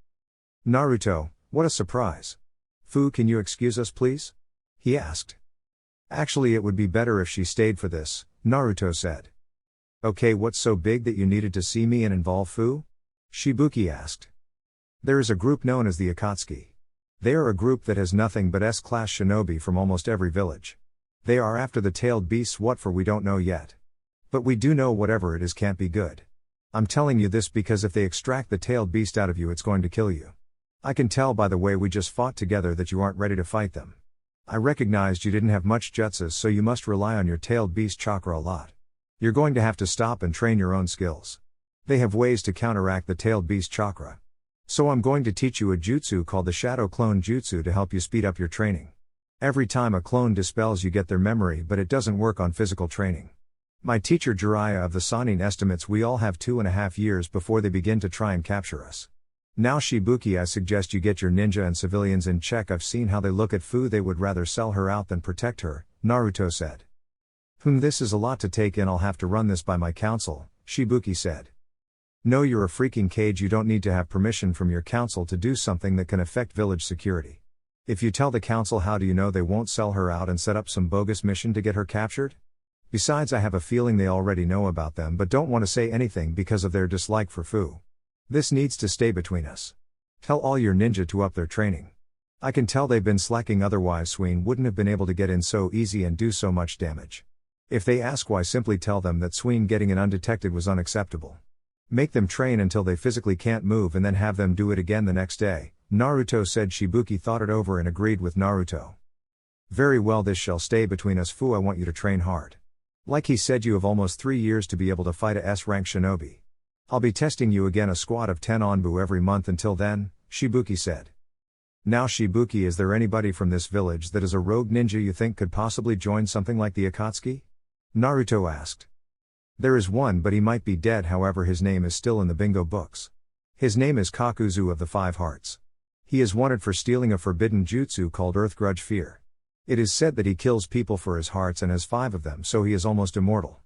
S1: Naruto, what a surprise. Fu, can you excuse us please? He asked. Actually, it would be better if she stayed for this, Naruto said. Okay, what's so big that you needed to see me and involve Fu? Shibuki asked. There is a group known as the Akatsuki. They are a group that has nothing but S-class shinobi from almost every village. They are after the tailed beasts. What for we don't know yet. But we do know whatever it is can't be good. I'm telling you this because if they extract the tailed beast out of you it's going to kill you. I can tell by the way we just fought together that you aren't ready to fight them. I recognized you didn't have much jutsus, so you must rely on your tailed beast chakra a lot. You're going to have to stop and train your own skills. They have ways to counteract the tailed beast chakra. So I'm going to teach you a jutsu called the Shadow Clone Jutsu to help you speed up your training. Every time a clone dispels you get their memory, but it doesn't work on physical training. My teacher Jiraiya of the Sannin estimates we all have 2.5 years before they begin to try and capture us. Now Shibuki, I suggest you get your ninja and civilians in check. I've seen how they look at Fu, they would rather sell her out than protect her, Naruto said. This is a lot to take in, I'll have to run this by my council, Shibuki said. No, you're a freaking cage, you don't need to have permission from your council to do something that can affect village security. If you tell the council, how do you know they won't sell her out and set up some bogus mission to get her captured? Besides, I have a feeling they already know about them but don't want to say anything because of their dislike for Fu. This needs to stay between us. Tell all your ninja to up their training. I can tell they've been slacking, otherwise Suin wouldn't have been able to get in so easy and do so much damage. If they ask why, simply tell them that Suin getting in undetected was unacceptable. Make them train until they physically can't move and then have them do it again the next day, Naruto said. Shibuki thought it over and agreed with Naruto. Very well, this shall stay between us. Fu, I want you to train hard. Like he said, you have almost 3 years to be able to fight a S-rank shinobi. I'll be testing you again, a squad of 10 Onbu every month until then, Shibuki said. Now Shibuki, is there anybody from this village that is a rogue ninja you think could possibly join something like the Akatsuki? Naruto asked. There is one, but he might be dead, however his name is still in the bingo books. His name is Kakuzu of the 5 Hearts. He is wanted for stealing a forbidden jutsu called Earth Grudge Fear. It is said that he kills people for his hearts and has 5 of them, so he is almost immortal.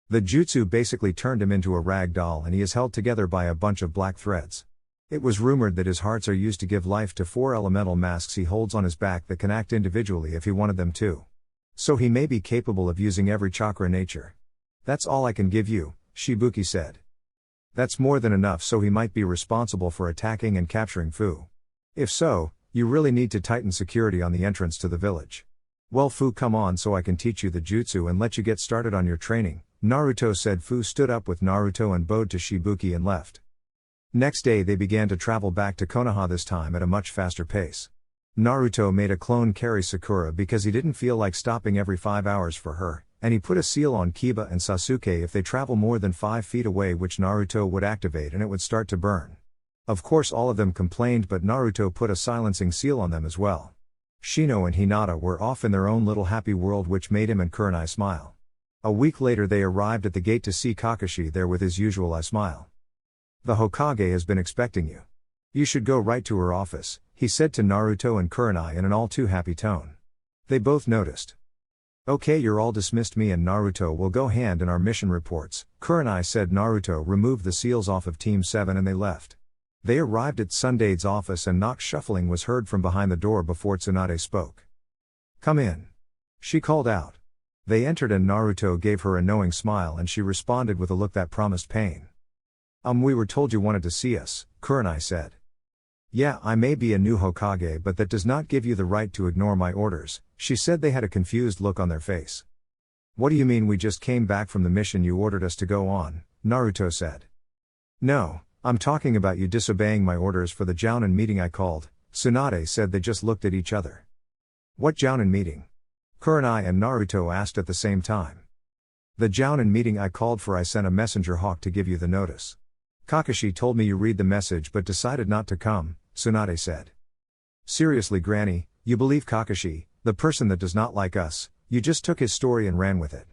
S1: The jutsu basically turned him into a rag doll and he is held together by a bunch of black threads. It was rumored that his hearts are used to give life to 4 elemental masks he holds on his back that can act individually if he wanted them to. So he may be capable of using every chakra nature. That's all I can give you, Shibuki said. That's more than enough, so he might be responsible for attacking and capturing Fu. If so, you really need to tighten security on the entrance to the village. Well Fu, come on so I can teach you the jutsu and let you get started on your training, Naruto said. Fu stood up with Naruto and bowed to Shibuki and left. Next day they began to travel back to Konoha, this time at a much faster pace. Naruto made a clone carry Sakura because he didn't feel like stopping every 5 hours for her, and he put a seal on Kiba and Sasuke if they travel more than 5 feet away, which Naruto would activate and it would start to burn. Of course all of them complained, but Naruto put a silencing seal on them as well. Shino and Hinata were off in their own little happy world, which made him and Kurenai smile. A week later they arrived at the gate to see Kakashi there with his usual I smile. The Hokage has been expecting you. You should go right to her office, he said to Naruto and Kurenai in an all too happy tone. They both noticed. Okay, you're all dismissed. Me and Naruto will go hand in our mission reports, Kurenai said. Naruto removed the seals off of Team 7 and they left. They arrived at Sundade's office and knock shuffling was heard from behind the door before Tsunade spoke. Come in. She called out. They entered and Naruto gave her a knowing smile and she responded with a look that promised pain. We were told you wanted to see us, Kurenai said. Yeah, I may be a new Hokage but that does not give you the right to ignore my orders, she said. They had a confused look on their face. What do you mean? We just came back from the mission you ordered us to go on, Naruto said. No, I'm talking about you disobeying my orders for the Jounin meeting I called, Tsunade said. They just looked at each other. What Jounin meeting? Kurenai and Naruto asked at the same time. The Jounin meeting I called for. I sent a messenger hawk to give you the notice. Kakashi told me you read the message but decided not to come, Tsunade said. Seriously Granny, you believe Kakashi, the person that does not like us? You just took his story and ran with it.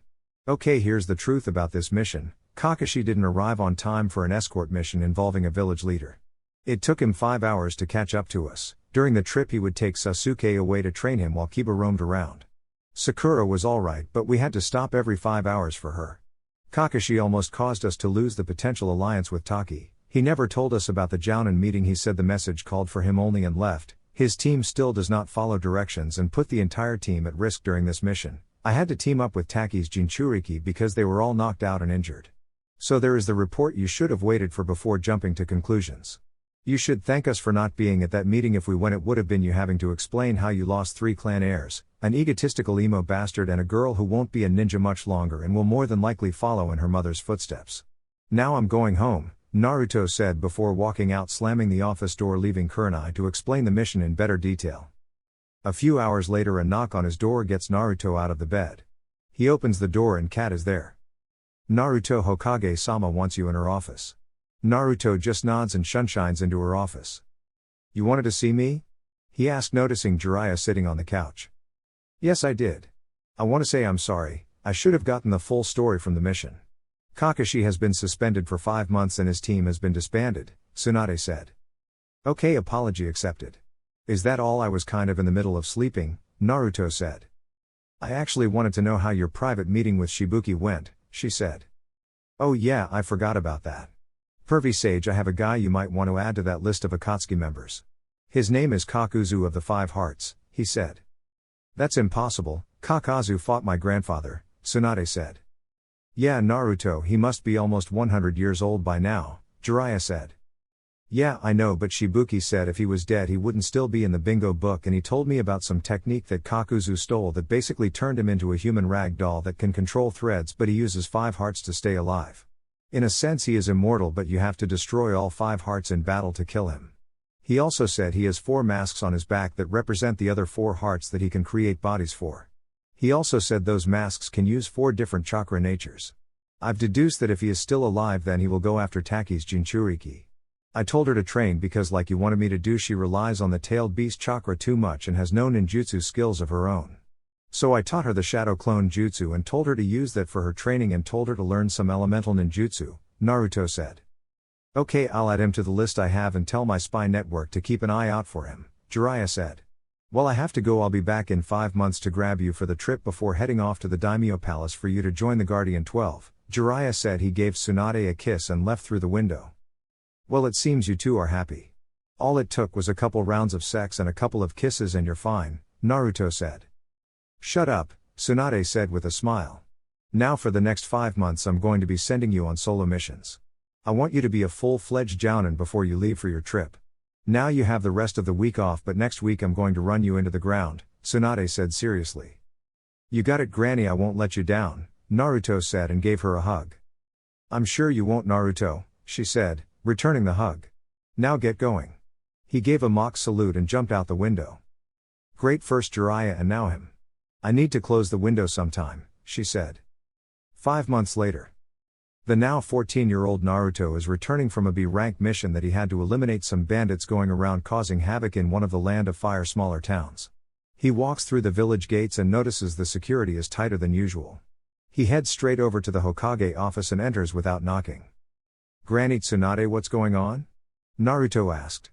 S1: Okay, here's the truth about this mission. Kakashi didn't arrive on time for an escort mission involving a village leader. It took him 5 hours to catch up to us. During the trip he would take Sasuke away to train him while Kiba roamed around. Sakura was alright but we had to stop every 5 hours for her. Kakashi almost caused us to lose the potential alliance with Taki. He never told us about the Jounin meeting. He said the message called for him only and left. His team still does not follow directions and put the entire team at risk during this mission. I had to team up with Taki's Jinchuriki because they were all knocked out and injured. So there is the report you should have waited for before jumping to conclusions. You should thank us for not being at that meeting. If we went it would have been you having to explain how you lost 3 clan heirs, an egotistical emo bastard and a girl who won't be a ninja much longer and will more than likely follow in her mother's footsteps. Now I'm going home, Naruto said before walking out, slamming the office door, leaving Kurenai to explain the mission in better detail. A few hours later a knock on his door gets Naruto out of the bed. He opens the door and Kat is there. Naruto, Hokage-sama wants you in her office. Naruto just nods and shunshines into her office. You wanted to see me? He asked, noticing Jiraiya sitting on the couch. Yes, I did. I want to say I'm sorry, I should have gotten the full story from the mission. Kakashi has been suspended for 5 months and his team has been disbanded, Tsunade said. Okay, apology accepted. Is that all? I was kind of in the middle of sleeping, Naruto said. I actually wanted to know how your private meeting with Shibuki went, she said. Oh yeah, I forgot about that. Pervy Sage, I have a guy you might want to add to that list of Akatsuki members. His name is Kakuzu of the 5 Hearts, he said. That's impossible, Kakazu fought my grandfather, Tsunade said. Yeah, Naruto, he must be almost 100 years old by now, Jiraiya said. Yeah, I know, but Shibuki said if he was dead he wouldn't still be in the bingo book, and he told me about some technique that Kakuzu stole that basically turned him into a human rag doll that can control threads, but he uses 5 hearts to stay alive. In a sense he is immortal, but you have to destroy all 5 hearts in battle to kill him. He also said he has 4 masks on his back that represent the other 4 hearts that he can create bodies for. He also said those masks can use 4 different chakra natures. I've deduced that if he is still alive then he will go after Taki's Jinchuriki. I told her to train because, like you wanted me to do, she relies on the tailed beast chakra too much and has no ninjutsu skills of her own. So I taught her the Shadow Clone Jutsu and told her to use that for her training and told her to learn some elemental ninjutsu, Naruto said. Okay, I'll add him to the list I have and tell my spy network to keep an eye out for him, Jiraiya said. Well, I have to go. I'll be back in 5 months to grab you for the trip before heading off to the Daimyo Palace for you to join the Guardian 12, Jiraiya said. He gave Tsunade a kiss and left through the window. Well, it seems you two are happy. All it took was a couple rounds of sex and a couple of kisses and you're fine, Naruto said. Shut up, Tsunade said with a smile. Now for the next 5 months I'm going to be sending you on solo missions. I want you to be a full-fledged jounin before you leave for your trip. Now you have the rest of the week off, but next week I'm going to run you into the ground, Tsunade said seriously. You got it, Granny, I won't let you down, Naruto said and gave her a hug. I'm sure you won't, Naruto, she said, returning the hug. Now get going. He gave a mock salute and jumped out the window. Great, first Jiraiya and now him. I need to close the window sometime, she said. 5 months later. The now 14-year-old Naruto is returning from a B-rank mission that he had to eliminate some bandits going around causing havoc in one of the Land of Fire smaller towns. He walks through the village gates and notices the security is tighter than usual. He heads straight over to the Hokage office and enters without knocking. Granny Tsunade, what's going on? Naruto asked.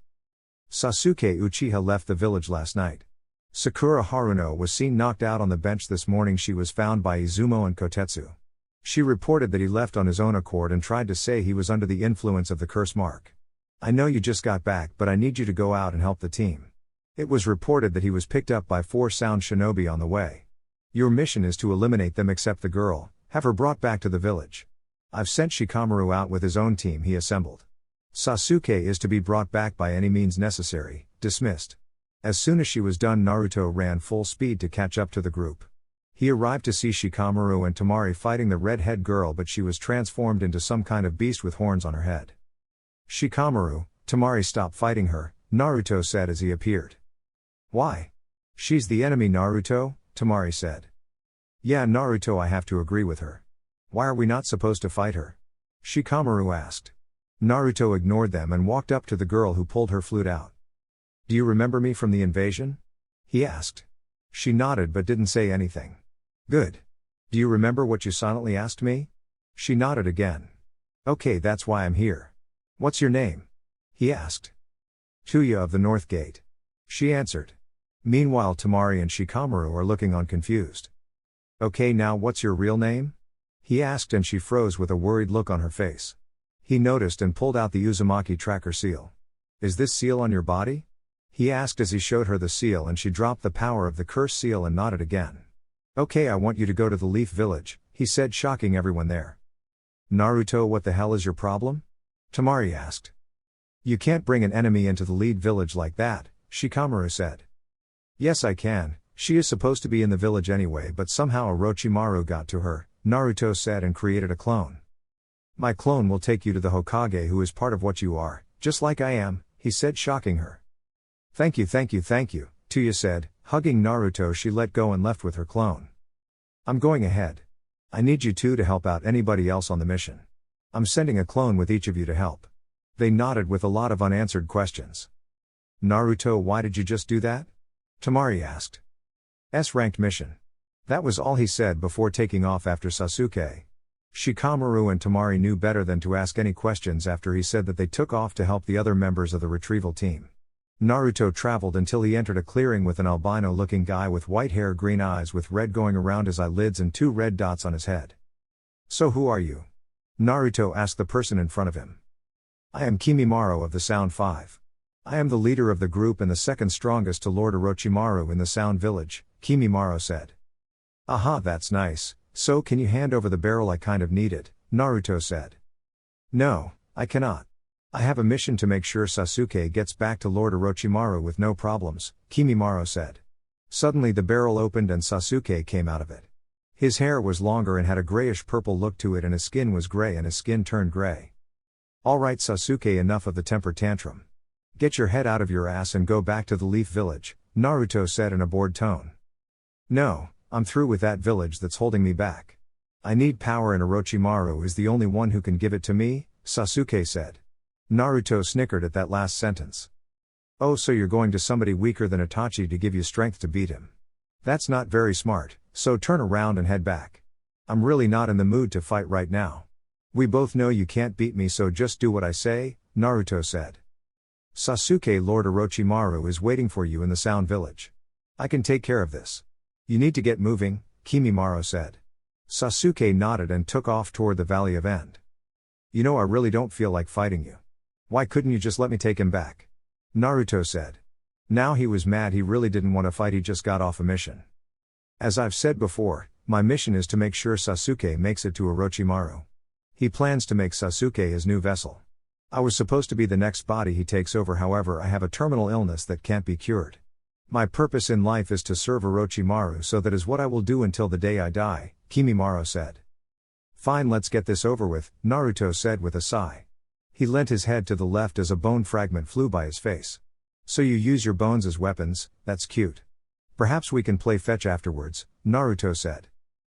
S1: Sasuke Uchiha left the village last night. Sakura Haruno was seen knocked out on the bench this morning. She was found by Izumo and Kotetsu. She reported that he left on his own accord and tried to say he was under the influence of the curse mark. I know you just got back, but I need you to go out and help the team. It was reported that he was picked up by 4 sound shinobi on the way. Your mission is to eliminate them except the girl, have her brought back to the village. I've sent Shikamaru out with his own team he assembled. Sasuke is to be brought back by any means necessary, dismissed. As soon as she was done, Naruto ran full speed to catch up to the group. He arrived to see Shikamaru and Temari fighting the red-head girl, but she was transformed into some kind of beast with horns on her head. Shikamaru, Temari, stop fighting her, Naruto said as he appeared. Why? She's the enemy, Naruto, Temari said. Yeah, Naruto, I have to agree with her. Why are we not supposed to fight her? Shikamaru asked. Naruto ignored them and walked up to the girl who pulled her flute out. Do you remember me from the invasion? He asked. She nodded but didn't say anything. Good. Do you remember what you silently asked me? She nodded again. Okay, that's why I'm here. What's your name? He asked. Tuya of the North Gate. She answered. Meanwhile, Temari and Shikamaru are looking on confused. Okay, now what's your real name? He asked, and she froze with a worried look on her face. He noticed and pulled out the Uzumaki tracker seal. Is this seal on your body? He asked as he showed her the seal, and she dropped the power of the curse seal and nodded again. Okay, I want you to go to the Leaf Village, he said, shocking everyone there. Naruto, what the hell is your problem? Temari asked. You can't bring an enemy into the lead village like that, Shikamaru said. Yes, I can. She is supposed to be in the village anyway, but somehow Orochimaru got to her, Naruto said, and created a clone. My clone will take you to the Hokage, who is part of what you are, just like I am, he said, shocking her. Thank you, Tuya said, hugging Naruto. She let go and left with her clone. I'm going ahead. I need you two to help out anybody else on the mission. I'm sending a clone with each of you to help. They nodded with a lot of unanswered questions. Naruto, why did you just do that? Temari asked. S-ranked mission. That was all he said before taking off after Sasuke. Shikamaru and Temari knew better than to ask any questions after he said that they took off to help the other members of the retrieval team. Naruto traveled until he entered a clearing with an albino-looking guy with white hair, green eyes with red going around his eyelids and 2 red dots on his head. So who are you? Naruto asked the person in front of him. I am Kimimaro of the Sound 5. I am the leader of the group and the second strongest to Lord Orochimaru in the Sound Village, Kimimaro said. Aha, that's nice. So can you hand over the barrel? I kind of need it, Naruto said. No, I cannot. I have a mission to make sure Sasuke gets back to Lord Orochimaru with no problems, Kimimaro said. Suddenly the barrel opened and Sasuke came out of it. His hair was longer and had a grayish-purple look to it, and his skin was gray and his skin turned gray. Alright Sasuke, enough of the temper tantrum. Get your head out of your ass and go back to the Leaf Village, Naruto said in a bored tone. No, I'm through with that village that's holding me back. I need power and Orochimaru is the only one who can give it to me, Sasuke said. Naruto snickered at that last sentence. Oh, so you're going to somebody weaker than Itachi to give you strength to beat him. That's not very smart, so turn around and head back. I'm really not in the mood to fight right now. We both know you can't beat me, so just do what I say, Naruto said. Sasuke, Lord Orochimaru is waiting for you in the Sound Village. I can take care of this. You need to get moving, Kimimaro said. Sasuke nodded and took off toward the Valley of End. You know, I really don't feel like fighting you. Why couldn't you just let me take him back? Naruto said. Now he was mad. He really didn't want to fight, he just got off a mission. As I've said before, my mission is to make sure Sasuke makes it to Orochimaru. He plans to make Sasuke his new vessel. I was supposed to be the next body he takes over, however I have a terminal illness that can't be cured. My purpose in life is to serve Orochimaru, so that is what I will do until the day I die, Kimimaro said. Fine, let's get this over with, Naruto said with a sigh. He leant his head to the left as a bone fragment flew by his face. So you use your bones as weapons, that's cute. Perhaps we can play fetch afterwards, Naruto said.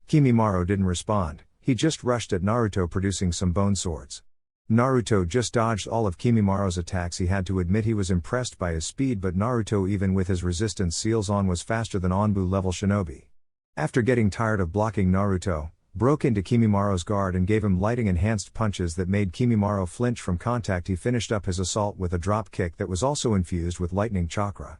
S1: Kimimaro didn't respond, he just rushed at Naruto producing some bone swords. Naruto just dodged all of Kimimaro's attacks. He had to admit he was impressed by his speed, but Naruto, even with his resistance seals on, was faster than Onbu level shinobi. After getting tired of blocking Naruto, broke into Kimimara's guard and gave him lighting-enhanced punches that made Kimimaro flinch from contact. He finished up his assault with a drop kick that was also infused with lightning chakra.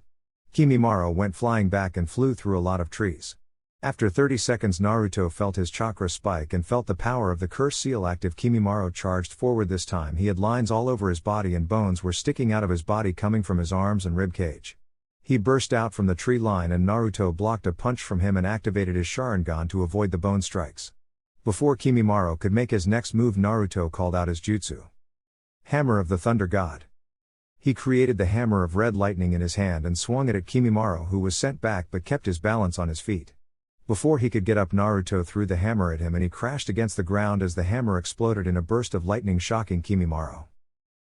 S1: Kimimaro went flying back and flew through a lot of trees. After 30 seconds, Naruto felt his chakra spike and felt the power of the curse seal active. Kimimaro charged forward. This time he had lines all over his body and bones were sticking out of his body coming from his arms and rib cage. He burst out from the tree line and Naruto blocked a punch from him and activated his Sharingan to avoid the bone strikes. Before Kimimaro could make his next move, Naruto called out his jutsu. Hammer of the Thunder God. He created the hammer of red lightning in his hand and swung it at Kimimaro, who was sent back but kept his balance on his feet. Before he could get up, Naruto threw the hammer at him and he crashed against the ground as the hammer exploded in a burst of lightning, shocking Kimimaro.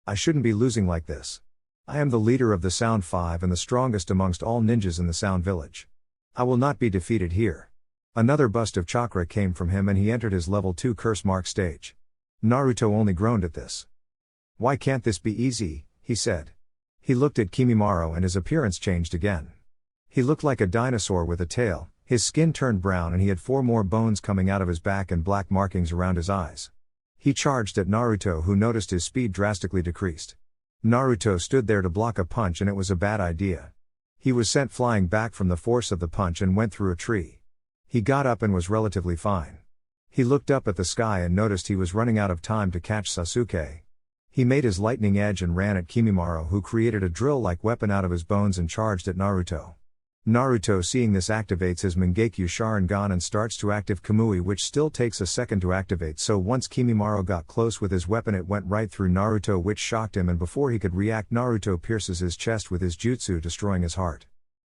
S1: I shouldn't be losing like this. I am the leader of the Sound 5 and the strongest amongst all ninjas in the Sound Village. I will not be defeated here. Another burst of chakra came from him and he entered his level 2 curse mark stage. Naruto only groaned at this. Why can't this be easy, he said. He looked at Kimimaro and his appearance changed again. He looked like a dinosaur with a tail, his skin turned brown and he had 4 more bones coming out of his back and black markings around his eyes. He charged at Naruto, who noticed his speed drastically decreased. Naruto stood there to block a punch and it was a bad idea. He was sent flying back from the force of the punch and went through a tree. He got up and was relatively fine. He looked up at the sky and noticed he was running out of time to catch Sasuke. He made his lightning edge and ran at Kimimaro, who created a drill-like weapon out of his bones and charged at Naruto. Naruto, seeing this, activates his Mangekyo Sharingan and starts to active Kamui, which still takes a second to activate. So once Kimimaro got close with his weapon, it went right through Naruto, which shocked him, and before he could react, Naruto pierces his chest with his jutsu, destroying his heart.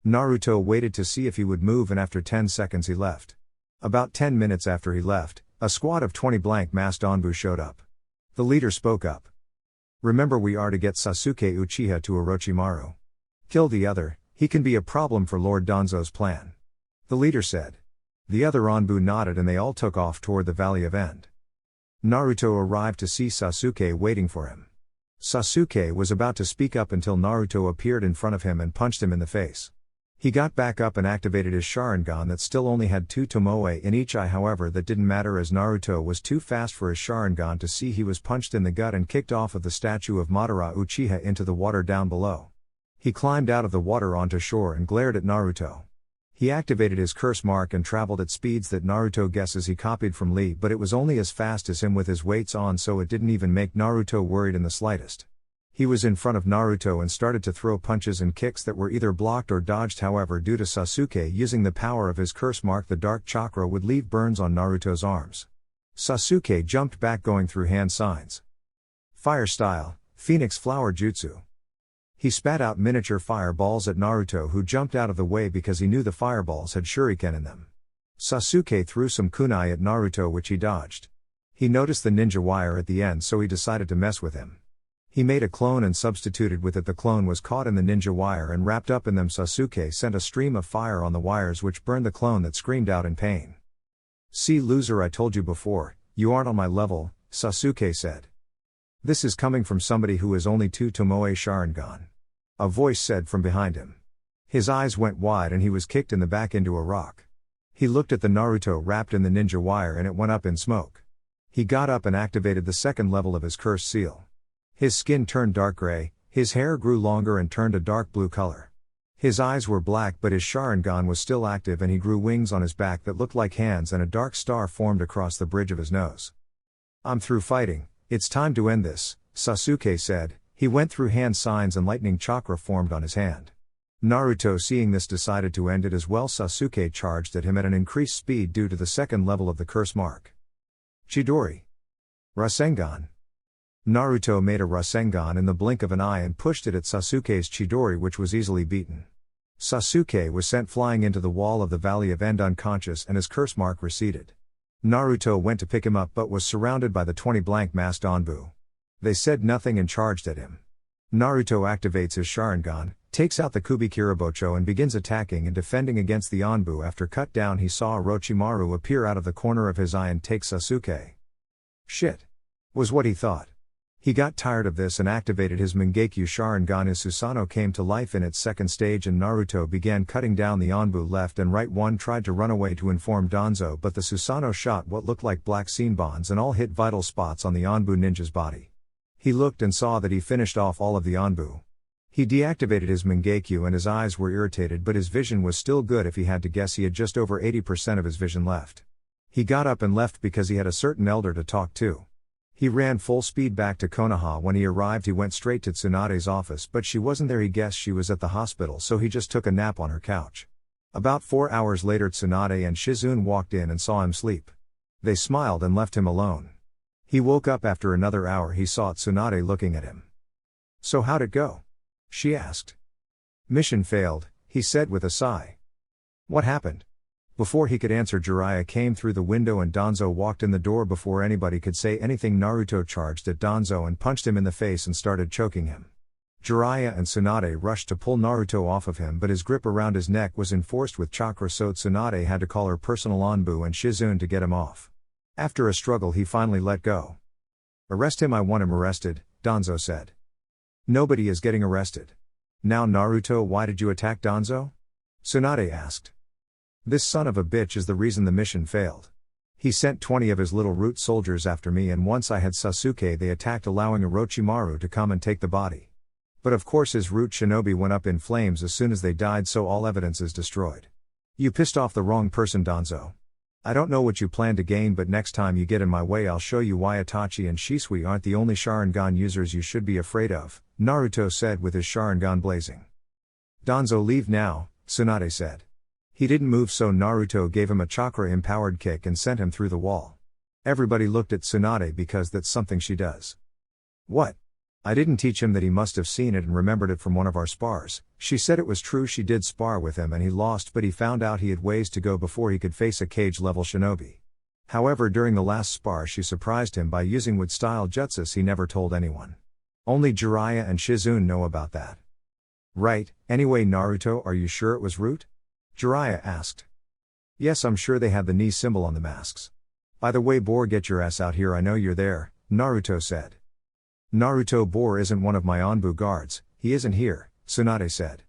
S1: Naruto waited to see if he would move and after 10 seconds he left. About 10 minutes after he left, a squad of 20 blank masked Onbu showed up. The leader spoke up. Remember, we are to get Sasuke Uchiha to Orochimaru. Kill the other. He can be a problem for Lord Danzo's plan. The leader said. The other Onbu nodded and they all took off toward the Valley of End. Naruto arrived to see Sasuke waiting for him. Sasuke was about to speak up until Naruto appeared in front of him and punched him in the face. He got back up and activated his Sharingan that still only had 2 tomoe in each eye. However, that didn't matter as Naruto was too fast for his Sharingan to see. He was punched in the gut and kicked off of the statue of Madara Uchiha into the water down below. He climbed out of the water onto shore and glared at Naruto. He activated his curse mark and traveled at speeds that Naruto guesses he copied from Lee, but it was only as fast as him with his weights on, so it didn't even make Naruto worried in the slightest. He was in front of Naruto and started to throw punches and kicks that were either blocked or dodged. However, due to Sasuke using the power of his curse mark, the dark chakra would leave burns on Naruto's arms. Sasuke jumped back, going through hand signs. Fire style, Phoenix Flower Jutsu. He spat out miniature fireballs at Naruto, who jumped out of the way because he knew the fireballs had shuriken in them. Sasuke threw some kunai at Naruto, which he dodged. He noticed the ninja wire at the end, so he decided to mess with him. He made a clone and substituted with it. The clone was caught in the ninja wire and wrapped up in them. Sasuke sent a stream of fire on the wires, which burned the clone, that screamed out in pain. See, loser, I told you before, you aren't on my level, Sasuke said. This is coming from somebody who is only 2 tomoe Sharingan. A voice said from behind him. His eyes went wide and he was kicked in the back into a rock. He looked at the Naruto wrapped in the ninja wire and it went up in smoke. He got up and activated the second level of his curse seal. His skin turned dark gray, his hair grew longer and turned a dark blue color. His eyes were black, but his Sharingan was still active and he grew wings on his back that looked like hands, and a dark star formed across the bridge of his nose. I'm through fighting, it's time to end this, Sasuke said. He went through hand signs and lightning chakra formed on his hand. Naruto, seeing this, decided to end it as well. Sasuke charged at him at an increased speed due to the second level of the curse mark. Chidori. Rasengan. Naruto made a Rasengan in the blink of an eye and pushed it at Sasuke's Chidori, which was easily beaten. Sasuke was sent flying into the wall of the Valley of End unconscious and his curse mark receded. Naruto went to pick him up but was surrounded by the 20 blank masked Onbu. They said nothing and charged at him. Naruto activates his Sharingan, takes out the Kubikirabocho and begins attacking and defending against the Onbu. After cut down, he saw Orochimaru appear out of the corner of his eye and take Sasuke. Shit. Was what he thought. He got tired of this and activated his Mangekyo Sharingan. His Susanoo came to life in its second stage and Naruto began cutting down the Anbu left and right. One tried to run away to inform Danzo, but the Susanoo shot what looked like black senbons and all hit vital spots on the Anbu ninja's body. He looked and saw that he finished off all of the Anbu. He deactivated his Mangekyo and his eyes were irritated, but his vision was still good. If he had to guess, he had just over 80% of his vision left. He got up and left because he had a certain elder to talk to. He ran full speed back to Konoha. When he arrived, he went straight to Tsunade's office, but she wasn't there. He guessed she was at the hospital, so he just took a nap on her couch. About 4 hours later, Tsunade and Shizune walked in and saw him sleep. They smiled and left him alone. He woke up after another hour. He saw Tsunade looking at him. "So how'd it go?" she asked. "Mission failed," he said with a sigh. "What happened?" Before he could answer, Jiraiya came through the window and Danzo walked in the door. Before anybody could say anything, Naruto charged at Danzo and punched him in the face and started choking him. Jiraiya and Tsunade rushed to pull Naruto off of him, but his grip around his neck was enforced with chakra, so Tsunade had to call her personal Anbu and Shizune to get him off. After a struggle, he finally let go. "Arrest him, I want him arrested," Danzo said. "Nobody is getting arrested." "Now Naruto, why did you attack Danzo?" Tsunade asked. "This son of a bitch is the reason the mission failed. He sent 20 of his little root soldiers after me, and once I had Sasuke they attacked, allowing Orochimaru to come and take the body. But of course his root shinobi went up in flames as soon as they died, so all evidence is destroyed. You pissed off the wrong person, Danzo. I don't know what you plan to gain, but next time you get in my way I'll show you why Itachi and Shisui aren't the only Sharingan users you should be afraid of," Naruto said with his Sharingan blazing. "Danzo, leave now," Tsunade said. He didn't move, so Naruto gave him a chakra-empowered kick and sent him through the wall. Everybody looked at Tsunade because that's something she does. "What? I didn't teach him that. He must have seen it and remembered it from one of our spars." She said it was true, she did spar with him and he lost, but he found out he had ways to go before he could face a cage-level shinobi. However, during the last spar she surprised him by using wood-style jutsus he never told anyone. Only Jiraiya and Shizune know about that. "Right, anyway Naruto, are you sure it was Root?" Jiraiya asked. "Yes, I'm sure they had the knee symbol on the masks." "By the way, Boar, get your ass out here, I know you're there," Naruto said. "Naruto, Boar isn't one of my Anbu guards, he isn't here," Tsunade said.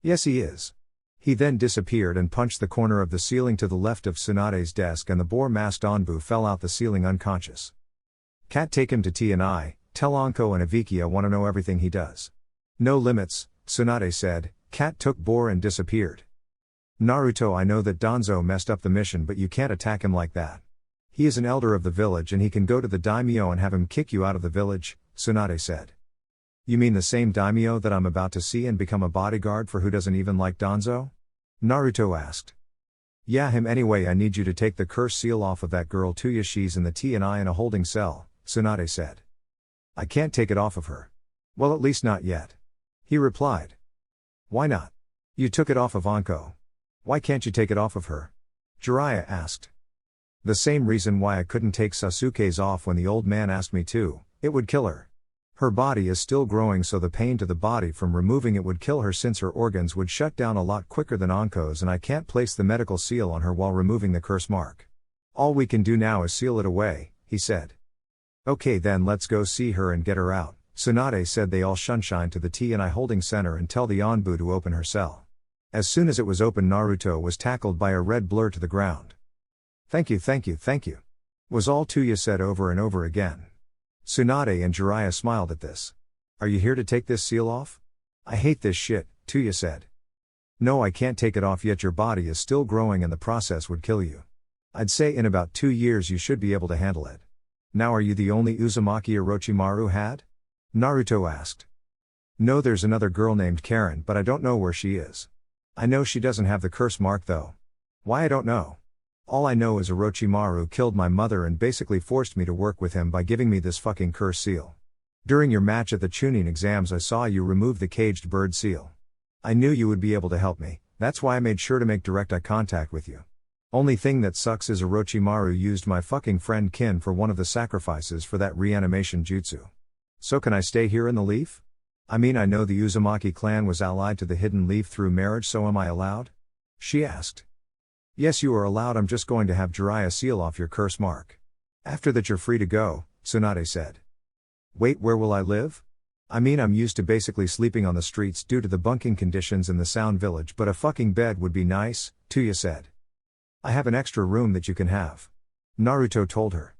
S1: "Yes he is." He then disappeared and punched the corner of the ceiling to the left of Tsunade's desk, and the boar-masked Anbu fell out the ceiling unconscious. "Cat, take him to T&I, tell Anko and Avikia want to know everything he does." "No limits," Tsunade said. Cat took Boar and disappeared. "Naruto, I know that Danzo messed up the mission, but you can't attack him like that. He is an elder of the village and he can go to the daimyo and have him kick you out of the village," Tsunade said. "You mean the same daimyo that I'm about to see and become a bodyguard for, who doesn't even like Danzo?" Naruto asked. "Yeah, him. Anyway, I need you to take the curse seal off of that girl Tuya. She's in the T&I in a holding cell," Tsunade said. "I can't take it off of her." "Well, at least not yet," he replied. "Why not? You took it off of Anko. Why can't you take it off of her?" Jiraiya asked. "The same reason why I couldn't take Sasuke's off when the old man asked me to. It would kill her. Her body is still growing, so the pain to the body from removing it would kill her, since her organs would shut down a lot quicker than Anko's, and I can't place the medical seal on her while removing the curse mark. All we can do now is seal it away," he said. "Okay, then let's go see her and get her out," Tsunade said. They all shunshine to the T&I holding center and tell the Anbu to open her cell. As soon as it was open, Naruto was tackled by a red blur to the ground. "Thank you, thank you, thank you," was all Tuya said over and over again. Tsunade and Jiraiya smiled at this. "Are you here to take this seal off?" "I hate this shit," Tuya said. "No, I can't take it off yet. Your body is still growing and the process would kill you. I'd say in about 2 years you should be able to handle it." "Now, are you the only Uzumaki Orochimaru had?" Naruto asked. "No, there's another girl named Karen, but I don't know where she is. I know she doesn't have the curse mark though." "Why? I don't know. All I know is Orochimaru killed my mother and basically forced me to work with him by giving me this fucking curse seal. During your match at the Chunin exams I saw you remove the caged bird seal. I knew you would be able to help me, that's why I made sure to make direct eye contact with you. Only thing that sucks is Orochimaru used my fucking friend Kin for one of the sacrifices for that reanimation jutsu. So can I stay here in the leaf? I mean, I know the Uzumaki clan was allied to the Hidden Leaf through marriage, so am I allowed?" she asked. "Yes, you are allowed. I'm just going to have Jiraiya seal off your curse mark. After that you're free to go," Tsunade said. Wait, where will I live? I mean, I'm used to basically sleeping on the streets due to the bunking conditions in the Sound Village, but a fucking bed would be nice, Tuya said. I have an extra room that you can have. Naruto told her.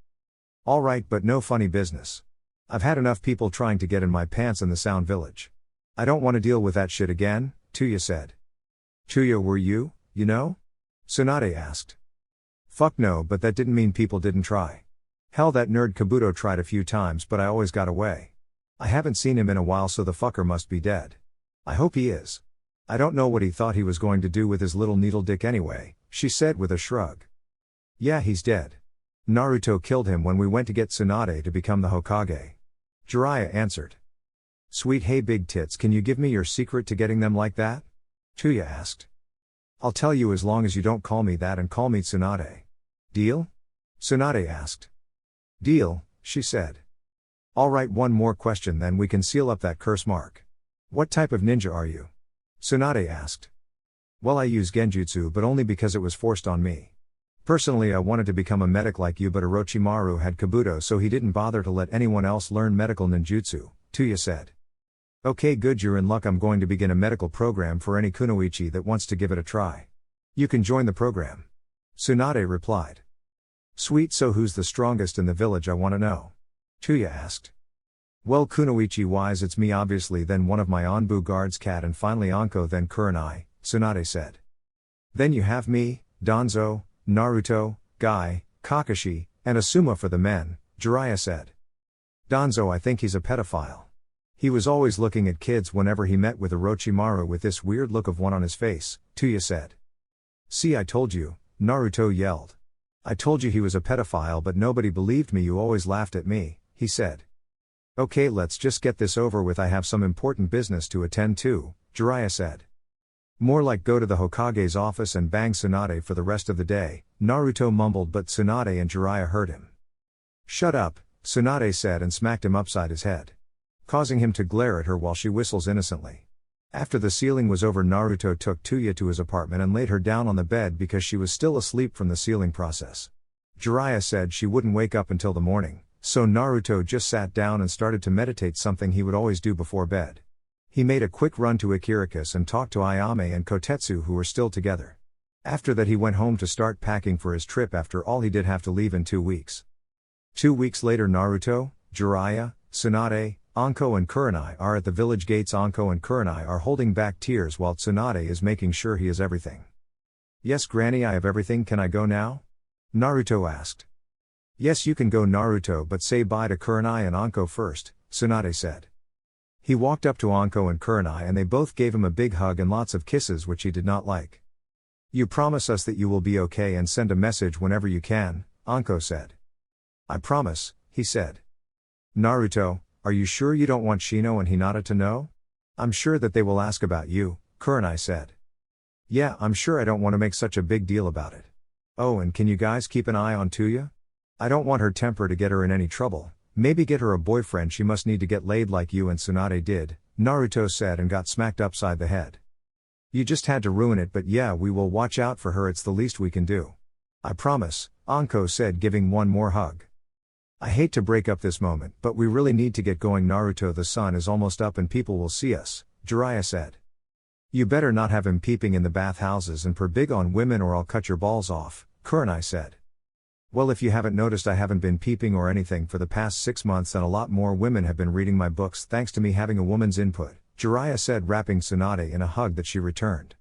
S1: Alright, but no funny business. I've had enough people trying to get in my pants in the Sound Village. I don't want to deal with that shit again, Tuya said. Tuya, were you know? Tsunade asked. Fuck no, but that didn't mean people didn't try. Hell, that nerd Kabuto tried a few times, but I always got away. I haven't seen him in a while, so the fucker must be dead. I hope he is. I don't know what he thought he was going to do with his little needle dick anyway, she said with a shrug. Yeah, he's dead. Naruto killed him when we went to get Tsunade to become the Hokage. Jiraiya answered. Sweet, hey big tits, can you give me your secret to getting them like that? Tuya asked. I'll tell you as long as you don't call me that and call me Tsunade. Deal? Tsunade asked. Deal, she said. Alright, one more question then we can seal up that curse mark. What type of ninja are you? Tsunade asked. Well, I use genjutsu, but only because it was forced on me. Personally, I wanted to become a medic like you, but Orochimaru had Kabuto, so he didn't bother to let anyone else learn medical ninjutsu, Tuya said. Okay, good, you're in luck. I'm going to begin a medical program for any kunoichi that wants to give it a try. You can join the program. Tsunade replied. Sweet, so who's the strongest in the village, I want to know? Tuya asked. Well, kunoichi wise it's me obviously, then one of my Anbu guards, Kat, and finally Anko, then Kurenai, Tsunade said. Then you have me, Danzo, Naruto, Guy, Kakashi, and Asuma for the men, Jiraiya said. Danzo, I think he's a pedophile. He was always looking at kids whenever he met with Orochimaru with this weird look of one on his face, Tuya said. See, I told you, Naruto yelled. I told you he was a pedophile, but nobody believed me, you always laughed at me, he said. Okay, let's just get this over with, I have some important business to attend to, Jiraiya said. More like go to the Hokage's office and bang Tsunade for the rest of the day, Naruto mumbled, but Tsunade and Jiraiya heard him. Shut up, Tsunade said and smacked him upside his head, causing him to glare at her while she whistles innocently. After the sealing was over, Naruto took Tuya to his apartment and laid her down on the bed because she was still asleep from the sealing process. Jiraiya said she wouldn't wake up until the morning, so Naruto just sat down and started to meditate, something he would always do before bed. He made a quick run to Ikirakus and talked to Ayame and Kotetsu, who were still together. After that he went home to start packing for his trip. After all, he did have to leave in 2 weeks. 2 weeks later, Naruto, Jiraiya, Tsunade, Anko and Kurenai are at the village gates. Anko and Kurenai are holding back tears while Tsunade is making sure he has everything. Yes, Granny, I have everything, can I go now? Naruto asked. Yes, you can go, Naruto, but say bye to Kurenai and Anko first, Tsunade said. He walked up to Anko and Kurenai and they both gave him a big hug and lots of kisses, which he did not like. You promise us that you will be okay and send a message whenever you can, Anko said. I promise, he said. Naruto, are you sure you don't want Shino and Hinata to know? I'm sure that they will ask about you, Kurenai said. Yeah, I'm sure, I don't want to make such a big deal about it. Oh, and can you guys keep an eye on Tuya? I don't want her temper to get her in any trouble. Maybe get her a boyfriend, she must need to get laid like you and Tsunade did, Naruto said and got smacked upside the head. You just had to ruin it, but yeah, we will watch out for her, it's the least we can do. I promise, Anko said, giving one more hug. I hate to break up this moment, but we really need to get going, Naruto, the sun is almost up and people will see us, Jiraiya said. You better not have him peeping in the bathhouses and per big on women or I'll cut your balls off, Kurenai said. Well, if you haven't noticed, I haven't been peeping or anything for the past 6 months and a lot more women have been reading my books thanks to me having a woman's input, Jiraiya said, wrapping Tsunade in a hug that she returned.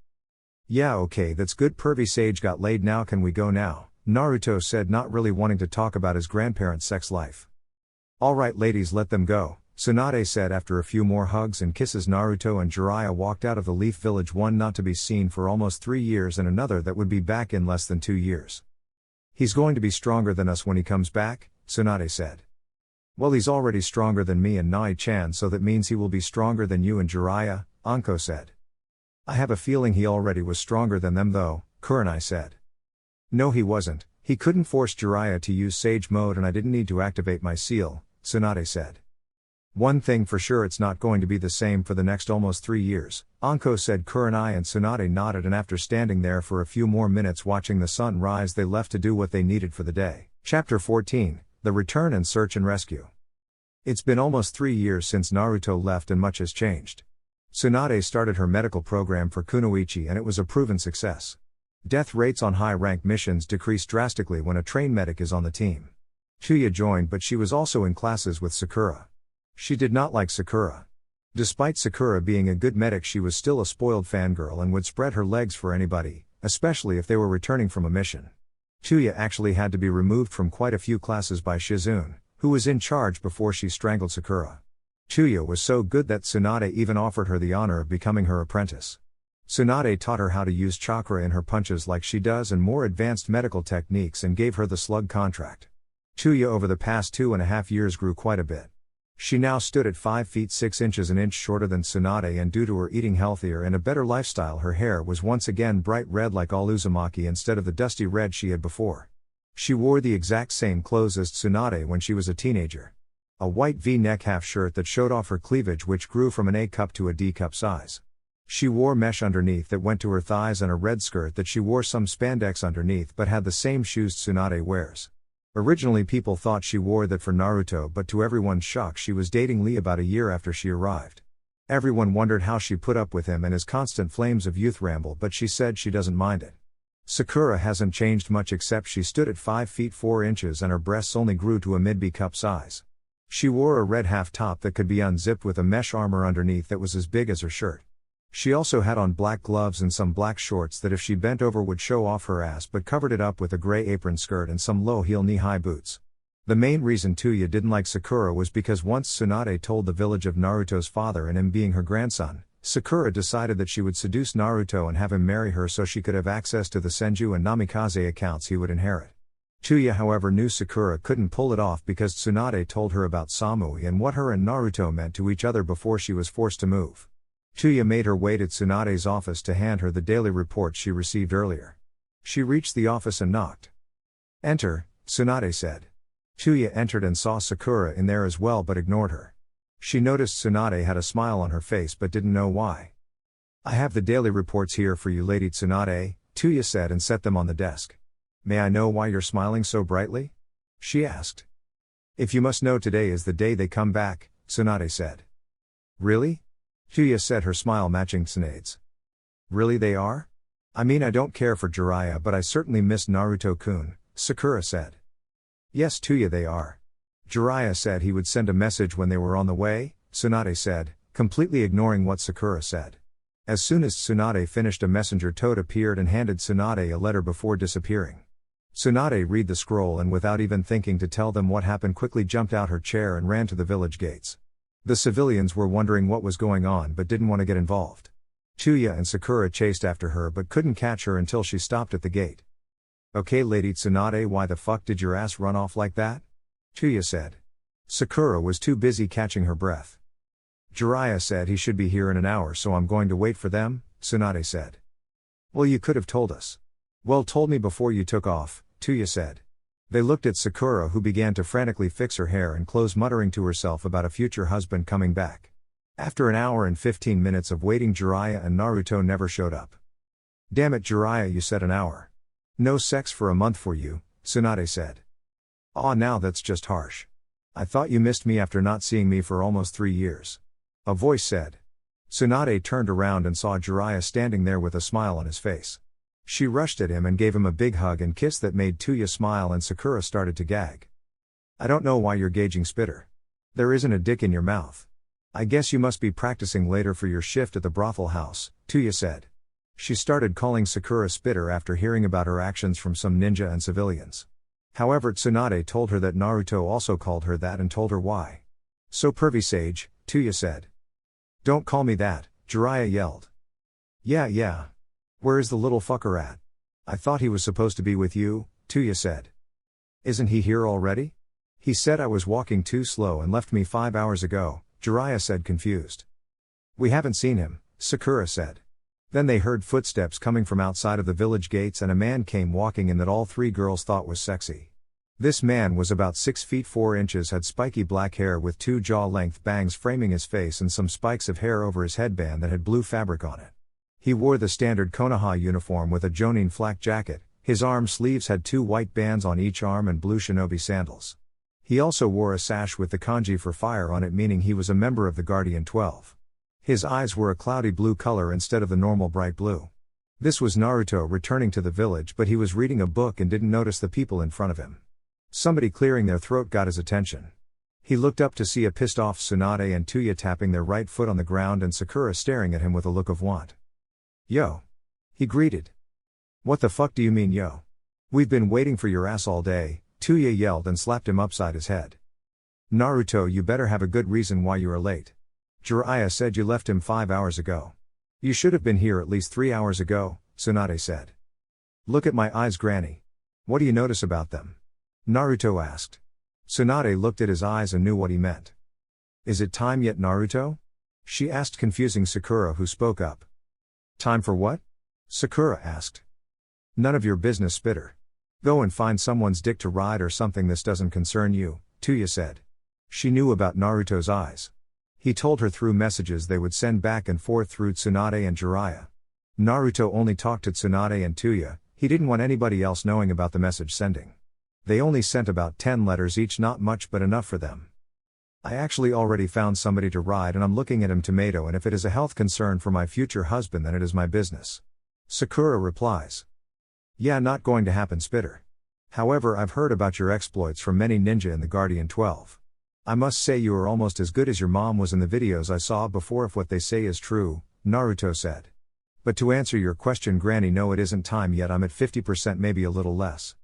S1: Yeah, okay, that's good, pervy sage got laid, now can we go now? Naruto said, not really wanting to talk about his grandparents' sex life. Alright ladies, let them go, Tsunade said after a few more hugs and kisses. Naruto and Jiraiya walked out of the Leaf Village, one not to be seen for almost 3 years and another that would be back in less than 2 years. He's going to be stronger than us when he comes back, Tsunade said. Well, he's already stronger than me and Nai-chan, so that means he will be stronger than you and Jiraiya, Anko said. I have a feeling he already was stronger than them though, Kurenai said. No, he wasn't, he couldn't force Jiraiya to use Sage Mode and I didn't need to activate my seal, Tsunade said. One thing for sure, it's not going to be the same for the next almost 3 years, Anko said. Kurenai and Tsunade nodded and after standing there for a few more minutes watching the sun rise, they left to do what they needed for the day. Chapter 14, The Return and Search and Rescue. It's been almost 3 years since Naruto left and much has changed. Tsunade started her medical program for Kunoichi and it was a proven success. Death rates on high-rank missions decrease drastically when a trained medic is on the team. Chuya joined but she was also in classes with Sakura. She did not like Sakura. Despite Sakura being a good medic, she was still a spoiled fangirl and would spread her legs for anybody, especially if they were returning from a mission. Chuya actually had to be removed from quite a few classes by Shizune, who was in charge before she strangled Sakura. Chuya was so good that Tsunade even offered her the honor of becoming her apprentice. Tsunade taught her how to use chakra in her punches like she does and more advanced medical techniques and gave her the slug contract. Chuya over the past 2.5 years grew quite a bit. She now stood at 5 feet 6 inches, an inch shorter than Tsunade, and due to her eating healthier and a better lifestyle, her hair was once again bright red like all Uzumaki instead of the dusty red she had before. She wore the exact same clothes as Tsunade when she was a teenager. A white V-neck half shirt that showed off her cleavage, which grew from an A cup to a D cup size. She wore mesh underneath that went to her thighs and a red skirt that she wore some spandex underneath but had the same shoes Tsunade wears. Originally people thought she wore that for Naruto, but to everyone's shock she was dating Lee about a year after she arrived. Everyone wondered how she put up with him and his constant flames of youth ramble, but she said she doesn't mind it. Sakura hasn't changed much except she stood at 5 feet 4 inches and her breasts only grew to a mid-B cup size. She wore a red half top that could be unzipped with a mesh armor underneath that was as big as her shirt. She also had on black gloves and some black shorts that if she bent over would show off her ass, but covered it up with a gray apron skirt and some low-heel knee-high boots. The main reason Tuya didn't like Sakura was because once Tsunade told the village of Naruto's father and him being her grandson, Sakura decided that she would seduce Naruto and have him marry her so she could have access to the Senju and Namikaze accounts he would inherit. Tuya however knew Sakura couldn't pull it off because Tsunade told her about Samui and what her and Naruto meant to each other before she was forced to move. Tuya made her way to Tsunade's office to hand her the daily report she received earlier. She reached the office and knocked. "Enter," Tsunade said. Tuya entered and saw Sakura in there as well but ignored her. She noticed Tsunade had a smile on her face but didn't know why. "I have the daily reports here for you, Lady Tsunade," Tuya said and set them on the desk. "May I know why you're smiling so brightly?" she asked. "If you must know, today is the day they come back," Tsunade said. "Really?" Tuya said, her smile matching Tsunade's. "Really they are? I mean, I don't care for Jiraiya but I certainly miss Naruto-kun," Sakura said. "Yes Tuya, they are. Jiraiya said he would send a message when they were on the way," Tsunade said, completely ignoring what Sakura said. As soon as Tsunade finished, a messenger toad appeared and handed Tsunade a letter before disappearing. Tsunade read the scroll and without even thinking to tell them what happened quickly jumped out her chair and ran to the village gates. The civilians were wondering what was going on but didn't want to get involved. Tuya and Sakura chased after her but couldn't catch her until she stopped at the gate. "Okay Lady Tsunade, why the fuck did your ass run off like that?" Tuya said. Sakura was too busy catching her breath. "Jiraiya said he should be here in an hour so I'm going to wait for them," Tsunade said. "Well, you could have told us." "Well, told me before you took off," Tuya said. They looked at Sakura, who began to frantically fix her hair and clothes, muttering to herself about a future husband coming back. After an hour and 15 minutes of waiting, Jiraiya and Naruto never showed up. "Damn it Jiraiya, you said an hour. No sex for a month for you," Tsunade said. "Aw, now that's just harsh. I thought you missed me after not seeing me for almost 3 years. A voice said. Tsunade turned around and saw Jiraiya standing there with a smile on his face. She rushed at him and gave him a big hug and kiss that made Tuya smile, and Sakura started to gag. "I don't know why you're gauging Spitter. There isn't a dick in your mouth. I guess you must be practicing later for your shift at the brothel house," Tuya said. She started calling Sakura Spitter after hearing about her actions from some ninja and civilians. However, Tsunade told her that Naruto also called her that and told her why. "So pervy sage," Tuya said. "Don't call me that," Jiraiya yelled. Yeah. Where is the little fucker at? I thought he was supposed to be with you," Tuya said. "Isn't he here already? He said I was walking too slow and left me 5 hours ago," Jiraiya said, confused. "We haven't seen him," Sakura said. Then they heard footsteps coming from outside of the village gates and a man came walking in that all 3 girls thought was sexy. This man was about 6 feet 4 inches, had spiky black hair with 2 jaw-length bangs framing his face and some spikes of hair over his headband that had blue fabric on it. He wore the standard Konoha uniform with a Jonin flak jacket, his arm sleeves had 2 white bands on each arm and blue shinobi sandals. He also wore a sash with the kanji for fire on it, meaning he was a member of the Guardian 12. His eyes were a cloudy blue color instead of the normal bright blue. This was Naruto returning to the village, but he was reading a book and didn't notice the people in front of him. Somebody clearing their throat got his attention. He looked up to see a pissed-off Tsunade and Tuya tapping their right foot on the ground and Sakura staring at him with a look of want. "Yo!" he greeted. "What the fuck do you mean, yo? We've been waiting for your ass all day," Tuya yelled and slapped him upside his head. "Naruto, you better have a good reason why you are late. Jiraiya said you left him 5 hours ago. You should have been here at least 3 hours ago," Tsunade said. "Look at my eyes, Granny. What do you notice about them?" Naruto asked. Tsunade looked at his eyes and knew what he meant. "Is it time yet, Naruto?" she asked, confusing Sakura, who spoke up. "Time for what?" Sakura asked. "None of your business, Spitter. Go and find someone's dick to ride or something, this doesn't concern you," Tuya said. She knew about Naruto's eyes. He told her through messages they would send back and forth through Tsunade and Jiraiya. Naruto only talked to Tsunade and Tuya, he didn't want anybody else knowing about the message sending. They only sent about 10 letters each, not much but enough for them. "I actually already found somebody to ride and I'm looking at him, Tomato, and if it is a health concern for my future husband then it is my business," Sakura replies. "Yeah, not going to happen, Spitter. However, I've heard about your exploits from many ninja in the Guardian 12. I must say you are almost as good as your mom was in the videos I saw before if what they say is true," Naruto said. "But to answer your question, Granny, no, it isn't time yet. I'm at 50%, maybe a little less.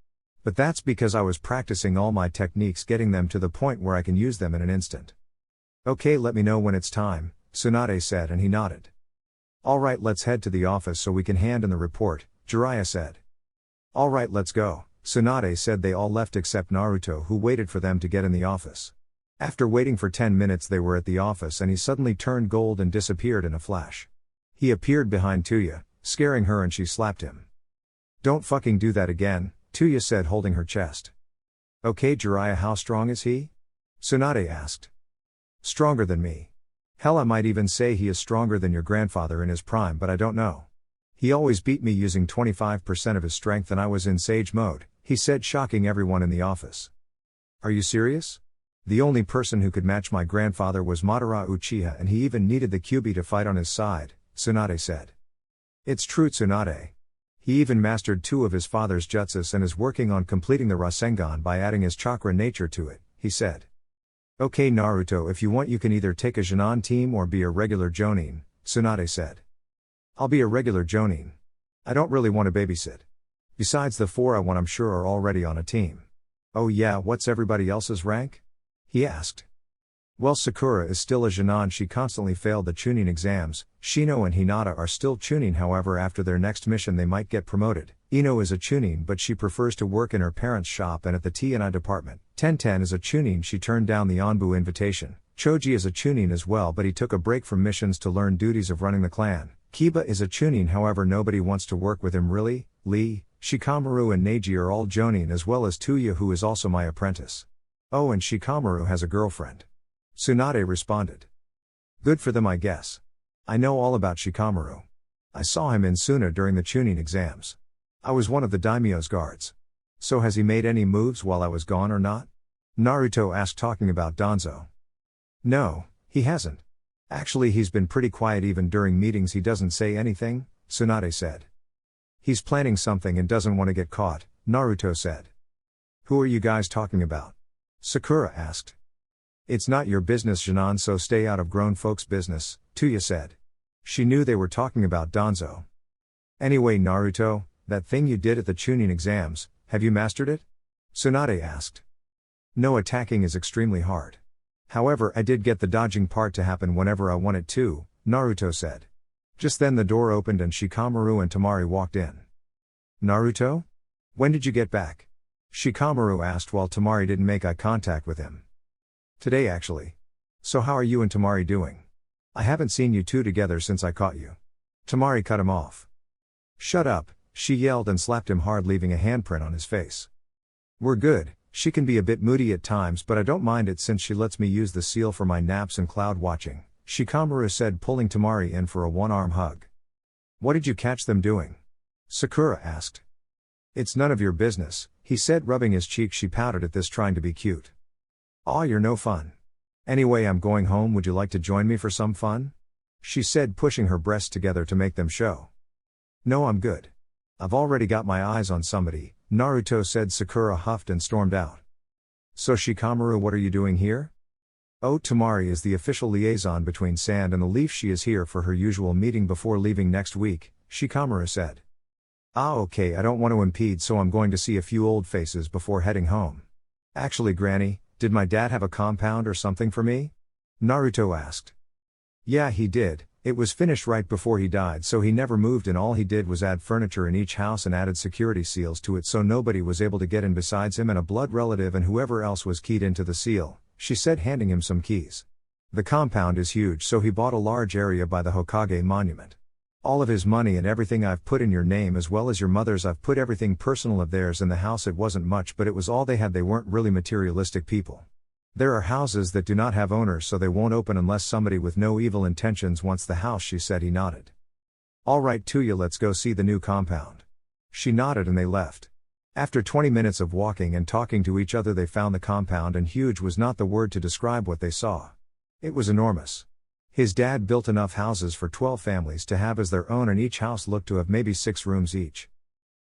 S1: But that's because I was practicing all my techniques, getting them to the point where I can use them in an instant." "Okay, let me know when it's time," Tsunade said, and he nodded. "Alright, let's head to the office so we can hand in the report," Jiraiya said. "Alright, let's go," Tsunade said. They all left except Naruto, who waited for them to get in the office. After waiting for 10 minutes they were at the office and he suddenly turned gold and disappeared in a flash. He appeared behind Tuya, scaring her, and she slapped him. "Don't fucking do that again," Tuya said, holding her chest. "Okay, Jiraiya, how strong is he?" Tsunade asked. "Stronger than me. Hell, I might even say he is stronger than your grandfather in his prime, but I don't know. He always beat me using 25% of his strength and I was in Sage mode," he said, shocking everyone in the office. "Are you serious? The only person who could match my grandfather was Madara Uchiha, and he even needed the Kyuubi to fight on his side," Tsunade said. "It's true, Tsunade. He even mastered 2 of his father's jutsus and is working on completing the Rasengan by adding his chakra nature to it," he said. "Okay, Naruto, if you want you can either take a Jonin team or be a regular Jonin," Tsunade said. "I'll be a regular Jonin. I don't really want to babysit. Besides, the 4 I want I'm sure are already on a team." "Oh yeah, what's everybody else's rank?" he asked. "Well, Sakura is still a Jonin, she constantly failed the Chunin exams. Shino and Hinata are still Chunin, however after their next mission they might get promoted. Ino is a Chunin but she prefers to work in her parents' shop and at the T&I department. Tenten is a Chunin, she turned down the Anbu invitation. Choji is a Chunin as well but he took a break from missions to learn duties of running the clan. Kiba is a Chunin, however nobody wants to work with him really. Lee, Shikamaru and Neji are all Jonin as well as Tuya, who is also my apprentice. Oh, and Shikamaru has a girlfriend," Tsunade responded. "Good for them, I guess. I know all about Shikamaru. I saw him in Suna during the Chunin exams. I was one of the daimyo's guards. So has he made any moves while I was gone or not?" Naruto asked, talking about Danzo. "No, he hasn't. Actually, he's been pretty quiet. Even during meetings he doesn't say anything," Tsunade said. "He's planning something and doesn't want to get caught," Naruto said. "Who are you guys talking about?" Sakura asked. "It's not your business, Jonin, so stay out of grown folks' business," Tuya said. She knew they were talking about Danzo. "Anyway, Naruto, that thing you did at the Chunin exams, have you mastered it?" Tsunade asked. "No, attacking is extremely hard. However, I did get the dodging part to happen whenever I wanted to," Naruto said. Just then the door opened and Shikamaru and Temari walked in. "Naruto? When did you get back?" Shikamaru asked while Temari didn't make eye contact with him. "Today actually. So how are you and Temari doing? I haven't seen you two together since I caught you." Temari cut him off. "Shut up," she yelled and slapped him hard, leaving a handprint on his face. "We're good. She can be a bit moody at times but I don't mind it since she lets me use the seal for my naps and cloud watching," Shikamaru said, pulling Temari in for a one-arm hug. "What did you catch them doing?" Sakura asked. "It's none of your business," he said, rubbing his cheek. She pouted at this, trying to be cute. Aw, you're no fun. Anyway, I'm going home, would you like to join me for some fun? She said, pushing her breasts together to make them show. No, I'm good. I've already got my eyes on somebody, Naruto said. Sakura huffed and stormed out. So Shikamaru, what are you doing here? Oh, Tamari is the official liaison between Sand and the Leaf. She is here for her usual meeting before leaving next week, Shikamaru said. Ah, okay, I don't want to impede, so I'm going to see a few old faces before heading home. Actually, Granny, did my dad have a compound or something for me? Naruto asked. Yeah, he did. It was finished right before he died, so he never moved in. All he did was add furniture in each house and added security seals to it so nobody was able to get in besides him and a blood relative and whoever else was keyed into the seal, she said, handing him some keys. The compound is huge, so he bought a large area by the Hokage monument. All of his money and everything I've put in your name as well as your mother's. I've put everything personal of theirs in the house. It wasn't much, but it was all they had. They weren't really materialistic people. There are houses that do not have owners, so they won't open unless somebody with no evil intentions wants the house, she said. He nodded. All right, Tuya, let's go see the new compound. She nodded and they left. After 20 minutes of walking and talking to each other, they found the compound, and huge was not the word to describe what they saw. It was enormous. His dad built enough houses for 12 families to have as their own, and each house looked to have maybe 6 rooms each.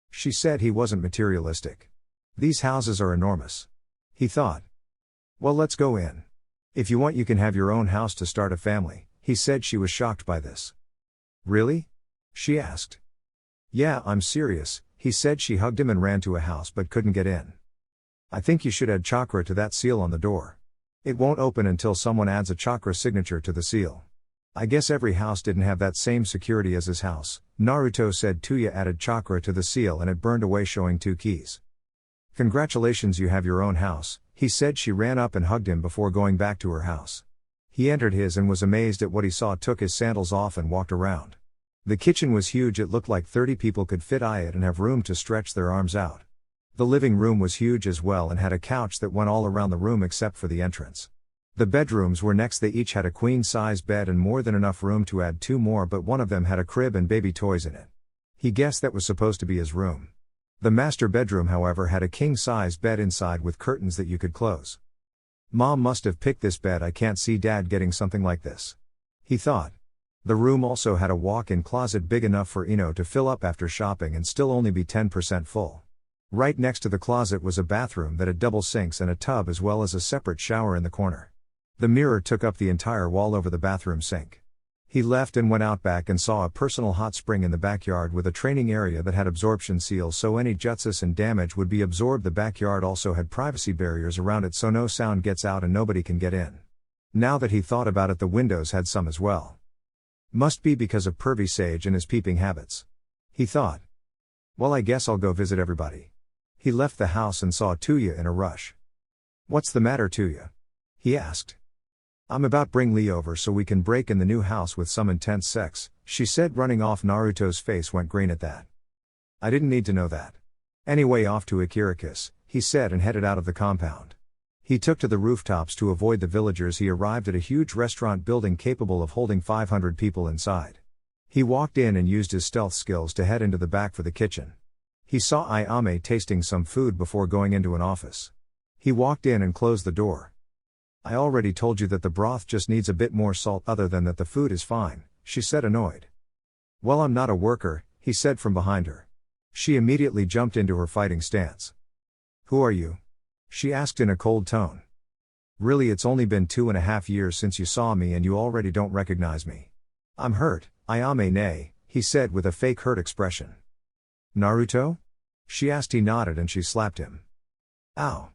S1: She said he wasn't materialistic. These houses are enormous. He thought. Well, let's go in. If you want, you can have your own house to start a family, he said. She was shocked by this. Really? She asked. Yeah, I'm serious, he said. She hugged him and ran to a house but couldn't get in. I think you should add chakra to that seal on the door. It won't open until someone adds a chakra signature to the seal. I guess every house didn't have that same security as his house, Naruto said. Tuya added chakra to the seal and it burned away, showing 2 keys. Congratulations, you have your own house, he said. She ran up and hugged him before going back to her house. He entered his and was amazed at what he saw, took his sandals off and walked around. The kitchen was huge. It looked like 30 people could fit in it and have room to stretch their arms out. The living room was huge as well and had a couch that went all around the room except for the entrance. The bedrooms were next. They each had a queen-size bed and more than enough room to add 2 more, but one of them had a crib and baby toys in it. He guessed that was supposed to be his room. The master bedroom, however, had a king-size bed inside with curtains that you could close. Mom must have picked this bed. I can't see Dad getting something like this, he thought. The room also had a walk-in closet big enough for Ino to fill up after shopping and still only be 10% full. Right next to the closet was a bathroom that had double sinks and a tub as well as a separate shower in the corner. The mirror took up the entire wall over the bathroom sink. He left and went out back and saw a personal hot spring in the backyard with a training area that had absorption seals so any jutsus and damage would be absorbed. The backyard also had privacy barriers around it so no sound gets out and nobody can get in. Now that he thought about it, the windows had some as well. Must be because of pervy Sage and his peeping habits, he thought. Well, I guess I'll go visit everybody. He left the house and saw Tuya in a rush. What's the matter, Tuya? He asked. I'm about bring Lee over so we can break in the new house with some intense sex, she said, running off. Naruto's face went green at that. I didn't need to know that. Anyway, off to Ikirakus, he said, and headed out of the compound. He took to the rooftops to avoid the villagers. He arrived at a huge restaurant building capable of holding 500 people inside. He walked in and used his stealth skills to head into the back for the kitchen. He saw Ayame tasting some food before going into an office. He walked in and closed the door. I already told you that the broth just needs a bit more salt. Other than that, the food is fine, she said, annoyed. Well, I'm not a worker, he said from behind her. She immediately jumped into her fighting stance. Who are you? She asked in a cold tone. Really, it's only been 2.5 years since you saw me and you already don't recognize me. I'm hurt, Ayame nay, he said with a fake hurt expression. Naruto? She asked. He nodded and she slapped him. Ow.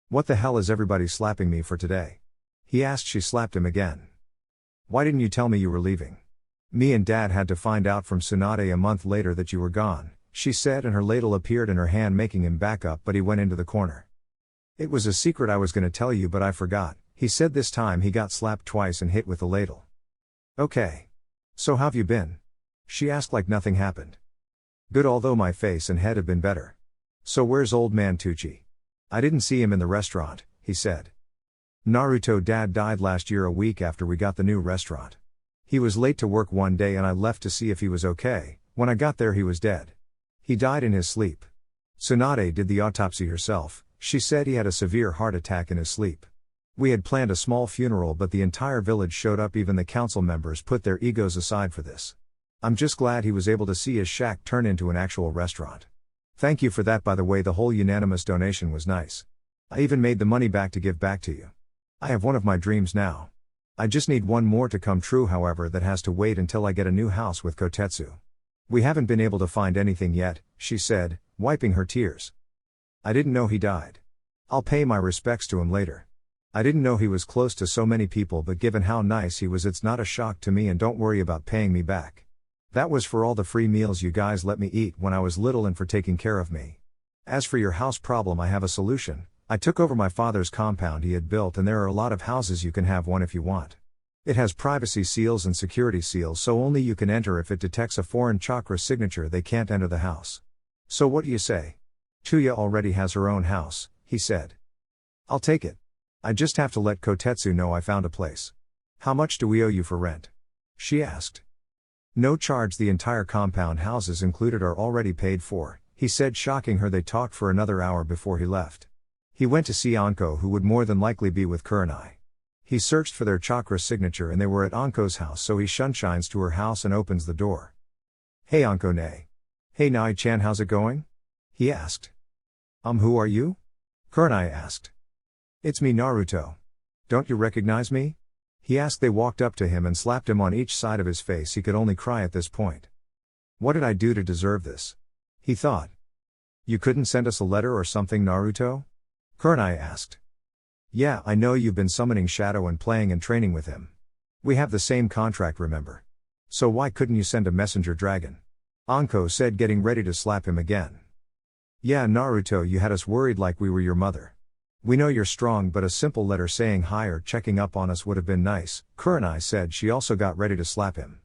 S1: What the hell is everybody slapping me for today? He asked. She slapped him again. Why didn't you tell me you were leaving? Me and Dad had to find out from Tsunade a month later that you were gone, she said, and her ladle appeared in her hand, making him back up, but he went into the corner. It was a secret I was going to tell you, but I forgot, he said. This time he got slapped twice and hit with the ladle. Okay. So how've you been? She asked like nothing happened. Good, although my face and head have been better. So where's old man Tucci? I didn't see him in the restaurant, he said. Naruto Dad died last year, a week after we got the new restaurant. He was late to work one day and I left to see if he was okay. When I got there, he was dead. He died in his sleep. Tsunade did the autopsy herself. She said he had a severe heart attack in his sleep. We had planned a small funeral, but the entire village showed up, even the council members put their egos aside for this. I'm just glad he was able to see his shack turn into an actual restaurant. Thank you for that, by the way. The whole unanimous donation was nice. I even made the money back to give back to you. I have one of my dreams now. I just need one more to come true, however, that has to wait until I get a new house with Kotetsu. We haven't been able to find anything yet, she said, wiping her tears. I didn't know he died. I'll pay my respects to him later. I didn't know he was close to so many people, but given how nice he was, it's not a shock to me, and don't worry about paying me back. That was for all the free meals you guys let me eat when I was little and for taking care of me. As for your house problem, I have a solution. I took over my father's compound he had built, and there are a lot of houses. You can have one if you want. It has privacy seals and security seals, so only you can enter if it detects a foreign chakra signature. They can't enter the house. So what do you say? Tuya already has her own house, he said. I'll take it. I just have to let Kotetsu know I found a place. How much do we owe you for rent? She asked. No charge, the entire compound, houses included, are already paid for, he said, shocking her. They talked for another hour before he left. He went to see Anko, who would more than likely be with Kurenai. He searched for their chakra signature and they were at Anko's house, so he shines to her house and opens the door. Hey Anko-ne. Hey Nai-chan, how's it going? He asked. Who are you? Kurenai asked. It's me, Naruto. Don't you recognize me? He asked. They walked up to him and slapped him on each side of his face. He could only cry at this point. What did I do to deserve this? He thought. You couldn't send us a letter or something, Naruto? Kurenai asked. Yeah, I know you've been summoning Shadow and playing and training with him. We have the same contract, remember? So why couldn't you send a messenger dragon? Anko said, getting ready to slap him again. Yeah, Naruto, you had us worried like we were your mother. We know you're strong, but a simple letter saying hi or checking up on us would have been nice, Kurenai said. She also got ready to slap him.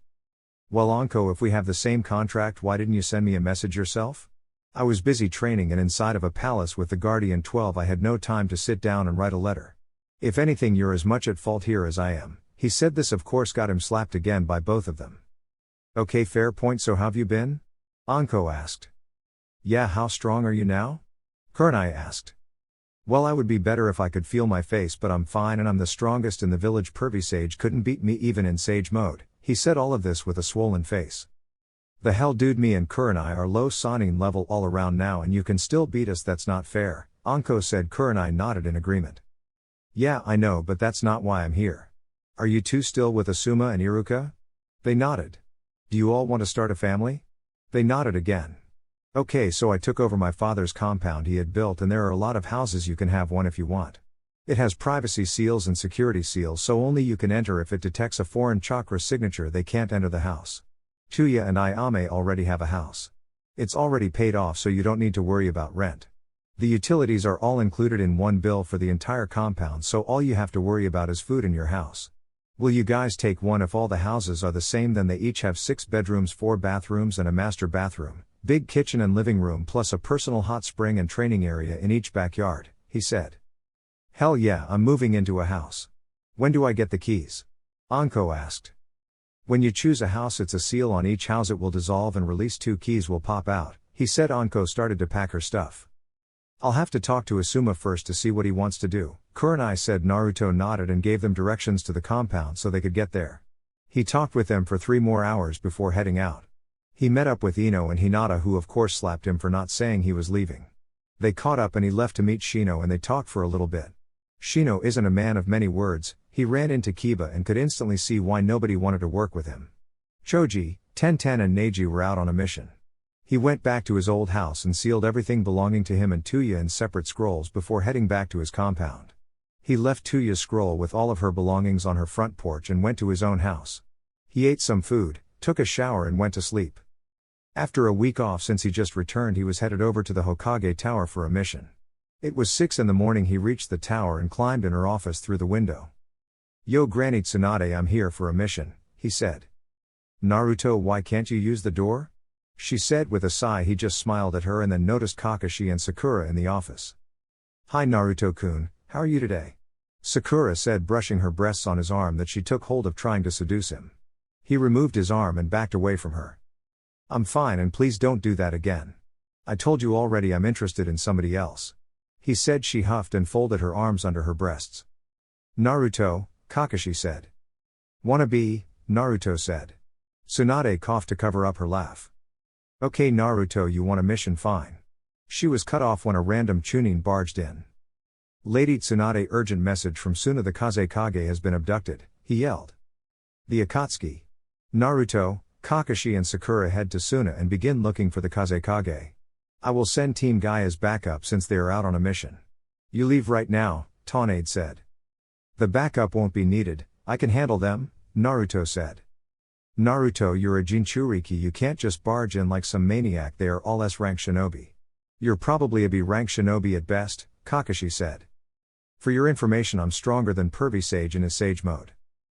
S1: Well, Anko, if we have the same contract, why didn't you send me a message yourself? I was busy training and inside of a palace with the Guardian 12. I had no time to sit down and write a letter. If anything, you're as much at fault here as I am, he said. This of course got him slapped again by both of them. Okay, fair point. So how've you been? Anko asked. Yeah, how strong are you now? Kurenai asked. Well, I would be better if I could feel my face, but I'm fine and I'm the strongest in the village. Pervy Sage couldn't beat me even in Sage mode, he said, all of this with a swollen face. The hell, dude, me and Kurenai are low Sannin level all around now and you can still beat us. That's not fair, Anko said. Kurenai nodded in agreement. Yeah, I know, but that's not why I'm here. Are you two still with Asuma and Iruka? They nodded. Do you all want to start a family? They nodded again. Okay, so I took over my father's compound he had built, and there are a lot of houses. You can have one if you want. It has privacy seals and security seals, so only you can enter if it detects a foreign chakra signature. They can't enter the house. Tuya and Ayame already have a house. It's already paid off, so you don't need to worry about rent. The utilities are all included in one bill for the entire compound, so all you have to worry about is food in your house. Will you guys take one? If all the houses are the same, then they each have 6 bedrooms, 4 bathrooms and a master bathroom, big kitchen and living room, plus a personal hot spring and training area in each backyard, he said. Hell yeah, I'm moving into a house. When do I get the keys? Anko asked. When you choose a house, it's a seal on each house. It will dissolve and release. 2 keys will pop out, he said. Anko started to pack her stuff. I'll have to talk to Asuma first to see what he wants to do, Kurenai said. Naruto nodded and gave them directions to the compound so they could get there. He talked with them for 3 more hours before heading out. He met up with Ino and Hinata, who of course slapped him for not saying he was leaving. They caught up and he left to meet Shino and they talked for a little bit. Shino isn't a man of many words. He ran into Kiba and could instantly see why nobody wanted to work with him. Choji, Tenten and Neji were out on a mission. He went back to his old house and sealed everything belonging to him and Tuya in separate scrolls before heading back to his compound. He left Tuya's scroll with all of her belongings on her front porch and went to his own house. He ate some food, took a shower and went to sleep. After a week off since he just returned, he was headed over to the Hokage Tower for a mission. It was 6 in the morning. He reached the tower and climbed in her office through the window. Yo, Granny Tsunade, I'm here for a mission, he said. Naruto, why can't you use the door? She said with a sigh. He just smiled at her and then noticed Kakashi and Sakura in the office. Hi Naruto-kun, how are you today? Sakura said, brushing her breasts on his arm that she took hold of, trying to seduce him. He removed his arm and backed away from her. I'm fine, and please don't do that again. I told you already I'm interested in somebody else. He said. She huffed and folded her arms under her breasts. Naruto, Kakashi said. Wanna be, Naruto said. Tsunade coughed to cover up her laugh. Okay Naruto, you want a mission, fine. She was cut off when a random Chunin barged in. Lady Tsunade, urgent message from Suna, the Kazekage has been abducted, he yelled. The Akatsuki. Naruto, Kakashi and Sakura head to Suna and begin looking for the Kazekage. I will send Team Guy as backup since they are out on a mission. You leave right now, Tsunade said. The backup won't be needed, I can handle them, Naruto said. Naruto, you're a Jinchuriki, you can't just barge in like some maniac, they are all S-rank shinobi. You're probably a B-rank shinobi at best, Kakashi said. For your information, I'm stronger than Pervy Sage in his Sage mode.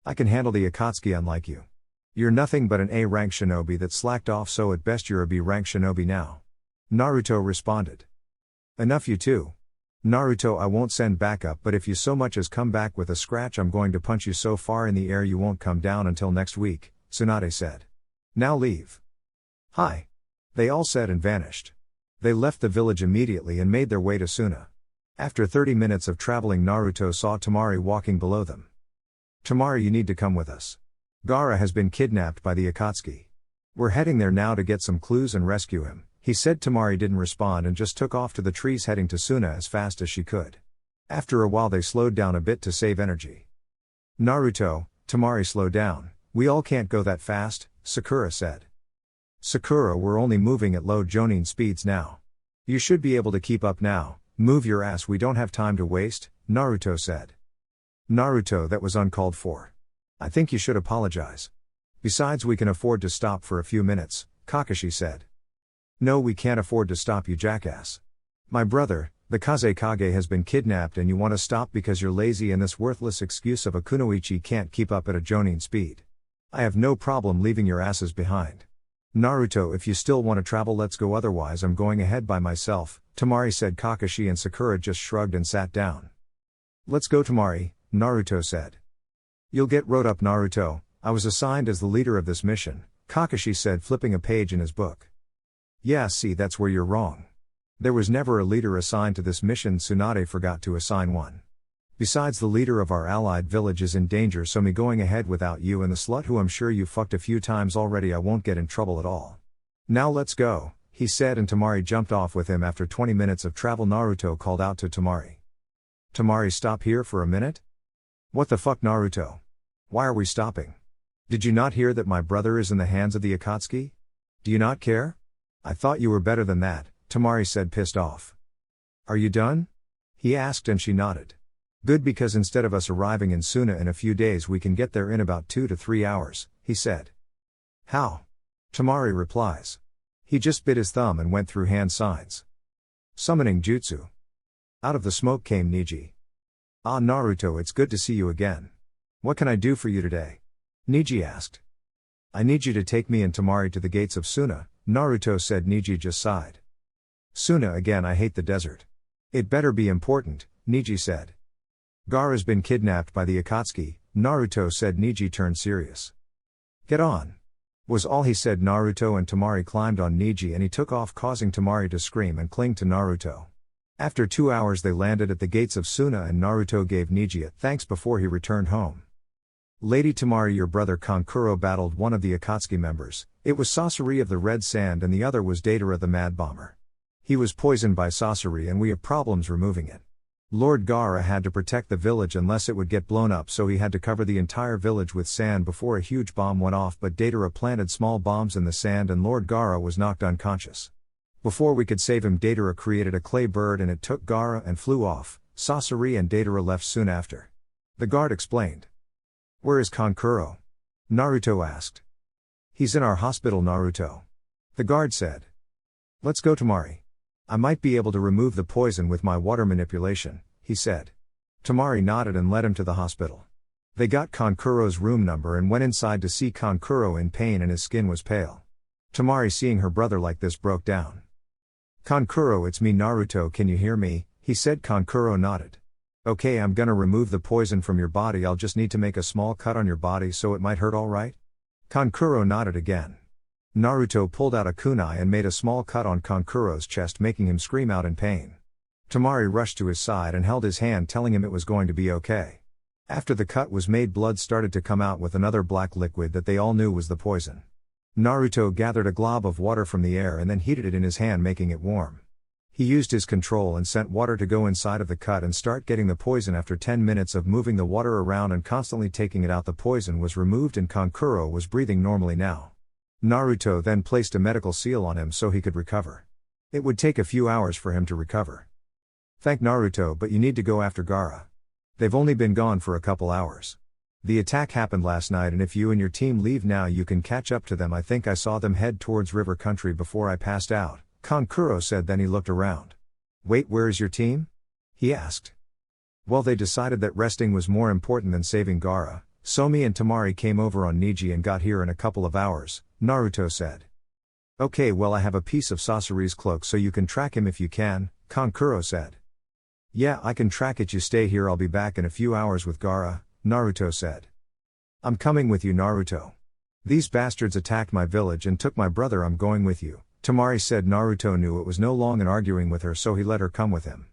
S1: I can handle the Akatsuki unlike you. You're nothing but an A-rank shinobi that slacked off, so at best you're a B-rank shinobi now. Naruto responded. Enough you two. Naruto, I won't send backup, but if you so much as come back with a scratch, I'm going to punch you so far in the air you won't come down until next week, Tsunade said. Now leave. Hi. They all said and vanished. They left the village immediately and made their way to Suna. After 30 minutes of traveling, Naruto saw Tamari walking below them. Tamari, you need to come with us. Gaara has been kidnapped by the Akatsuki. We're heading there now to get some clues and rescue him, he said. Tamari didn't respond and just took off to the trees, heading to Suna as fast as she could. After a while they slowed down a bit to save energy. Naruto, Tamari, slow down, we all can't go that fast, Sakura said. Sakura, we're only moving at low jonin speeds now. You should be able to keep up now, move your ass, we don't have time to waste, Naruto said. Naruto, that was uncalled for. I think you should apologize. Besides, we can afford to stop for a few minutes, Kakashi said. No, we can't afford to stop, you jackass. My brother, the Kazekage, has been kidnapped and you want to stop because you're lazy and this worthless excuse of a kunoichi can't keep up at a jonin speed. I have no problem leaving your asses behind. Naruto, if you still want to travel, let's go, otherwise I'm going ahead by myself, Tamari said. Kakashi and Sakura just shrugged and sat down. Let's go, Tamari, Naruto said. You'll get rode up, Naruto, I was assigned as the leader of this mission, Kakashi said, flipping a page in his book. Yeah, see, that's where you're wrong. There was never a leader assigned to this mission, Tsunade forgot to assign one. Besides, the leader of our allied village is in danger, so me going ahead without you and the slut who I'm sure you fucked a few times already, I won't get in trouble at all. Now let's go, he said, and Tamari jumped off with him. After 20 minutes of travel, Naruto called out to Tamari. Tamari, stop here for a minute? What the fuck, Naruto? Why are we stopping? Did you not hear that my brother is in the hands of the Akatsuki? Do you not care? I thought you were better than that, Tamari said, pissed off. Are you done? He asked, and she nodded. Good, because instead of us arriving in Suna in a few days, we can get there in about 2 to 3 hours, he said. How? Tamari replies. He just bit his thumb and went through hand signs. Summoning jutsu. Out of the smoke came Niji. Ah, Naruto, it's good to see you again. What can I do for you today? Niji asked. I need you to take me and Tamari to the gates of Suna, Naruto said. Niji just sighed. Suna again, I hate the desert. It better be important, Niji said. Gaara's been kidnapped by the Akatsuki, Naruto said. Niji turned serious. Get on, was all he said. Naruto and Tamari climbed on Niji and he took off, causing Tamari to scream and cling to Naruto. After 2 hours they landed at the gates of Suna and Naruto gave Niji a thanks before he returned home. Lady Tamari, your brother Kankuro battled one of the Akatsuki members. It was Sasori of the Red Sand and the other was Datara the Mad Bomber. He was poisoned by Sasori and we have problems removing it. Lord Gaara had to protect the village unless it would get blown up, so he had to cover the entire village with sand before a huge bomb went off, but Datara planted small bombs in the sand and Lord Gaara was knocked unconscious. Before we could save him, Datara created a clay bird and it took Gaara and flew off. Sasori and Datara left soon after. The guard explained. Where is Kankuro? Naruto asked. He's in our hospital, Naruto. The guard said. Let's go, Tamari. I might be able to remove the poison with my water manipulation, he said. Tamari nodded and led him to the hospital. They got Kankuro's room number and went inside to see Kankuro in pain and his skin was pale. Tamari, seeing her brother like this, broke down. Kankuro, it's me, Naruto, can you hear me? He said. Kankuro nodded. Okay, I'm gonna remove the poison from your body, I'll just need to make a small cut on your body so it might hurt, alright? Kankuro nodded again. Naruto pulled out a kunai and made a small cut on Kankuro's chest, making him scream out in pain. Tamari rushed to his side and held his hand, telling him it was going to be okay. After the cut was made, blood started to come out with another black liquid that they all knew was the poison. Naruto gathered a glob of water from the air and then heated it in his hand, making it warm. He used his control and sent water to go inside of the cut and start getting the poison. After 10 minutes of moving the water around and constantly taking it out, the poison was removed and Kankuro was breathing normally now. Naruto then placed a medical seal on him so he could recover. It would take a few hours for him to recover. Thank Naruto, but you need to go after Gaara. They've only been gone for a couple hours. The attack happened last night and if you and your team leave now you can catch up to them. I think I saw them head towards river country before I passed out, Kankuro said. Then he looked around. Wait, where is your team? He asked. Well, they decided that resting was more important than saving Gaara, so me and Temari came over on Niji and got here in a couple of hours, Naruto said. Okay, well I have a piece of Sasori's cloak so you can track him if you can, Kankuro said. Yeah, I can track it, you stay here, I'll be back in a few hours with Gaara, Naruto said. I'm coming with you, Naruto. These bastards attacked my village and took my brother, I'm going with you, Temari said. Naruto knew it was no long in arguing with her, so he let her come with him.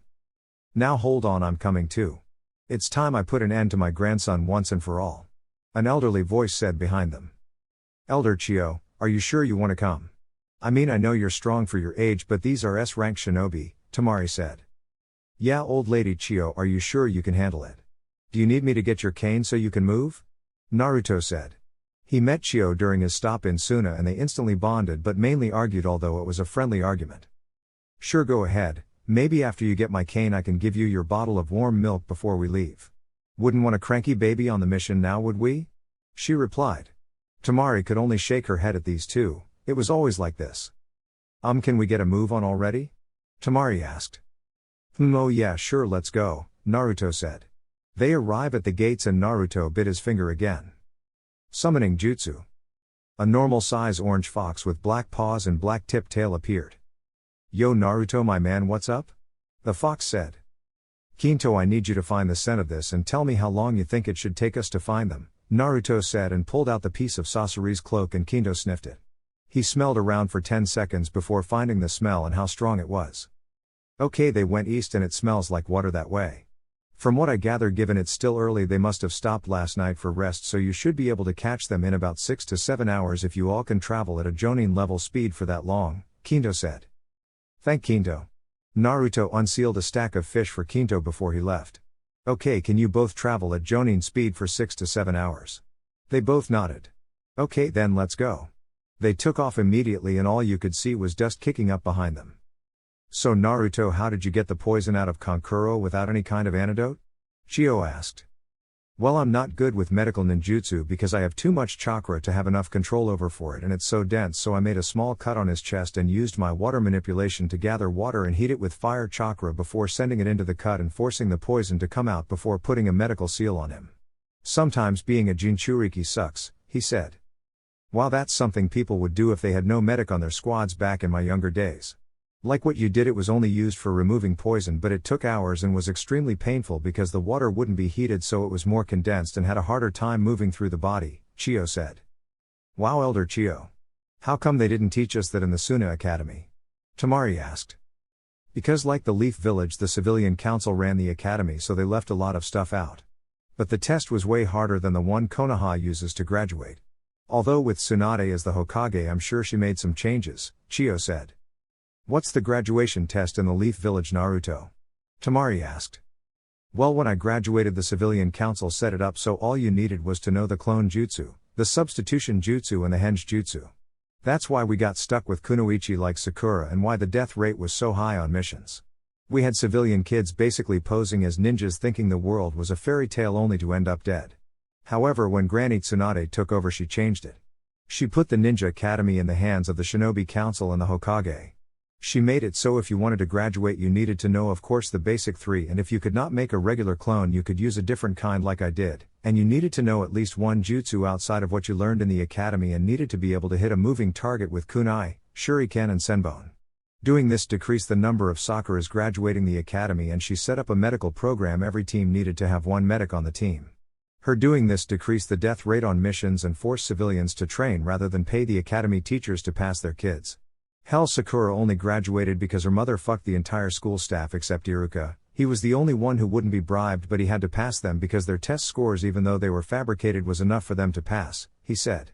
S1: Now hold on, I'm coming too. It's time I put an end to my grandson once and for all. An elderly voice said behind them. Elder Chiyo, are you sure you want to come? I mean, I know you're strong for your age, but these are S-rank shinobi, Temari said. Yeah, old lady Chiyo, are you sure you can handle it? Do you need me to get your cane so you can move? Naruto said. He met Chiyo during his stop in Suna and they instantly bonded, but mainly argued, although it was a friendly argument. Sure, go ahead, maybe after you get my cane I can give you your bottle of warm milk before we leave. Wouldn't want a cranky baby on the mission now, would we? She replied. Temari could only shake her head at these two, it was always like this. Can we get a move on already? Temari asked. Oh yeah, sure, let's go, Naruto said. They arrive at the gates and Naruto bit his finger again. Summoning Jutsu. A normal-size orange fox with black paws and black tipped tail appeared. Yo Naruto, my man, what's up? The fox said. Kinto, I need you to find the scent of this and tell me how long you think it should take us to find them, Naruto said and pulled out the piece of Sasori's cloak and Kinto sniffed it. He smelled around for 10 seconds before finding the smell and how strong it was. Okay, they went east and it smells like water that way. From what I gather, given it's still early, they must have stopped last night for rest, so you should be able to catch them in about 6 to 7 hours if you all can travel at a Jonin level speed for that long, Kinto said. Thank Kinto. Naruto unsealed a stack of fish for Kinto before he left. Okay, can you both travel at Jonin speed for 6 to 7 hours? They both nodded. Okay then, let's go. They took off immediately and all you could see was dust kicking up behind them. So Naruto, how did you get the poison out of Kankuro without any kind of antidote? Chiyo asked. Well, I'm not good with medical ninjutsu because I have too much chakra to have enough control over for it and it's so dense, so I made a small cut on his chest and used my water manipulation to gather water and heat it with fire chakra before sending it into the cut and forcing the poison to come out before putting a medical seal on him. Sometimes being a Jinchuriki sucks, he said. Wow, that's something people would do if they had no medic on their squads back in my younger days. Like what you did, it was only used for removing poison, but it took hours and was extremely painful because the water wouldn't be heated, so it was more condensed and had a harder time moving through the body, Chiyo said. Wow, Elder Chiyo. How come they didn't teach us that in the Suna Academy? Temari asked. Because like the Leaf Village, the civilian council ran the academy, so they left a lot of stuff out. But the test was way harder than the one Konoha uses to graduate. Although with Tsunade as the Hokage, I'm sure she made some changes, Chiyo said. What's the graduation test in the Leaf Village, Naruto? Temari asked. Well, when I graduated, the civilian council set it up so all you needed was to know the clone jutsu, the substitution jutsu and the henge jutsu. That's why we got stuck with kunoichi like Sakura and why the death rate was so high on missions. We had civilian kids basically posing as ninjas thinking the world was a fairy tale only to end up dead. However, when Granny Tsunade took over, she changed it. She put the Ninja Academy in the hands of the Shinobi Council and the Hokage. She made it so if you wanted to graduate you needed to know, of course, the basic 3, and if you could not make a regular clone you could use a different kind like I did, and you needed to know at least one jutsu outside of what you learned in the academy and needed to be able to hit a moving target with kunai, shuriken and senbon. Doing this decreased the number of Sakuras graduating the academy, and she set up a medical program. Every team needed to have one medic on the team. Her doing this decreased the death rate on missions and forced civilians to train rather than pay the academy teachers to pass their kids. Hell, Sakura only graduated because her mother fucked the entire school staff except Iruka, He was the only one who wouldn't be bribed, but he had to pass them because their test scores, even though they were fabricated, was enough for them to pass, he said.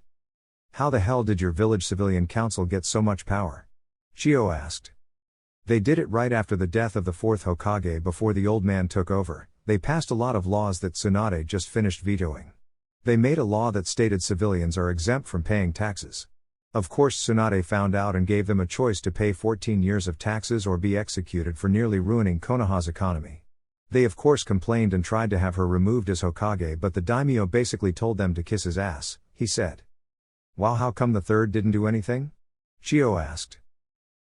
S1: How the hell did your village civilian council get so much power? Chiyo asked. They did it right after the death of the fourth Hokage before the old man took over. They passed a lot of laws that Tsunade just finished vetoing. They made a law that stated civilians are exempt from paying taxes. Of course Tsunade found out and gave them a choice to pay 14 years of taxes or be executed for nearly ruining Konoha's economy. They of course complained and tried to have her removed as Hokage, but the daimyo basically told them to kiss his ass, he said. Wow, how come the third didn't do anything? Chiyo asked.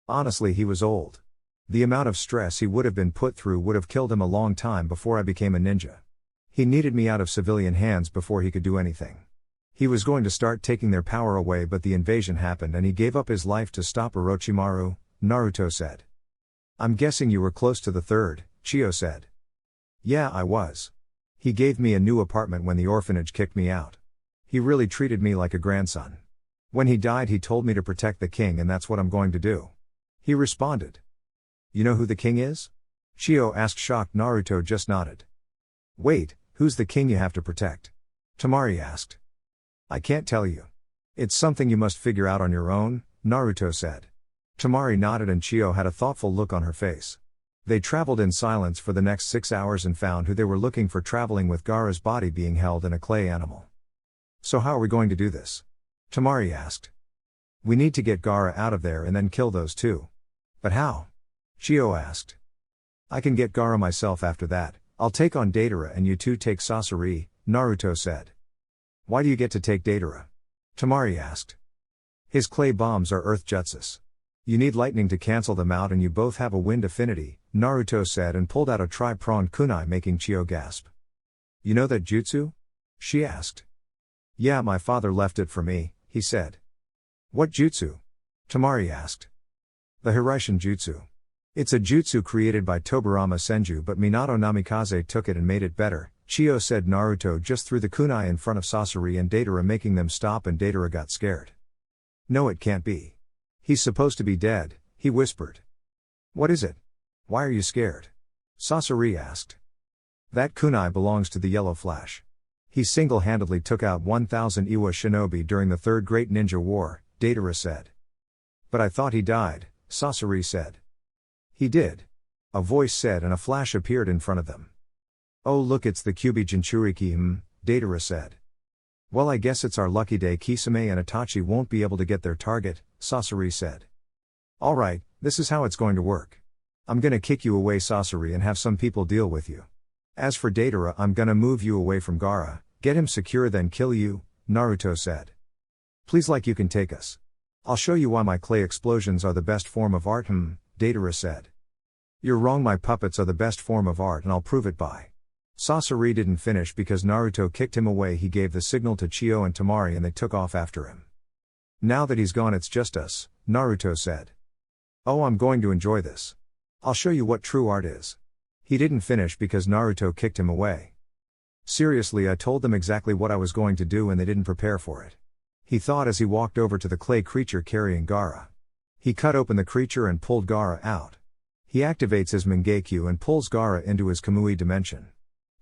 S1: Honestly, he was old. The amount of stress he would have been put through would have killed him a long time before I became a ninja. He needed me out of civilian hands before he could do anything. He was going to start taking their power away, but the invasion happened and he gave up his life to stop Orochimaru, Naruto said. I'm guessing you were close to the third, Chiyo said. Yeah, I was. He gave me a new apartment when the orphanage kicked me out. He really treated me like a grandson. When he died, he told me to protect the king, and that's what I'm going to do. He responded. You know who the king is? Chiyo asked, shocked. Naruto just nodded. Wait, who's the king you have to protect? Temari asked. I can't tell you. It's something you must figure out on your own, Naruto said. Temari nodded and Chiyo had a thoughtful look on her face. They traveled in silence for the next 6 hours and found who they were looking for, traveling with Gaara's body being held in a clay animal. So how are we going to do this? Temari asked. We need to get Gaara out of there and then kill those two. But how? Chiyo asked. I can get Gaara myself after that. I'll take on Deidara and you two take Sasori, Naruto said. Why do you get to take Deidara? Temari asked. His clay bombs are earth jutsus. You need lightning to cancel them out and you both have a wind affinity, Naruto said and pulled out a tri-pronged kunai, making Chiyo gasp. You know that jutsu? She asked. Yeah, my father left it for me, he said. What jutsu? Temari asked. The Hiraishin jutsu. It's a jutsu created by Tobirama Senju, but Minato Namikaze took it and made it better, Chiyo said. Naruto just threw the kunai in front of Sasori and Deidara, making them stop, and Deidara got scared. No, it can't be. He's supposed to be dead, he whispered. What is it? Why are you scared? Sasori asked. That kunai belongs to the Yellow Flash. He single-handedly took out 1,000 Iwa shinobi during the Third Great Ninja War, Deidara said. But I thought he died, Sasori said. He did. A voice said, and a flash appeared in front of them. Oh look, it's the Kyuubi Jinchuriki, Deidara said. Well, I guess it's our lucky day. Kisame and Itachi won't be able to get their target, Sasori said. Alright, this is how it's going to work. I'm gonna kick you away, Sasori, and have some people deal with you. As for Deidara, I'm gonna move you away from Gaara, get him secure, then kill you, Naruto said. Please, like you can take us. I'll show you why my clay explosions are the best form of art, Deidara said. You're wrong, my puppets are the best form of art and I'll prove it by. Sasori didn't finish because Naruto kicked him away. He gave the signal to Chiyo and Temari and they took off after him. Now that he's gone, it's just us, Naruto said. Oh, I'm going to enjoy this. I'll show you what true art is. He didn't finish because Naruto kicked him away. Seriously, I told them exactly what I was going to do and they didn't prepare for it. He thought as he walked over to the clay creature carrying Gaara. He cut open the creature and pulled Gaara out. He activates his Mangekyo and pulls Gaara into his Kamui dimension.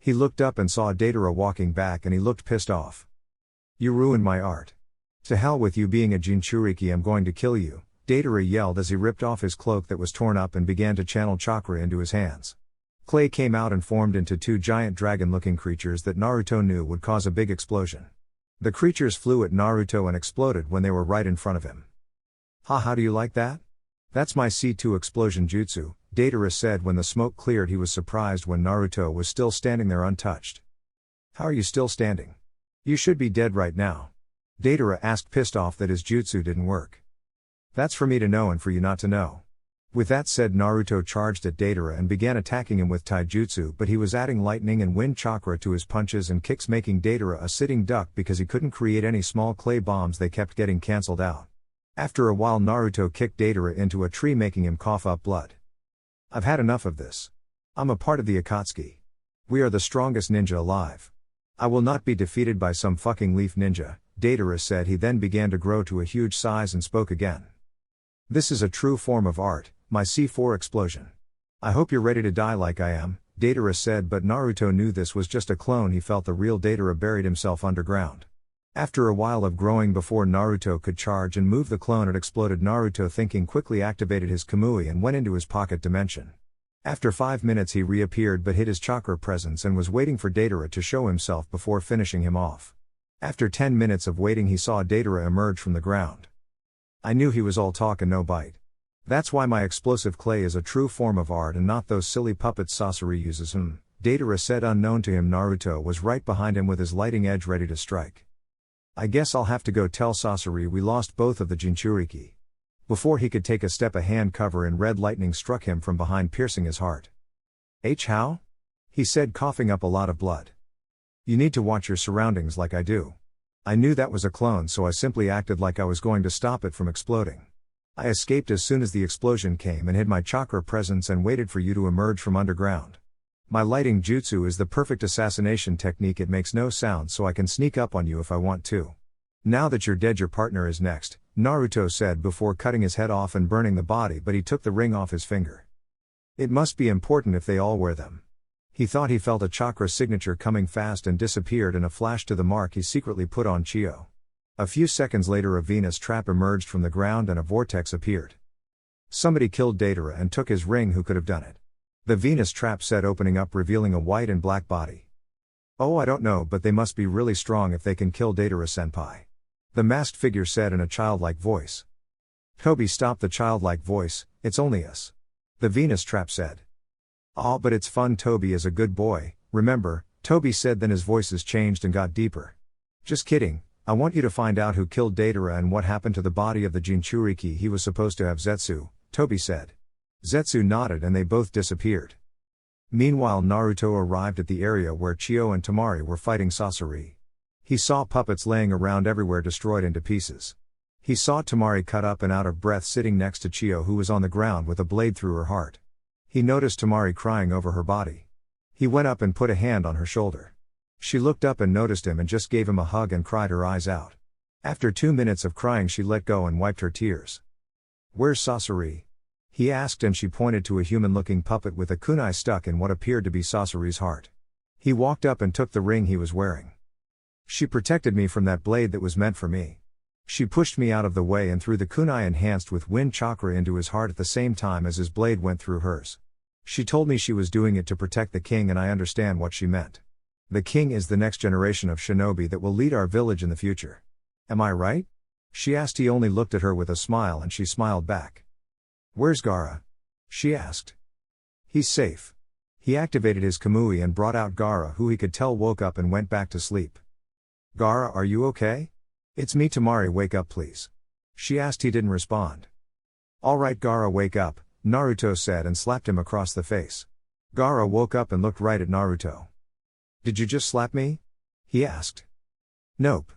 S1: He looked up and saw Deidara walking back and he looked pissed off. You ruined my art. To hell with you being a Jinchuriki, I'm going to kill you, Deidara yelled as he ripped off his cloak that was torn up and began to channel chakra into his hands. Clay came out and formed into two giant dragon-looking creatures that Naruto knew would cause a big explosion. The creatures flew at Naruto and exploded when they were right in front of him. How do you like that? That's my C2 explosion jutsu, Deidara said. When the smoke cleared, he was surprised when Naruto was still standing there untouched. How are you still standing? You should be dead right now. Deidara asked, pissed off that his jutsu didn't work. That's for me to know and for you not to know. With that said, Naruto charged at Deidara and began attacking him with taijutsu, but he was adding lightning and wind chakra to his punches and kicks, making Deidara a sitting duck because he couldn't create any small clay bombs. They kept getting cancelled out. After a while, Naruto kicked Deidara into a tree, making him cough up blood. I've had enough of this. I'm a part of the Akatsuki. We are the strongest ninja alive. I will not be defeated by some fucking leaf ninja, Deidara said. He then began to grow to a huge size and spoke again. This is a true form of art, my C4 explosion. I hope you're ready to die like I am, Deidara said, but Naruto knew this was just a clone. He felt the real Deidara buried himself underground. After a while of growing before Naruto could charge and move the clone, it exploded. Naruto, thinking quickly, activated his Kamui and went into his pocket dimension. After 5 minutes he reappeared but hid his chakra presence and was waiting for Deidara to show himself before finishing him off. After 10 minutes of waiting he saw Deidara emerge from the ground. I knew he was all talk and no bite. That's why my explosive clay is a true form of art and not those silly puppets Sasori uses. Deidara said. Unknown to him, Naruto was right behind him with his lighting edge ready to strike. I guess I'll have to go tell Sasori we lost both of the Jinchuriki. Before he could take a step, a hand cover in red lightning struck him from behind, piercing his heart. How? He said, coughing up a lot of blood. You need to watch your surroundings like I do. I knew that was a clone, so I simply acted like I was going to stop it from exploding. I escaped as soon as the explosion came and hid my chakra presence and waited for you to emerge from underground. My lighting jutsu is the perfect assassination technique. It makes no sound, so I can sneak up on you if I want to. Now that you're dead, your partner is next, Naruto said before cutting his head off and burning the body, but he took the ring off his finger. It must be important if they all wear them. He thought he felt a chakra signature coming fast and disappeared in a flash to the mark he secretly put on Chiyo. A few seconds later a Venus trap emerged from the ground and a vortex appeared. Somebody killed Deidara and took his ring. Who could have done it? The Venus trap said, opening up, revealing a white and black body. Oh, I don't know, but they must be really strong if they can kill Deidara-senpai. The masked figure said in a childlike voice. Toby stopped the childlike voice. It's only us. The Venus trap said. Oh, but it's fun. Toby is a good boy, remember, Toby said. Then his voices changed and got deeper. Just kidding, I want you to find out who killed Deidara and what happened to the body of the Jinchuriki he was supposed to have. Zetsu, Toby said. Zetsu nodded and they both disappeared. Meanwhile, Naruto arrived at the area where Chiyo and Temari were fighting Sasori. He saw puppets laying around everywhere, destroyed into pieces. He saw Temari cut up and out of breath sitting next to Chiyo, who was on the ground with a blade through her heart. He noticed Temari crying over her body. He went up and put a hand on her shoulder. She looked up and noticed him and just gave him a hug and cried her eyes out. After 2 minutes of crying she let go and wiped her tears. Where's Sasori? He asked, and she pointed to a human-looking puppet with a kunai stuck in what appeared to be Sasori's heart. He walked up and took the ring he was wearing. She protected me from that blade that was meant for me. She pushed me out of the way and threw the kunai enhanced with wind chakra into his heart at the same time as his blade went through hers. She told me she was doing it to protect the king, and I understand what she meant. The king is the next generation of shinobi that will lead our village in the future. Am I right? She asked. He only looked at her with a smile and she smiled back. Where's Gaara? She asked. He's safe. He activated his Kamui and brought out Gaara, who he could tell woke up and went back to sleep. Gaara, are you okay? It's me, Temari, wake up please. She asked. He didn't respond. Alright Gaara, wake up, Naruto said and slapped him across the face. Gaara woke up and looked right at Naruto. Did you just slap me? He asked. Nope.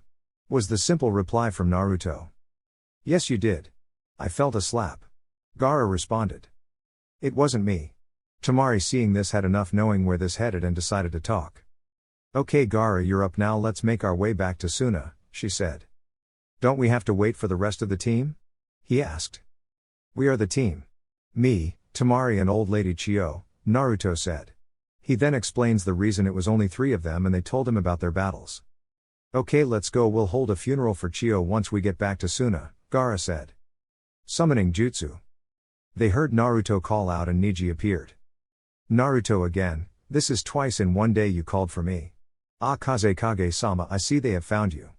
S1: Was the simple reply from Naruto. Yes you did. I felt a slap. Gaara responded. It wasn't me. Temari, seeing this, had enough knowing where this headed and decided to talk. Okay Gaara, you're up now, let's make our way back to Suna, she said. Don't we have to wait for the rest of the team? He asked. We are the team. Me, Temari and old lady Chiyo, Naruto said. He then explains the reason it was only 3 of them and they told him about their battles. Okay let's go, we'll hold a funeral for Chiyo once we get back to Suna, Gaara said. Summoning jutsu. They heard Naruto call out and Neji appeared. Naruto again, this is twice in one day you called for me. Ah Kazekage-sama, I see they have found you.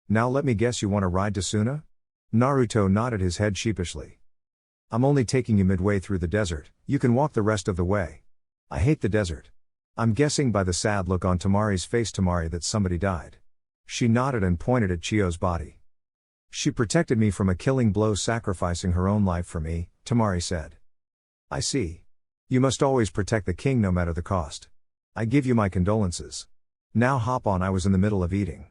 S1: Now let me guess, you want to ride to Suna? Naruto nodded his head sheepishly. I'm only taking you midway through the desert, you can walk the rest of the way. I hate the desert. I'm guessing by the sad look on Temari's face, Temari, that somebody died. She nodded and pointed at Chiyo's body. She protected me from a killing blow, sacrificing her own life for me, Temari said. I see. You must always protect the king no matter the cost. I give you my condolences. Now hop on, I was in the middle of eating.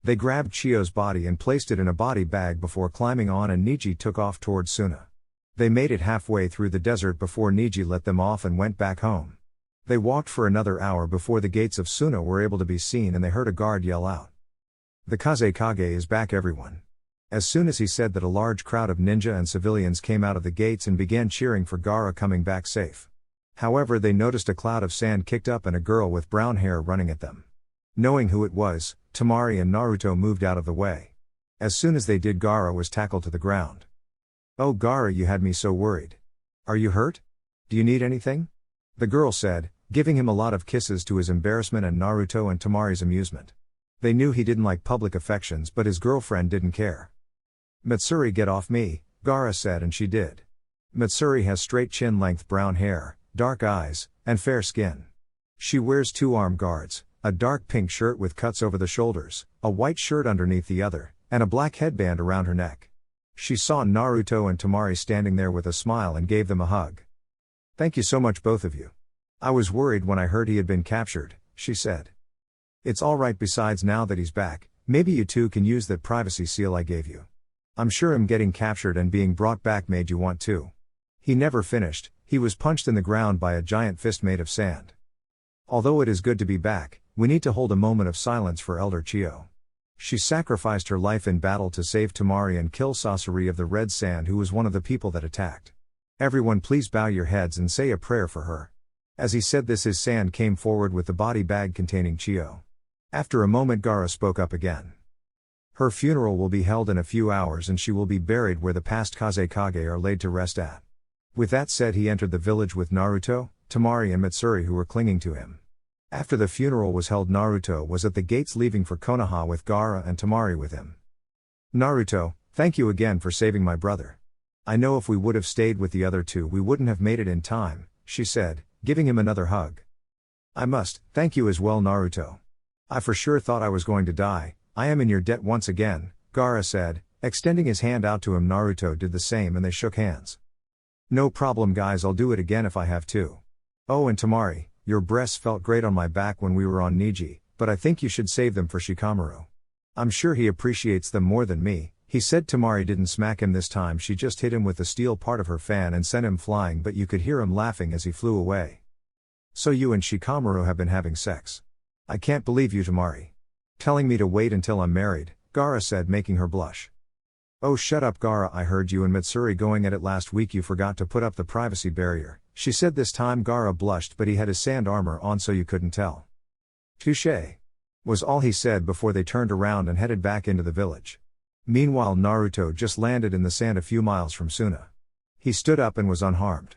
S1: They grabbed Chiyo's body and placed it in a body bag before climbing on, and Neji took off towards Suna. They made it halfway through the desert before Neji let them off and went back home. They walked for another hour before the gates of Suna were able to be seen, and they heard a guard yell out. The Kazekage is back, everyone. As soon as he said that, a large crowd of ninja and civilians came out of the gates and began cheering for Gaara coming back safe. However, they noticed a cloud of sand kicked up and a girl with brown hair running at them. Knowing who it was, Temari and Naruto moved out of the way. As soon as they did, Gaara was tackled to the ground. "Oh Gaara, you had me so worried. Are you hurt? Do you need anything?" the girl said, giving him a lot of kisses to his embarrassment and Naruto and Temari's amusement. They knew he didn't like public affections, but his girlfriend didn't care. "Matsuri, get off me," Gaara said, and she did. Matsuri has straight chin-length brown hair, dark eyes, and fair skin. She wears 2 arm guards, a dark pink shirt with cuts over the shoulders, a white shirt underneath the other, and a black headband around her neck. She saw Naruto and Temari standing there with a smile and gave them a hug. "Thank you so much, both of you. I was worried when I heard he had been captured," she said. "It's alright, besides now that he's back, maybe you two can use that privacy seal I gave you. I'm sure him getting captured and being brought back made you want to." He never finished. He was punched in the ground by a giant fist made of sand. "Although it is good to be back, we need to hold a moment of silence for Elder Chiyo. She sacrificed her life in battle to save Temari and kill Sasori of the Red Sand, who was one of the people that attacked. Everyone please bow your heads and say a prayer for her." As he said this, his sand came forward with the body bag containing Chiyo. After a moment, Gaara spoke up again. "Her funeral will be held in a few hours and she will be buried where the past Kazekage are laid to rest at." With that said, he entered the village with Naruto, Temari and Matsuri, who were clinging to him. After the funeral was held, Naruto was at the gates leaving for Konoha with Gaara and Temari with him. "Naruto, thank you again for saving my brother. I know if we would have stayed with the other two we wouldn't have made it in time," she said, giving him another hug. "I must thank you as well, Naruto. I for sure thought I was going to die. I am in your debt once again," Gaara said, extending his hand out to him. Naruto did the same and they shook hands. "No problem guys, I'll do it again if I have to. Oh, and Temari, your breasts felt great on my back when we were on Niji, but I think you should save them for Shikamaru. I'm sure he appreciates them more than me," he said. Temari didn't smack him this time, she just hit him with the steel part of her fan and sent him flying, but you could hear him laughing as he flew away. "So you and Shikamaru have been having sex? I can't believe you, Temari. Telling me to wait until I'm married," Gaara said, making her blush. "Oh shut up Gaara, I heard you and Matsuri going at it last week. You forgot to put up the privacy barrier," she said. This time Gaara blushed, but he had his sand armor on so you couldn't tell. "Touché," was all he said before they turned around and headed back into the village. Meanwhile, Naruto just landed in the sand a few miles from Suna. He stood up and was unharmed.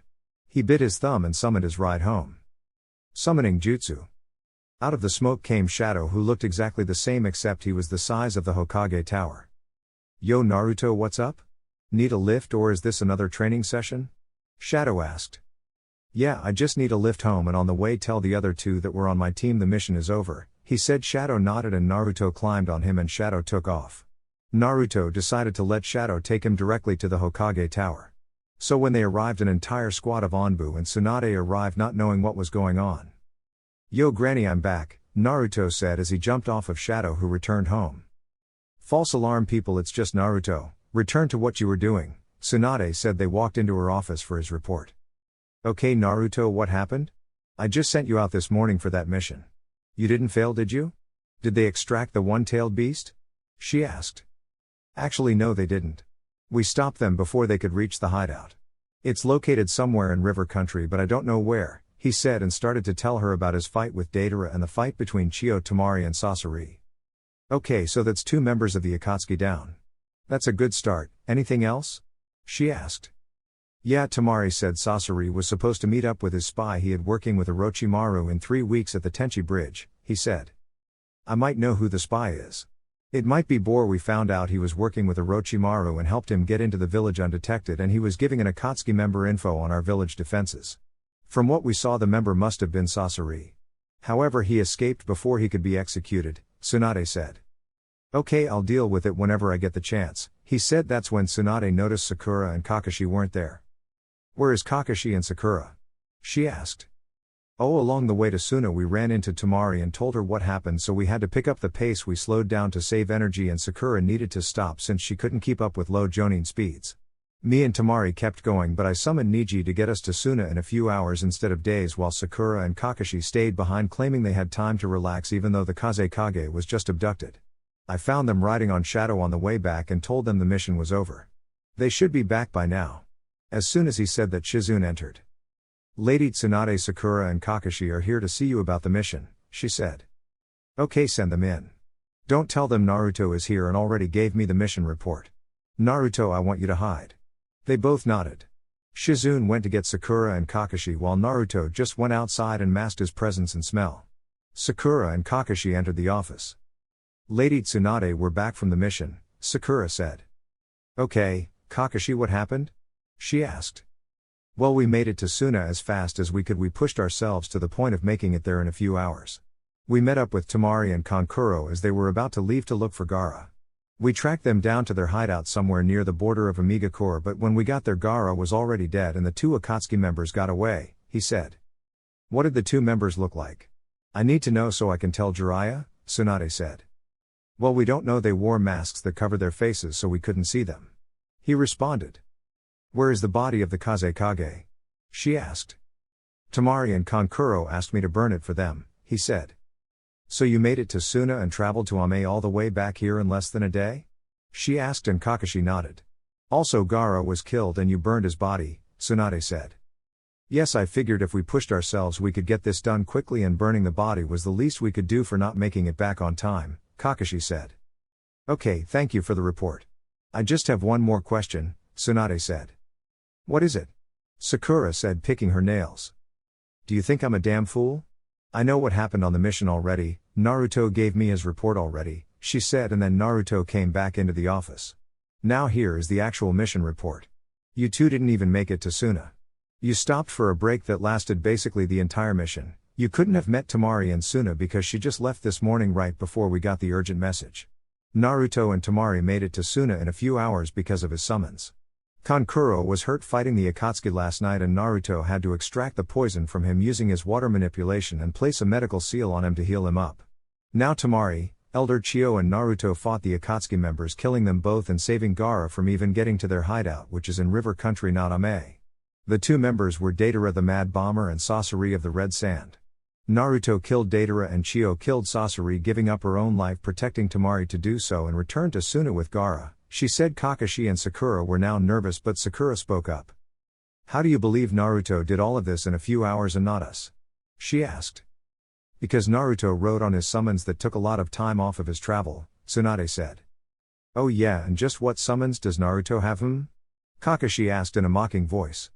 S1: He bit his thumb and summoned his ride home. Summoning Jutsu. Out of the smoke came Shadow, who looked exactly the same except he was the size of the Hokage Tower. "Yo Naruto, what's up? Need a lift or is this another training session?" Shadow asked. "Yeah, I just need a lift home and on the way tell the other two that we're on my team, the mission is over," he said. Shadow nodded and Naruto climbed on him and Shadow took off. Naruto decided to let Shadow take him directly to the Hokage Tower. So when they arrived, an entire squad of Onbu and Tsunade arrived, not knowing what was going on. "Yo Granny, I'm back," Naruto said as he jumped off of Shadow, who returned home. "False alarm people, it's just Naruto, return to what you were doing," Tsunade said. They walked into her office for his report. "Okay Naruto, what happened? I just sent you out this morning for that mission. You didn't fail, did you? Did they extract the one-tailed beast?" she asked. "Actually no, they didn't. We stopped them before they could reach the hideout. It's located somewhere in River Country but I don't know where," he said, and started to tell her about his fight with Deidara and the fight between Chiyo, Temari and Sasori. "Okay, so that's 2 members of the Akatsuki down. That's a good start. Anything else?" she asked. "Yeah," Temari said. "Sasori was supposed to meet up with his spy he had working with Orochimaru in 3 weeks at the Tenchi Bridge," he said. "I might know who the spy is. It might be Bor. We found out he was working with Orochimaru and helped him get into the village undetected, and he was giving an Akatsuki member info on our village defenses. From what we saw, the member must have been Sasori. However, he escaped before he could be executed," Tsunade said. "Okay, I'll deal with it whenever I get the chance," he said. That's when Tsunade noticed Sakura and Kakashi weren't there. "Where is Kakashi and Sakura?" she asked. "Oh, along the way to Suna we ran into Temari and told her what happened, so we had to pick up the pace. We slowed down to save energy and Sakura needed to stop since she couldn't keep up with low Jonin speeds. Me and Temari kept going, but I summoned Niji to get us to Suna in a few hours instead of days, while Sakura and Kakashi stayed behind claiming they had time to relax even though the Kazekage was just abducted. I found them riding on Shadow on the way back and told them the mission was over. They should be back by now." As soon as he said that, Shizune entered. Lady Tsunade, Sakura and Kakashi are here to see you about the mission, she said. Okay, send them in. Don't tell them Naruto is here and already gave me the mission report. Naruto, I want you to hide. They both nodded. Shizune went to get Sakura and Kakashi while Naruto just went outside and masked his presence and smell. Sakura and Kakashi entered the office. Lady Tsunade, we're back from the mission, Sakura said. Okay, Kakashi, what happened? She asked. Well, we made it to Suna as fast as we could. We pushed ourselves to the point of making it there in a few hours. We met up with Temari and Kankuro as they were about to leave to look for Gaara. We tracked them down to their hideout somewhere near the border of Omegakure, but when we got there Gaara was already dead and the two Akatsuki members got away, he said. What did the two members look like? I need to know so I can tell Jiraiya, Tsunade said. Well, we don't know, they wore masks that covered their faces so we couldn't see them. He responded. Where is the body of the Kazekage? She asked. Temari and Kankuro asked me to burn it for them, he said. So you made it to Suna and traveled to Ame all the way back here in less than a day? She asked and Kakashi nodded. Also Gaara was killed and you burned his body, Tsunade said. Yes, I figured if we pushed ourselves we could get this done quickly and burning the body was the least we could do for not making it back on time, Kakashi said. Okay, thank you for the report. I just have one more question, Tsunade said. What is it? Sakura said, picking her nails. Do you think I'm a damn fool? I know what happened on the mission already, Naruto gave me his report already, she said, and then Naruto came back into the office. Now here is the actual mission report. You two didn't even make it to Suna. You stopped for a break that lasted basically the entire mission. You couldn't have met Temari in Suna because she just left this morning right before we got the urgent message. Naruto and Temari made it to Suna in a few hours because of his summons. Kankuro was hurt fighting the Akatsuki last night and Naruto had to extract the poison from him using his water manipulation and place a medical seal on him to heal him up. Now Temari, Elder Chio and Naruto fought the Akatsuki members, killing them both and saving Gaara from even getting to their hideout, which is in river country, not Ame. The two members were Deidara the Mad Bomber and Sasori of the Red Sand. Naruto killed Deidara and Chio killed Sasori, giving up her own life protecting Temari to do so, and returned to Suna with Gaara. She said Kakashi and Sakura were now nervous, but Sakura spoke up. How do you believe Naruto did all of this in a few hours and not us? She asked. Because Naruto wrote on his summons that took a lot of time off of his travel, Tsunade said. Oh yeah, and just what summons does Naruto have? Kakashi asked in a mocking voice.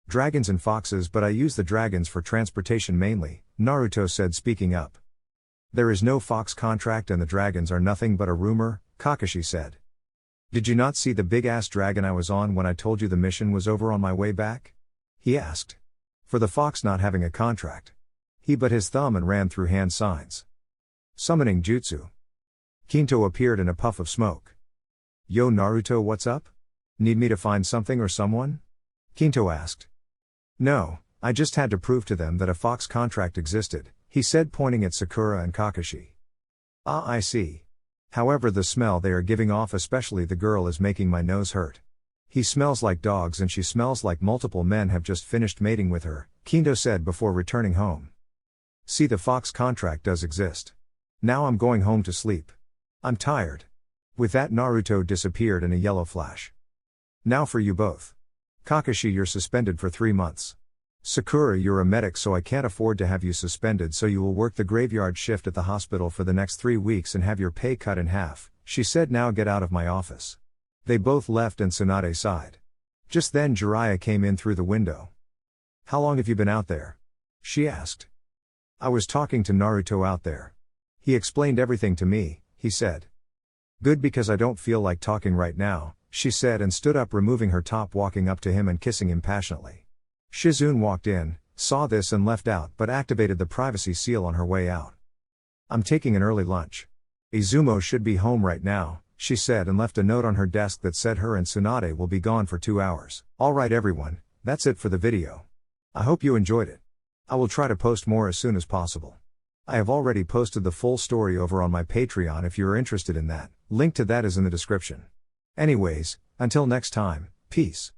S1: Dragons and foxes, but I use the dragons for transportation mainly, Naruto said, speaking up. There is no fox contract and the dragons are nothing but a rumor, Kakashi said. Did you not see the big-ass dragon I was on when I told you the mission was over on my way back? He asked. For the fox not having a contract. He bit his thumb and ran through hand signs. Summoning jutsu. Kinto appeared in a puff of smoke. Yo Naruto, what's up? Need me to find something or someone? Kinto asked. No, I just had to prove to them that a fox contract existed, he said, pointing at Sakura and Kakashi. Ah, I see. However, the smell they are giving off, especially the girl, is making my nose hurt. He smells like dogs and she smells like multiple men have just finished mating with her, Kinto said before returning home. See, the fox contract does exist. Now I'm going home to sleep. I'm tired. With that, Naruto disappeared in a yellow flash. Now for you both. Kakashi, you're suspended for 3 months. Sakura, you're a medic so I can't afford to have you suspended, so you will work the graveyard shift at the hospital for the next 3 weeks and have your pay cut in half, she said. Now get out of my office. They both left and Tsunade sighed. Just then Jiraiya came in through the window. How long have you been out there? She asked. I was talking to Naruto out there. He explained everything to me, he said. Good, because I don't feel like talking right now, she said, and stood up, removing her top, walking up to him and kissing him passionately. Shizune walked in, saw this and left out, but activated the privacy seal on her way out. I'm taking an early lunch. Izumo should be home right now, she said, and left a note on her desk that said her and Tsunade will be gone for 2 hours. Alright everyone, that's it for the video. I hope you enjoyed it. I will try to post more as soon as possible. I have already posted the full story over on my Patreon if you're interested in that. Link to that is in the description. Anyways, until next time, peace.